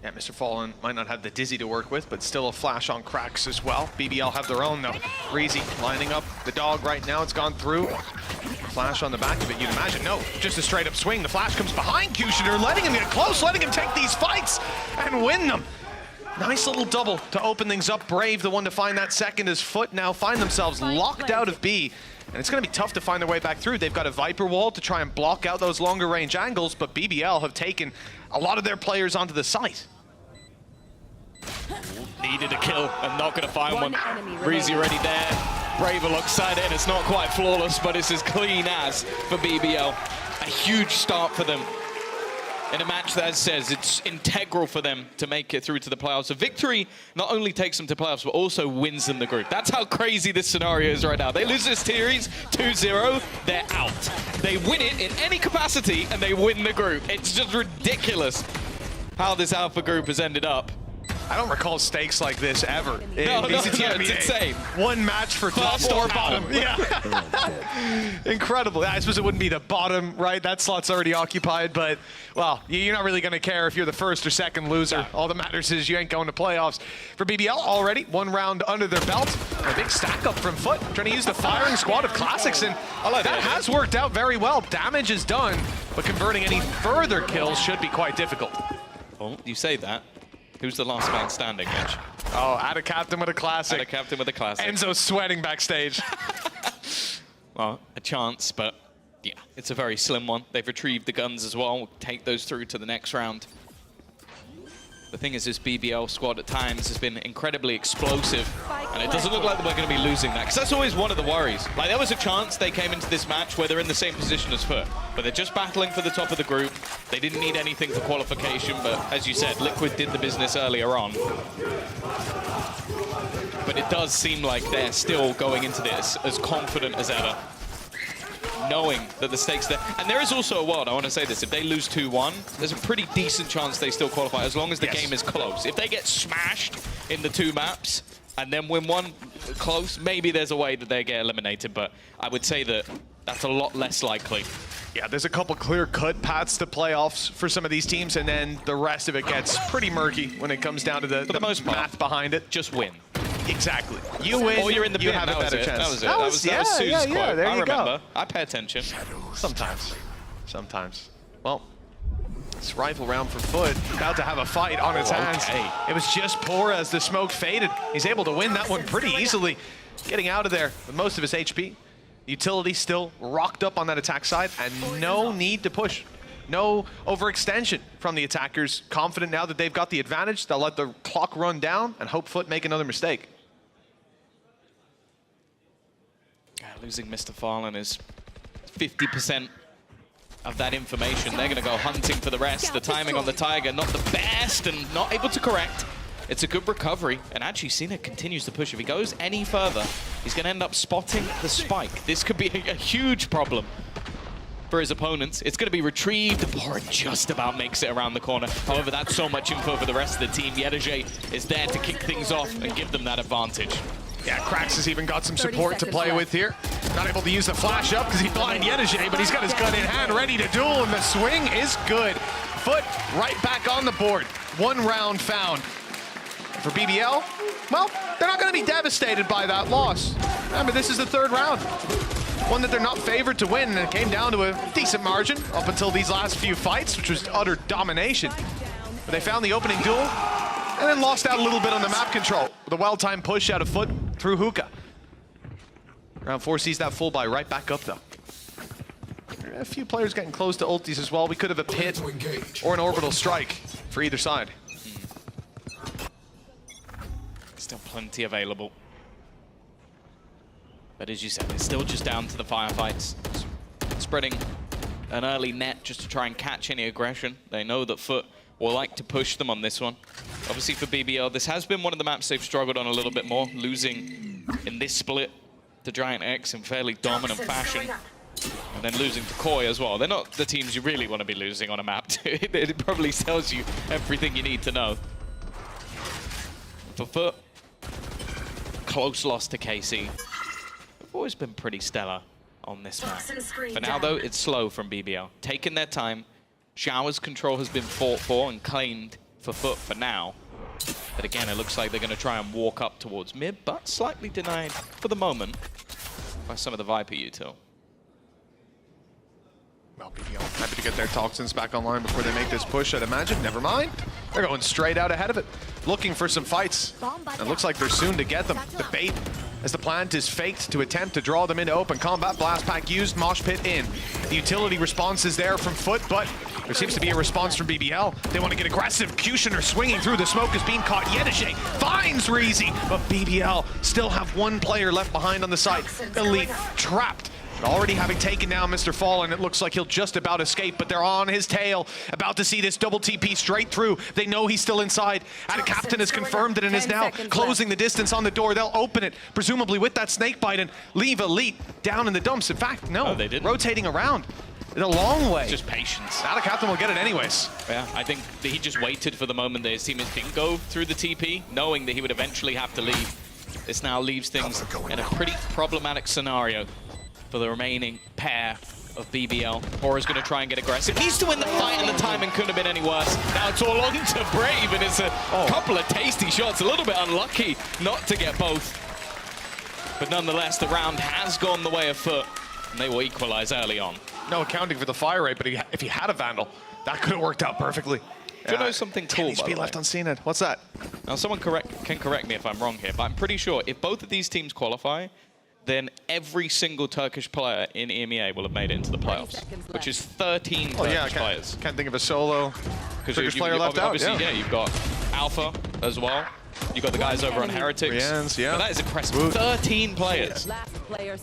N: Yeah, Mr. Fallen might not have the Dizzy to work with, but still a flash on Cracks as well. BBL have their own, though. Breezy lining up the dog right now. It's gone through. Flash on the back of it, you'd imagine. No, just a straight-up swing. The flash comes behind Kushner, letting him get close, letting him take these fights and win them. Nice little double to open things up. Brave, the one to find that second, as FUT now find themselves locked out of B. And it's going to be tough to find their way back through. They've got a Viper wall to try and block out those longer range angles, but BBL have taken a lot of their players onto the site.
P: Needed a kill and not going to find one. Breezy already there. Brave alongside it, and it's not quite flawless, but it's as clean as for BBL. A huge start for them in a match that says it's integral for them to make it through to the playoffs. A victory not only takes them to playoffs, but also wins them the group. That's how crazy this scenario is right now. They lose this series 2-0, they're out. They win it in any capacity, and they win the group. It's just ridiculous how this Alpha group has ended up.
N: I don't recall stakes like this ever in
P: No,
N: VCT EMEA.
P: it's insane.
N: One match for top or bottom. Yeah. Incredible. I suppose it wouldn't be the bottom, right? That slot's already occupied, but, well, you're not really going to care if you're the first or second loser. All that matters is you ain't going to playoffs. For BBL, already one round under their belt. A big stack up from FUT, trying to use the firing squad of classics, and that has worked out very well. Damage is done, but converting any further kills should be quite difficult.
P: Oh, you say that. Who's the last man standing, Mitch?
N: Oh, add a captain with a classic.
P: Add a captain with a classic.
N: Enzo's sweating backstage.
P: Well, a chance, but yeah, it's a very slim one. They've retrieved the guns as well. We'll take those through to the next round. The thing is, this BBL squad at times has been incredibly explosive, and it doesn't look like we're going to be losing that, because that's always one of the worries. Like, there was a chance they came into this match where they're in the same position as FUT, but they're just battling for the top of the group. They didn't need anything for qualification, but as you said, Liquid did the business earlier on. But it does seem like they're still going into this as confident as ever, knowing that the stakes there. And there is also a world, I want to say this, if they lose 2-1, there's a pretty decent chance they still qualify, as long as the game is close. If they get smashed in the 2 maps and then win one close, maybe there's a way that they get eliminated, but I would say that that's a lot less likely.
N: Yeah, there's a couple clear-cut paths to playoffs for some of these teams, and then the rest of it gets pretty murky when it comes down to the
P: most part,
N: math behind it.
P: Just win.
N: Exactly. You win,
P: or you're in the
N: you
P: bin.
N: have a better chance.
P: That was it. That was Sue's quote.
N: There
P: I
N: you
P: remember.
N: go.
P: I pay attention.
N: Sometimes. Well, it's rifle round for FUT. About to have a fight on its hands. It was just poor as the smoke faded. He's able to win that one pretty easily, getting out of there with most of his HP. Utility still rocked up on that attack side, and no need to push. No overextension from the attackers. Confident now that they've got the advantage. They'll let the clock run down and hope FUT make another mistake.
P: Losing Mr. Fallen is 50% of that information. They're going to go hunting for the rest. The timing on the Tiger, not the best and not able to correct. It's a good recovery, and actually Cena continues to push. If he goes any further, he's going to end up spotting the spike. This could be a huge problem for his opponents. It's going to be retrieved. Bora just about makes it around the corner. However, that's so much info for the rest of the team. Yedeje is there to kick things off and give them that advantage.
N: Yeah, Krax has even got some support to play with here. Not able to use the flash up because he blind Yedeje, but he's got his gun in hand, ready to duel, and the swing is good. FUT right back on the board. 1 round found. For BBL, well, they're not going to be devastated by that loss. Remember, this is the 3rd round. One that they're not favored to win, and it came down to a decent margin up until these last few fights, which was utter domination. But they found the opening duel, and then lost out a little bit on the map control with a well-timed push out of FUT through Hookah. Round 4 sees that full buy right back up, though. A few players getting close to ultis as well. We could have a pit or an orbital strike for either side.
P: Still plenty available. But as you said, it's still just down to the firefights. Spreading an early net just to try and catch any aggression. They know that FUT will like to push them on this one. Obviously for BBL, this has been one of the maps they've struggled on a little bit more, losing in this split to Giant X in fairly dominant fashion. And then losing to Koi as well. They're not the teams you really want to be losing on a map to. It probably tells you everything you need to know. For FUT, close loss to KC. They've always been pretty stellar on this map. For now though, it's slow from BBL. Taking their time. Shower's control has been fought for and claimed for FUT for now. But again, it looks like they're going to try and walk up towards mid, but slightly denied for the moment by some of the Viper util.
N: Well, BBL happy to get their Toxins back online before they make this push, I'd imagine. Never mind. They're going straight out ahead of it, looking for some fights. It looks like they're soon to get them. The bait as the plant is faked to attempt to draw them into open combat. Blast Pack used, Mosh Pit in. The utility response is there from FUT, but there seems to be a response from BBL. They want to get aggressive. Kushner swinging through. The smoke is being caught. Yedishe finds Reezy, but BBL still have one player left behind on the side. Elite trapped. But already having taken down Mr. Fallen, it looks like he'll just about escape, but they're on his tail, about to see this double TP straight through. They know he's still inside. And Captain has confirmed it and is now closing the distance on the door. They'll open it, presumably with that snake bite, and leave Elite down in the dumps. In fact, no,
P: they didn't.
N: Rotating around in a long way.
P: Just patience.
N: Captain will get it anyways.
P: Yeah, I think that he just waited for the moment that his teammates didn't go through the TP, knowing that he would eventually have to leave. This now leaves things in a pretty problematic scenario for the remaining pair of BBL. Hora's going to try and get aggressive. Needs to win the fight, and the timing couldn't have been any worse. Now it's all on to Brave, and it's a couple of tasty shots. A little bit unlucky not to get both. But nonetheless, the round has gone the way of FUT, and they will equalize early on.
N: No accounting for the fire rate, but if he had a Vandal, that could have worked out perfectly.
P: Do you know something cool, by the way?
N: left on CNED. What's that?
P: Now, someone can correct me if I'm wrong here, but I'm pretty sure if both of these teams qualify, then every single Turkish player in EMEA will have made it into the playoffs, which is 13 Turkish players.
N: Can't think of a solo Turkish player left out.
P: Obviously, yeah, you've got Alpha as well. You've got the guys over on Heretics.
N: Brienne's, yeah.
P: But that is impressive. 13 players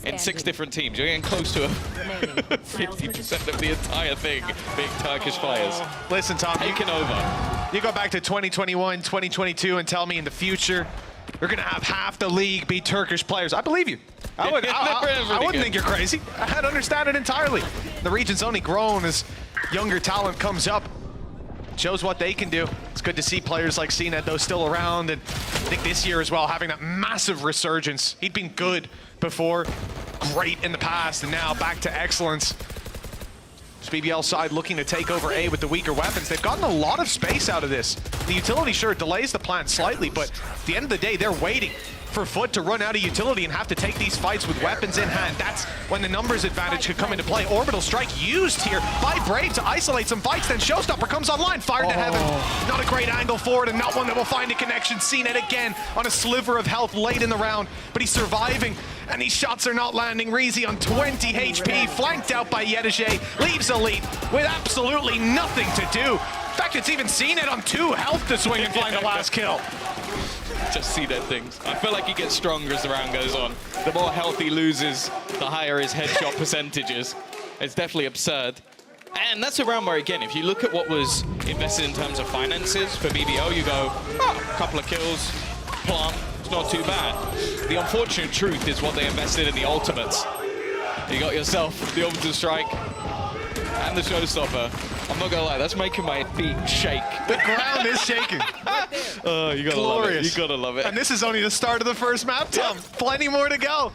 P: in 6 different teams. You're getting close to 50% of the entire thing being Turkish players.
N: Listen, Tom,
P: taking over.
N: You go back to 2021, 2022, and tell me in the future you're going to have half the league be Turkish players. I believe you. I wouldn't think you're crazy. I'd understand it entirely. The region's only grown as younger talent comes up. Shows what they can do. It's good to see players like CNED, though, still around. And I think this year as well, having that massive resurgence. He'd been good before, great in the past, and now back to excellence. This BBL side looking to take over A with the weaker weapons. They've gotten a lot of space out of this. The utility sure delays the plan slightly, but at the end of the day, they're waiting for FUT to run out of utility and have to take these fights with weapons in hand. That's when the numbers advantage could come into play. Orbital Strike used here by Brave to isolate some fights, then Showstopper comes online, fired to heaven. Not a great angle for it, and not one that will find a connection. CNED again on a sliver of health late in the round, but he's surviving, and these shots are not landing. Reezy on 20 HP, flanked out by Yedishe, leaves Elite with absolutely nothing to do. In fact, it's even CNED on 2 health to swing and find the last kill.
P: Just see that things. I feel like he gets stronger as the round goes on. The more health he loses, the higher his headshot percentages. It's definitely absurd. And that's a round where, again, if you look at what was invested in terms of finances for BBL, you go, a couple of kills, plant, it's not too bad. The unfortunate truth is what they invested in the ultimates. You got yourself the Orbital Strike and the Showstopper. I'm not gonna lie, that's making my feet shake.
N: The ground is shaking.
P: Oh, you gotta love it. You gotta love it.
N: And this is only the start of the first map, Tom. Plenty more to go.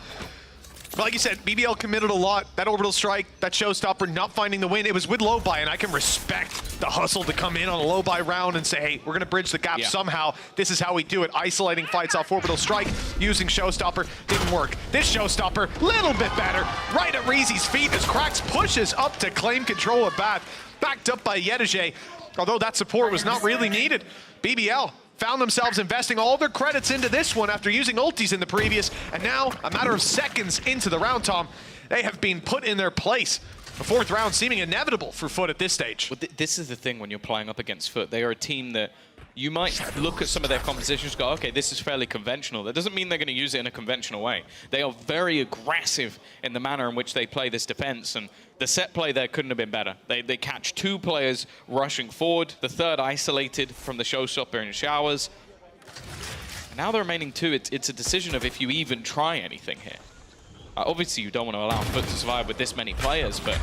N: But like you said, BBL committed a lot. That Orbital Strike, that Showstopper not finding the win. It was with low buy, and I can respect the hustle to come in on a low buy round and say, hey, we're gonna bridge the gap somehow. This is how we do it. Isolating fights off Orbital Strike, using Showstopper, didn't work. This Showstopper, little bit better. Right at Reezy's feet as Krax pushes up to claim control of Bat. Backed up by Yedishe, although that support was not really needed. BBL found themselves investing all their credits into this one after using ultis in the previous, and now, a matter of seconds into the round, Tom, they have been put in their place. The 4th round seeming inevitable for FUT at this stage.
P: Well, this is the thing when you're playing up against FUT. They are a team that you might look at some of their compositions and go, okay, this is fairly conventional. That doesn't mean they're going to use it in a conventional way. They are very aggressive in the manner in which they play this defense, and the set play there couldn't have been better. They catch 2 players rushing forward, the third isolated from the showstopper in showers. And now the remaining 2, it's a decision of if you even try anything here. Obviously, you don't want to allow FUT to survive with this many players, but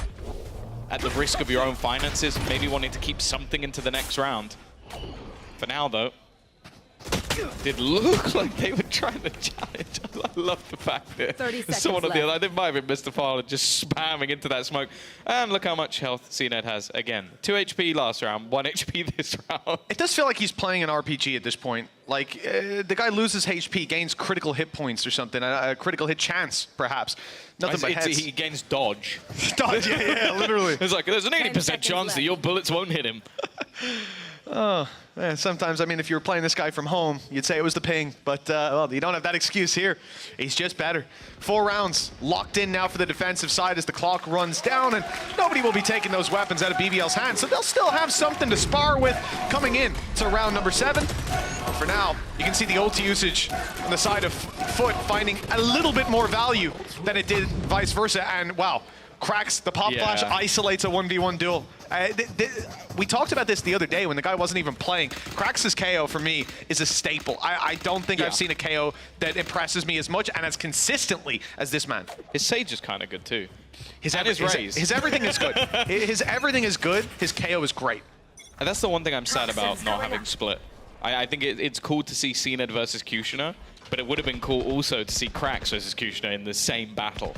P: at the risk of your own finances, maybe wanting to keep something into the next round. For now, though, it did look like they were trying to challenge. I love the fact that someone on the other, I think it might have been Mr. Fowler just spamming into that smoke. And look how much health CNED has. Again, 2 HP last round, 1 HP this round.
N: It does feel like he's playing an RPG at this point. Like, the guy loses HP, gains critical hit points or something, a critical hit chance, perhaps. Nothing but heads.
P: He gains dodge.
N: Dodge, yeah, literally.
P: It's like, there's an 80% chance that your bullets won't hit him.
N: Oh, man, sometimes, I mean, if you were playing this guy from home, you'd say it was the ping, but, well, you don't have that excuse here. He's just better. 4 rounds locked in now for the defensive side as the clock runs down, and nobody will be taking those weapons out of BBL's hands, so they'll still have something to spar with coming in to round number 7. For now, you can see the ult usage on the side of FUT finding a little bit more value than it did vice versa, and wow. Cracks the pop flash, isolates a 1v1 duel. We talked about this the other day when the guy wasn't even playing. Cracks' KO for me is a staple. I don't think I've seen a KO that impresses me as much and as consistently as this man.
P: His Sage is kind of good too. His
N: everything is good. His everything is good. His KO is great.
P: And that's the one thing I'm sad about not having split. I think it's cool to see CNED versus Kushner, but it would have been cool also to see Cracks versus Kushner in the same battle.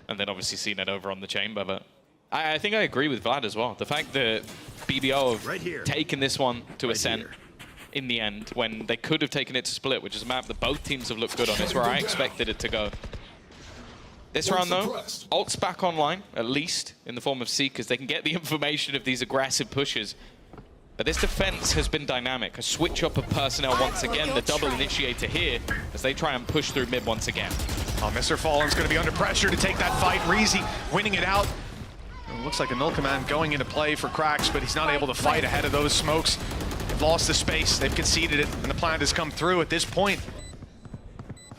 P: And then obviously CNED over on the chamber, but I think I agree with Vlad as well. The fact that BBL have taken this one to Ascent in the end, when they could have taken it to Split, which is a map that both teams have looked good on. It's where I expected it to go. This round though, ult's back online, at least in the form of Seekers. They can get the information of these aggressive pushes. But this defense has been dynamic. A switch up of personnel once again, the double initiator here, as they try and push through mid once again.
N: Oh, Mr. Fallen's going to be under pressure to take that fight. Reezy winning it out. It looks like a null command going into play for Cracks, but he's not able to fight ahead of those smokes. They've lost the space, they've conceded it, and the plan has come through at this point.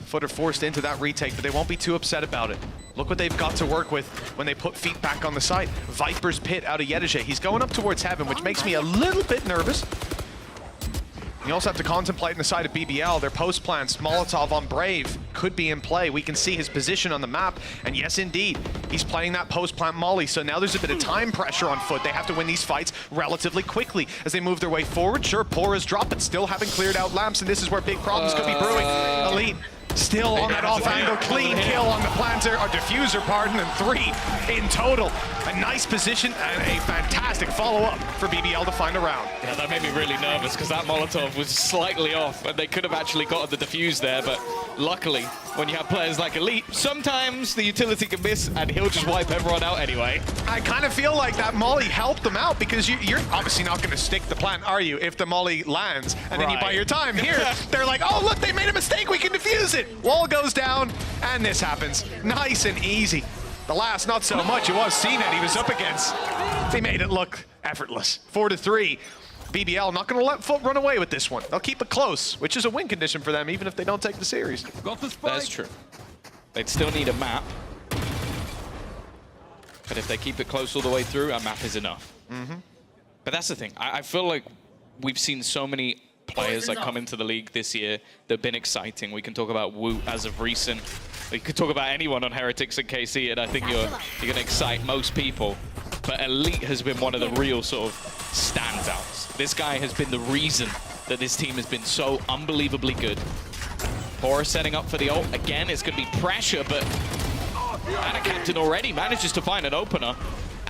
N: FUT are forced into that retake, but they won't be too upset about it. Look what they've got to work with when they put feet back on the site. Viper's Pit out of Yedije. He's going up towards Heaven, which makes me a little bit nervous. You also have to contemplate in the side of BBL, their post plans. Molotov on Brave could be in play. We can see his position on the map, and yes, indeed, he's playing that post plant molly, so now there's a bit of time pressure on FUT. They have to win these fights relatively quickly as they move their way forward. Sure, Pora's drop, but still haven't cleared out lamps, and this is where big problems could be brewing. Elite still on that off angle, clean kill on the planter, or diffuser, pardon, and 3 in total. A nice position and a fantastic follow-up for BBL to find a round.
P: Yeah, that made me really nervous because that Molotov was slightly off and they could have actually got the defuse there, but luckily, when you have players like Elite, sometimes the utility can miss and he'll just wipe everyone out anyway.
N: I kind of feel like that molly helped them out because you're obviously not going to stick the plant, are you, if the molly lands and then you buy your time. Here, they're like, oh, look, they made a mistake, we can defuse it. Wall goes down, and this happens. Nice and easy. The last, not so much. It was CNED he was up against. They made it look effortless. 4-3. BBL not going to let FUT run away with this one. They'll keep it close, which is a win condition for them, even if they don't take the series.
P: That's true. They'd still need a map. But if they keep it close all the way through, a map is enough. But that's the thing. I feel like we've seen so many players that come into the league this year that have been exciting. We can talk about Wu as of recent. We could talk about anyone on Heretics and KC, and I think you're going to excite most people. But Elite has been one of the real sort of standouts. This guy has been the reason that this team has been so unbelievably good. Pora setting up for the ult. Again, it's going to be pressure, but Anna Captain already manages to find an opener.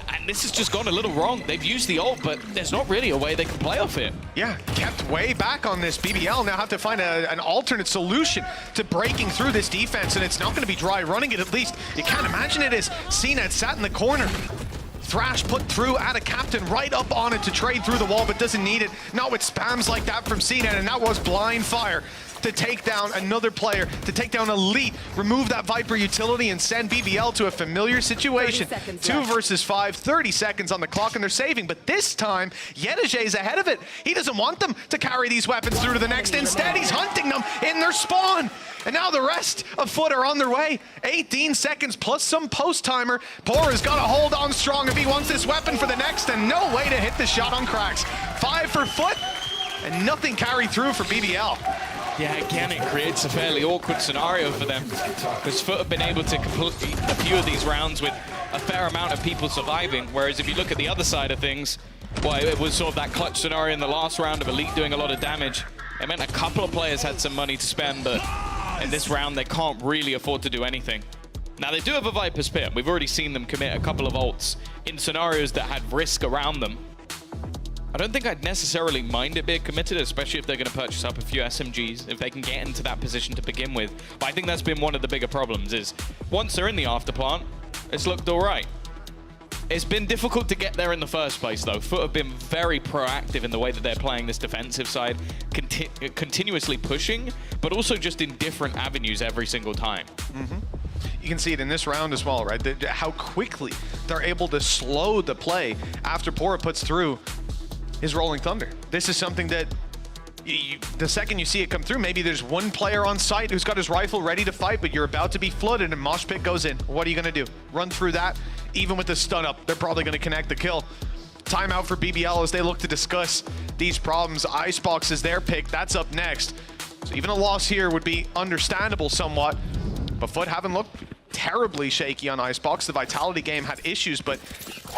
P: And this has just gone a little wrong. They've used the ult, but there's not really a way they can play off it.
N: Yeah, kept way back on this. BBL now have to find an alternate solution to breaking through this defense, and it's not going to be dry running it at least. You can't imagine it is. CNED sat in the corner. Thrash put through at a Captain right up on it to trade through the wall, but doesn't need it. Not with spams like that from CNED, and that was blind fire. to take down another player, to take down Elite, remove that Viper utility, and send BBL to a familiar situation. 2 versus 5, 30 seconds on the clock, and they're saving. But this time, Yenajay's ahead of it. He doesn't want them to carry these weapons through to the next. Instead, he's hunting them in their spawn. And now the rest of FUT are on their way. 18 seconds plus some post-timer. Pora's got to hold on strong if he wants this weapon for the next, and no way to hit the shot on Cracks. 5 for FUT, and nothing carried through for BBL.
P: Yeah, again, it creates a fairly awkward scenario for them, because FUT have been able to complete a few of these rounds with a fair amount of people surviving, whereas if you look at the other side of things, well, it was sort of that clutch scenario in the last round of Elite doing a lot of damage. It meant a couple of players had some money to spend, but in this round, they can't really afford to do anything. Now, they do have a Viper's Pit. We've already seen them commit a couple of ults in scenarios that had risk around them. I don't think I'd necessarily mind it being committed, especially if they're going to purchase up a few SMGs, if they can get into that position to begin with. But I think that's been one of the bigger problems, is once they're in the after plant, it's looked all right. It's been difficult to get there in the first place, though. FUT have been very proactive in the way that they're playing this defensive side, continuously pushing, but also just in different avenues every single time.
N: You can see it in this round as well, right? How quickly they're able to slow the play after Pora puts through his Rolling Thunder. This is something that the second you see it come through, maybe there's one player on site who's got his rifle ready to fight, but you're about to be flooded and Mosh Pit goes in. What are you going to do? Run through that? Even with the stun up, they're probably going to connect the kill. Timeout for BBL as they look to discuss these problems. Icebox is their pick. That's up next. So even a loss here would be understandable somewhat, but FUT haven't looked terribly shaky on Icebox. The Vitality game had issues, but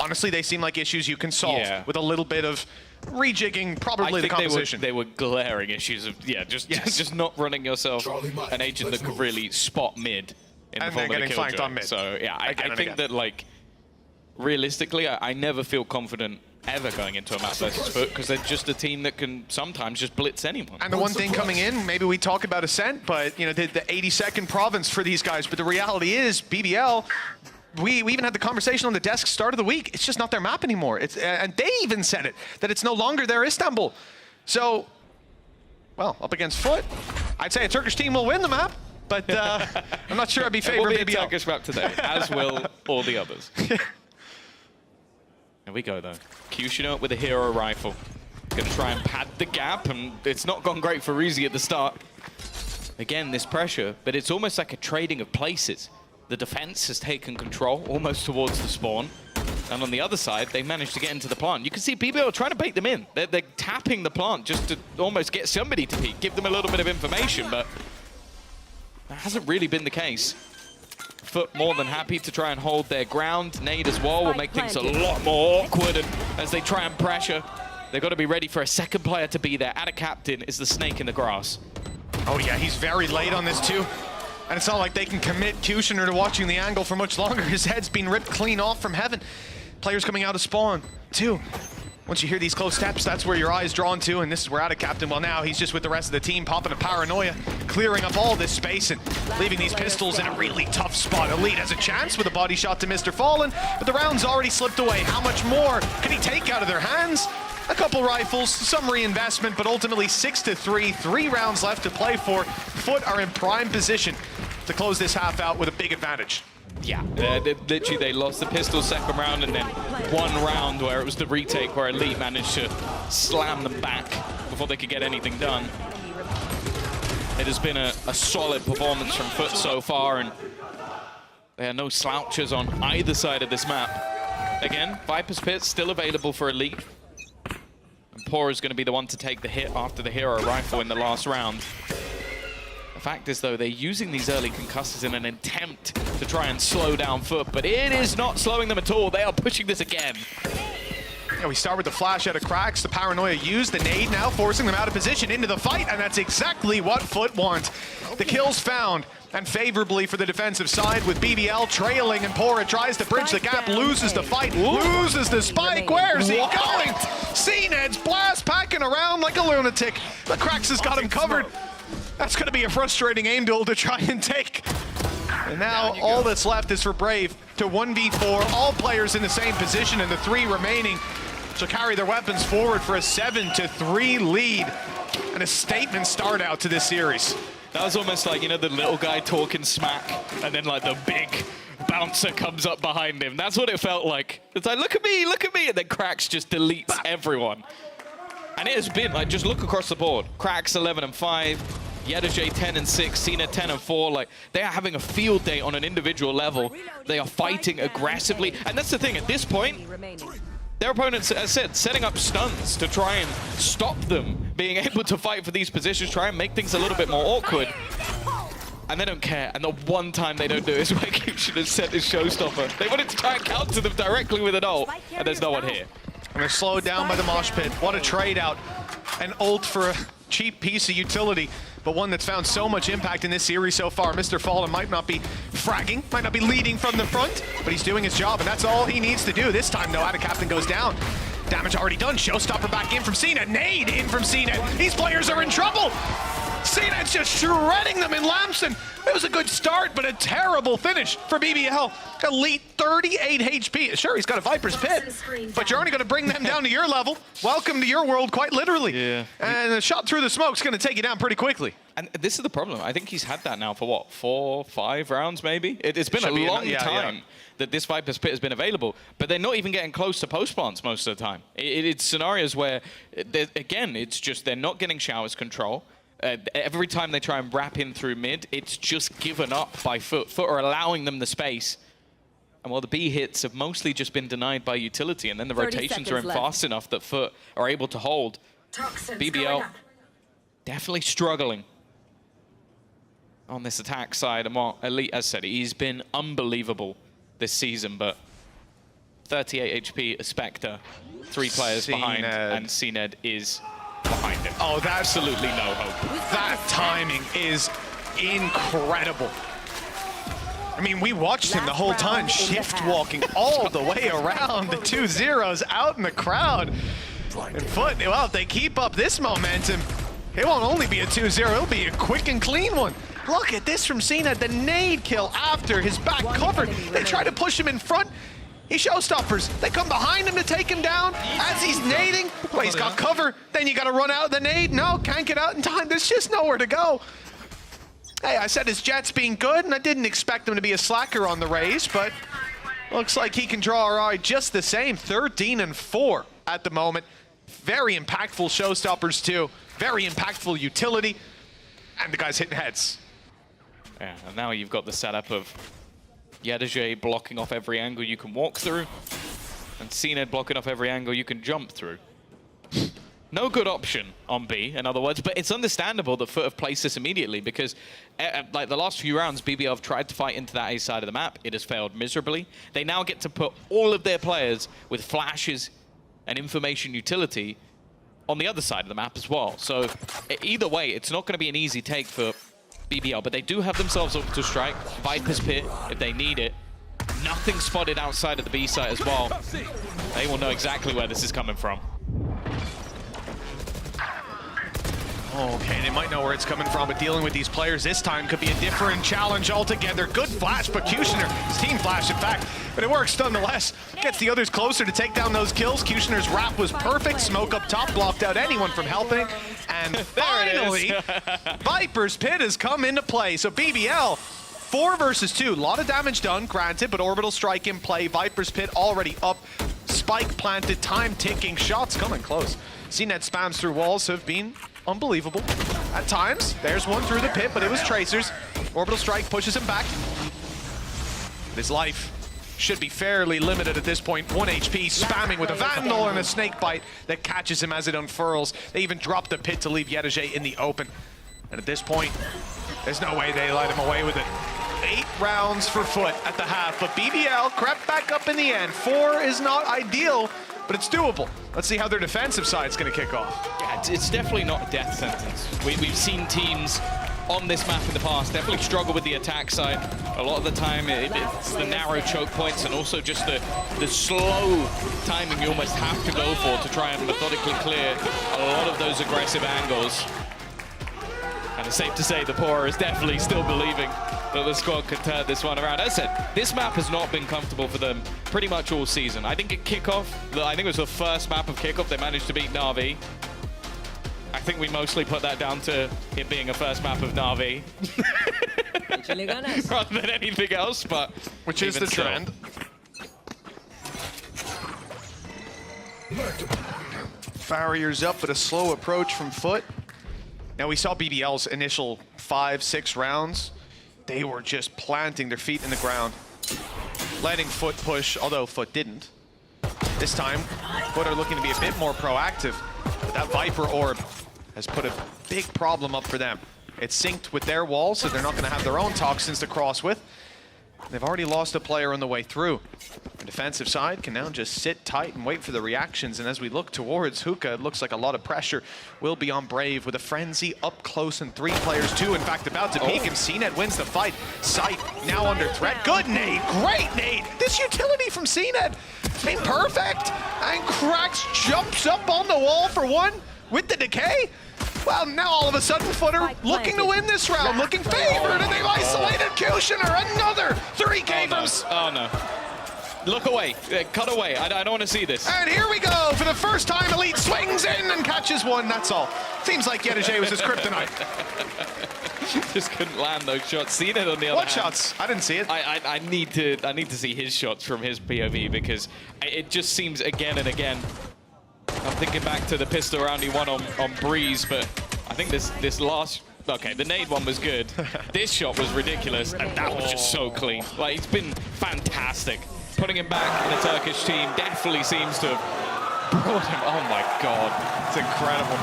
N: honestly, they seem like issues you can solve with a little bit of rejigging, probably the composition.
P: They were glaring issues of, just not running yourself an agent that could really spot mid in the form of the
N: flanked on mid.
P: So yeah, I think that, like, realistically, I never feel confident ever going into a map versus FUT, because they're just a team that can sometimes just blitz anyone.
N: And the one thing coming in, maybe we talk about Ascent, but you know, the 82nd province for these guys, but the reality is BBL, we even had the conversation on the desk start of the week, it's just not their map anymore. And they even said it, that it's no longer their Istanbul. So, well, up against FUT, I'd say a Turkish team will win the map, but I'm not sure I'd be favoring BBL.
P: It will be a Turkish map today, as will all the others. Here we go, though. Kushner with a hero rifle. Gonna try and pad the gap, and it's not gone great for Ruzi at the start. Again, this pressure, but it's almost like a trading of places. The defense has taken control, almost towards the spawn. And on the other side, they managed to get into the plant. You can see BBL trying to bait them in. They're tapping the plant just to almost get somebody to peek, give them a little bit of information, but that hasn't really been the case. FUT more than happy to try and hold their ground. Nade as well will make things a lot more awkward, and as they try and pressure, they've got to be ready for a second player to be there. At a captain is the snake in the grass.
N: Oh yeah, he's very late on this too. And it's not like they can commit Kushner to watching the angle for much longer. His head's been ripped clean off from heaven. Players coming out of spawn, too. Once you hear these close steps, that's where your eye's drawn to, and this is where Ada Captain, well now, he's just with the rest of the team, popping a paranoia, clearing up all this space and leaving these pistols in a really tough spot. Elite has a chance with a body shot to Mr. Fallen, but the round's already slipped away. How much more can he take out of their hands? A couple rifles, some reinvestment, but ultimately 6-3, 3 rounds left to play for. FUT are in prime position to close this half out with a big advantage.
P: Yeah, literally they lost the pistol second round, and then one round where it was the retake where Elite managed to slam them back before they could get anything done. It has been a solid performance from FUT so far, and there are no slouches on either side of this map. Again, Viper's Pit still available for Elite. And Pora is going to be the one to take the hit after the hero rifle in the last round. The fact is, though, they're using these early concussors in an attempt to try and slow down FUT, but it is not slowing them at all. They are pushing this again.
N: Yeah, we start with the flash out of Cracks. The paranoia used, the nade now forcing them out of position into the fight, and that's exactly what FUT want. The kills found, and favorably for the defensive side with BBL trailing, and Pora tries to bridge the gap, loses the fight, loses the spike. Where's he going? C-Ned's blast packing around like a lunatic. The Cracks has got him covered. That's going to be a frustrating aim duel to try and take. And now all that's left is for Brave to 1v4, all players in the same position, and the 3 remaining to carry their weapons forward for a 7-3 lead. and a statement start out to this series.
P: That was almost like, you know, the little guy talking smack, and then like the big bouncer comes up behind him. That's what it felt like. It's like, look at me, and then Cracks just deletes everyone. And it has been like, just look across the board. Cracks 11-5, Yedajay 10-6, Cena 10-4. Like, they are having a field day on an individual level. They are fighting aggressively, and that's the thing. At this point, their opponents, as I said, setting up stuns to try and stop them being able to fight for these positions, try and make things a little bit more awkward. And they don't care. And the one time they don't do it is when should have set his showstopper. They wanted to try and counter them directly with an ult, and there's no one here.
N: And they're slowed down by the mosh pit. What a trade out. An ult for a cheap piece of utility, but one that's found so much impact in this series so far. Mr. Fallen might not be fragging, might not be leading from the front, but he's doing his job, and that's all he needs to do. This time, though, Ada Captain goes down. Damage already done. Showstopper back in from CNET. Nade in from CNET. These players are in trouble. CNET's just shredding them in Lamson. It was a good start, but a terrible finish for BBL. Elite 38 HP. Sure, he's got a Viper's Pit, but you're only going to bring them down to your level. Welcome to your world, quite literally.
P: Yeah.
N: And a shot through the smoke's going to take you down pretty quickly.
P: And this is the problem. I think he's had that now for what, 4, 5 rounds maybe? It's been a long time that this Viper's Pit has been available, but they're not even getting close to post plants most of the time. It's scenarios where, again, it's just they're not getting showers control. Every time they try and wrap in through mid, it's just given up by FUT. FUT are allowing them the space. And while the B hits have mostly just been denied by utility, and then the rotations are in fast enough that FUT are able to hold. BBL definitely struggling on this attack side. And what Elite has said, he's been unbelievable this season, but 38 HP, a Spectre, 3 players behind, and CNED is behind him.
N: Oh, that's
P: absolutely no hope.
N: That timing is incredible. I mean, we watched him the whole time, shift walking all the way around the 2 zeros out in the crowd. And FUT, well, if they keep up this momentum, it won't only be a 2-0, it'll be a quick and clean one. Look at this from Cena, the nade kill after his back covered. They try to push him in front. He showstoppers. They come behind him to take him down as he's nading. Well, he's got cover. Then you got to run out of the nade. No, can't get out in time. There's just nowhere to go. Hey, I said his Jet's being good, and I didn't expect him to be a slacker on the raise, but looks like he can draw our eye just the same. 13-4 at the moment. Very impactful showstoppers, too. Very impactful utility. And the guy's hitting heads.
P: Yeah, and now you've got the setup of Yedajay blocking off every angle you can walk through, and CNED blocking off every angle you can jump through. No good option on B, in other words, but it's understandable that FUT have placed this immediately because, like the last few rounds, BBL have tried to fight into that A side of the map. It has failed miserably. They now get to put all of their players with flashes and information utility on the other side of the map as well. So either way, it's not going to be an easy take for BBL, but they do have themselves up to strike. Viper's Pit, if they need it. Nothing spotted outside of the B site as well. They will know exactly where this is coming from.
N: Okay, they might know where it's coming from, but dealing with these players this time could be a different challenge altogether. Good flash, but Kushner, his team flash, in fact, but it works nonetheless. Gets the others closer to take down those kills. Kushner's wrap was perfect. Smoke up top blocked out anyone from helping. And finally, Viper's Pit has come into play. So BBL, 4 versus 2. A lot of damage done, granted, but Orbital Strike in play. Viper's Pit already up. Spike planted, time ticking, shots coming close. CNET spams through walls have been unbelievable at times. There's one through the pit, but it was Tracers. Orbital Strike pushes him back. His life should be fairly limited at this point. 1 HP, spamming with a Vandal and a Snake Bite that catches him as it unfurls. They even drop the pit to leave Yedajay in the open. And at this point, there's no way they let him away with it. 8 rounds for FUT at the half, but BBL crept back up in the end. 4 is not ideal, but it's doable. Let's see how their defensive side's going to kick off.
P: Yeah, it's definitely not a death sentence. We've seen teams on this map in the past definitely struggle with the attack side. A lot of the time it's the narrow choke points and also just the slow timing you almost have to go for to try and methodically clear a lot of those aggressive angles. And it's safe to say the Poor is definitely still believing that the squad could turn this one around. As I said, this map has not been comfortable for them pretty much all season. I think at kickoff, I think it was the first map of kickoff they managed to beat Na'Vi. I think we mostly put that down to it being a first map of Na'Vi. Rather than anything else, but
N: which is the trend. Farriers up, but a slow approach from FUT. Now we saw BBL's initial 5-6 rounds. They were just planting their feet in the ground, letting FUT push, although FUT didn't. This time, FUT are looking to be a bit more proactive. But that Viper orb has put a big problem up for them. It's synced with their wall, so they're not going to have their own toxins to cross with. They've already lost a player on the way through. The defensive side can now just sit tight and wait for the reactions. And as we look towards Hookah, it looks like a lot of pressure will be on Brave with a frenzy up close and 3 players too. In fact, about to peek, and CNED wins the fight. Sight now under threat. Good nade, great nade. This utility from CNED has been perfect. And Cracks jumps up on the wall for one with the decay. Well, now all of a sudden, FUT are looking to win this round, looking favored, and they've isolated Kushner. Another 3K from...
P: Oh no. Look away. Cut away. I don't want to see this.
N: And here we go. For the first time, Elite swings in and catches one. That's all. Seems like Yedajay was his kryptonite.
P: Just couldn't land those shots. Seen it on the other
N: What
P: hand.
N: shots? I didn't see it.
P: I need to see his shots from his POV, because it just seems again and again. I'm thinking back to the pistol round he won on Breeze, but I think this last... Okay, the nade one was good. This shot was ridiculous, and that was just so clean. Like, he's been fantastic. Putting him back in the Turkish team definitely seems to have brought him... Oh my god.
N: It's incredible.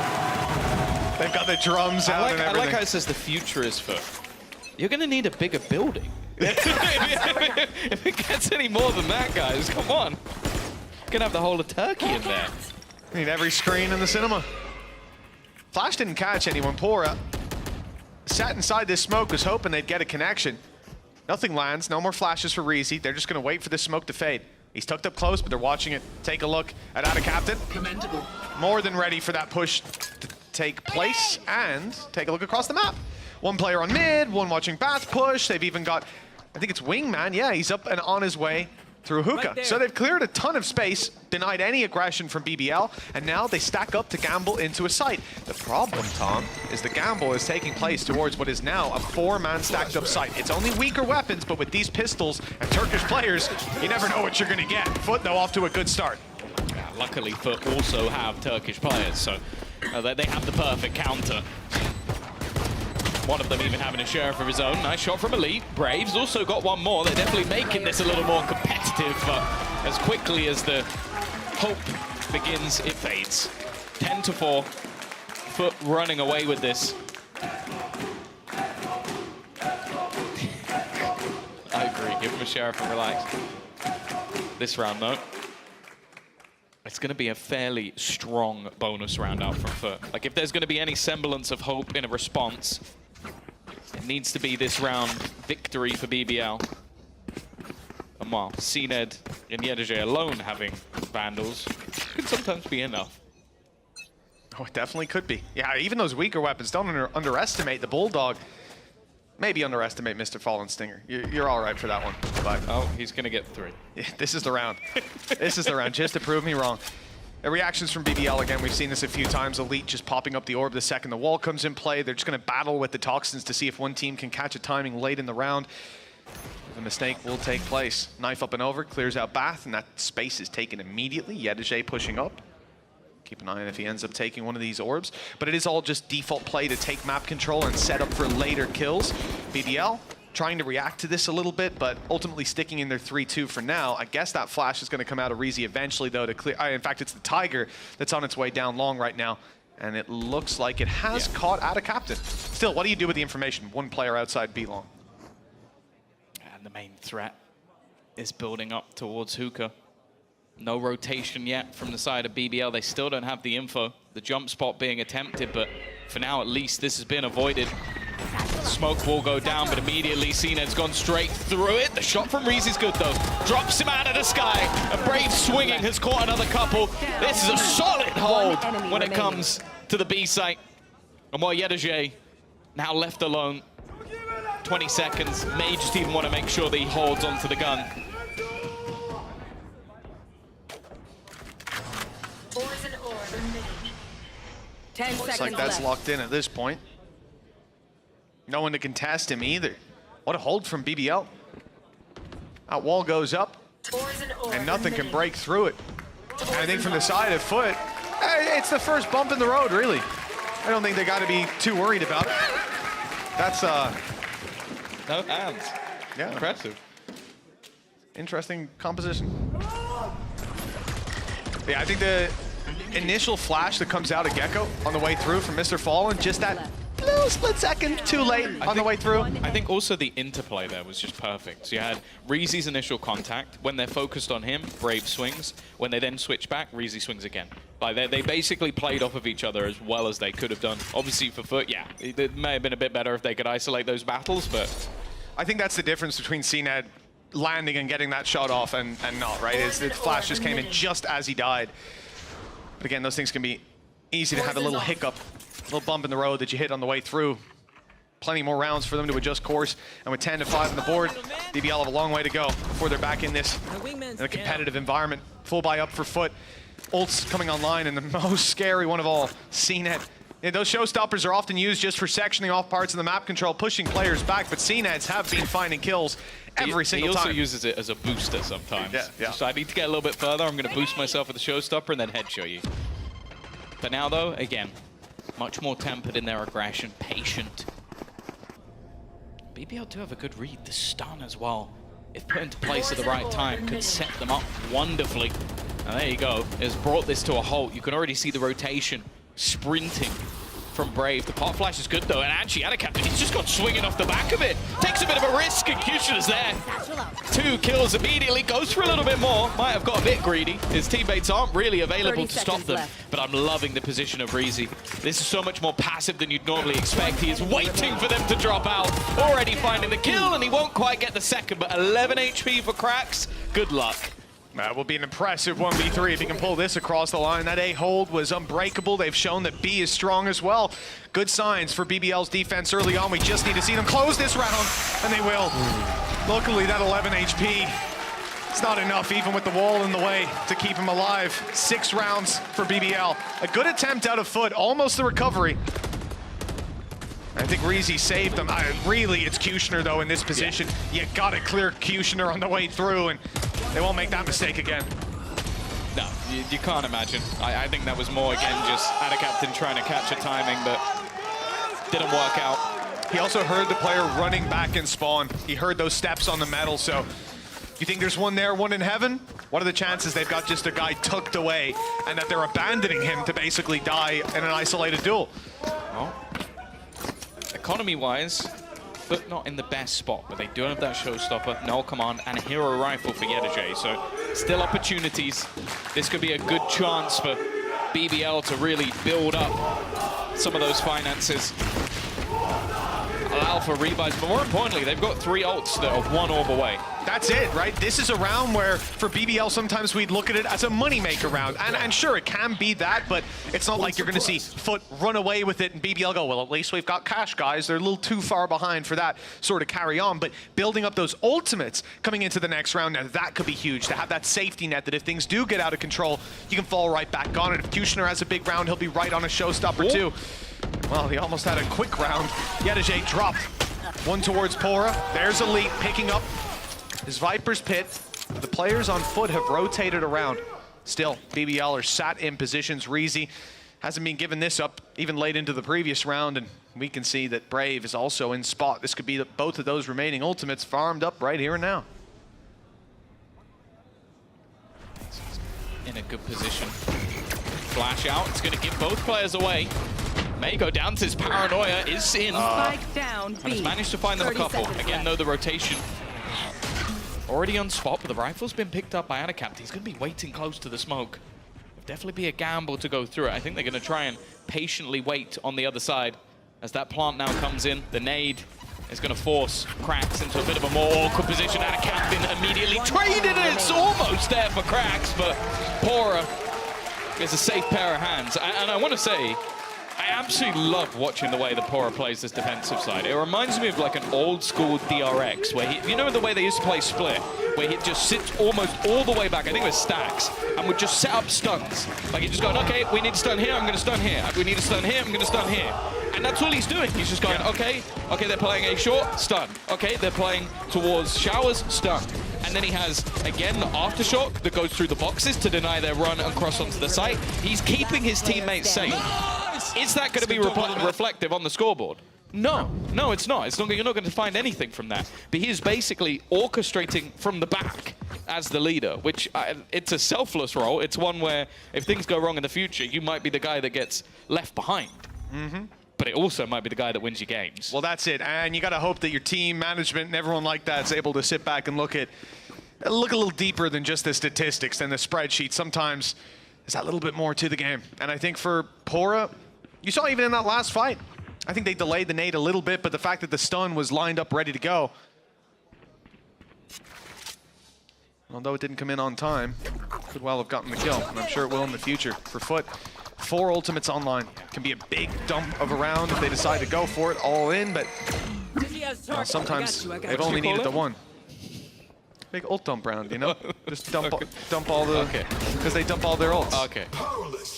N: They've got the drums out and everything.
P: I like how it says the future is FUT. You're going to need a bigger building. If it gets any more than that, guys, come on. You're going to have the whole of Turkey in there.
N: Need every screen in the cinema. Flash didn't catch anyone. Pora sat inside this smoke, was hoping they'd get a connection. Nothing lands, no more flashes for Reezy. They're just gonna wait for this smoke to fade. He's tucked up close, but they're watching it. Take a look at Ada Captain.
U: Commendable.
N: More than ready for that push to take place, and take a look across the map. One player on mid, one watching Bath push. They've even got, I think it's Wingman. Yeah, he's up and on his way through Hookah. So they've cleared a ton of space, denied any aggression from BBL, and now they stack up to gamble into a site. The problem, Tom, is the gamble is taking place towards what is now a 4-man stacked up site. It's only weaker weapons, but with these pistols and Turkish players, you never know what you're gonna get. FUT, though, off to a good start.
P: Yeah, luckily, FUT also have Turkish players, so they have the perfect counter. One of them even having a sheriff of his own. Nice shot from Elite. Braves also got one more. They're definitely making this a little more competitive, but as quickly as the hope begins, it fades. 10-4. FUT running away with this. I agree. Give him a sheriff and relax. This round, though, it's going to be a fairly strong bonus round out from FUT. Like, if there's going to be any semblance of hope in a response, it needs to be this round victory for BBL. And while CNED and Yedajay alone having Vandals could sometimes be enough.
N: Oh, it definitely could be. Yeah, even those weaker weapons, don't underestimate the Bulldog. Maybe underestimate Mr. Fallen Stinger. You're all right for that one. But
P: oh, he's going to get 3.
N: Yeah, this is the round. This is the round, just to prove me wrong. The reactions from BBL, again, we've seen this a few times. Elite just popping up the orb the second the wall comes in play. They're just going to battle with the toxins to see if one team can catch a timing late in the round. The mistake will take place. Knife up and over, clears out Bath, and that space is taken immediately. Yedajay pushing up. Keep an eye on if he ends up taking one of these orbs. But it is all just default play to take map control and set up for later kills. BBL trying to react to this a little bit, but ultimately sticking in their 3-2 for now. I guess that flash is going to come out of Reezy eventually, though, to clear. In fact, it's the Tiger that's on its way down long right now. And it looks like it has caught Ada Captain. Still, what do you do with the information? One player outside B long.
P: And the main threat is building up towards Hookah. No rotation yet from the side of BBL. They still don't have the info. The jump spot being attempted, but for now at least this has been avoided. Smoke will go down, but immediately CNED's gone straight through it. The shot from Reezy's good though. Drops him out of the sky. A Brave swinging has caught another couple. This is a solid hold when it comes to the B site. And while Yedajay now left alone, 20 seconds, may just even want to make sure that he holds onto the gun.
U: 10
N: Looks
U: seconds
N: like that's
U: left.
N: locked in at this point. No one to contest him either. What a hold from BBL. That wall goes up, and nothing can break through it. And I think from the side of FUT, it's the first bump in the road, really. I don't think they got to be too worried about it. That's
P: no hands.
N: Yeah,
P: impressive.
N: Interesting composition. Yeah, I think the initial flash that comes out of Gecko on the way through from Mr. Fallen, just that little split second too late on the way through.
P: I think also the interplay there was just perfect. So you had Reezy's initial contact. When they're focused on him, Brave swings. When they then switch back, Reezy swings again. Like they basically played off of each other as well as they could have done. Obviously for FUT, yeah, it may have been a bit better if they could isolate those battles, but...
N: I think that's the difference between CNED landing and getting that shot off and not, right? Is the flash just came in just as he died. But again, those things can be easy to have a little hiccup, a little bump in the road that you hit on the way through. Plenty more rounds for them to adjust course. And with 10 to 5 on the board, BBL have a long way to go before they're back in this in a competitive environment. Full buy up for FUT. Ults coming online, and the most scary one of all, CNED. Yeah, those showstoppers are often used just for sectioning off parts of the map control, pushing players back, but CNEDs have been finding kills every single time.
P: He also uses it as a booster sometimes.
N: Yeah.
P: So I need to get a little bit further. I'm going to boost myself with the showstopper and then headshot you. But now, though, again, much more tempered in their aggression, patient. BBL do have a good read. The stun as well, if put into place at the right time, could set them up wonderfully. And there you go. It's brought this to a halt. You can already see the rotation sprinting from Brave. The pot flash is good though, and actually Adacaptain, he's just got swinging off the back of it. Takes a bit of a risk, and Kushner's there. 2 kills immediately, goes for a little bit more. Might have got a bit greedy. His teammates aren't really available to stop them, but I'm loving the position of Reezy. This is so much more passive than you'd normally expect. He is waiting for them to drop out, already finding the kill, and he won't quite get the second, but 11 HP for Cracks. Good luck.
N: That will be an impressive 1v3 if he can pull this across the line. That A hold was unbreakable. They've shown that B is strong as well. Good signs for BBL's defense early on. We just need to see them close this round, and they will. Luckily, that 11 HP, it's not enough, even with the wall in the way, to keep him alive. 6 rounds for BBL. A good attempt out of FUT, almost the recovery. I think Reezy saved them. Really, it's Kushner, though, in this position. Yeah. You gotta clear Kushner on the way through, and they won't make that mistake again.
P: No, you can't imagine. I think that was more, again, just Adacaptain trying to catch a timing, but didn't work out.
N: He also heard the player running back in spawn. He heard those steps on the metal, so you think there's one there, one in heaven? What are the chances they've got just a guy tucked away and that they're abandoning him to basically die in an isolated duel?
P: Well, economy-wise, but not in the best spot, but they do have that showstopper, null command, and a hero rifle for Yedajay, so still opportunities. This could be a good chance for BBL to really build up some of those finances. Allow for rebuys, but more importantly, they've got 3 ults that are 1 orb away.
N: That's it, right? This is a round where, for BBL, sometimes we'd look at it as a moneymaker round. And sure, it can be that, but it's not like you're going to see FUT run away with it and BBL go, well, at least we've got cash, guys. They're a little too far behind for that sort of carry on. But building up those ultimates coming into the next round, now that could be huge, to have that safety net that if things do get out of control, you can fall right back on it. If Kushner has a big round, he'll be right on a showstopper too. Well, he almost had a quick round. Yedajay dropped. 1 towards Pora. There's Elite picking up his Viper's Pit. The players on FUT have rotated around. Still, BBL are sat in positions. Reezy hasn't been given this up even late into the previous round, and we can see that Brave is also in spot. This could be both of those remaining ultimates farmed up right here and now.
P: In a good position. Flash out, it's going to give both players away. May go down to his paranoia, is in.
U: Spike down,
P: and has managed to find them a couple. Again, though, the rotation already on spot, but the rifle's been picked up by Adacaptain. He's going to be waiting close to the smoke. It'll definitely be a gamble to go through it. I think they're going to try and patiently wait on the other side. As that plant now comes in, the nade is going to force Cracks into a bit of a more awkward position. Adacaptain immediately traded it. It's almost there for Cracks, but Pora gets a safe pair of hands. And I want to say, absolutely love watching the way the Pora plays this defensive side. It reminds me of like an old school DRX where you know the way they used to play Split, where he just sits almost all the way back, I think it was stacks, and would just set up stuns. Like he's just going, okay, we need to stun here, I'm going to stun here. We need to stun here, I'm going to stun here. And that's all he's doing. He's just going, okay, they're playing A short, stun. Okay, they're playing towards showers, stun. And then he has, again, the aftershock that goes through the boxes to deny their run and cross onto the site. He's keeping his teammates safe. Is that going to be reflective on the scoreboard? No, it's not. You're not going to find anything from that. But he is basically orchestrating from the back as the leader, which it's a selfless role. It's one where if things go wrong in the future, you might be the guy that gets left behind. But it also might be the guy that wins your games.
N: Well, that's it. And you got to hope that your team management and everyone like that is able to sit back and look a little deeper than just the statistics and the spreadsheet. Sometimes there's that little bit more to the game. And I think for Pora, you saw even in that last fight, I think they delayed the nade a little bit, but the fact that the stun was lined up ready to go, although it didn't come in on time, could well have gotten the kill. And I'm sure it will in the future for FUT. 4 ultimates online. Can be a big dump of a round if they decide to go for it all in, but sometimes they've only needed the one. Big ult dump round, you know? Just dump all the... Because they dump all their ults.
P: Okay.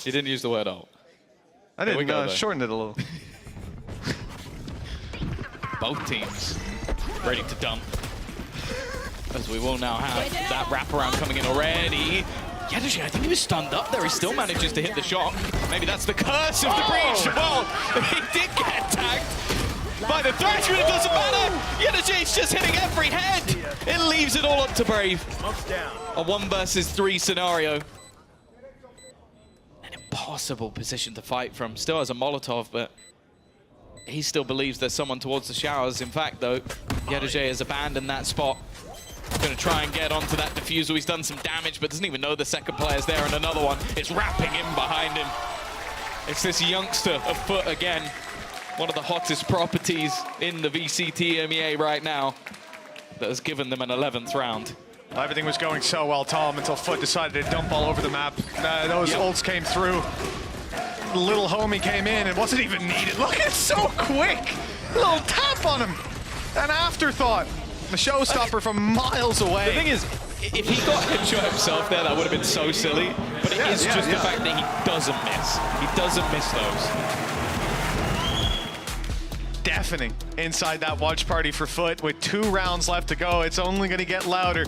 P: You didn't use the word ult.
N: I didn't, shortened it a little.
P: Both teams ready to dump. As we will now have that wraparound coming in already. Yadashi, I think he was stunned up there. He still manages to hit the shot. Maybe that's the curse of the breach. Well, he did get tagged by the thresh, but it doesn't matter. Yadashi's just hitting every head. It leaves it all up to Brave. A 1 versus 3 scenario. An impossible position to fight from. Still has a Molotov, but he still believes there's someone towards the showers. In fact, though, Yadashi has abandoned that spot. Going to try and get onto that diffusal. He's done some damage, but doesn't even know the second player's there, and another one is wrapping him behind him. It's this youngster of FUT again, one of the hottest properties in the VCT EMEA right now, that has given them an 11th round.
N: Everything was going so well, Tom, until FUT decided to dump all over the map. Those ults came through. The little homie came in and wasn't even needed. Look, it's so quick. A little tap on him. An afterthought. The showstopper from miles away.
P: The thing is, if he got headshot himself there, that would have been so silly. But it is just the fact that he doesn't miss. He doesn't miss those.
N: Deafening inside that watch party for FUT with 2 rounds left to go. It's only going to get louder.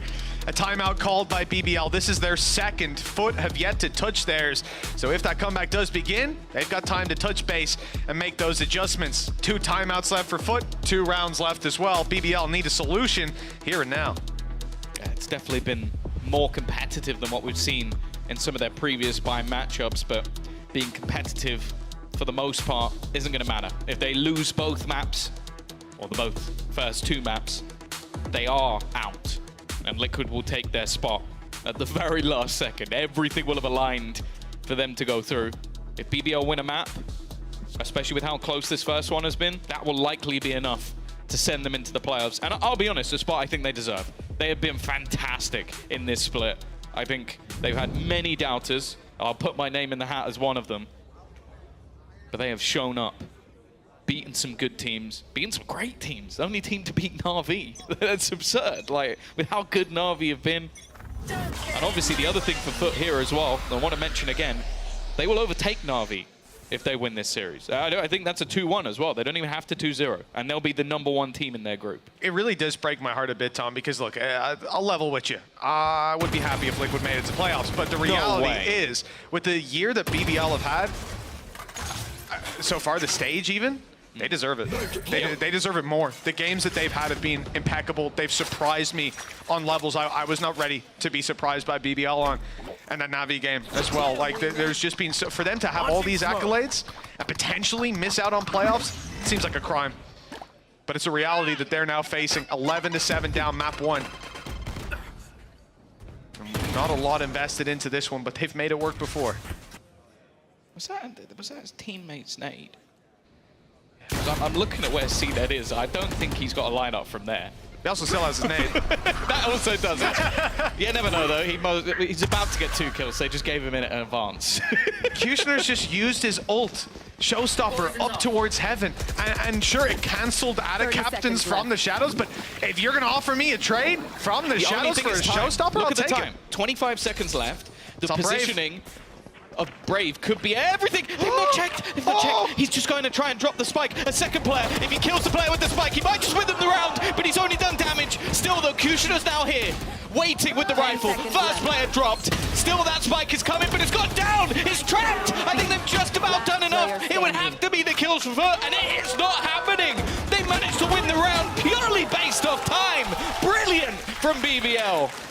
N: A timeout called by BBL. This is their second. FUT have yet to touch theirs. So if that comeback does begin, they've got time to touch base and make those adjustments. 2 timeouts left for FUT, 2 rounds left as well. BBL need a solution here and now.
P: Yeah, it's definitely been more competitive than what we've seen in some of their previous buy matchups, but being competitive for the most part isn't going to matter. If they lose both maps, or the both first 2 maps, they are out. And Liquid will take their spot at the very last second. Everything will have aligned for them to go through. If BBL win a map, especially with how close this first one has been, that will likely be enough to send them into the playoffs. And I'll be honest, the spot I think they deserve. They have been fantastic in this split. I think they've had many doubters. I'll put my name in the hat as one of them. But they have shown up. Beaten some good teams, beaten some great teams. The only team to beat Na'Vi. That's absurd, like, with how good Na'Vi have been. And obviously the other thing for FUT here as well, I want to mention again, they will overtake Na'Vi if they win this series. I think that's a 2-1 as well. They don't even have to 2-0, and they'll be the #1 team in their group.
N: It really does break my heart a bit, Tom, because look, I'll level with you. I would be happy if Liquid made it to playoffs, but the reality is, with the year that BBL have had, so far, the stage even, they deserve it. They deserve it more. The games that they've had have been impeccable. They've surprised me on levels I was not ready to be surprised by BBL on. And that Na'Vi game as well. Like, there's just been, for them to have all these accolades and potentially miss out on playoffs, it seems like a crime. But it's a reality that they're now facing 11-7 down map 1. Not a lot invested into this one, but they've made it work before.
P: Was that his teammate's nade? I'm looking at where CDED is. I don't think he's got a lineup from there.
N: He also still has his name.
P: That also does it. You never know, though. He's about to get 2 kills. So they just gave him in advance.
N: Kushner's just used his ult. Showstopper up towards heaven. And sure, it cancelled out of captains from the shadows, but if you're going to offer me a trade from the shadows for a Showstopper,
P: Look
N: I'll
P: at the
N: take
P: time.
N: it.
P: 25 seconds left. The
N: It's on Brave.
P: positioning of Brave could be everything. They've not checked. They've not checked. He's just going to try and drop the spike. A second player, if he kills the player with the spike, he might just win them the round, but he's only done damage. Still, though, Kushner's now here, waiting with the rifle. First player dropped. Still, that spike is coming, but it's gone down. It's trapped. I think they've just about done enough. It would have to be the kills from FUT, and it is not happening. They managed to win the round purely based off time. Brilliant from BBL.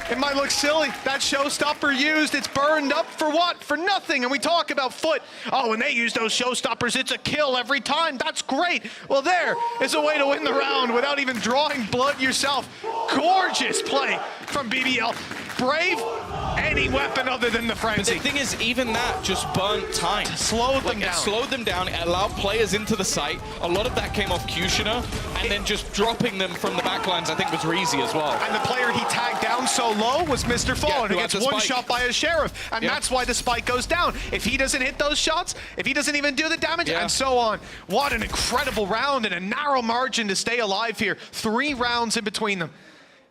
N: It might look silly. That Showstopper used, it's burned up for what? For nothing. And we talk about FUT. Oh, when they use those Showstoppers, it's a kill every time. That's great. Well, there is a way to win the round without even drawing blood yourself. Gorgeous play from BBL. Brave, any weapon other than the frenzy.
P: But the thing is, even that just burnt time.
N: Slowed them down.
P: It slowed them down. It allowed players into the site. A lot of that came off Kushner, and then just dropping them from the backlines, I think, was Reezy as well.
N: And the player he tagged down so low was Mr. Fallen, who gets one shot by a Sheriff, and that's why the spike goes down. If he doesn't hit those shots, if he doesn't even do the damage, and so on. What an incredible round and a narrow margin to stay alive here. 3 rounds in between them.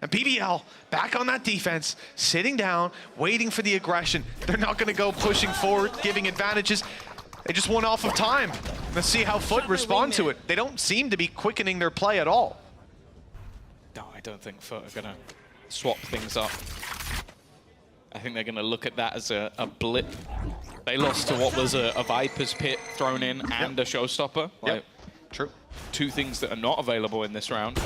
N: And BBL back on that defense, sitting down, waiting for the aggression. They're not going to go pushing forward, giving advantages. They just won off of time. Let's see how FUT respond to it. They don't seem to be quickening their play at all.
P: No, I don't think FUT are going to swap things up. I think they're going to look at that as a blip. They lost to what was a Viper's Pit thrown in and a Showstopper. Like,
N: true.
P: 2 things that are not available in this round.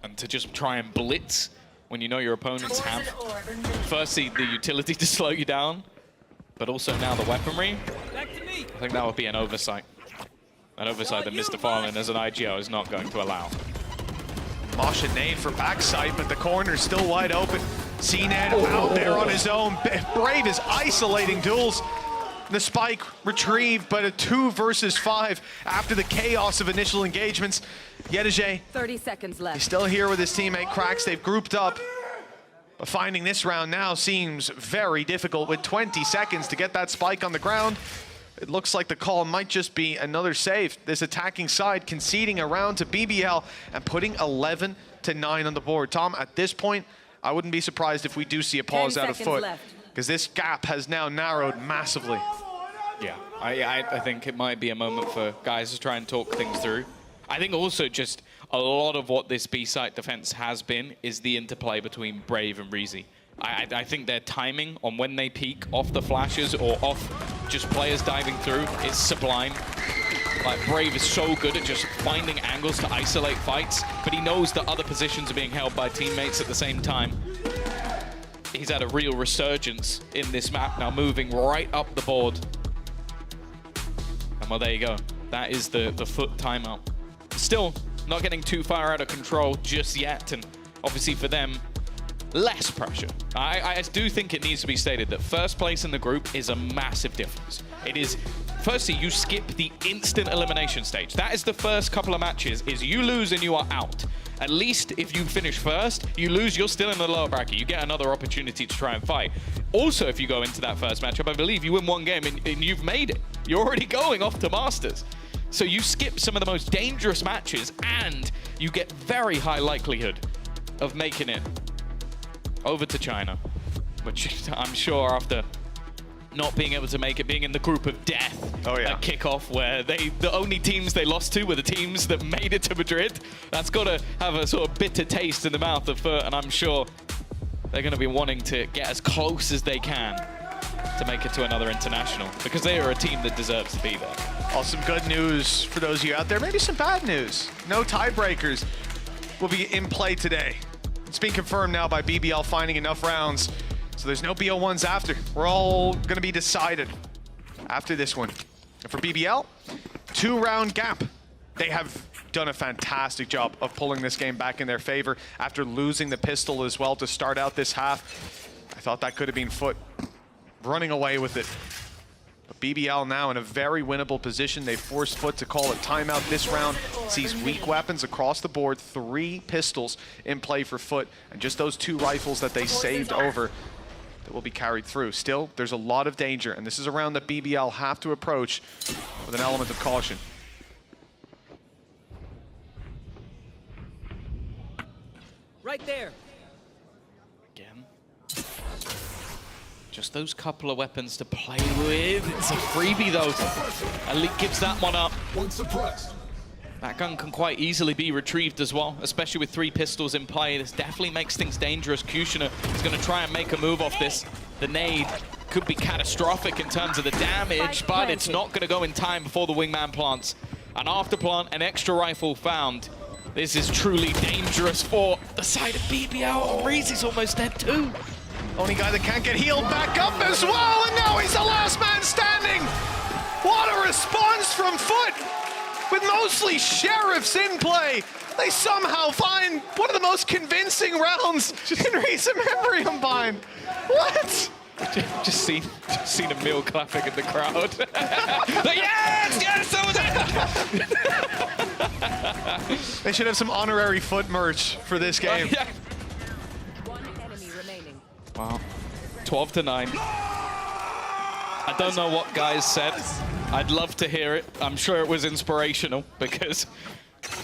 P: And to just try and blitz when you know your opponents have, firstly, the utility to slow you down, but also now the weaponry. I think that would be an oversight. An oversight that Mr. Fallen as an IGO is not going to allow.
N: Mosh a nade for backside, but the corner's still wide open. CNED out there on his own. Brave is isolating duels. The spike retrieved, but a 2 versus 5 after the chaos of initial engagements. Yedege,
U: 30 seconds left.
N: he's still here with his teammate Cracks. They've grouped up. But finding this round now seems very difficult with 20 seconds to get that spike on the ground. It looks like the call might just be another save. This attacking side conceding a round to BBL and putting 11 to 9 on the board. Tom, at this point, I wouldn't be surprised if we do see a pause out of FUT, because this gap has now narrowed massively.
P: Yeah, I think it might be a moment for guys to try and talk things through. I think also just a lot of what this B-site defense has been is the interplay between Brave and Reezy. I think their timing on when they peek off the flashes or off just players diving through is sublime. Like, Brave is so good at just finding angles to isolate fights, but he knows that other positions are being held by teammates at the same time. He's had a real resurgence in this map now, moving right up the board. And well, there you go. That is the FUT timeout. Still not getting too far out of control just yet, and obviously for them, less pressure. I do think it needs to be stated that first place in the group is a massive difference. It is, firstly, you skip the instant elimination stage. That is the first couple of matches, is you lose and you are out. At least if you finish first, you lose, you're still in the lower bracket. You get another opportunity to try and fight. Also, if you go into that first matchup, I believe you win 1 game and you've made it. You're already going off to Masters. So you skip some of the most dangerous matches and you get very high likelihood of making it over to China, which I'm sure after not being able to make it, being in the group of death at kickoff, where the only teams they lost to were the teams that made it to Madrid. That's got to have a sort of bitter taste in the mouth of FUT, and I'm sure they're going to be wanting to get as close as they can to make it to another international, because they are a team that deserves to be there.
N: Oh, some good news for those of you out there. Maybe some bad news. No tiebreakers will be in play today. It's being confirmed now by BBL finding enough rounds. So there's no BO1s after. We're all going to be decided after this one. And for BBL, 2-round gap. They have done a fantastic job of pulling this game back in their favor after losing the pistol as well to start out this half. I thought that could have been FUT running away with it. But BBL now in a very winnable position. They force FUT to call a timeout this round. Sees weak weapons across the board. 3 pistols in play for FUT. And just those 2 rifles that they saved over that will be carried through. Still, there's a lot of danger. And this is a round that BBL have to approach with an element of caution.
L: Right there.
P: Again. Just those couple of weapons to play with. It's a freebie though. Elite gives that one up. That gun can quite easily be retrieved as well, especially with 3 pistols in play. This definitely makes things dangerous. Kushner is going to try and make a move off this. The nade could be catastrophic in terms of the damage, but it's not going to go in time before the wingman plants. An after plant, an extra rifle found. This is truly dangerous for the side of BBL. Oh, Reezy's almost dead too.
N: Only guy that can't get healed back up as well, and now he's the last man standing. What a response from FUT. With mostly sheriffs in play, they somehow find one of the most convincing rounds in recent memory of mine. What?
P: Just seen Emil clapping in the crowd. Yes, yes, that was it.
N: They should have some honorary FUT merch for this game.
P: Wow, 12-9. I don't know what guys said. I'd love to hear it. I'm sure it was inspirational because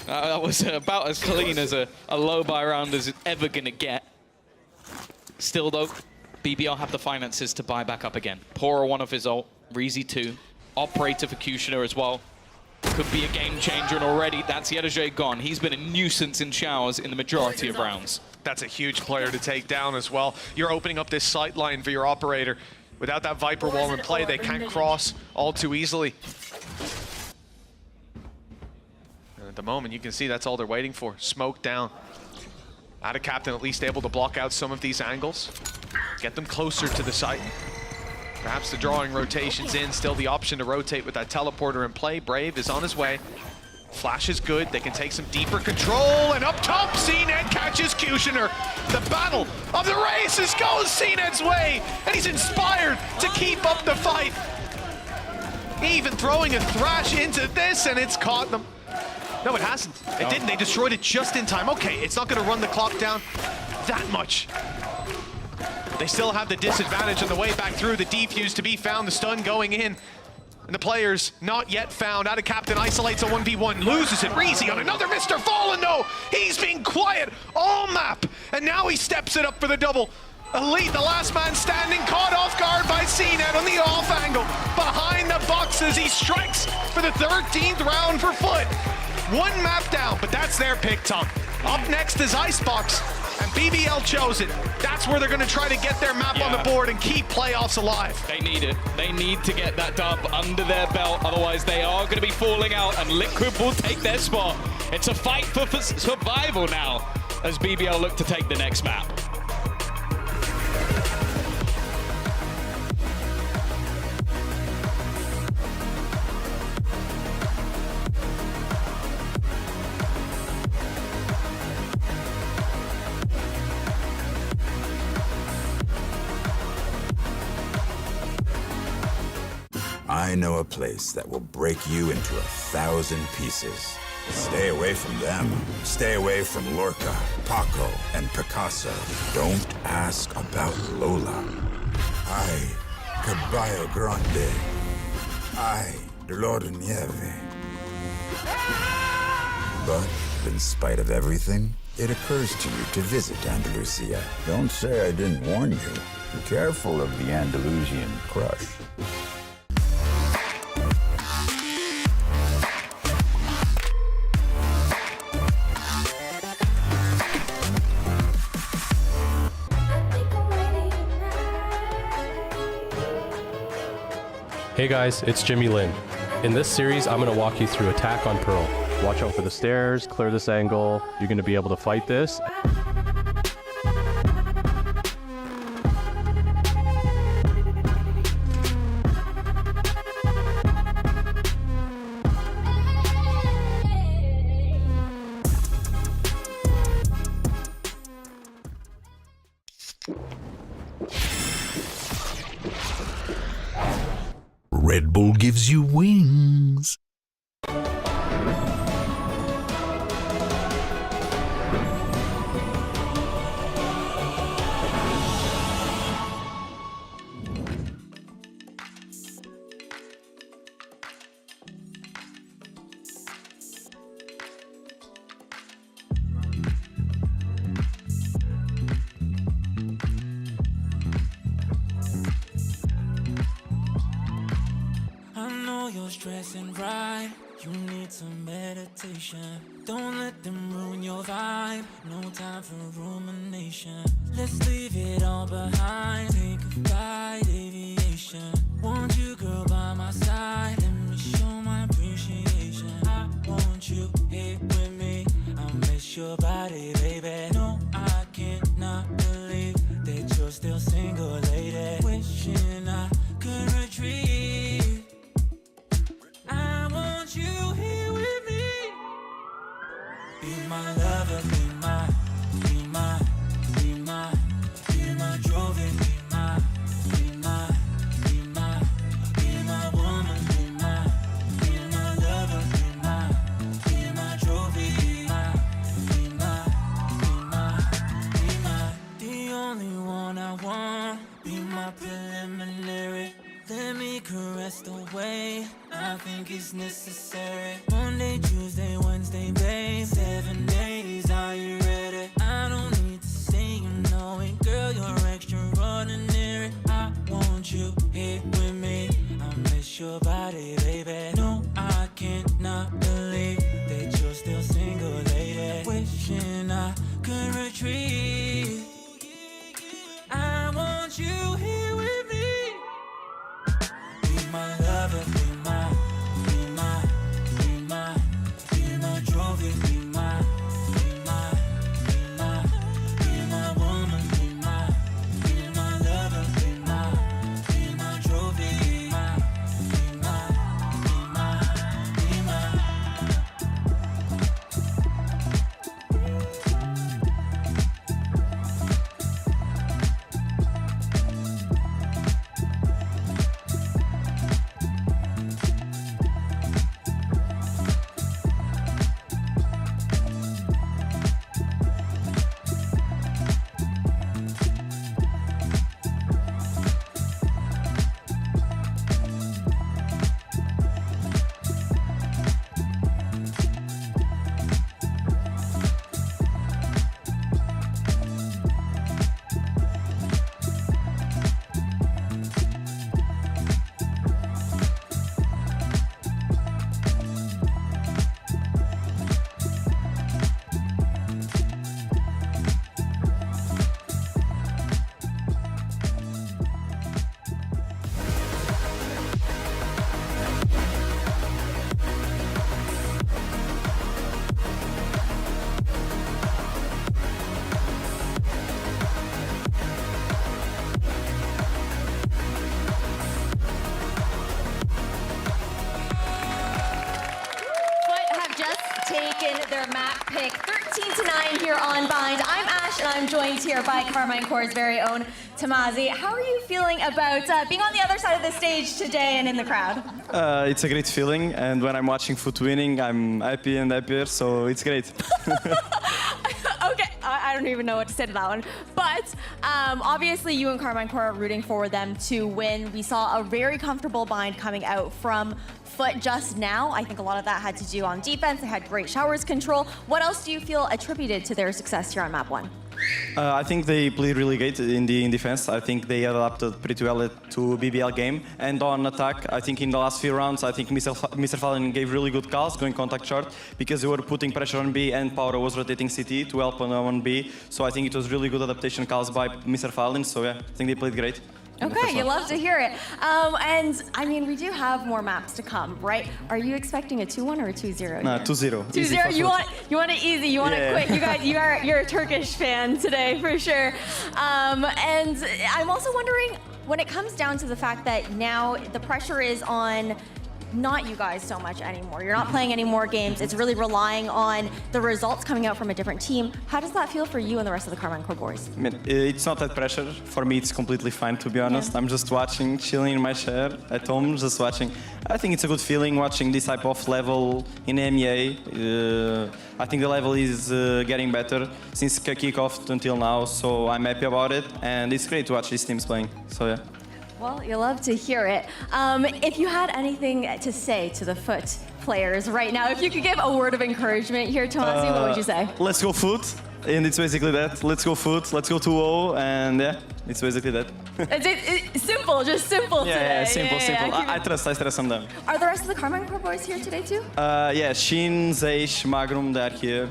P: that was about as clean as a low-buy round as it's ever gonna get. Still though, BBL have the finances to buy back up again. Pora one of his ult, Reezy 2, Operator for Kushner as well. Could be a game changer, and already that's Yedaje gone. He's been a nuisance in showers in the majority of rounds.
N: That's a huge player to take down as well. You're opening up this sight line for your operator. Without that Viper wall in play, they can't cross all too easily. And at the moment, you can see that's all they're waiting for. Smoke down. Ada Captain at least able to block out some of these angles. Get them closer to the site. Perhaps the drawing rotations in. Still the option to rotate with that teleporter in play. Brave is on his way. Flash is good. They can take some deeper control. And up top, CNED catches Kushner. The battle of the races goes CNED's way. And he's inspired to keep up the fight. Even throwing a thrash into this, and it's caught them. No, it hasn't. It didn't. They destroyed it just in time. Okay, it's not going to run the clock down that much. They still have the disadvantage on the way back through. The defuse to be found, the stun going in. And the players not yet found. Ada Captain isolates a 1v1, loses it. Reezy on another Mr. Fallen though. He's being quiet all map. And now he steps it up for the double. Elite, the last man standing, caught off guard by CNED on the off angle. Behind the boxes, he strikes for the 13th round for FUT. 1 map down, but that's their pick, Tom. Up next is Icebox, and BBL chose it. That's where they're going to try to get their map on the board and keep playoffs alive.
P: They need it. They need to get that dub under their belt, otherwise they are going to be falling out, and Liquid will take their spot. It's a fight for survival now, as BBL look to take the next map.
G: I know a place that will break you into 1,000 pieces. Stay away from them. Stay away from Lorca, Paco, and Picasso. Don't ask about Lola. Ay, Caballo Grande. Ay, Dolor de Nieve. But in spite of everything, it occurs to you to visit Andalusia.
H: Don't say I didn't warn you. Be careful of the Andalusian crush.
I: Hey guys, it's Jimmy Lin. In this series, I'm going to walk you through Attack on Pearl. Watch out for the stairs, clear this angle. You're going to be able to fight this.
J: Red Bull gives you wings.
A: I know you're stressing, right? You need some meditation. Don't let them ruin your vibe. No time for rumination. Let's leave it all behind. Take a flight, aviation. Want you, girl, by my side. Let me show my appreciation. I want you here with me. I miss your body, baby. No, I cannot believe that you're still single, lady. Wishing I could retrieve. I want you here with me. Be my lover, be my trophy, be my woman, be my lover, be my trophy, be my, the only one I want, be my preliminary. Let me caress the way I think it's necessary. Monday, Tuesday, Wednesday, babe. 7 days, are you ready? I don't need to say you know it, girl, you're extraordinary. I want you here with me. I miss your body, baby. No, I cannot believe that you're still single, lady. Wishing I could retrieve. I want you here with me. Be my lover, be my trophy, be my woman, be my lover, be my trophy, be my.
M: Their map pick 13-9 here on Bind. I'm Ash and I'm joined here by Carmine Corps' very own Tamazi. How are you feeling about being on the other side of the stage today and in the crowd?
S: It's a great feeling, and when I'm watching FUT winning, I'm happy and happier, so it's great.
M: Okay, I don't even know what to say to that one. But obviously you and Carmine Corps are rooting for them to win. We saw a very comfortable Bind coming out from FUT just now. I think a lot of that had to do on defense. They had great showers control. What else do you feel attributed to their success here on map 1?
S: I think they played really great in defense. I think they adapted pretty well to BBL game. And on attack, I think in the last few rounds, I think Mr. Fallen gave really good calls, going contact short, because they were putting pressure on B and Power was rotating CT to help on B. So I think it was really good adaptation calls by Mr. Fallen. So yeah, I think they played great.
M: Okay, you love to hear it. And I mean, we do have more maps to come, right? Are you expecting a 2-1 or a 2-0?
S: No, 2-0.
M: 2-0. You want it easy. You want it quick. You guys, you're a Turkish fan today for sure. And I'm also wondering, when it comes down to the fact that now the pressure is on not you guys so much anymore. You're not playing any more games. It's really relying on the results coming out from a different team. How does that feel for you and the rest of the Carmine Core boys?
S: I mean, it's not that pressure. For me, it's completely fine, to be honest.
M: Yeah.
S: I'm just watching, chilling in my chair at home, just watching. I think it's a good feeling watching this type of level in EMEA. I think the level is getting better since kickoff until now, so I'm happy about it. And it's great to watch these teams playing, so yeah.
M: Well, you love to hear it. If you had anything to say to the FUT players right now, if you could give a word of encouragement here, Tomasi, what would you say?
S: Let's go FUT, and it's basically that. Let's go FUT, let's go 2-0, and yeah, it's basically that.
M: It's simple, just simple today.
S: Yeah, simple. I trust on them.
M: Are the rest of the Carmine Core boys here today too?
S: Yeah, Shin, Zeish, Magrum, they're here.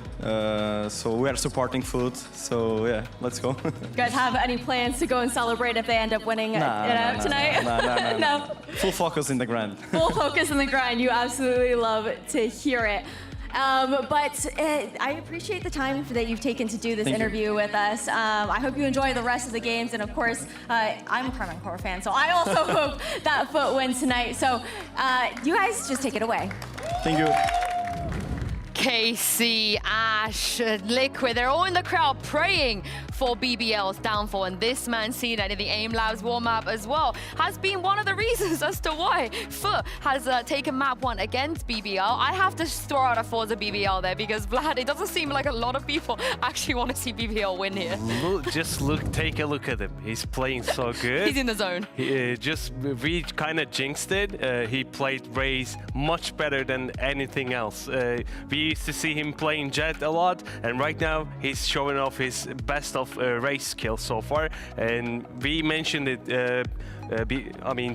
S: So we are supporting FUT, so yeah, let's go.
M: You guys have any plans to go and celebrate if they end up winning tonight?
S: No. Full focus in the grind.
M: Full focus in the grind. You absolutely love to hear it. But I appreciate the time that you've taken to do this interview with us. I hope you enjoy the rest of the games. And of course, I'm a Carmine Core fan, so I also hope that FUT wins tonight. So you guys just take it away.
S: Thank you.
K: KC, Ash, Liquid, they're all in the crowd praying for BBL's downfall. And this man, seen that in the AIM Labs warm-up as well, has been one of the reasons as to why FUT has taken map 1 against BBL. I have to throw out a Forza BBL there because, Vlad, it doesn't seem like a lot of people actually want to see BBL win here.
V: Take a look at him. He's playing so good.
K: He's in the zone.
V: We kind of jinxed it. He played Raze much better than anything else. We used to see him playing Jet a lot, and right now he's showing off his best of race skills so far. And we mentioned it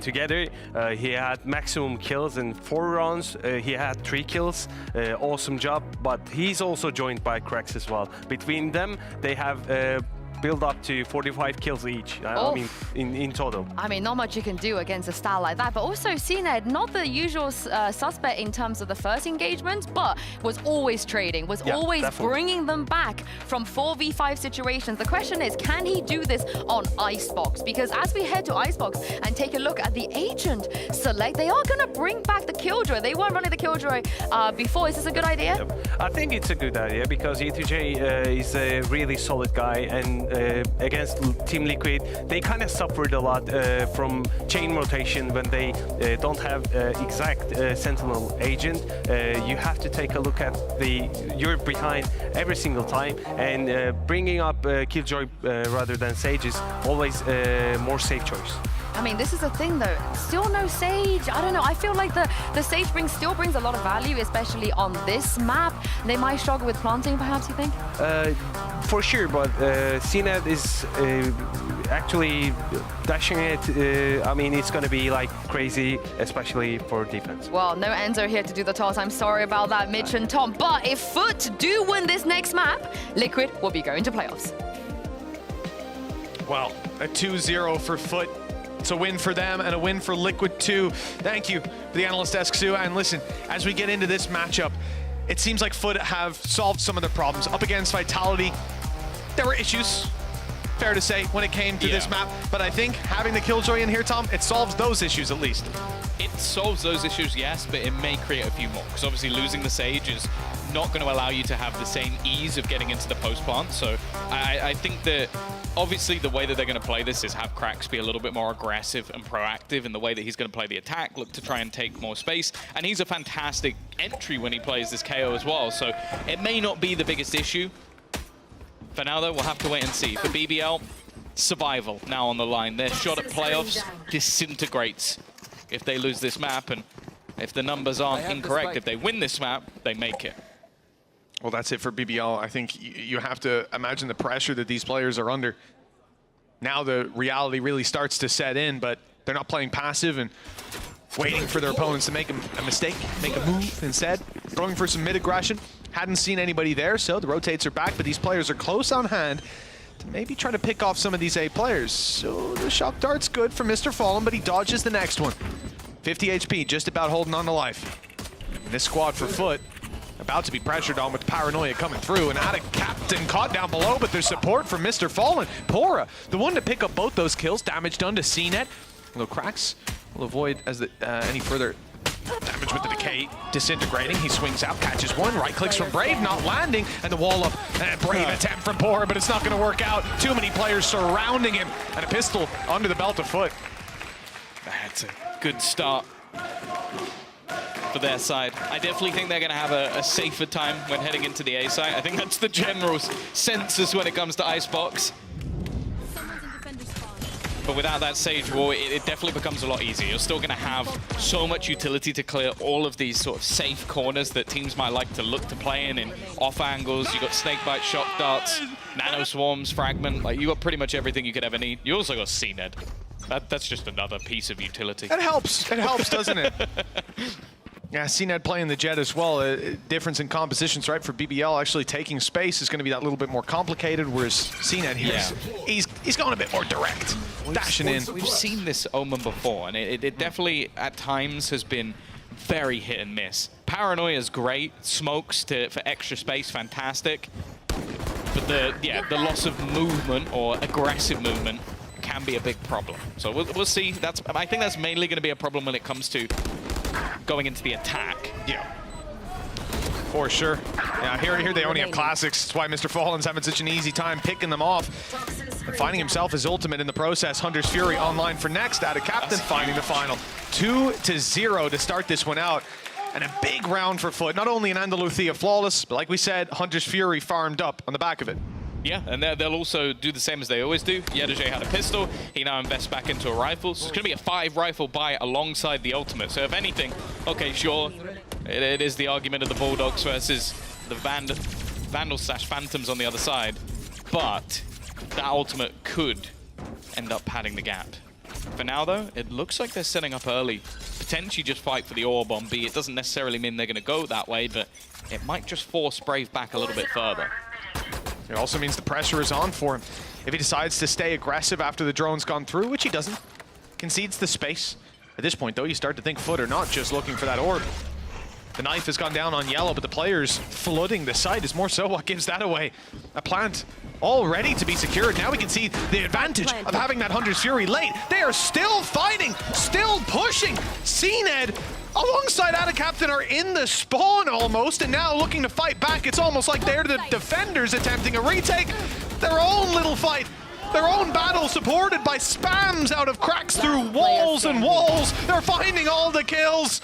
V: together. He had maximum kills in 4 rounds. He had 3 kills. Awesome job. But he's also joined by Cracks as well. Between them, they have build up to 45 kills each. I mean, in total.
K: I mean, not much you can do against a style like that. But also, CNED, not the usual suspect in terms of the first engagement, but was always trading, was always bringing them back from 4v5 situations. The question is, can he do this on Icebox? Because as we head to Icebox and take a look at the agent select, they are going to bring back the Killjoy. They weren't running the Killjoy before. Is this a good idea?
V: I think it's a good idea because E2J is a really solid guy, and against Team Liquid, they kind of suffered a lot from chain rotation when they don't have exact Sentinel agent. You have to take a look at you're behind every single time, and bringing up Killjoy rather than Sage is always a more safe choice.
K: I mean, this is the thing though, still no Sage. I don't know, I feel like the Sage still brings a lot of value, especially on this map. They might struggle with planting, perhaps, you think?
V: For sure, but CNED is actually dashing it. I mean, it's going to be like crazy, especially for defense.
K: Well, no Enzo here to do the toss. I'm sorry about that, Mitch and Tom. But if FUT do win this next map, Liquid will be going to playoffs.
N: Well, a 2-0 for FUT. It's a win for them and a win for Liquid too. Thank you for the analyst desk, Sue. And listen, as we get into this matchup, it seems like FUT have solved some of their problems. Up against Vitality, there were issues, fair to say, when it came to this map. But I think having the Killjoy in here, Tom, it solves those issues at least.
P: It solves those issues, yes, but it may create a few more. Because obviously losing the Sage is not going to allow you to have the same ease of getting into the post plant. So I think that obviously the way that they're going to play this is have Cracks be a little bit more aggressive and proactive in the way that he's going to play the attack, look to try and take more space. And he's a fantastic entry when he plays this KO as well. So it may not be the biggest issue. For now, though, we'll have to wait and see. For BBL, survival now on the line. Their shot at playoffs disintegrates if they lose this map. And if the numbers aren't incorrect, if they win this map, they make it.
N: Well, that's it for BBL. I think you have to imagine the pressure that these players are under. Now the reality really starts to set in, but they're not playing passive and waiting for their opponents to make a mistake, make a move instead. Going for some mid-aggression. Hadn't seen anybody there, so the rotates are back, but these players are close on hand to maybe try to pick off some of these A players. So the shock dart's good for Mr. Fallen, but he dodges the next one. 50 HP, just about holding on to life. And this squad for FUT about to be pressured on with Paranoia coming through, and Attic Captain caught down below, but there's support from Mr. Fallen. Pora, the one to pick up both those kills. Damage done to CNED. Little Cracks will avoid as any further Damage with the decay disintegrating. He swings out, catches one, right clicks from Brave, not landing, and the wall up. And a Brave attempt from Bora, but it's not going to work out. Too many players surrounding him, and a pistol under the belt of FUT.
P: That's a good start for their side. I definitely think they're going to have a safer time when heading into the A site. I think that's the general census when it comes to Icebox. But without that Sage Wall, it definitely becomes a lot easier. You're still going to have so much utility to clear all of these sort of safe corners that teams might like to look to play in off angles. You've got Snakebite, Shock Darts, Nano Swarms, Fragment. Like, you got pretty much everything you could ever need. You also got CNED. That's just another piece of utility.
N: It helps. It helps, doesn't it? Yeah, CNED playing the Jet as well. A difference in compositions, right? For BBL, actually taking space is going to be that little bit more complicated, whereas CNED here, he's going a bit more direct, dashing in.
P: We've seen this Omen before, and it definitely, at times, has been very hit and miss. Paranoia is great. Smokes for extra space, fantastic. But the loss of movement or aggressive movement can be a big problem. So we'll see. I think that's mainly going to be a problem when it comes to going into the attack.
N: Yeah, for sure. Yeah, here they only have classics. That's why Mr. Fallen's having such an easy time picking them off and finding himself his ultimate in the process. Hunter's Fury online for next. Out of Captain, finding the final. 2-0 to start this one out. And a big round for FUT. Not only in Andalusia flawless, but like we said, Hunter's Fury farmed up on the back of it.
P: Yeah, and they'll also do the same as they always do. Yedajay had a pistol. He now invests back into a rifle. So it's going to be a 5-rifle buy alongside the ultimate. So if anything, okay, sure, it is the argument of the Bulldogs versus the Vandals/Phantoms on the other side. But that ultimate could end up padding the gap. For now, though, it looks like they're setting up early. Potentially just fight for the orb on B. It doesn't necessarily mean they're going to go that way, but it might just force Brave back a little bit further.
N: It also means the pressure is on for him. If he decides to stay aggressive after the drone's gone through, which he doesn't, concedes the space. At this point, though, you start to think FUT are not just looking for that orb. The knife has gone down on yellow, but the players flooding the site is more so what gives that away. A plant all ready to be secured. Now we can see the advantage of having that Hunter's Fury late. They are still fighting, still pushing. CNED alongside Ada Captain are in the spawn almost, and now looking to fight back. It's almost like they're the defenders attempting a retake. Their own little fight, their own battle supported by spams out of cracks through walls and walls. They're finding all the kills.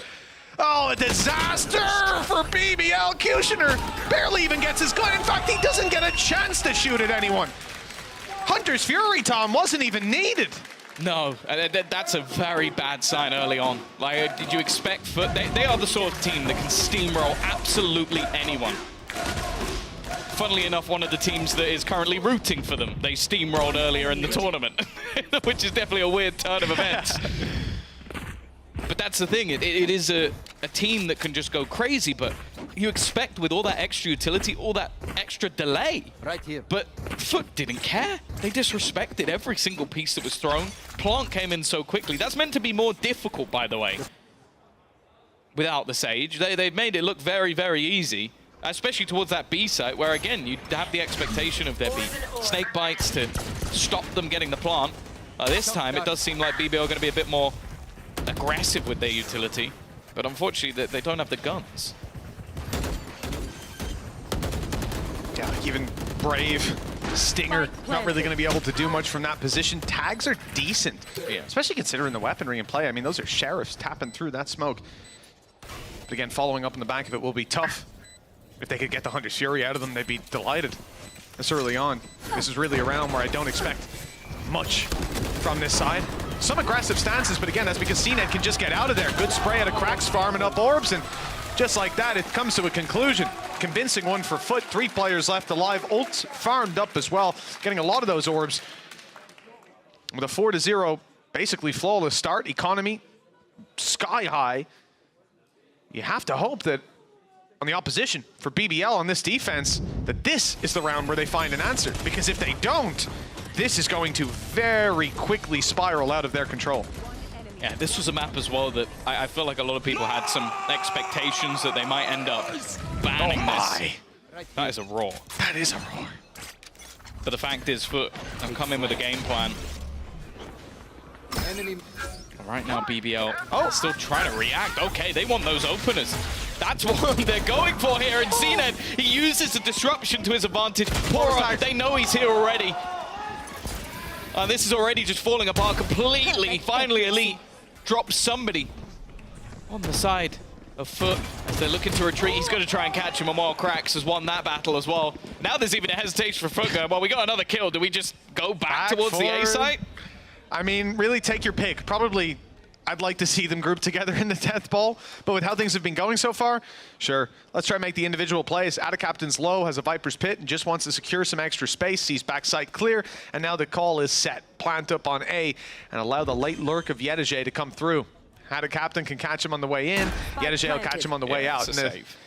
N: Oh, a disaster for BBL. Kushner barely even gets his gun. In fact, he doesn't get a chance to shoot at anyone. Hunter's Fury, Tom, wasn't even needed.
P: No, that's a very bad sign early on. Like, did you expect FUT? They are the sort of team that can steamroll absolutely anyone. Funnily enough, one of the teams that is currently rooting for them, they steamrolled earlier in the tournament, which is definitely a weird turn of events. But that's the thing, it is a team that can just go crazy, but you expect with all that extra utility, all that extra delay.
L: Right here.
P: But FUT didn't care. They disrespected every single piece that was thrown. Plant came in so quickly. That's meant to be more difficult, by the way. Without the Sage, they made it look very, very easy. Especially towards that B site, where again, you'd have the expectation of there be snake bites to stop them getting the plant. This time, it does seem like BBL are going to be a bit more aggressive with their utility, but unfortunately they don't have the guns.
N: Yeah, even Brave, Stinger, not really going to be able to do much from that position. Tags are decent, especially considering the weaponry in play. I mean, those are Sheriffs tapping through that smoke. But again, following up on the back of it will be tough. If they could get the Hunter's Fury out of them, they'd be delighted this early on. This is really a round where I don't expect much from this side. Some aggressive stances, but again, that's because CNED can just get out of there. Good spray out of cracks, farming up orbs, and just like that, it comes to a conclusion. Convincing one for FUT. 3 players left alive. Ult farmed up as well, getting a lot of those orbs. With a 4-0, basically flawless start. Economy sky high. You have to hope that on the opposition for BBL on this defense, that this is the round where they find an answer. Because if they don't, this is going to very quickly spiral out of their control.
P: Yeah, this was a map as well that I feel like a lot of people had some expectations that they might end up banning this. That is a roar.
N: That is a roar.
P: But the fact is, FUT have come in with a game plan. Right now, BBL still trying to react. Okay, they want those openers. That's what they're going for here. And Zened, he uses the disruption to his advantage. Pora, they know he's here already. This is already just falling apart completely. Finally, Elite drops somebody on the side of FUT as they're looking to retreat. He's going to try and catch him, and while Cracks has won that battle as well. Now there's even a hesitation for FUT going, well, we got another kill. Do we just go back towards the A site?
N: I mean, really take your pick. Probably, I'd like to see them grouped together in the 10th ball, but with how things have been going so far, sure. Let's try and make the individual plays. Captain's low, has a Viper's Pit, and just wants to secure some extra space, sees backside clear, and now the call is set. Plant up on A, and allow the late lurk of Yedege to come through. Captain can catch him on the way in, Yedege will catch him on the way out.
P: It's a save.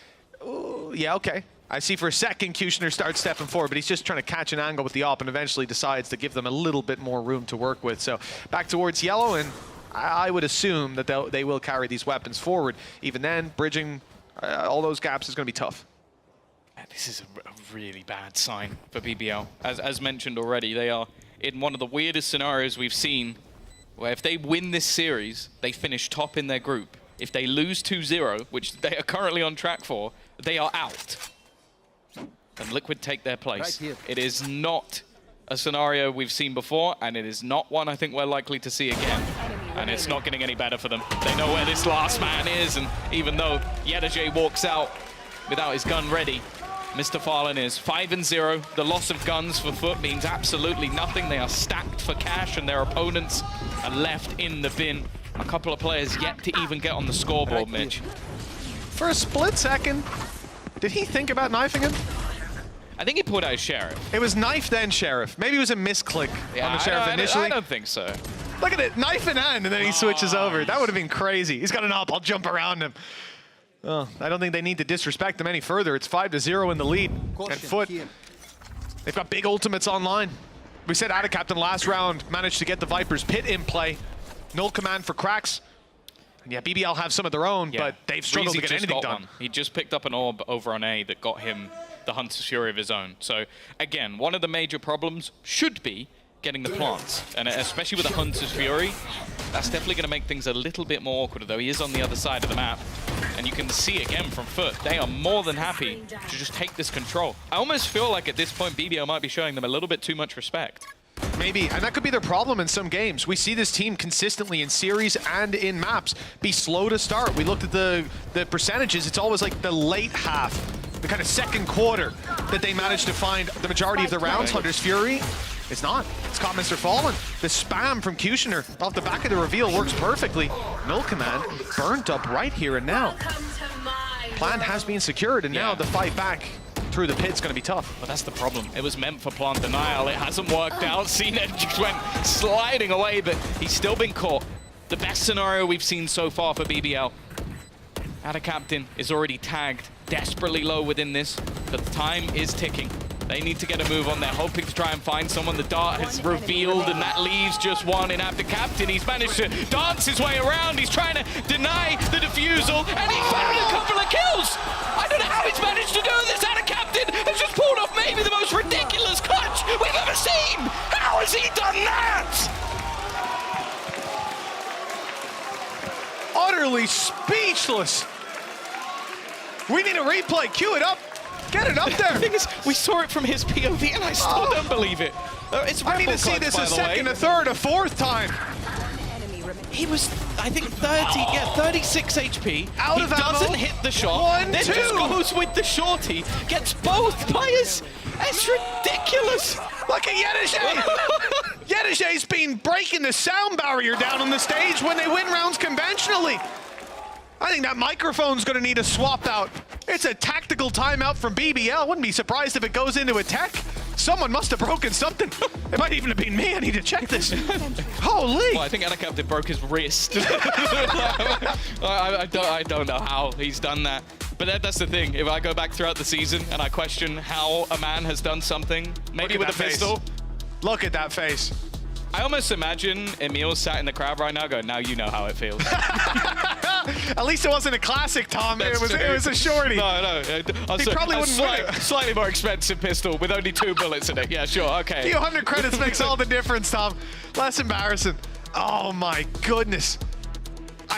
N: Yeah, okay. I see for a second Kushner starts stepping forward, but he's just trying to catch an angle with the op and eventually decides to give them a little bit more room to work with. So back towards yellow, and I would assume that they will carry these weapons forward. Even then, bridging all those gaps is going to be tough.
P: This is a really bad sign for BBL. As mentioned already, they are in one of the weirdest scenarios we've seen, where if they win this series, they finish top in their group. If they lose 2-0, which they are currently on track for, they are out. And Liquid take their place. Right, it is not a scenario we've seen before, and it is not one I think we're likely to see again. And it's not getting any better for them. They know where this last man is, and even though Yedege walks out without his gun ready, Mr. Fallen is 5-0. The loss of guns for FUT means absolutely nothing. They are stacked for cash, and their opponents are left in the bin. A couple of players yet to even get on the scoreboard, Mitch.
N: For a split second, did he think about knifing him?
P: I think he pulled out Sheriff.
N: It was knife then Sheriff. Maybe it was a misclick on the Sheriff initially.
P: I don't think so.
N: Look at it, knife in hand, and then he switches over. That would have been crazy. He's got an op, I'll jump around him. Oh, I don't think they need to disrespect them any further. It's 5-0 in the lead. And FUT, they've got big ultimates online. We said Captain last round managed to get the Viper's Pit in play. Null command for Cracks. And yeah, BBL have some of their own, but they've struggled to get anything done.
P: He just picked up an orb over on A that got him the Hunter's Fury of his own. So again, one of the major problems should be getting the plants, and especially with the Hunter's Fury, that's definitely going to make things a little bit more awkward, though he is on the other side of the map. And you can see again from FUT, they are more than happy to just take this control. I almost feel like at this point BBL might be showing them a little bit too much respect.
N: Maybe, and that could be their problem in some games. We see this team consistently in series and in maps be slow to start. We looked at the percentages, it's always like the late half, the kind of second quarter that they managed to find the majority of the rounds. Hunter's Fury, it's not. It's caught Mr. Fallen. The spam from Kushner off the back of the reveal works perfectly. Null command burnt up right here and now. Plan has been secured, and now the fight back through the pit's going to be tough.
P: But that's the problem. It was meant for plant denial. It hasn't worked out. Zened just went sliding away, but he's still been caught. The best scenario we've seen so far for BBL. Captain is already tagged desperately low within this, but the time is ticking. They need to get a move on. They're hoping to try and find someone. The dart has revealed, and that leaves just one in Captain. He's managed to dance his way around. He's trying to deny the defusal, and he found a couple of kills. I don't know how he's managed to do this. Captain has just pulled off maybe the most ridiculous clutch we've ever seen. How has he done that?
N: Utterly speechless. We need a replay. Cue it up. Get it up there.
P: The thing is, we saw it from his POV, and I still don't believe it. It's
N: I need to see this a second, a third, a fourth time.
P: He was, I think, 36 HP.
N: Out of ammo.
P: He doesn't hit the shot. Then just goes with the shorty. Gets both players. It's ridiculous.
N: Look at Yedege. Yedege's been breaking the sound barrier down on the stage when they win rounds conventionally. I think that microphone's going to need a swap out. It's a tactical timeout from BBL. Wouldn't be surprised if it goes into a tech. Someone must have broken something. It might even have been me. I need to check this. Holy!
P: Well, I think Captain broke his wrist. I don't know how he's done that. But that's the thing. If I go back throughout the season and I question how a man has done something, maybe with a pistol.
N: Look at that face.
P: I almost imagine Emil sat in the crowd right now going, now you know how it feels.
N: At least it wasn't a classic, Tom. It was a shorty.
P: No.
N: He probably wouldn't win it.
P: Slightly more expensive pistol with only 2 bullets in it. Yeah, sure, okay.
N: A few hundred credits makes all the difference, Tom. Less embarrassing. Oh my goodness.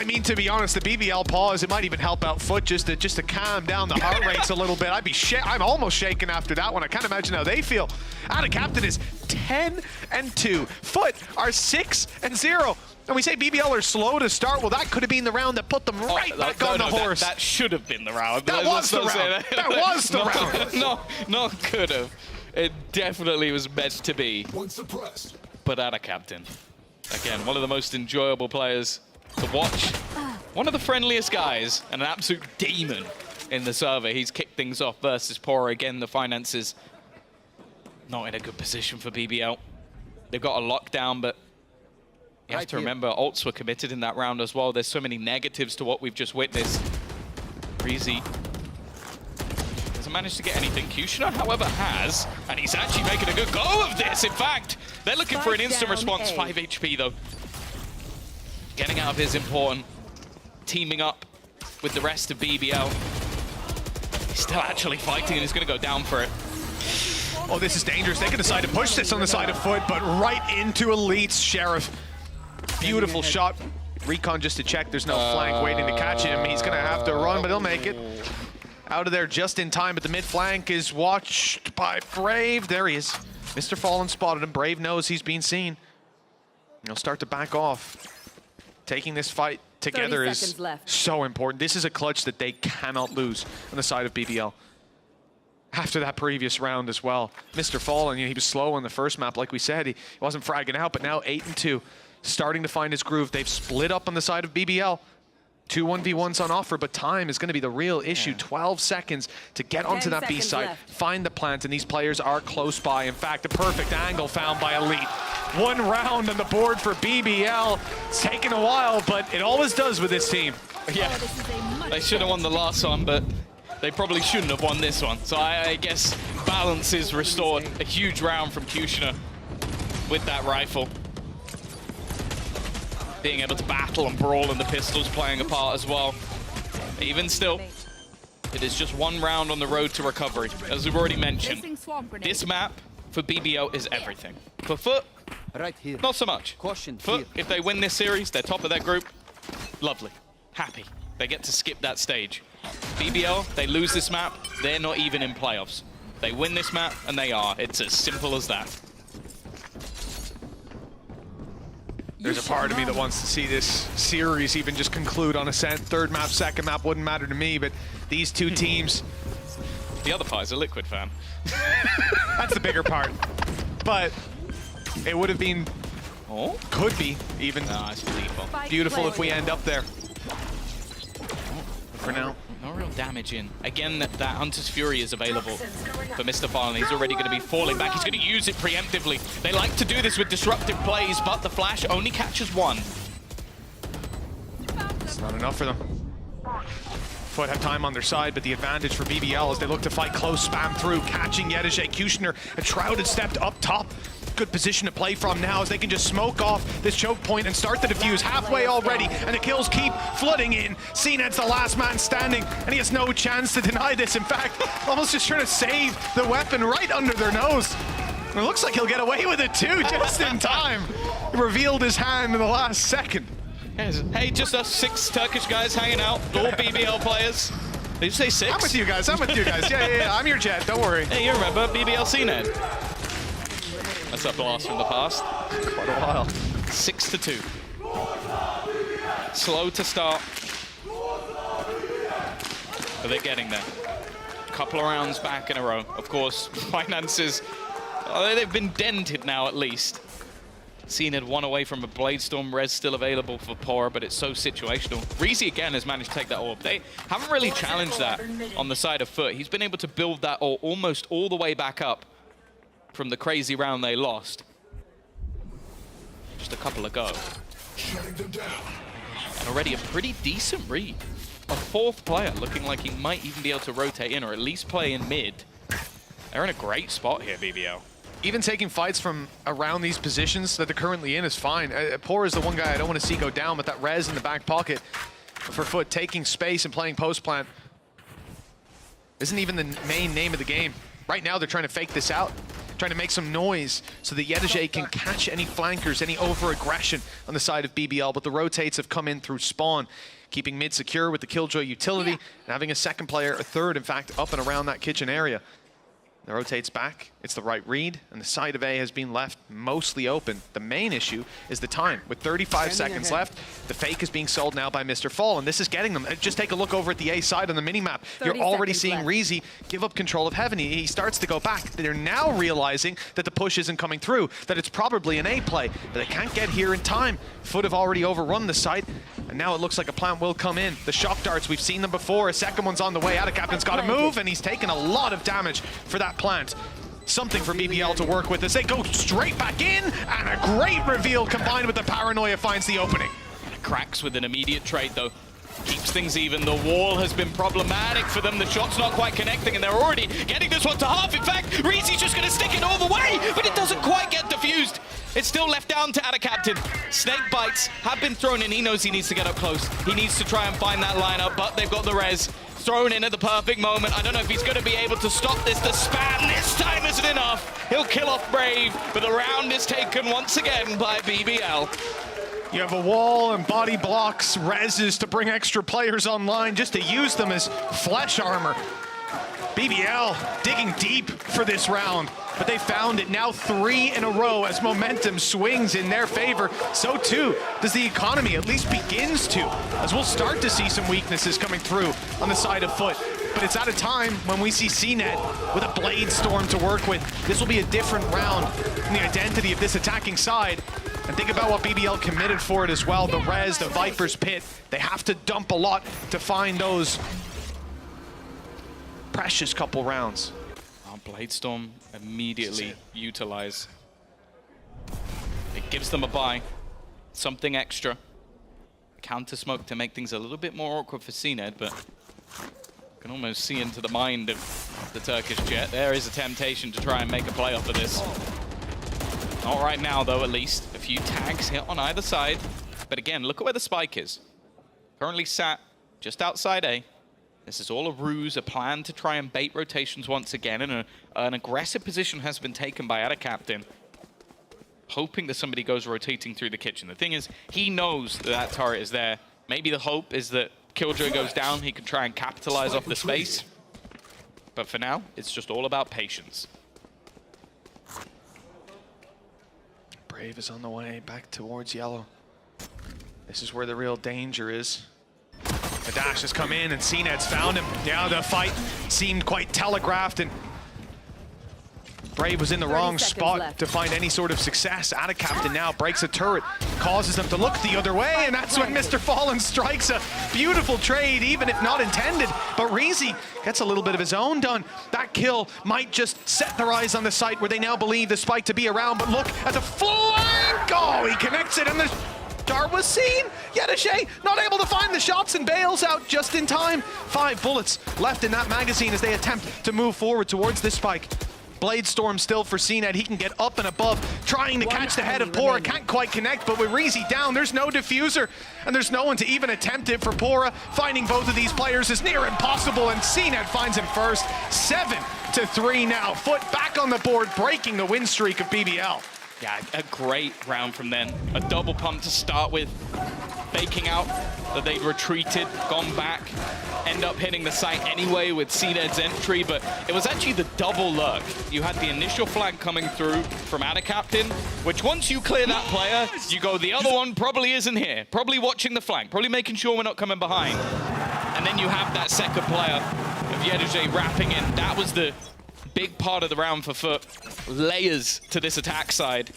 N: I mean, to be honest, the BBL pause, it might even help out FUT just to calm down the heart rates a little bit. I'm almost shaking after that one. I can't imagine how they feel. Out of captain is 10-2. FUT are 6-0. And we say BBL are slow to start. Well, that could have been the round that put them right back on the horse.
P: That should have been the round.
N: That was the round. That was the round.
P: Not could have. It definitely was meant to be. But out of captain. Again, one of the most enjoyable players to watch. One of the friendliest guys and an absolute demon in the server. He's kicked things off versus Pora. Again, the finances not in a good position for BBL. They've got a lockdown, but you have to remember ults were committed in that round as well. There's so many negatives to what we've just witnessed. Breezy hasn't managed to get anything. Kushner, however, has, and he's actually making a good go of this. In fact, they're looking for an instant response. 5 HP though. Getting out of his important. Teaming up with the rest of BBL. He's still actually fighting and he's going to go down for it.
N: Oh, this is dangerous. They can decide to push this on the side of FUT, but right into Elite's Sheriff. Beautiful shot. Recon just to check. There's no flank waiting to catch him. He's going to have to run, but he'll make it. Out of there just in time, but the mid flank is watched by Brave. There he is. Mr. Fallen spotted him. Brave knows he's been seen. He'll start to back off. Taking this fight together is so important. This is a clutch that they cannot lose on the side of BBL. After that previous round as well. Mr. Fallen, he was slow on the first map, like we said. He wasn't fragging out, but now 8-2. Starting to find his groove. They've split up on the side of BBL. 2 1v1s on offer, but time is going to be the real issue. 12 seconds to get onto that B side, find the plant, and these players are close by. In fact, a perfect angle found by Elite. 1 round on the board for BBL. It's taken a while, but it always does with this team.
P: Yeah, they should have won the last one, but they probably shouldn't have won this one. So I guess balance is restored. A huge round from Kushner with that rifle. Being able to battle and brawl and the pistols playing a part as well. Even still, it is just 1 round on the road to recovery. As we've already mentioned, this map for BBL is everything. For FUT, not so much. FUT, if they win this series, they're top of their group, lovely, happy. They get to skip that stage. BBL, they lose this map, they're not even in playoffs. They win this map, and they are. It's as simple as that.
N: There's a part of me that wants to see this series even just conclude on ascent. 3rd map, 2nd map wouldn't matter to me, but these 2 teams...
P: The other part is a Liquid fan.
N: That's the bigger part. But it would have been...
P: Oh?
N: Could be even beautiful if we end up there. For now.
P: No real damage in. Again, that Hunter's Fury is available for Mr. Fallen. He's already going to be falling back. He's going to use it preemptively. They like to do this with disruptive plays, but the flash only catches 1.
N: It's not enough for them. FUT have time on their side, but the advantage for BBL as they look to fight close, spam through, catching Yedije. Kushner, a Shrouded stepped up top. Good position to play from now as they can just smoke off this choke point and start the defuse halfway already, and the kills keep flooding in. CNED's the last man standing, and he has no chance to deny this. In fact, almost just trying to save the weapon right under their nose. It looks like he'll get away with it too, just in time. He revealed his hand in the last second.
P: Hey, just us 6 Turkish guys hanging out, all BBL players. Did you say 6?
N: I'm with you guys, Yeah, I'm your jet, don't worry.
P: Hey, you remember BBL CNED? That's a blast from the past.
N: Quite a while.
P: 6-2. Slow to start. But they're getting there. Couple of rounds back in a row. Of course, finances, they've been dented now at least. CNED 1 away from a Bladestorm. Res still available for Pora, but it's so situational. Breezy again has managed to take that orb. They haven't really challenged that on the side of FUT. He's been able to build that orb almost all the way back up from the crazy round they lost. Just a couple ago. And already a pretty decent read. A 4th player looking like he might even be able to rotate in or at least play in mid. They're in a great spot here, BBL.
N: Even taking fights from around these positions that they're currently in is fine. Pora is the one guy I don't want to see go down with that res in the back pocket. For FUT, taking space and playing post plant isn't even the main name of the game. Right now, they're trying to fake this out. trying to make some noise so that Yedege can catch any flankers, any over-aggression on the side of BBL, but the rotates have come in through spawn, keeping mid secure with the Killjoy utility, and having a second player, a third, in fact, up and around that kitchen area. The rotates back, it's the right read, and the side of A has been left mostly open. The main issue is the time. With 35 seconds left, the fake is being sold now by Mr. Fall, and this is getting them. Just take a look over at the A side on the minimap. You're already seeing Reezy give up control of Heaven. He starts to go back. They're now realizing that the push isn't coming through, that it's probably an A play, but they can't get here in time. FUT have already overrun the site, and now it looks like a plant will come in. The shock darts, we've seen them before. A second one's on the way. Adacaptain's got to move, and he's taken a lot of damage for that plant. Something for BBL to work with as they go straight back in, and a great reveal combined with the paranoia finds the opening.
P: Cracks with an immediate trade though. Keeps things even. The wall has been problematic for them. The shot's not quite connecting, and they're already getting this one to half. In fact, Reezy's just going to stick it all the way, but it doesn't quite get diffused. It's still left down to Adacaptain. Snake bites have been thrown in. He knows he needs to get up close. He needs to try and find that lineup, but they've got the res thrown in at the perfect moment. I don't know if he's going to be able to stop this. The span this time isn't enough. He'll kill off Brave, but the round is taken once again by BBL.
N: You have a wall and body blocks, reses to bring extra players online just to use them as flesh armor. BBL digging deep for this round, but they found it now 3 in a row as momentum swings in their favor. So too does the economy, at least begins to, as we'll start to see some weaknesses coming through on the side of FUT. But it's at a time when we see CNET with a Blade Storm to work with. This will be a different round in the identity of this attacking side. And think about what BBL committed for it as well. The res, the Viper's Pit. They have to dump a lot to find those precious couple rounds.
P: Blade Storm immediately utilize. It gives them a buy, something extra. Counter smoke to make things a little bit more awkward for CNED, but you can almost see into the mind of the Turkish Jet. There is a temptation to try and make a play off of this. Not right now, though, at least. A few tags hit on either side. But again, look at where the spike is. Currently sat just outside A. This is all a ruse, a plan to try and bait rotations once again, and an aggressive position has been taken by Adacaptain, hoping that somebody goes rotating through the kitchen. The thing is, he knows that that turret is there. Maybe the hope is that Killjoy goes down, he can try and capitalize off the space. But for now, it's just all about patience.
N: Brave is on the way back towards yellow. This is where the real danger is. The dash has come in and CNED's found him. Yeah, the fight seemed quite telegraphed, and Brave was in the wrong spot to find any sort of success. Adacaptain now breaks a turret, causes them to look the other way, and that's when Mr. Fallen strikes a beautiful trade, even if not intended. But Reezy gets a little bit of his own done. That kill might just set their eyes on the site where they now believe the spike to be around, but look at the flank! Oh, he connects it, and the dart was seen. Yedege not able to find the shots and bails out just in time. 5 bullets left in that magazine as they attempt to move forward towards this spike. Blade Storm still for CNED. He can get up and above, trying to catch the head of Pora. Can't quite connect, but with Reezy down, there's no diffuser, and there's no one to even attempt it for Pora. Finding both of these players is near impossible, and CNED finds him first. 7-3 now. FUT back on the board, breaking the win streak of BBL.
P: Yeah, a great round from them. A double pump to start with. Faking out that they'd retreated, gone back, end up hitting the site anyway with CNED's entry, but it was actually the double lurk. You had the initial flag coming through from Adacaptain, which once you clear that player, you go, the other one probably isn't here. Probably watching the flank, probably making sure we're not coming behind. And then you have that second player of Yedege wrapping in. That was the big part of the round for FUT. Layers to this attack side.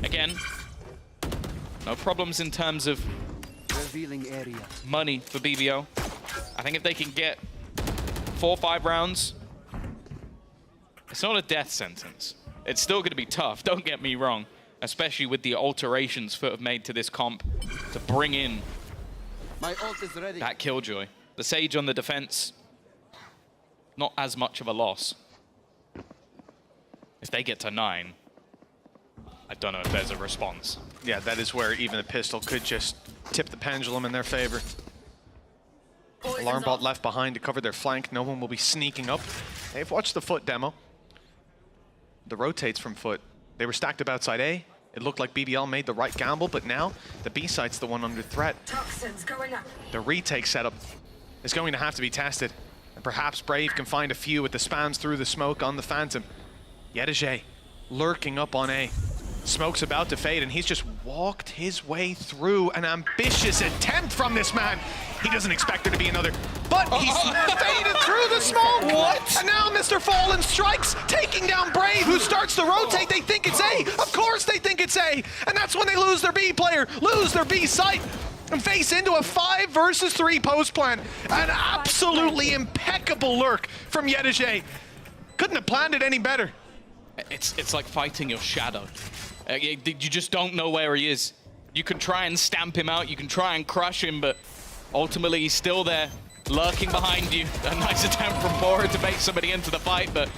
P: Again, no problems in terms of
L: revealing area
P: money for BBL. I think if they can get 4 or 5 rounds, it's not a death sentence. It's still going to be tough, don't get me wrong, especially with the alterations FUT have made to this comp to bring in
L: My ult is ready.
P: that Killjoy. The Sage on the defense, not as much of a loss. If they get to 9, I don't know if there's a response.
N: Yeah, that is where even the pistol could just tip the pendulum in their favor. Alarm bot left behind to cover their flank. No one will be sneaking up. They've watched the FUT demo. the rotates from FUT. They were stacked up outside A. It looked like BBL made the right gamble, but now the B site's the one under threat.
U: Toxins going up.
N: The retake setup is going to have to be tested. And perhaps Brave can find a few with the spams through the smoke on the Phantom. Yedege lurking up on A. Smoke's about to fade, and he's just walked his way through an ambitious attempt from this man. He doesn't expect there to be another, but he's faded through the smoke.
P: What?
N: And now Mr. Fallen strikes, taking down Brave, who starts to rotate. They think it's A. Of course they think it's A. And that's when they lose their B player, lose their B site, and face into a 5 versus 3 post plan. An absolutely impeccable lurk from Yedege. Couldn't have planned it any better.
P: It's like fighting your shadow. You just don't know where he is. You can try and stamp him out, you can try and crush him, but ultimately he's still there, lurking behind you. A nice attempt from Bora to bait somebody into the fight, but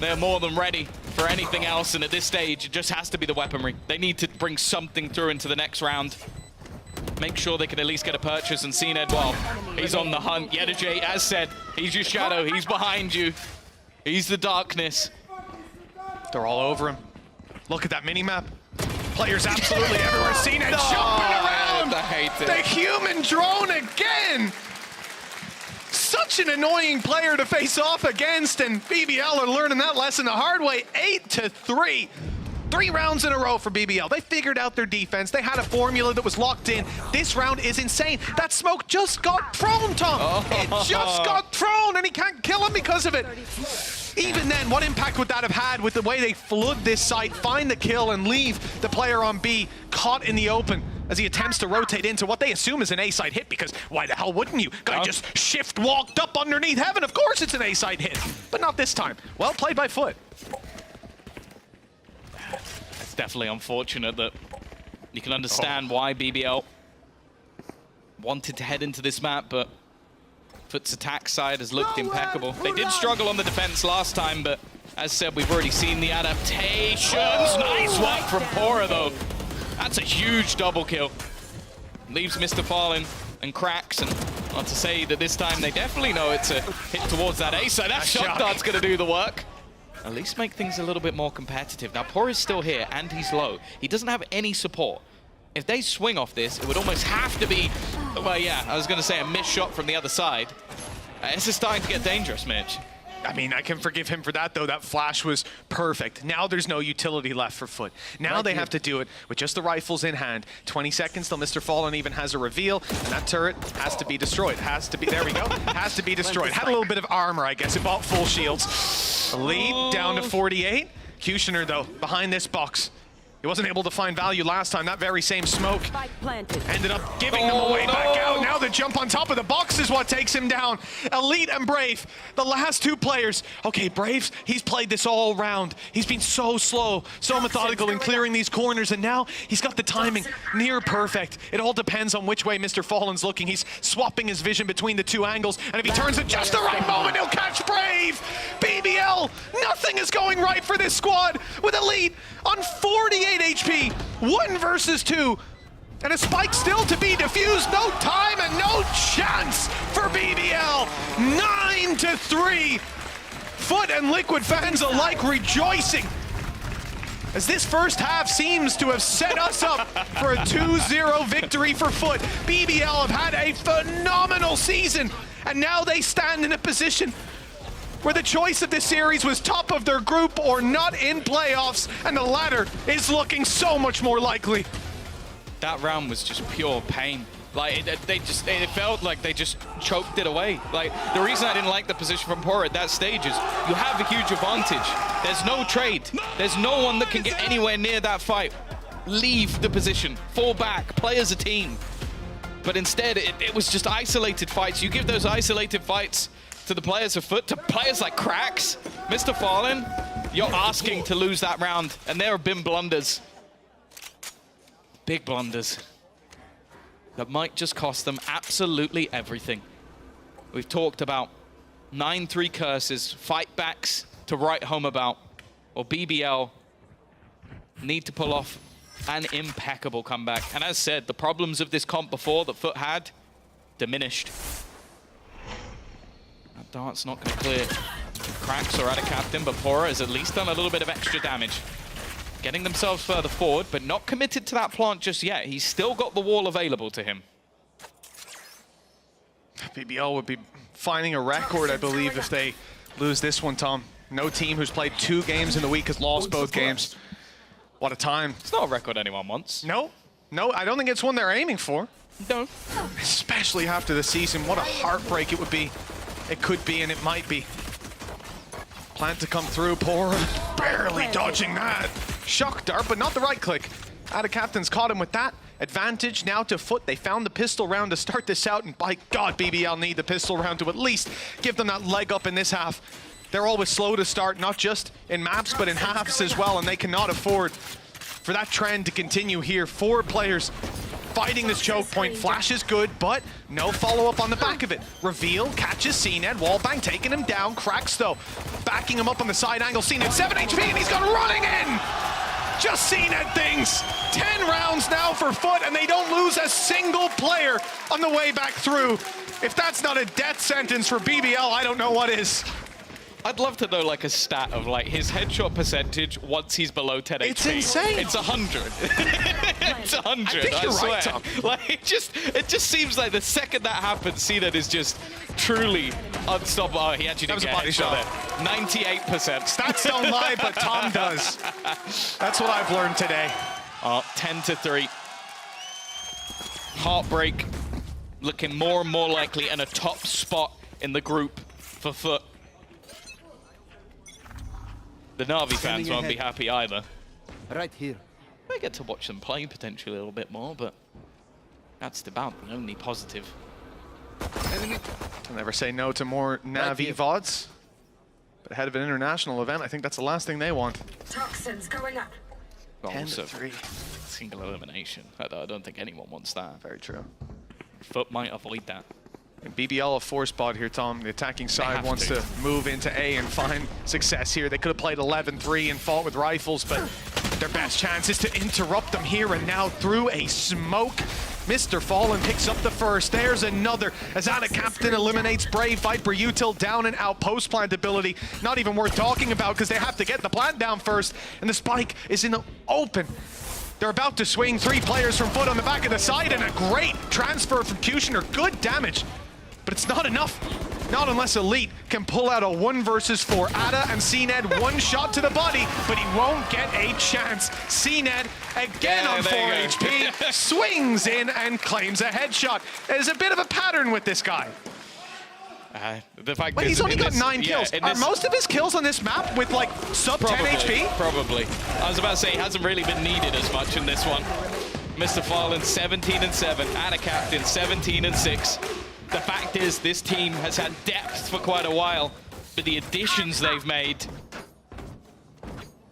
P: they're more than ready for anything else, and at this stage, it just has to be the weaponry. They need to bring something through into the next round. Make sure they can at least get a purchase, and CNED, well, he's on the hunt. Yedege, as said, he's your shadow, he's behind you. He's the darkness.
N: They're all over him. Look at that mini-map. Players absolutely everywhere. CNED jumping around.
P: I hate it.
N: The human drone again. Such an annoying player to face off against, and BBL are learning that lesson the hard way. 8-3. 3 rounds in a row for BBL. They figured out their defense. They had a formula that was locked in. This round is insane. That smoke just got thrown, Tom. It just got thrown, and he can't kill him because of it. Even then, what impact would that have had with the way they flood this site, find the kill, and leave the player on B caught in the open as he attempts to rotate into what they assume is an A-side hit, because why the hell wouldn't you? Guy just shift walked up underneath heaven. Of course it's an A-side hit, but not this time. Well played by FUT.
P: It's definitely unfortunate that you can understand why BBL wanted to head into this map, but FUT's attack side has looked impeccable. They did struggle on the defense last time, but as said, we've already seen the adaptations. Nice one from Bora, though. That's a huge double kill. Leaves Mr. Fallen and cracks, and not to say that this time they definitely know it's a hit towards that A side. That shot dart's going to do the work. At least make things a little bit more competitive. Now, Bora is still here, and he's low. He doesn't have any support. If they swing off this, it would almost have to be, well, yeah, I was going to say a missed shot from the other side. This is starting to get dangerous, Mitch.
N: I mean, I can forgive him for that, though. That flash was perfect. Now there's no utility left for FUT. Now they have to do it with just the rifles in hand. 20 seconds till Mr. Fallen even has a reveal, and that turret has to be destroyed. Has to be, there we go, has to be destroyed. Had a little bit of armor, I guess. It bought full shields. Lead down to 48. Kushner, though, behind this box. He wasn't able to find value last time. That very same smoke ended up giving them a way back out. Now the jump on top of the box is what takes him down. Elite and Brave, the last 2 players. Okay, Braves, he's played this all round. He's been so slow, so methodical in clearing these corners, and now he's got the timing near perfect. It all depends on which way Mr. Fallen's looking. He's swapping his vision between the 2 angles, and if he turns at just the right moment, he'll catch Brave. BBL, nothing is going right for this squad with Elite on 48 HP, 1 versus 2, and a spike still to be defused. No time and no chance for BBL. 9-3. FUT and Liquid fans alike rejoicing, as this first half seems to have set us up for a 2-0 victory for FUT. BBL have had a phenomenal season, and now they stand in a position where the choice of this series was top of their group or not in playoffs, and the latter is looking so much more likely.
P: That round was just pure pain. Like, it felt like they just choked it away. Like, the reason I didn't like the position from Bora at that stage is you have a huge advantage. There's no trade. There's no one that can get anywhere near that fight. Leave the position, fall back, play as a team. But instead, it was just isolated fights. You give those isolated fights to the players of FUT, to players like Cracks, Mr. Fallen, you're asking to lose that round, and there have been blunders. Big blunders that might just cost them absolutely everything. We've talked about 9-3 curses, fight backs to write home about, or BBL need to pull off an impeccable comeback. And as said, the problems of this comp before that FUT had diminished. That dart's not going to clear. cracks or out of captain, but Pora has at least done a little bit of extra damage. Getting themselves further forward, but not committed to that plant just yet. He's still got the wall available to him.
N: BBL would be finding a record, I believe, if they lose this one, Tom. No team who's played 2 games in the week has lost both games. What a time.
P: It's not a record anyone wants.
N: No, I don't think it's one they're aiming for.
P: No.
N: Especially after the season. What a heartbreak it would be. It could be, and it might be. Plant to come through, Pora barely dodging that. Shock dart, but not the right click. Ada Captain's caught him with that. Advantage now to FUT. They found the pistol round to start this out, and by God, BBL need the pistol round to at least give them that leg up in this half. They're always slow to start, not just in maps, but in halves as well, and they cannot afford for that trend to continue here. 4 players fighting this choke point. Flash is good, but no follow-up on the back of it. Reveal, catches CNED, wallbang taking him down. Cracks though, backing him up on the side angle. CNED 7 HP and he's gone running in! Just CNED things. 10 rounds now for FUT and they don't lose a single player on the way back through. If that's not a death sentence for BBL, I don't know what is.
P: I'd love to know like a stat of like his headshot percentage once he's below 10 HP.
N: It's insane.
P: It's 100. It's 100.
N: I think you're right, Tom.
P: Like it just seems like the second that happens, CNED is just truly unstoppable. Oh, he actually didn't get a body shot there. 98%.
N: Stats don't lie, but Tom does. That's what I've learned today.
P: 10-3. Heartbreak looking more and more likely and a top spot in the group for FUT. The Na'Vi fans won't be happy either.
L: Right here.
P: I get to watch them play potentially a little bit more, but that's about the only positive.
N: I'll never say no to more Na'Vi VODs. But ahead of an international event, I think that's the last thing they want.
U: Toxins going up.
N: 10-3.
P: Single elimination. I don't think anyone wants that.
N: Very true.
P: FUT might avoid that.
N: And BBL a 4 spot here, Tom. The attacking side wants to move into A and find success here. They could have played 11-3 and fought with rifles, but their best chance is to interrupt them here and now through a smoke. Mr. Fallen picks up the first. There's another. As Ada Captain eliminates Brave Viper Util down and out. Post plant ability, not even worth talking about because they have to get the plant down first. And the spike is in the open. They're about to swing 3 players from FUT on the back of the side and a great transfer from Kushner. Good damage. But it's not enough. Not unless Elite can pull out a 1 versus 4. Ada and CNED 1 shot to the body, but he won't get a chance. CNED again on 4 HP, swings in and claims a headshot. There's a bit of a pattern with this guy.
P: The fact
N: but he's only got 9 kills. Are most of his kills on this map with like sub 10 HP?
P: Probably. I was about to say he hasn't really been needed as much in this one. Mr. Fallen 17-7, Ada Captain 17-6. The fact is, this team has had depth for quite a while, but the additions they've made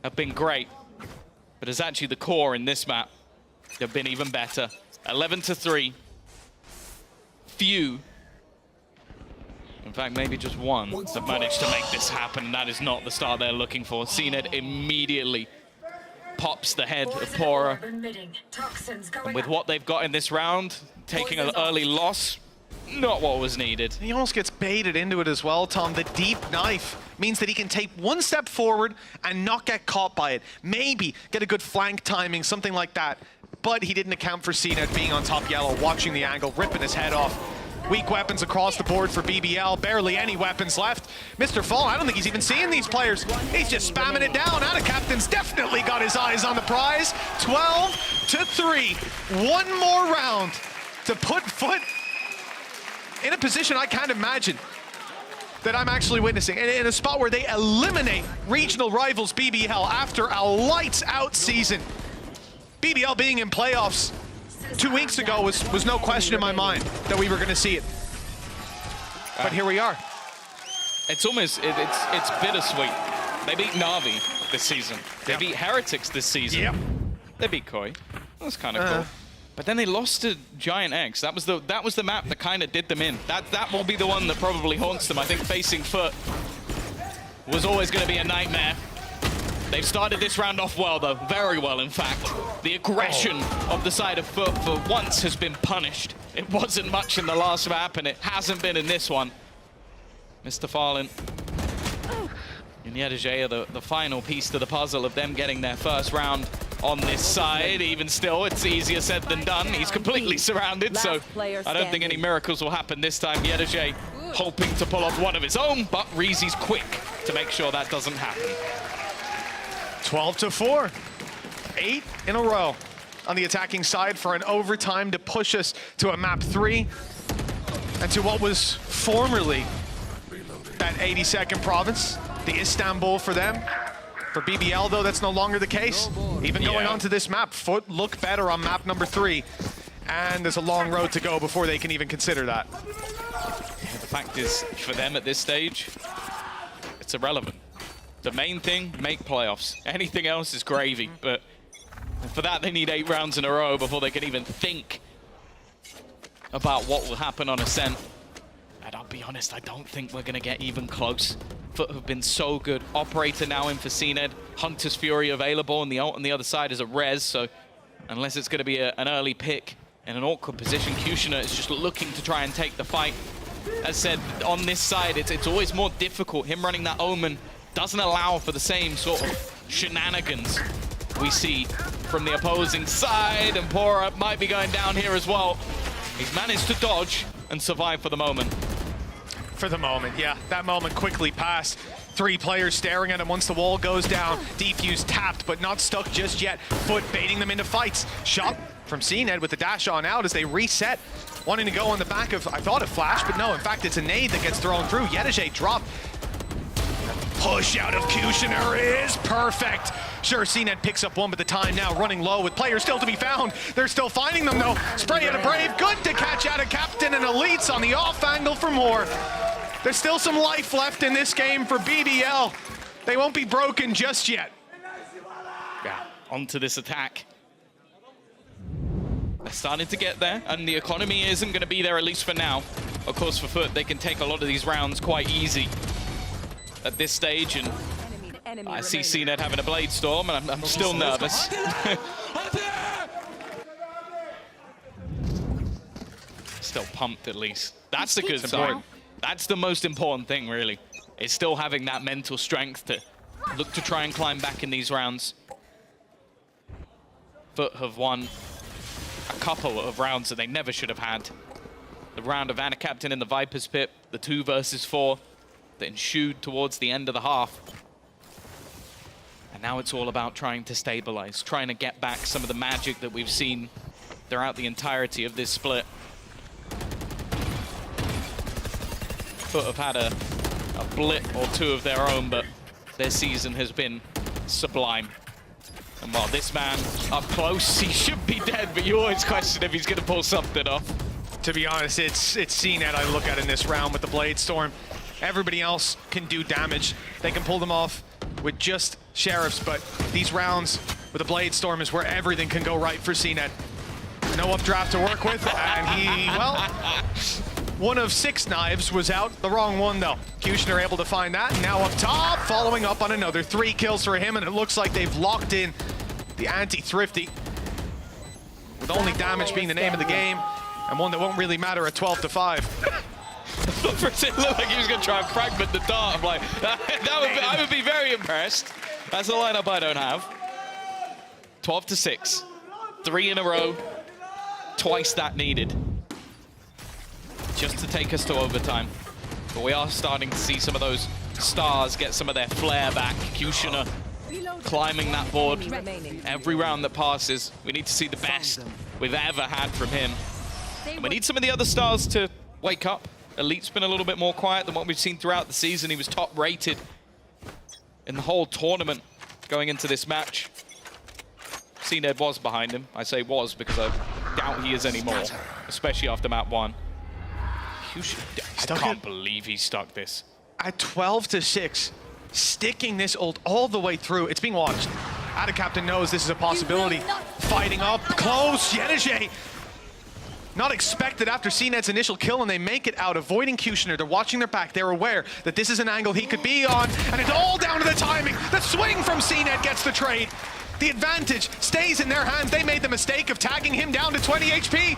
P: have been great. But it's actually the core in this map that have been even better. 11-3. Few, in fact, maybe just one, have managed to make this happen. That is not the start they're looking for. CNED immediately pops the head of Pora. And with what they've got in this round, taking an early loss, not what was needed.
N: He almost gets baited into it as well, Tom. The deep knife means that he can take 1 step forward and not get caught by it. Maybe get a good flank timing, something like that. But he didn't account for CNED being on top yellow, watching the angle, ripping his head off. Weak weapons across the board for BBL. Barely any weapons left. Mr. Fall, I don't think he's even seeing these players. He's just spamming it down. Ada Captain's definitely got his eyes on the prize. 12-3. 1 more round to put FUT in a position I can't imagine that I'm actually witnessing. And in a spot where they eliminate regional rivals BBL after a lights-out season. BBL being in playoffs 2 weeks ago was no question in my mind that we were going to see it. But here we are.
P: It's almost, it's bittersweet. They beat Na'Vi this season. They beat Heretics this season.
N: Yep.
P: They beat Koi. That's kind of cool. But then they lost to Giant X. That was the map that kind of did them in. That will be the one that probably haunts them. I think facing FUT was always going to be a nightmare. They've started this round off well, though. Very well, in fact. The aggression of the side of FUT for once has been punished. It wasn't much in the last map, and it hasn't been in this one. Mr. Fallen And Yedege are the final piece to the puzzle of them getting their first round on this side. Even still, it's easier said than done. He's completely surrounded, so I don't think any miracles will happen this time. Yedege hoping to pull off one of his own, but Reezy's quick to make sure that doesn't happen.
N: 12-4. 8 in a row on the attacking side for an overtime to push us to a map 3 and to what was formerly that 82nd province, the Istanbul for them. For BBL, though, that's no longer the case. Even going onto this map, FUT look better on map number 3. And there's a long road to go before they can even consider that.
P: Yeah, the fact is, for them at this stage, it's irrelevant. The main thing, make playoffs. Anything else is gravy, but for that, they need 8 rounds in a row before they can even think about what will happen on Ascent. And I'll be honest, I don't think we're going to get even close. FUT have been so good. Operator now in for CNED. Hunter's Fury available, and the ult on the other side is a res, so unless it's going to be an early pick in an awkward position, Kushner is just looking to try and take the fight. As said, on this side, it's always more difficult. Him running that Omen doesn't allow for the same sort of shenanigans we see from the opposing side, and Pora might be going down here as well. He's managed to dodge and survive for the moment.
N: For the moment, yeah. That moment quickly passed. 3 players staring at him once the wall goes down. Defuse tapped, but not stuck just yet. FUT baiting them into fights. Shot from CNED with the dash on out as they reset. Wanting to go on the back of, I thought, a flash, but no, in fact, it's a nade that gets thrown through. Yedege drop. Push out of Kushner is perfect. Sure, CNED picks up one, but the time now running low with players still to be found. They're still finding them, though. Spray out of Brave, good to catch out of Captain, and Elites on the off angle for more. There's still some life left in this game for BBL. They won't be broken just yet.
P: Yeah, onto this attack. They're starting to get there, and the economy isn't going to be there, at least for now. Of course, for FUT, they can take a lot of these rounds quite easy at this stage, and I see CNED having a Blade Storm, and I'm still nervous. Still pumped, at least. That's the good sign. That's the most important thing, really. Is still having that mental strength to look to try and climb back in these rounds. FUT have won a couple of rounds that they never should have had. The round of Anna Captain in the Viper's Pit, the 2 versus 4 that ensued towards the end of the half. And now it's all about trying to stabilize, trying to get back some of the magic that we've seen throughout the entirety of this split. FUT have had a blip or 2 of their own, but their season has been sublime. And while this man up close, he should be dead, but you always question if he's going to pull something off.
N: To be honest, it's CNED I look at in this round with the Blade Storm. Everybody else can do damage. They can pull them off with just Sheriffs, but these rounds with the Blade Storm is where everything can go right for CNED. No updraft to work with, and he, well, one of 6 knives was out. The wrong one, though. Kushner able to find that. Now up top, following up on another 3 kills for him, and it looks like they've locked in the anti-Thrifty. With only damage being the name of the game, and one that won't really matter at 12-5.
P: First it looked like he was going to try and fragment the dart. I'm like, I would be very impressed. That's a lineup I don't have. 12-6. 3 in a row. Twice that needed. Just to take us to overtime. But we are starting to see some of those stars get some of their flair back. Kushner climbing that board every round that passes. We need to see the best we've ever had from him. And we need some of the other stars to wake up. Elite's been a little bit more quiet than what we've seen throughout the season. He was top rated in the whole tournament going into this match. CNED was behind him. I say was because I doubt he is anymore, especially after map 1. I can't believe he stuck this.
N: At 12-6, sticking this ult all the way through. It's being watched. Ada Captain knows this is a possibility. Fighting up close. Yedege not expected after CNED's initial kill, and they make it out, avoiding Kushner. They're watching their back. They're aware that this is an angle he could be on, and it's all down to the timing. The swing from CNED gets the trade. The advantage stays in their hands. They made the mistake of tagging him down to 20 HP.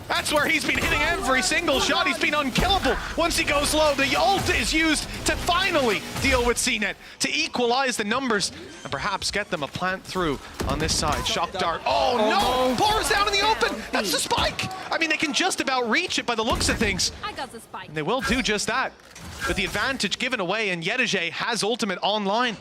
N: That's where he's been hitting every single shot. He's been unkillable. Once he goes low, the ult is used to finally deal with CNET, to equalize the numbers and perhaps get them a plant through on this side. Shock dart. Oh no! Pours down in the open. That's the spike. I mean, they can just about reach it by the looks of things.
R: I got the spike.
N: And they will do just that. With the advantage given away, and Yedege has ultimate online.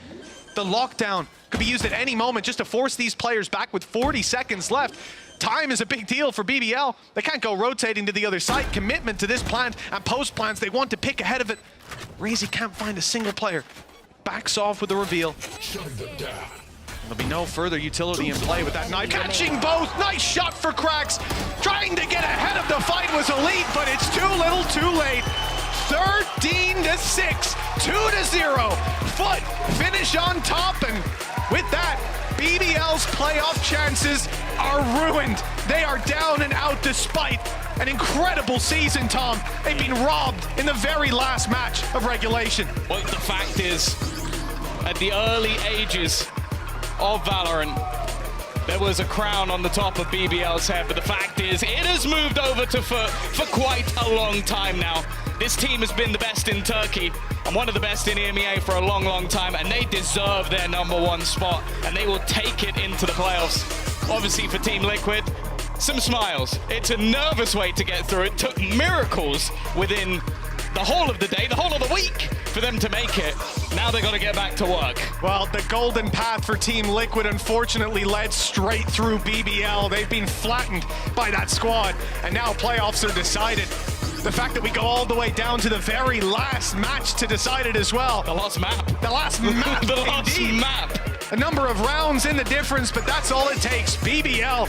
N: The lockdown could be used at any moment just to force these players back with 40 seconds left. Time is a big deal for BBL. They can't go rotating to the other side. Commitment to this plant and post plants, they want to pick ahead of it. Razy can't find a single player. Backs off with the reveal. There'll be no further utility in play with that knife. Catching both, nice shot for Cracks. Trying to get ahead of the fight was elite, but it's too little too late. 13-6, 2-0. FUT finish on top, and with that, BBL's playoff chances are ruined. They are down and out despite an incredible season, Tom. They've been robbed in the very last match of regulation.
P: Well, the fact is, at the early ages of Valorant, there was a crown on the top of BBL's head, but the fact is, it has moved over to FUT for quite a long time now. This team has been the best in Turkey and one of the best in EMEA for a long, long time, and they deserve their #1 spot, and they will take it into the playoffs. Obviously for Team Liquid, some smiles. It's a nervous way to get through. It took miracles within the whole of the day, the whole of the week, for them to make it. Now they've got to get back to work.
N: Well, the golden path for Team Liquid unfortunately led straight through BBL. They've been flattened by that squad, and now playoffs are decided. The fact that we go all the way down to the very last match to decide it as well.
P: The last map.
N: The last map,
P: the last map.
N: A number of rounds in the difference, but that's all it takes. BBL,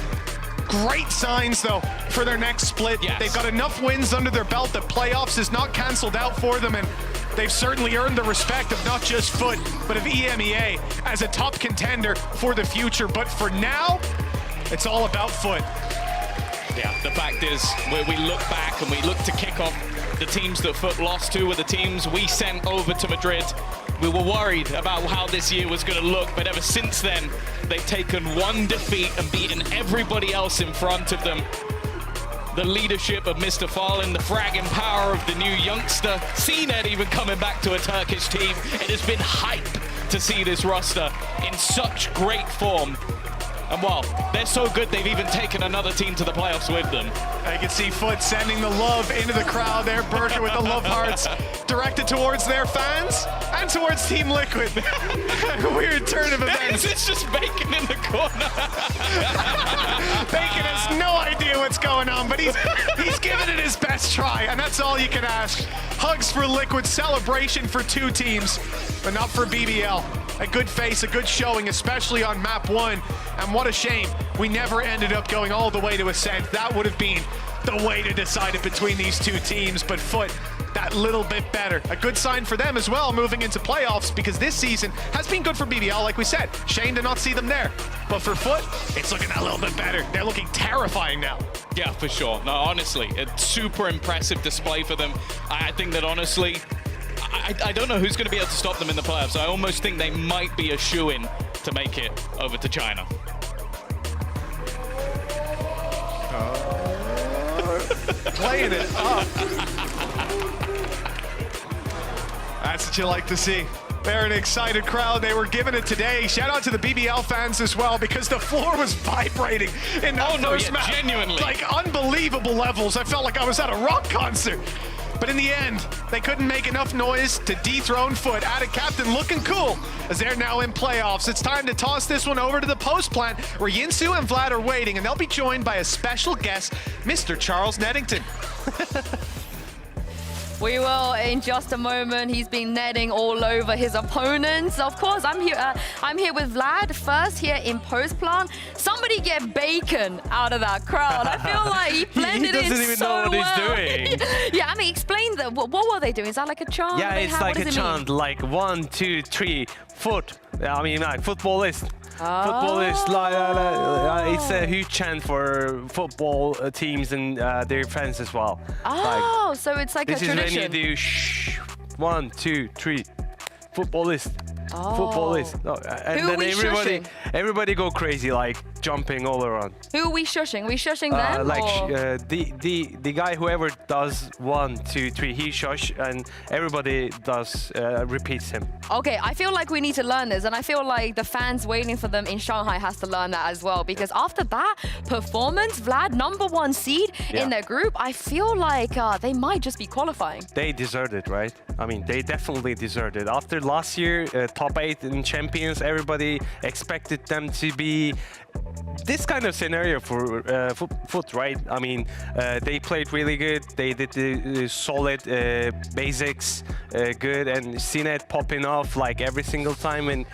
N: great signs though for their next split.
P: Yes.
N: They've got enough wins under their belt that playoffs is not canceled out for them, and they've certainly earned the respect of not just FUT, but of EMEA as a top contender for the future. But for now, it's all about FUT.
P: Yeah, the fact is, we look back and we look to kick off the teams that FUT lost to were the teams we sent over to Madrid. We were worried about how this year was going to look, but ever since then, they've taken one defeat and beaten everybody else in front of them. The leadership of Mr. Fallen, the fragging power of the new youngster, CNET even coming back to a Turkish team. It has been hype to see this roster in such great form. And well, they're so good they've even taken another team to the playoffs with them.
N: I can see FUT sending the love into the crowd there. Burger with the love hearts directed towards their fans and towards Team Liquid. Weird turn of events.
P: It's just Bacon in the corner.
N: Bacon has no idea what's going on, but he's given it his best try, and that's all you can ask. Hugs for Liquid, celebration for two teams, but not for BBL. A good face, a good showing, especially on map 1. And what a shame, we never ended up going all the way to Ascent. That would have been the way to decide it between these two teams, but FUT, that little bit better. A good sign for them as well, moving into playoffs, because this season has been good for BBL, like we said. Shame to not see them there. But for FUT, it's looking a little bit better. They're looking terrifying now.
P: Yeah, for sure. No, honestly, a super impressive display for them. I think that honestly, I don't know who's going to be able to stop them in the playoffs. I almost think they might be a shoo-in to make it over to China.
N: Playing it up. That's what you like to see. They're an excited crowd. They were giving it today. Shout out to the BBL fans as well, because the floor was vibrating in that first match.
P: Genuinely.
N: Like unbelievable levels. I felt like I was at a rock concert. But in the end, they couldn't make enough noise to dethrone FUT. Added captain looking cool as they're now in playoffs. It's time to toss this one over to the post plant where Yinsu and Vlad are waiting, and they'll be joined by a special guest, Mr. Charles Nettington.
K: We will in just a moment. He's been netting all over his opponents. Of course, I'm here with Vlad first here in post plant. Somebody get Bacon out of that crowd. I feel like he blended in so well.
V: He doesn't even know what he's doing.
K: Yeah, I mean, explain that. What were they doing? Is that like a chant?
V: Yeah, it's like a chant, like 1, 2, 3, FUT. I mean, like footballist. Football is it's a huge chant for football teams and their fans as well.
K: Oh,
V: like,
K: so it's like a tradition.
V: This is when you do 1, 2, 3, footballist. Football is. No, and
K: Who are
V: then
K: we
V: everybody go crazy, like jumping all around.
K: Who are we shushing? Are we shushing them?
V: Like
K: or?
V: the guy, whoever does 1, 2, 3, he shush, and everybody does repeats him.
K: Okay, I feel like we need to learn this, and I feel like the fans waiting for them in Shanghai has to learn that as well, because after that performance, Vlad, #1 seed in their group, I feel like they might just be qualifying.
V: They deserved it, right? I mean, they definitely deserved it. After last year, top 8 in Champions, everybody expected them to be this kind of scenario for FUT, right? I mean, they played really good. They did the solid basics good, and CNET popping off like every single time and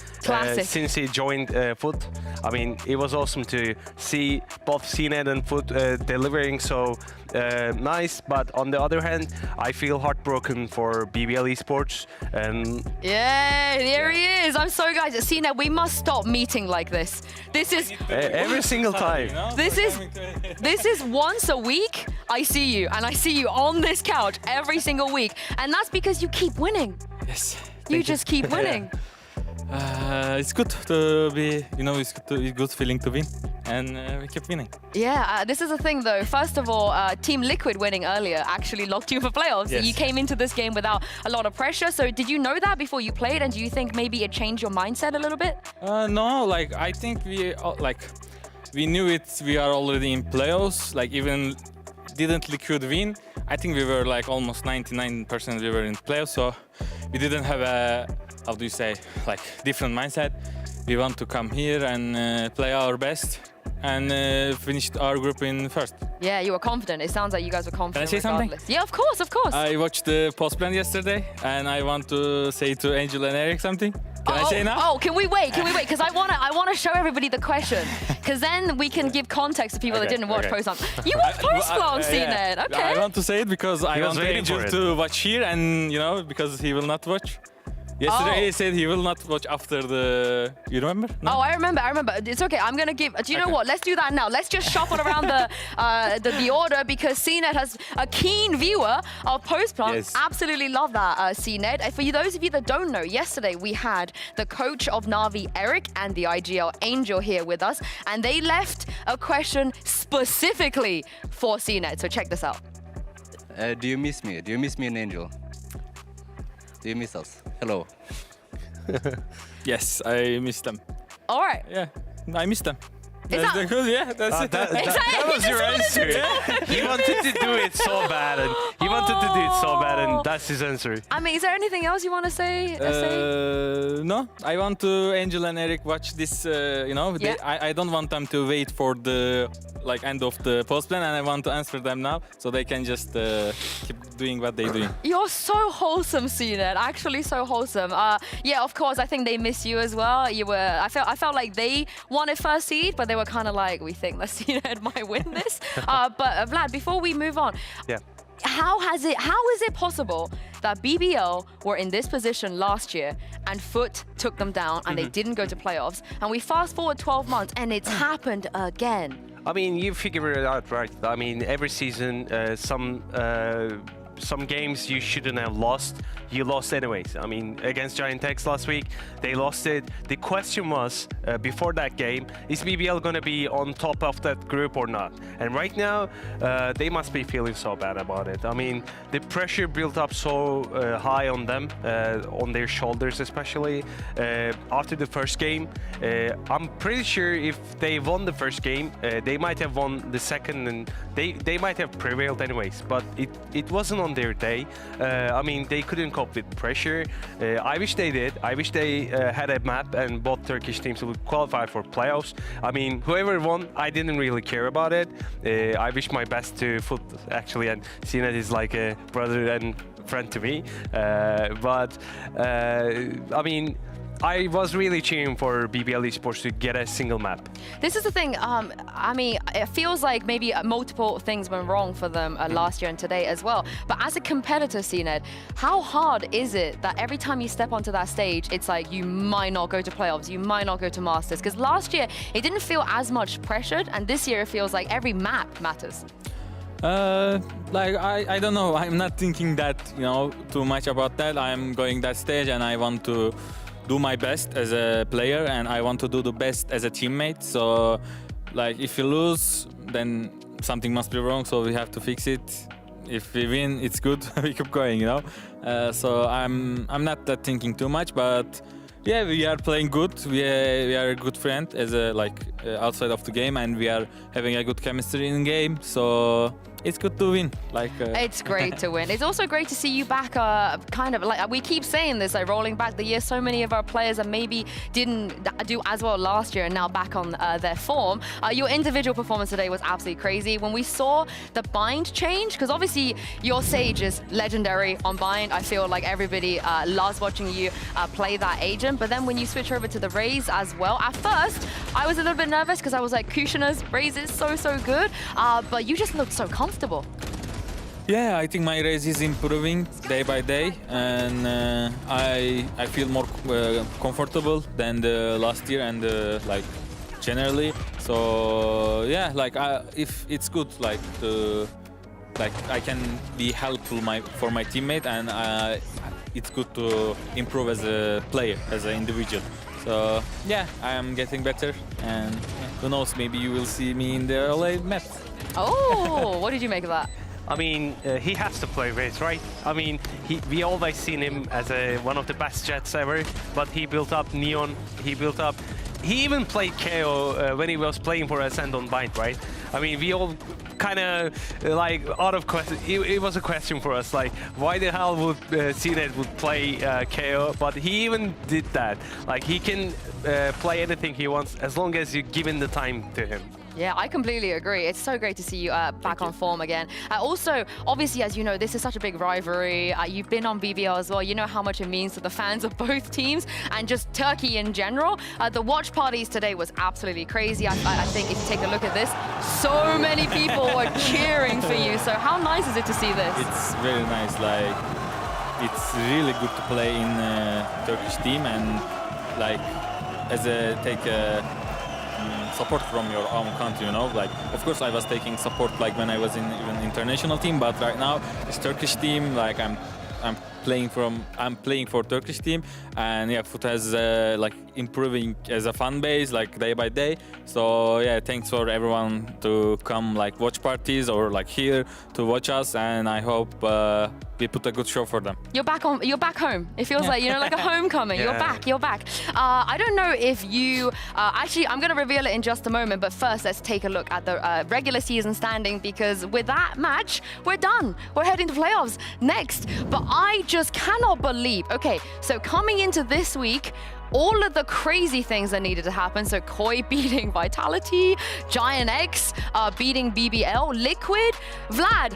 V: since he joined FUT. I mean, it was awesome to see both CNET and FUT delivering so nice. But on the other hand, I feel heartbroken for BBL Esports. And
K: yeah, there he is. I'm sorry, guys. CNET, we must stop meeting like this. This is
V: every single time.
K: This is once a week. I see you, and I see you on this couch every single week, and that's because you keep winning.
R: Yes.
K: You just keep winning.
R: It's good to be, it's good feeling to win, and we keep winning.
K: Yeah, this is the thing though. First of all, Team Liquid winning earlier actually locked you for playoffs.
R: Yes.
K: You came into this game without a lot of pressure. So did you know that before you played, and do you think maybe it changed your mindset a little bit?
R: No, like I think we knew it. We are already in playoffs. Like even didn't Liquid win, I think we were like almost 99% we were in playoffs. So we didn't have a, how do you say, like different mindset. We want to come here and play our best and finished our group in first.
K: Yeah, you were confident. It sounds like you guys were confident.
R: Can I say
K: regardless.
R: something?
K: Yeah, of course, of course.
R: I watched the post plan yesterday, and I want to say to Angel and Eric something. Can I say now?
K: Oh, can we wait? Can we wait? Because I wanna show everybody the question, because then we can give context to people that didn't watch post plan. You watched post plan, CNET. Okay.
R: I want to say it because I want Angel to watch here, and because he will not watch. Yesterday he said he will not watch after the. You remember? No?
K: Oh, I remember. It's okay. I'm gonna give. Do you know what? Let's do that now. Let's just shuffle around the order, because CNET has a keen viewer of post plan.
R: Yes.
K: Absolutely love that, CNET. For those of you that don't know, yesterday we had the coach of Na'Vi, Eric, and the IGL Angel here with us, and they left a question specifically for CNET. So check this out.
T: Do you miss me? Do you miss me and Angel? Do you miss us? Hello.
R: Yes, I miss them.
K: All right.
R: Yeah, I miss them.
K: Is
R: That's
K: that-
R: the good, yeah, that's it.
V: That was your answer. He wanted to do it so bad, and that's his answer.
K: I mean, is there anything else you want to say?
R: No, I want to Angel and Eric watch this. I don't want them to wait for the end of the post plan, and I want to answer them now, so they can just keep doing what they're doing.
K: You're so wholesome, CNET. Actually, so wholesome. Yeah, of course. I think they miss you as well. I felt like they wanted first seed, but they were kind of like, we think that CNET might win this. But Vlad, before we move on, how is it possible that BBL were in this position last year and FUT took them down and they didn't go to playoffs, and we fast forward 12 months and it's happened again?
V: I mean, you figure it out, right? I mean, every season, some games you shouldn't have lost, you lost anyways. I mean, against Giant X last week, they lost it. The question was, before that game, is BBL going to be on top of that group or not? And right now, they must be feeling so bad about it. I mean, the pressure built up so high on them, on their shoulders especially. After the first game, I'm pretty sure if they won the first game, they might have won the second, and they might have prevailed anyways, but it wasn't on their day. I mean, they couldn't cope with pressure. I wish they did. I wish they had a map and both Turkish teams would qualify for playoffs. I mean, whoever won, I didn't really care about it. I wish my best to FUT, actually, and CNET is like a brother and friend to me. I mean, I was really cheering for BBL Esports to get a single map.
K: This is the thing. I mean, it feels like maybe multiple things went wrong for them last year and today as well. But as a competitor, CNET, how hard is it that every time you step onto that stage, it's like you might not go to playoffs, you might not go to Masters? Because last year, it didn't feel as much pressured, and this year it feels like every map matters.
R: I don't know. I'm not thinking that too much about that. I'm going that stage, and I want to do my best as a player, and I want to do the best as a teammate. So, like, if you lose, then something must be wrong. So we have to fix it. If we win, it's good. We keep going, you know. So I'm not that thinking too much, but yeah, we are playing good. We are a good friend as a outside of the game, and we are having a good chemistry in game. So it's good to win.
K: It's great to win. It's also great to see you back. Kind of like we keep saying this, like rolling back the year. So many of our players that maybe didn't do as well last year and now back on their form. Your individual performance today was absolutely crazy. When we saw the bind change, because obviously your Sage is legendary on bind. I feel like everybody loves watching you play that agent. But then when you switch over to the Raze as well, at first I was a little bit nervous because I was like, Kushina's Raze is so good. But you just looked so comfortable.
R: Yeah, I think my race is improving day by day, and I feel more comfortable than the last year and like generally. So yeah, like if it's good, like I can be helpful for my teammate, and it's good to improve as a player, as an individual. So yeah, I am getting better, and who knows, maybe you will see me in the LA map.
K: Oh, what did you make of that?
V: I mean, he has to play Raze, right? I mean, we always seen him as one of the best Jets ever, but he built up Neon, he even played KO when he was playing for Ascend on Bind, right? I mean, we all kind of like out of question. It was a question for us, like, why the hell would CNET would play KO? But he even did that. Like, he can play anything he wants as long as you give him the time to him.
K: Yeah, I completely agree. It's so great to see you back on form again. Also, obviously, as you know, this is such a big rivalry. You've been on BBL as well. You know how much it means to the fans of both teams and just Turkey in general. The watch parties today was absolutely crazy. I think if you take a look at this, so many people were cheering for you. So how nice is it to see this?
R: It's very nice. Like, it's really good to play in a Turkish team, and like take support from your own country, you know. Like, of course I was taking support like when I was in even international team, but right now it's Turkish team. Like I'm playing for Turkish team, and yeah, FUT has like improving as a fan base like day by day. So yeah, thanks for everyone to come like watch parties or like here to watch us, and I hope we put a good show for them.
K: You're back home. It feels like, you know, like a homecoming.
R: Yeah.
K: You're back. I don't know if you actually, I'm going to reveal it in just a moment, but first let's take a look at the regular season standing, because with that match we're done. We're heading to playoffs next. But I just cannot believe, okay, so coming into this week, all of the crazy things that needed to happen. So Koi beating Vitality, Giant X beating BBL, Liquid. Vlad,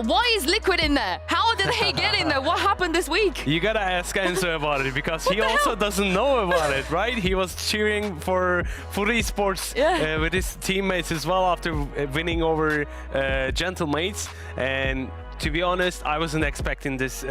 K: why is Liquid in there? How did they get in there? What happened this week?
V: You gotta ask Enzo about it, because he also doesn't know about it, right? He was cheering for FUT Esports with his teammates as well after winning over Gentlemates. And to be honest, I wasn't expecting this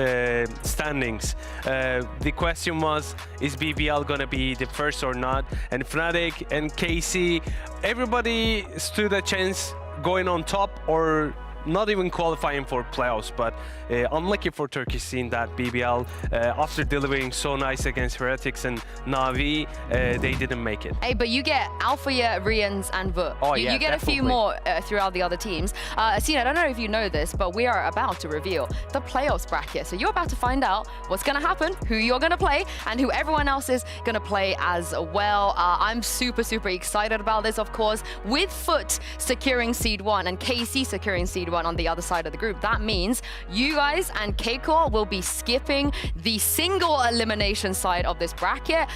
V: standings. The question was, is BBL gonna be the first or not? And Fnatic and KC, everybody stood a chance going on top or not even qualifying for playoffs, but unlucky for Turkish scene that BBL, after delivering so nice against Heretics and Na'Vi, they didn't make it.
K: Hey, but you get Alpha, Rians, and VUT.
V: Oh,
K: you get
V: definitely.
K: a few more throughout the other teams. Sina, I don't know if you know this, but we are about to reveal the playoffs bracket. So you're about to find out what's going to happen, who you're going to play, and who everyone else is going to play as well. I'm super excited about this, of course. With FUT securing Seed 1 and KC securing Seed 1 on the other side of the group, that means you guys and Keiko will be skipping the single elimination side of this bracket,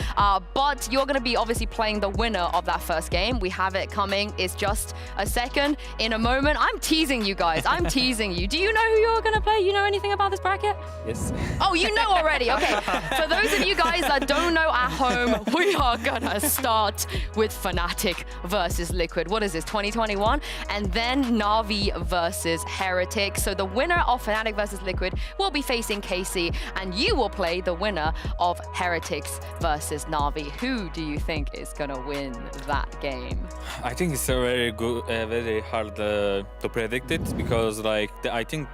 K: but you're going to be obviously playing the winner of that first game. We have it coming. It's just a second. In a moment, I'm teasing you guys. I'm teasing you. Do you know who you're going to play? You know anything about this bracket?
D: Yes.
K: Oh, you know already. Okay. For those of you guys that don't know at home, we are going to start with Fnatic versus Liquid. What is this, 2021? And then Na'Vi versus Heretic. So the winner of Fnatic versus Liquid will be facing KC, and you will play the winner of Heretics versus Na'Vi. Who do you think is going to win that game?
R: I think it's a very good, very hard to predict it, because like I think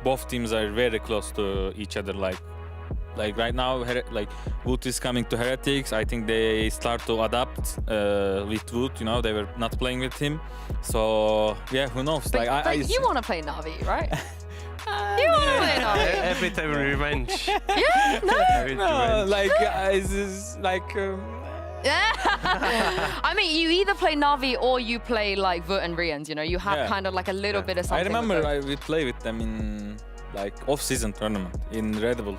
R: both teams are very close to each other. Like like right now, like VOOT is coming to Heretics. I think they start to adapt with VOOT. You know, they were not playing with him, so yeah, who knows?
K: But,
R: like,
K: you want to play Na'Vi, right? You want to play Na'Vi?
V: Every time revenge.
K: Yeah, no.
R: no, like it's just like.
K: I mean, you either play Na'Vi or you play like VUT and Rians. You know, you have kind of like a little bit of something.
R: I remember we play with them in like off-season tournament in Red Bull.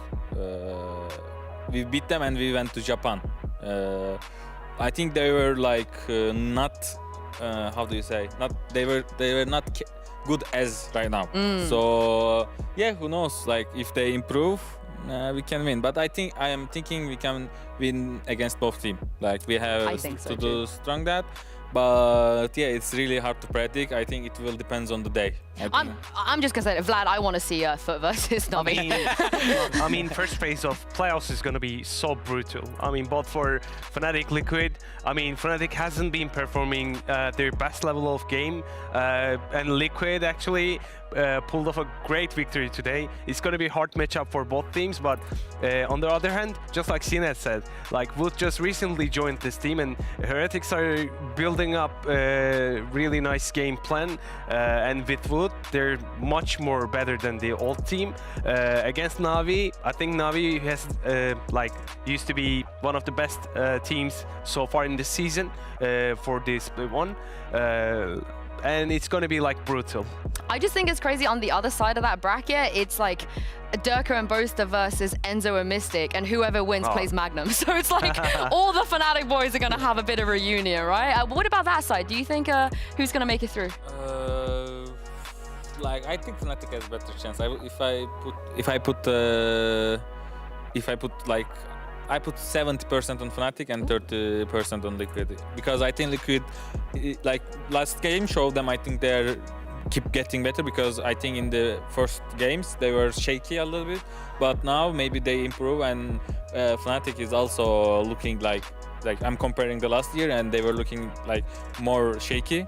R: We beat them and we went to Japan. I think they were like not. How do you say? Not they were not good as right now. So yeah, who knows? Like if they improve, we can win. But I am thinking we can win against both teams. Like we have to do strong that. But yeah, it's really hard to predict. I think it will depend on the day.
K: I'm just gonna say, Vlad, I want to see FUT versus Na'Vi.
V: I mean, first phase of playoffs is gonna be so brutal. I mean, both for Fnatic, Liquid. I mean, Fnatic hasn't been performing their best level of game, and Liquid actually pulled off a great victory today. It's gonna be a hard matchup for both teams, but on the other hand, just like Sinet said, like VOOT just recently joined this team, and Heretics are building up a really nice game plan, and with VOOT, they're much more better than the old team. Against Na'Vi, I think Na'Vi has like used to be one of the best teams so far in the season for this one, and it's going to be like brutal.
K: I just think it's crazy on the other side of that bracket. It's like Durka and Boaster versus Enzo and Mystic, and whoever wins plays Magnum. So it's like all the Fnatic boys are going to have a bit of a reunion, right? What about that side? Do you think who's going to make it through?
R: Like I think Fnatic has a better chance. I put 70% on Fnatic and 30% on Liquid, because I think Liquid, like last game showed them, I think they're keep getting better, because I think in the first games they were shaky a little bit, but now maybe they improve, and Fnatic is also looking like I'm comparing the last year, and they were looking like more shaky.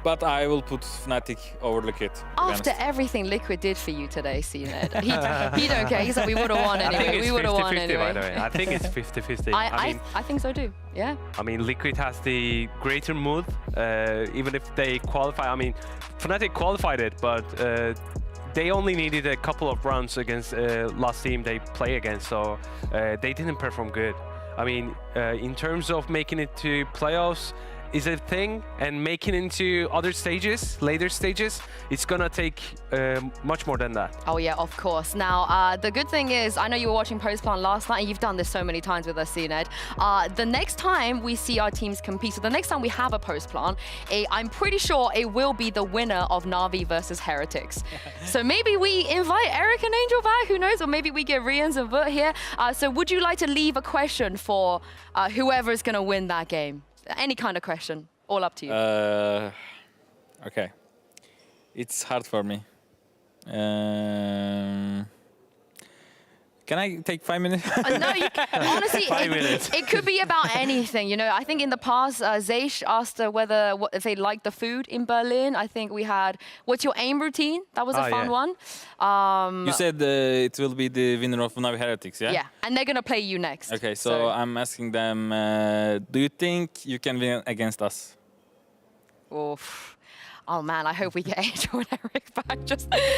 R: But I will put Fnatic over Liquid.
K: After everything Liquid did for you today, CNED, he don't care. He said we would have won anyway. We would have won anyway.
V: By the way. I think it's 50-50.
K: I think so too. Yeah.
V: I mean, Liquid has the greater mood, even if they qualify. I mean, Fnatic qualified it, but they only needed a couple of rounds against last team they play against, so they didn't perform good. I mean, in terms of making it to playoffs, is a thing, and making into other stages, later stages, it's gonna take much more than that.
K: Oh yeah, of course. Now, the good thing is, I know you were watching Post Plan last night, and you've done this so many times with us, CNED. The next time we see our teams compete, so the next time we have a Post Plan, I'm pretty sure it will be the winner of Na'Vi versus Heretics. So maybe we invite Eric and Angel back, who knows, or maybe we get Rians and VUT here. So would you like to leave a question for whoever's gonna win that game? Any kind of question, all up to you.
R: Okay, it's hard for me. Can I take 5 minutes?
K: No, honestly,
R: 5 minutes.
K: It could be about anything. You know, I think in the past, Zeish asked if they liked the food in Berlin. I think we had, what's your aim routine? That was a fun one.
R: You said it will be the winner of Na'Vi Heretics, yeah?
K: Yeah, and they're going to play you next.
R: Okay, so I'm asking them, do you think you can win against us?
K: Oof. Oh man, I hope we get Angel and Eric back.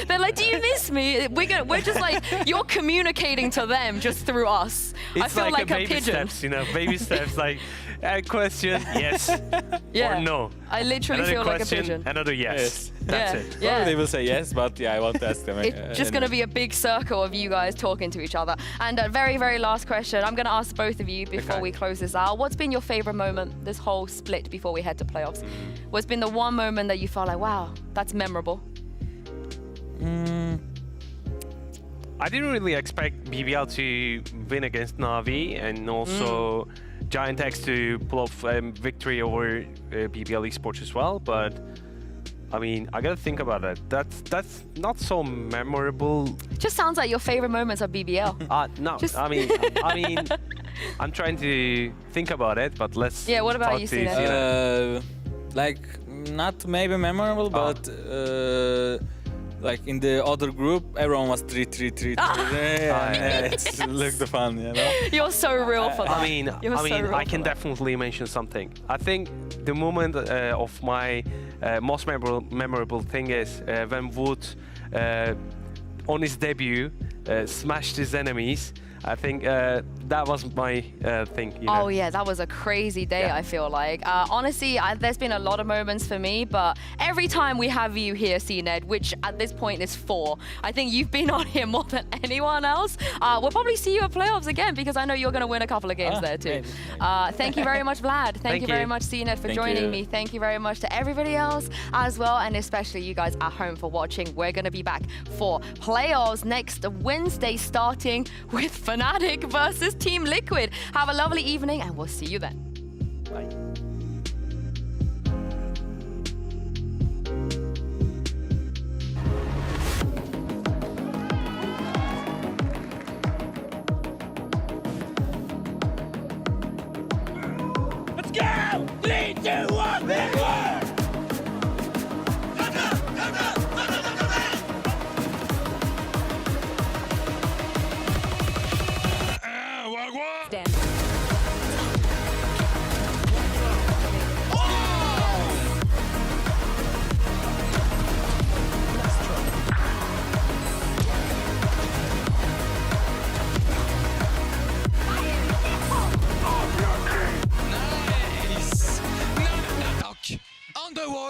K: They're like, do you miss me? We're just like, you're communicating to them just through us.
V: It's
K: I feel like a
V: baby
K: pigeon.
V: steps, you know, baby steps. Like a question, yes, or no.
K: I literally
V: another
K: feel
V: question,
K: like a pigeon.
V: Another yes. That's it.
K: Yeah.
R: Probably they will say yes, but yeah, I want to ask them.
K: It's just going to be a big circle of you guys talking to each other. And a very, very last question. I'm going to ask both of you before we close this out. What's been your favorite moment this whole split before we head to playoffs? What's been the one moment that you felt like, wow, that's memorable?
V: I didn't really expect BBL to win against Na'Vi, and also Giant X to pull off victory over BBL Esports as well, but I mean, I gotta think about it. That's not so memorable.
K: Just sounds like your favorite moments are BBL.
V: No, I mean, I'm trying to think about it, but let's.
K: Yeah, what about you, Sina?
R: Like, not maybe memorable, but like in the other group, everyone was 3-3-3. It looked fun, you know.
K: You're so real for that.
V: I can definitely mention something. I think the moment of my most memorable thing is when Wood on his debut smashed his enemies. I think that was my thing. You know?
K: Oh yeah, that was a crazy day, I feel like. Honestly, there's been a lot of moments for me, but every time we have you here, CNED, which at this point is 4, I think you've been on here more than anyone else. We'll probably see you at playoffs again because I know you're going to win a couple of games there too. Thank you very much, Vlad. Thank you very much, CNED, for joining me. Thank you very much to everybody else as well, and especially you guys at home for watching. We're going to be back for playoffs next Wednesday, starting with Fnatic versus Team Liquid. Have a lovely evening and we'll see you then. Bye.
A: Let's go! 3, 2, 1, big one!
F: On the wall.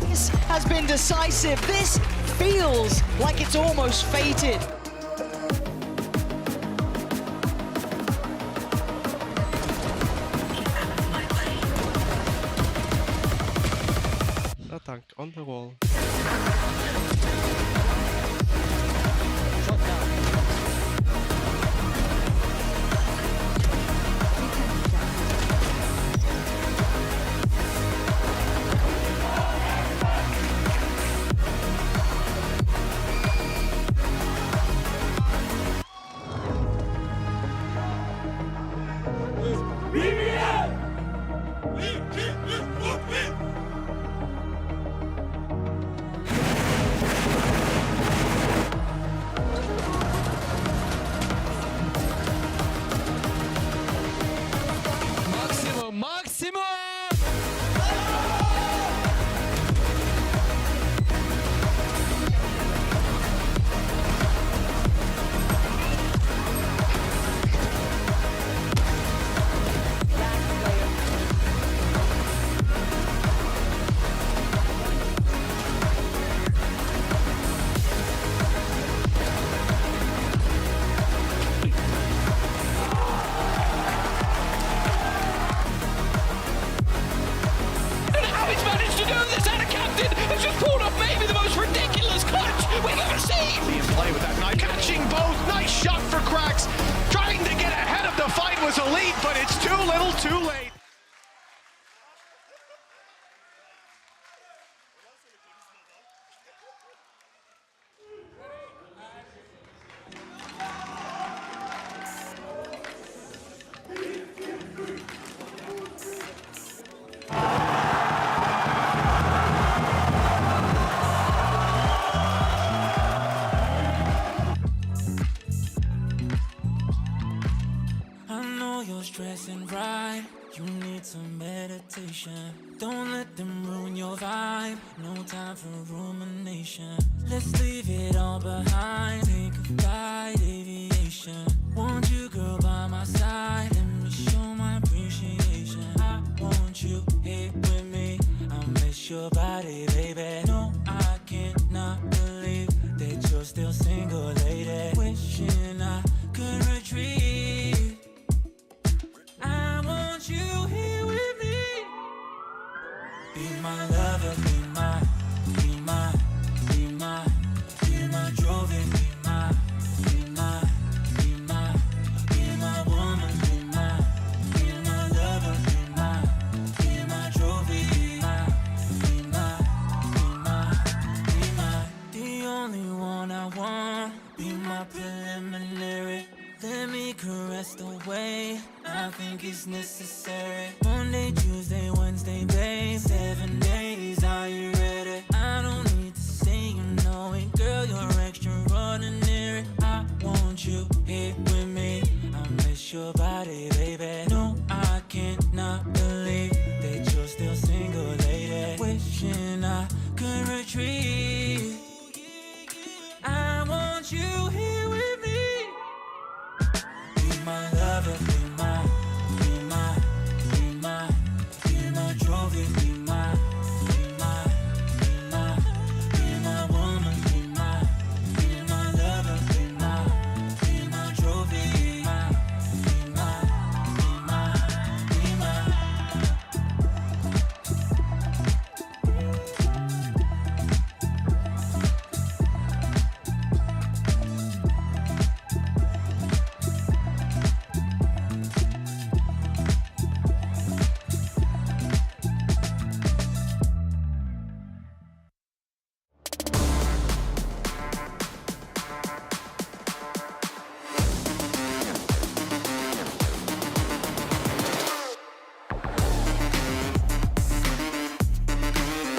C: This has been decisive. This feels like it's almost fated.
V: Tank on the wall.
A: BBL!
N: Was elite, but it's too little, too late.
A: Stressing right, you need some meditation. Don't let them ruin your vibe. No time for rumination. Let's leave it all behind. Take a flight, aviation. Want you, girl, by my side. Let me show my appreciation. I want you here with me. I miss your body, baby. No, I cannot believe that you're still single, lady. Wishing I could retreat. I want you here with me. Be my lover, be my, be my, be my, be my trophy, be my, be my, be my, be my woman, be my lover, be my trophy, be my, be my, be my, be my, the only one. that's the way. I think it's necessary. Monday, Tuesday, Wednesday, babe. 7 days, are you ready? I don't need to say you know it, girl. You're extraordinary. I want you here with me. I miss your body, baby. No, I cannot believe that you're still single, lady. Wishing I could retrieve